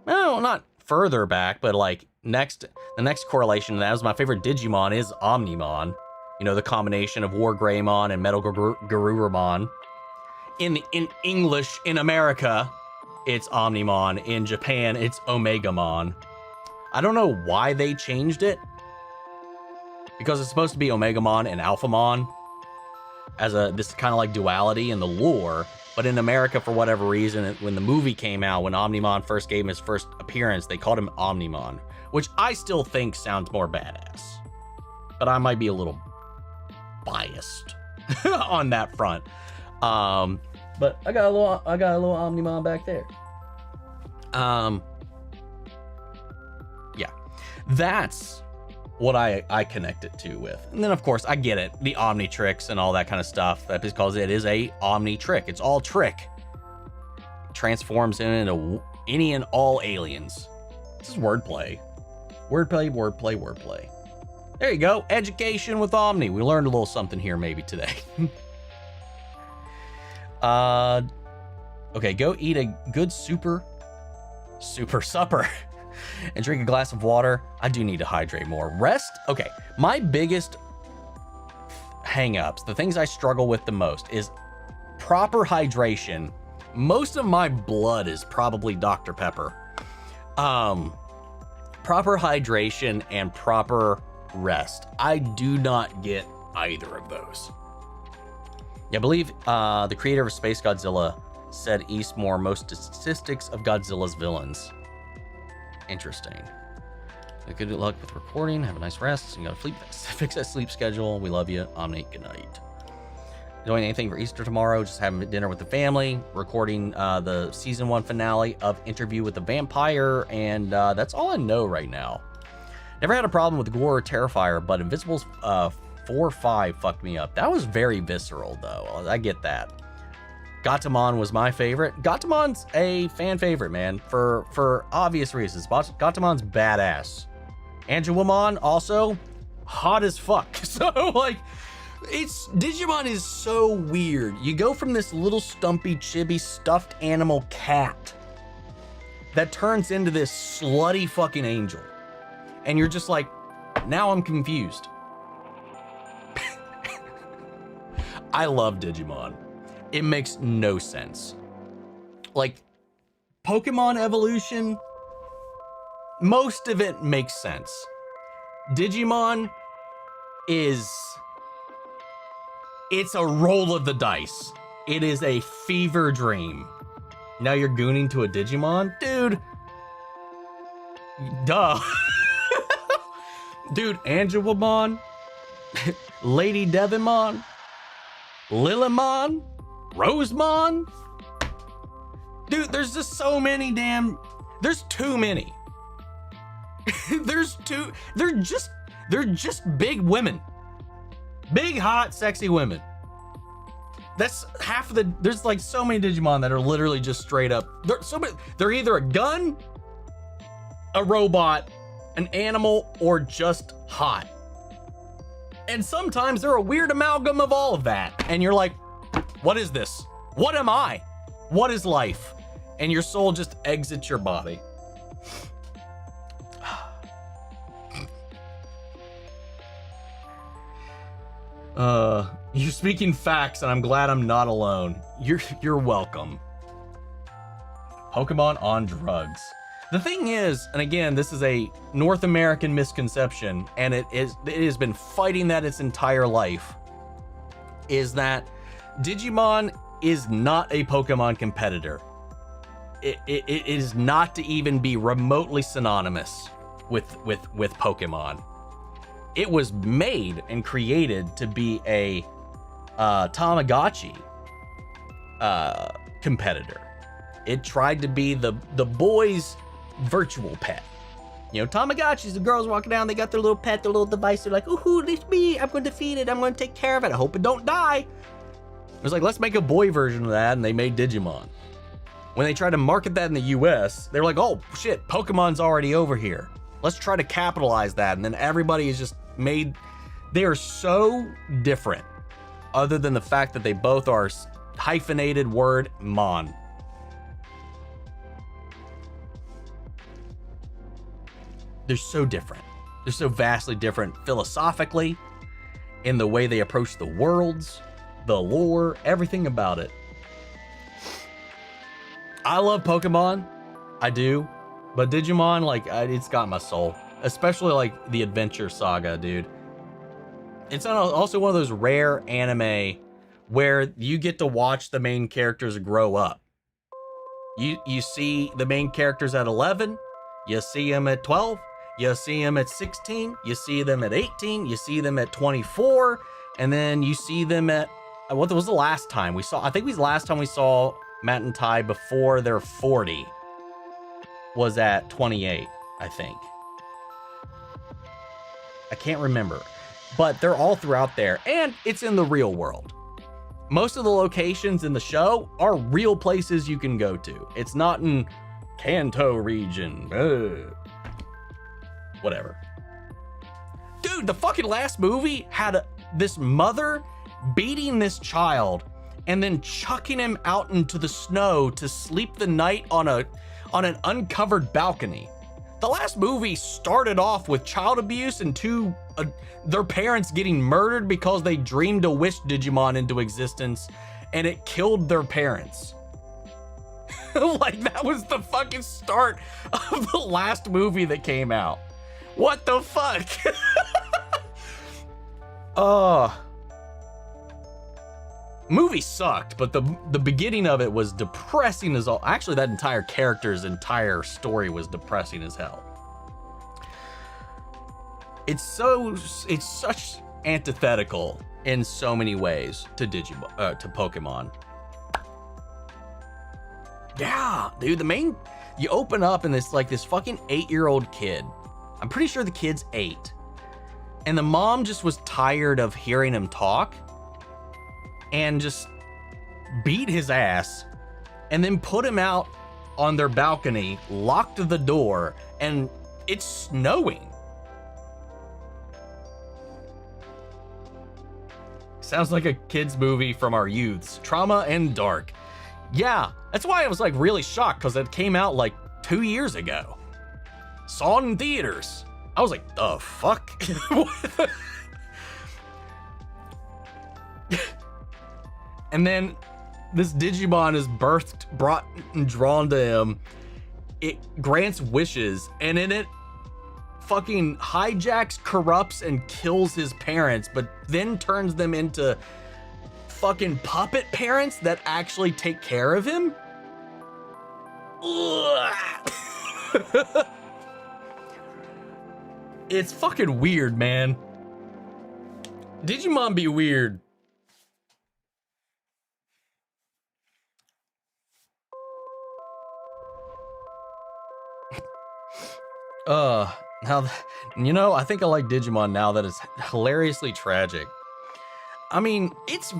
well, not further back, but like the next correlation to that is my favorite Digimon is Omnimon. You know, the combination of War Greymon and Metal Garurumon. In English, in America, it's Omnimon. In Japan, it's Omegamon. I don't know why they changed it, because it's supposed to be Omegamon and Alphamon as this kind of like duality in the lore. But in America, for whatever reason, when the movie came out, when Omnimon first gave him his first appearance, they called him Omnimon, which I still think sounds more badass. But I might be a little biased on that front. But I got a little Omnimon back there. Yeah, that's what I connect it to with. And then of course I get it, the Omnitrix and all that kind of stuff, that because it is a Omnitrick. It's all trick. Transforms into any and all aliens. This is wordplay. Wordplay. There you go. Education with Omni. We learned a little something here maybe today. Okay, go eat a good super supper and drink a glass of water. I do need to hydrate more. Rest. Okay, my biggest hang-ups, the things I struggle with the most, is proper hydration. Most of my blood is probably Dr. Pepper. Proper hydration and proper rest. I do not get either of those. I believe the creator of Space Godzilla said Eastmore most statistics of Godzilla's villains. Interesting. Good luck with recording. Have a nice rest. You gotta fix that sleep schedule. We love you. Omni, good night. Doing anything for Easter tomorrow? Just having dinner with the family. Recording the season 1 finale of Interview with the Vampire, and that's all I know right now. Never had a problem with gore or Terrifier, but Invincible's 4-5 fucked me up. That was very visceral, though. I get that. Gatomon was my favorite. Gatomon's a fan favorite, man, for obvious reasons. Gatomon's badass. Angelomon also hot as fuck. So like, Digimon is so weird. You go from this little stumpy, chibi, stuffed animal cat that turns into this slutty fucking angel, and you're just like, now I'm confused. I love Digimon. It makes no sense. Like, Pokemon evolution, most of it makes sense. Digimon it's a roll of the dice. It is a fever dream. Now you're gooning to a Digimon? Dude. Duh. Dude, Angelomon, Lady Devonmon, Lilymon, Rosemon. Dude, there's just so many there's too many. They're just big women. Big, hot, sexy women. That's half of there's like so many Digimon that are literally just straight up. They're either a gun, a robot, an animal, or just hot. And sometimes they're a weird amalgam of all of that. And you're like, what is this? What am I? What is life? And your soul just exits your body. You're speaking facts, and I'm glad I'm not alone. You're welcome. Pokemon on drugs. The thing is, and again, this is a North American misconception, and it has been fighting that its entire life, is that Digimon is not a Pokemon competitor. It is not to even be remotely synonymous with Pokemon. It was made and created to be a Tamagotchi competitor. It tried to be the boys' virtual pet. You know, Tamagotchis, the girls walking down, they got their little pet, their little device. They're like, ooh, it's me. I'm going to feed it. I'm going to take care of it. I hope it don't die. It was like, let's make a boy version of that. And they made Digimon. When they tried to market that in the US, they were like, oh, shit, Pokemon's already over here. Let's try to capitalize that. And then everybody is just made, they are so different other than the fact that they both are hyphenated word mon. They're so different. They're so vastly different philosophically, in the way they approach the worlds, the lore, everything about it. I love Pokemon. I do. But Digimon, like, it's got my soul. Especially, like, the Adventure Saga, dude. It's also one of those rare anime where you get to watch the main characters grow up. You see the main characters at 11. You see them at 12. You see them at 16, you see them at 18, you see them at 24, and then you see them at, what was the last time we saw? I think the last time we saw Matt and Ty before they're 40 was at 28, I think. I can't remember, but they're all throughout there, and it's in the real world. Most of the locations in the show are real places you can go to. It's not in Kanto region. Whatever. Dude, the fucking last movie had this mother beating this child and then chucking him out into the snow to sleep the night on an uncovered balcony. The last movie started off with child abuse and their parents getting murdered because they dreamed a wish Digimon into existence and it killed their parents. Like, that was the fucking start of the last movie that came out. What the fuck? Movie sucked, but the beginning of it was depressing as all. Actually, that entire character's entire story was depressing as hell. It's such antithetical in so many ways to to Pokemon. Yeah, dude, you open up and it's like this fucking 8-year-old kid. I'm pretty sure the kid's 8. And the mom just was tired of hearing him talk and just beat his ass and then put him out on their balcony, locked the door, and it's snowing. Sounds like a kid's movie from our youths. Trauma and dark. Yeah, that's why I was like really shocked, because it came out like 2 years ago. Saw it in theaters. I was like, the fuck? And then this Digimon is brought and drawn to him. It grants wishes, and in it fucking hijacks, corrupts, and kills his parents, but then turns them into fucking puppet parents that actually take care of him. It's fucking weird, man. Digimon be weird. Now, you know, I think I like Digimon now that it's hilariously tragic. I mean, it's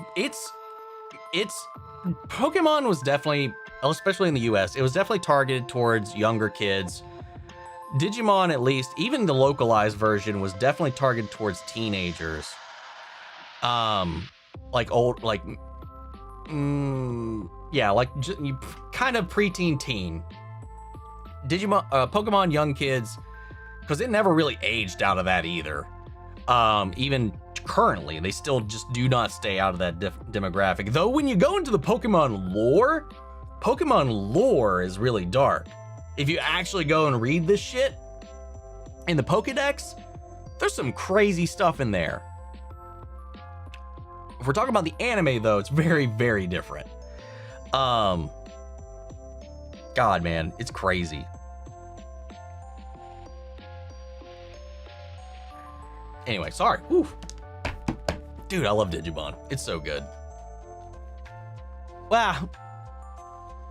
Pokemon was definitely, especially in the US, it was definitely targeted towards younger kids. Digimon, at least, even the localized version, was definitely targeted towards teenagers. Like old, like, yeah, like kind of preteen teen. Digimon, Pokemon young kids, because it never really aged out of that either. Even currently, they still just do not stay out of that demographic. Though when you go into the Pokemon lore is really dark. If you actually go and read this shit in the Pokedex, there's some crazy stuff in there. If we're talking about the anime, though, it's very, very different. God, man, it's crazy. Anyway, sorry. Woo. Dude, I love Digimon. It's so good. Wow.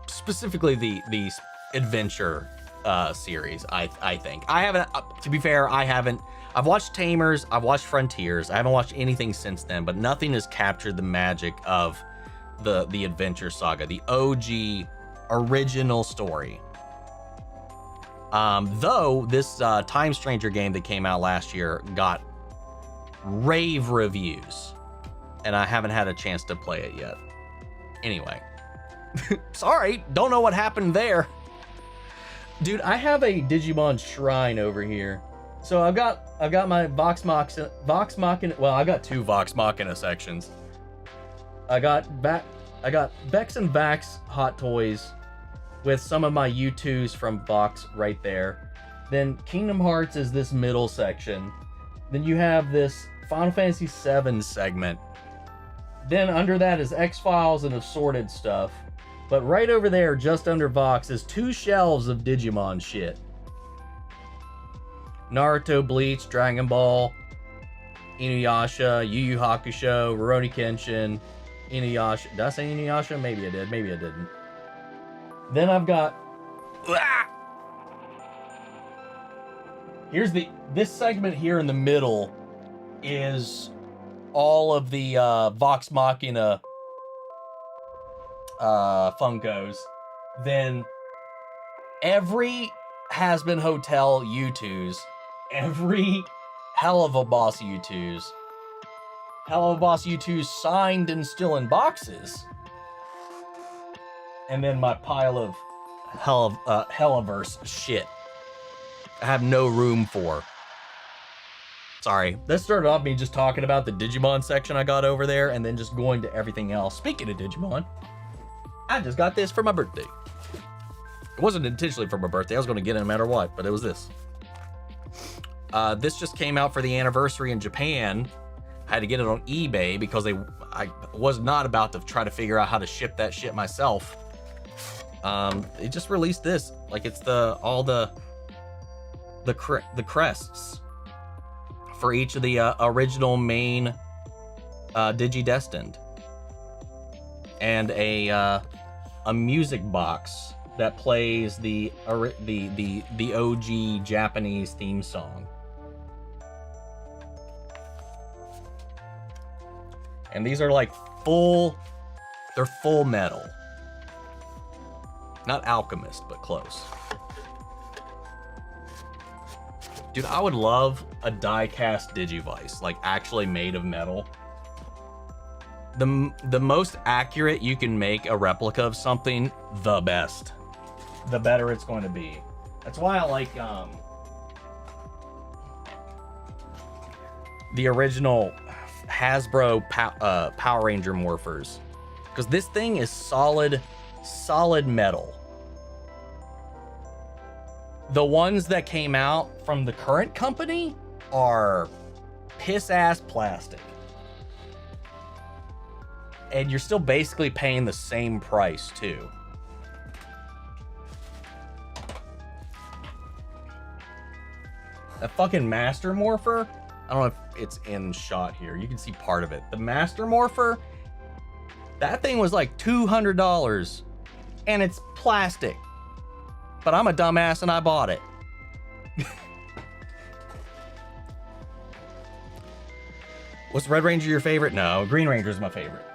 Specifically the adventure series, I think. I haven't, to be fair, I've watched Tamers, I've watched Frontiers, I haven't watched anything since then, but nothing has captured the magic of the adventure saga, the OG original story. Though this Time Stranger game that came out last year got rave reviews, and I haven't had a chance to play it yet. Anyway, sorry, don't know what happened there. Dude, I have a Digimon shrine over here. So I've got my Vox Machina. Well, I got two Vox Machina sections. I got Vex and Vax Hot Toys with some of my U2s from Vox right there. Then Kingdom Hearts is this middle section. Then you have this Final Fantasy VII segment. Then under that is X-Files and assorted stuff. But right over there, just under Vox, is 2 shelves of Digimon shit. Naruto, Bleach, Dragon Ball, Inuyasha, Yu Yu Hakusho, Rurouni Kenshin, Inuyasha. Did I say Inuyasha? Maybe I did. Maybe I didn't. Then I've got... This segment here in the middle is all of the Vox Machina Funkos. Then every Has-Been Hotel U2s, every Helluva Boss U2s, Helluva Boss U2s signed and still in boxes, and then my pile of Helliverse shit I have no room for. Sorry, that started off me just talking about the Digimon section I got over there, and then just going to everything else. Speaking of Digimon, I just got this for my birthday. It wasn't intentionally for my birthday. I was going to get it no matter what, but it was this. This just came out for the anniversary in Japan. I had to get it on eBay because I was not about to try to figure out how to ship that shit myself. It just released this. Like, it's all the crests for each of the original main Digidestined, and a music box that plays the OG Japanese theme song. And these are like they're full metal. Not Alchemist, but close. Dude, I would love a die-cast Digivice, like actually made of metal. The most accurate you can make a replica of something, the best. The better it's going to be. That's why I like the original Hasbro Power Ranger morphers, because this thing is solid metal. The ones that came out from the current company are piss-ass plastic. And you're still basically paying the same price, too. That fucking Master Morpher, I don't know if it's in shot here. You can see part of it. The Master Morpher, that thing was like $200, and it's plastic. But I'm a dumbass and I bought it. Was Red Ranger your favorite? No, Green Ranger is my favorite.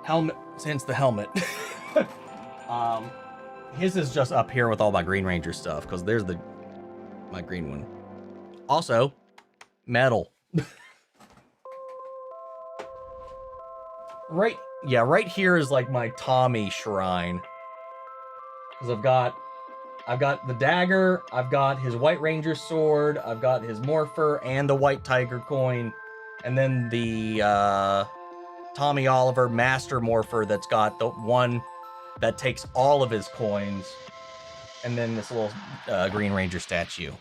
Helmet, since the helmet. His is just up here with all my Green Ranger stuff, because there's my green one. Also, metal. Right here is like my Tommy shrine. Because I've got the dagger, I've got his White Ranger sword, I've got his Morpher and the White Tiger coin, and then the Tommy Oliver Master Morpher that's got the one that takes all of his coins, and then this little Green Ranger statue.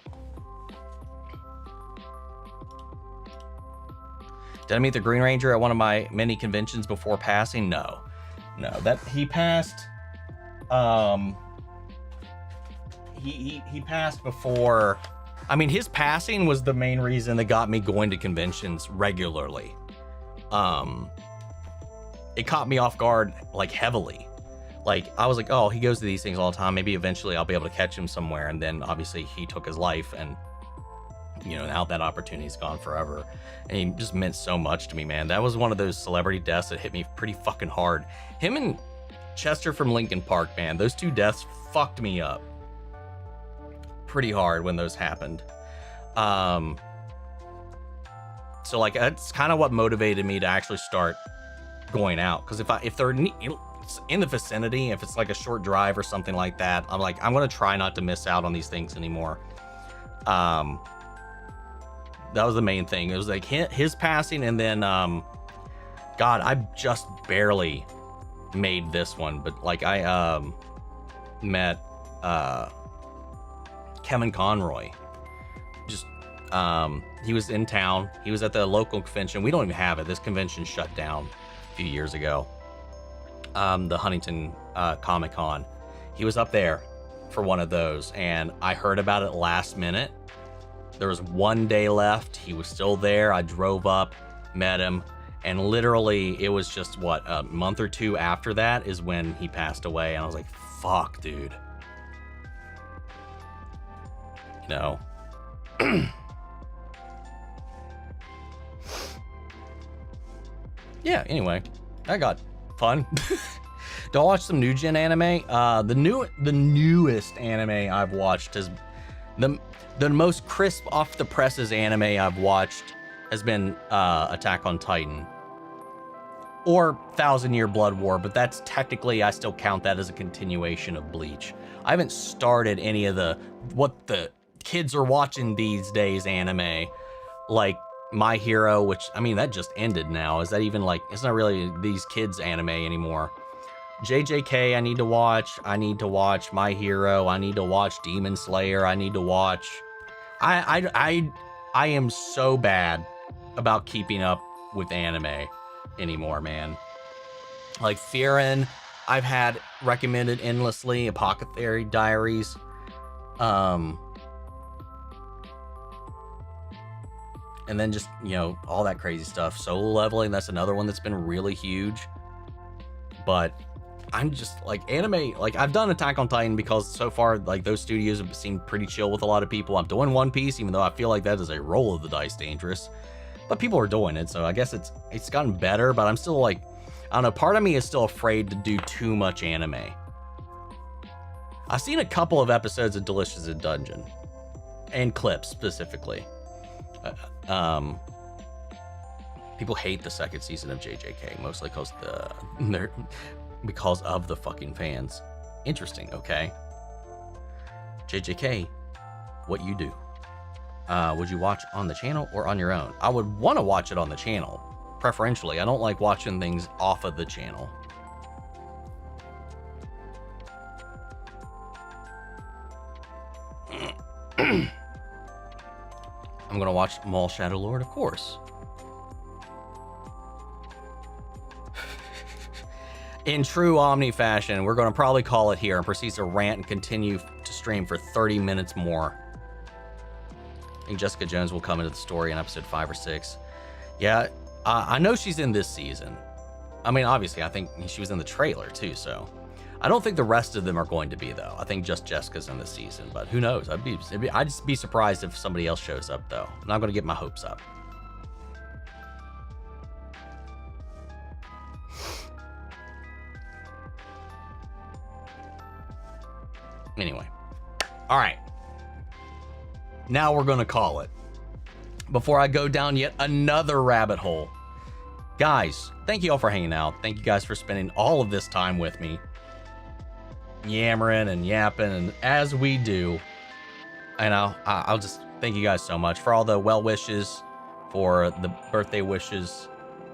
Did I meet the Green Ranger at one of my mini conventions before passing? No, that he passed. He passed before. I mean, his passing was the main reason that got me going to conventions regularly. it caught me off guard, like, heavily. Like, I was like, oh, he goes to these things all the time. Maybe eventually I'll be able to catch him somewhere. And then obviously he took his life, and, you know, now that opportunity's gone forever. And he just meant so much to me, man. That was one of those celebrity deaths that hit me pretty fucking hard. Him and Chester from Linkin Park, man, those two deaths fucked me up pretty hard when those happened. So like, that's kind of what motivated me to actually start going out. Because if they're in the vicinity, if it's like a short drive or something like that, I'm like, I'm gonna try not to miss out on these things anymore. That was the main thing. It was like his passing, and then God, I just barely made this one, but like I met Kevin Conroy. Just he was in town. He was at the local convention. We don't even have it. This convention shut down a few years ago. The Huntington Comic-Con. He was up there for one of those, and I heard about it last minute. There was one day left. He was still there. I drove up, met him, and literally it was just what, a month or two after that is when he passed away. And I was like, fuck, dude. You know. Yeah, anyway, I got fun. Do I watch some new gen anime? The newest anime I've watched is the most crisp off the presses anime I've watched has been Attack on Titan or 1,000 Year Blood War, but that's technically, I still count that as a continuation of Bleach. I haven't started any of what the kids are watching these days anime, like My Hero, which, I mean, that just ended now. Is that even like, it's not really these kids anime anymore. JJK I need to watch. I need to watch My Hero. I need to watch Demon Slayer. I need to watch. I am so bad about keeping up with anime anymore, man. Like Fearin', I've had recommended endlessly. Apothecary Diaries. And then just, you know, all that crazy stuff. Solo Leveling, that's another one that's been really huge. But I'm just like anime, like I've done Attack on Titan because so far, like those studios have seemed pretty chill with a lot of people. I'm doing One Piece, even though I feel like that is a roll of the dice dangerous. But people are doing it, so I guess it's gotten better, but I'm still like, I don't know, part of me is still afraid to do too much anime. I've seen a couple of episodes of Delicious in Dungeon. And clips, specifically. People hate the second season of JJK, mostly because of the fucking fans. Interesting, okay? JJK, what you do? Would you watch on the channel or on your own? I would want to watch it on the channel, preferentially. I don't like watching things off of the channel. I'm gonna watch Maul Shadow Lord, of course. In true Omni fashion, we're gonna probably call it here and proceed to rant and continue to stream for 30 minutes more. I think Jessica Jones will come into the story in episode 5 or 6. Yeah, I know she's in this season. I mean, obviously, I think she was in the trailer too, so. I don't think the rest of them are going to be, though. I think just Jessica's in this season, but who knows? I'd just be surprised if somebody else shows up, though. I'm not going to get my hopes up. Anyway. All right. Now we're going to call it. Before I go down yet another rabbit hole. Guys, thank you all for hanging out. Thank you guys for spending all of this time with me. Yammering and yapping, and as we do, and I'll just thank you guys so much for all the well wishes, for the birthday wishes,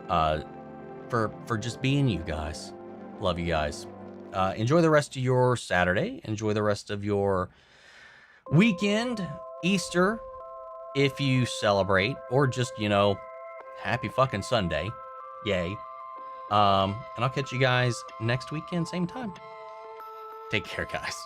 for just being you guys. Love you guys. Enjoy the rest of your Saturday. Enjoy the rest of your weekend, Easter, if you celebrate, or just, you know, happy fucking Sunday. Yay. And I'll catch you guys next weekend, same time. Take care, guys.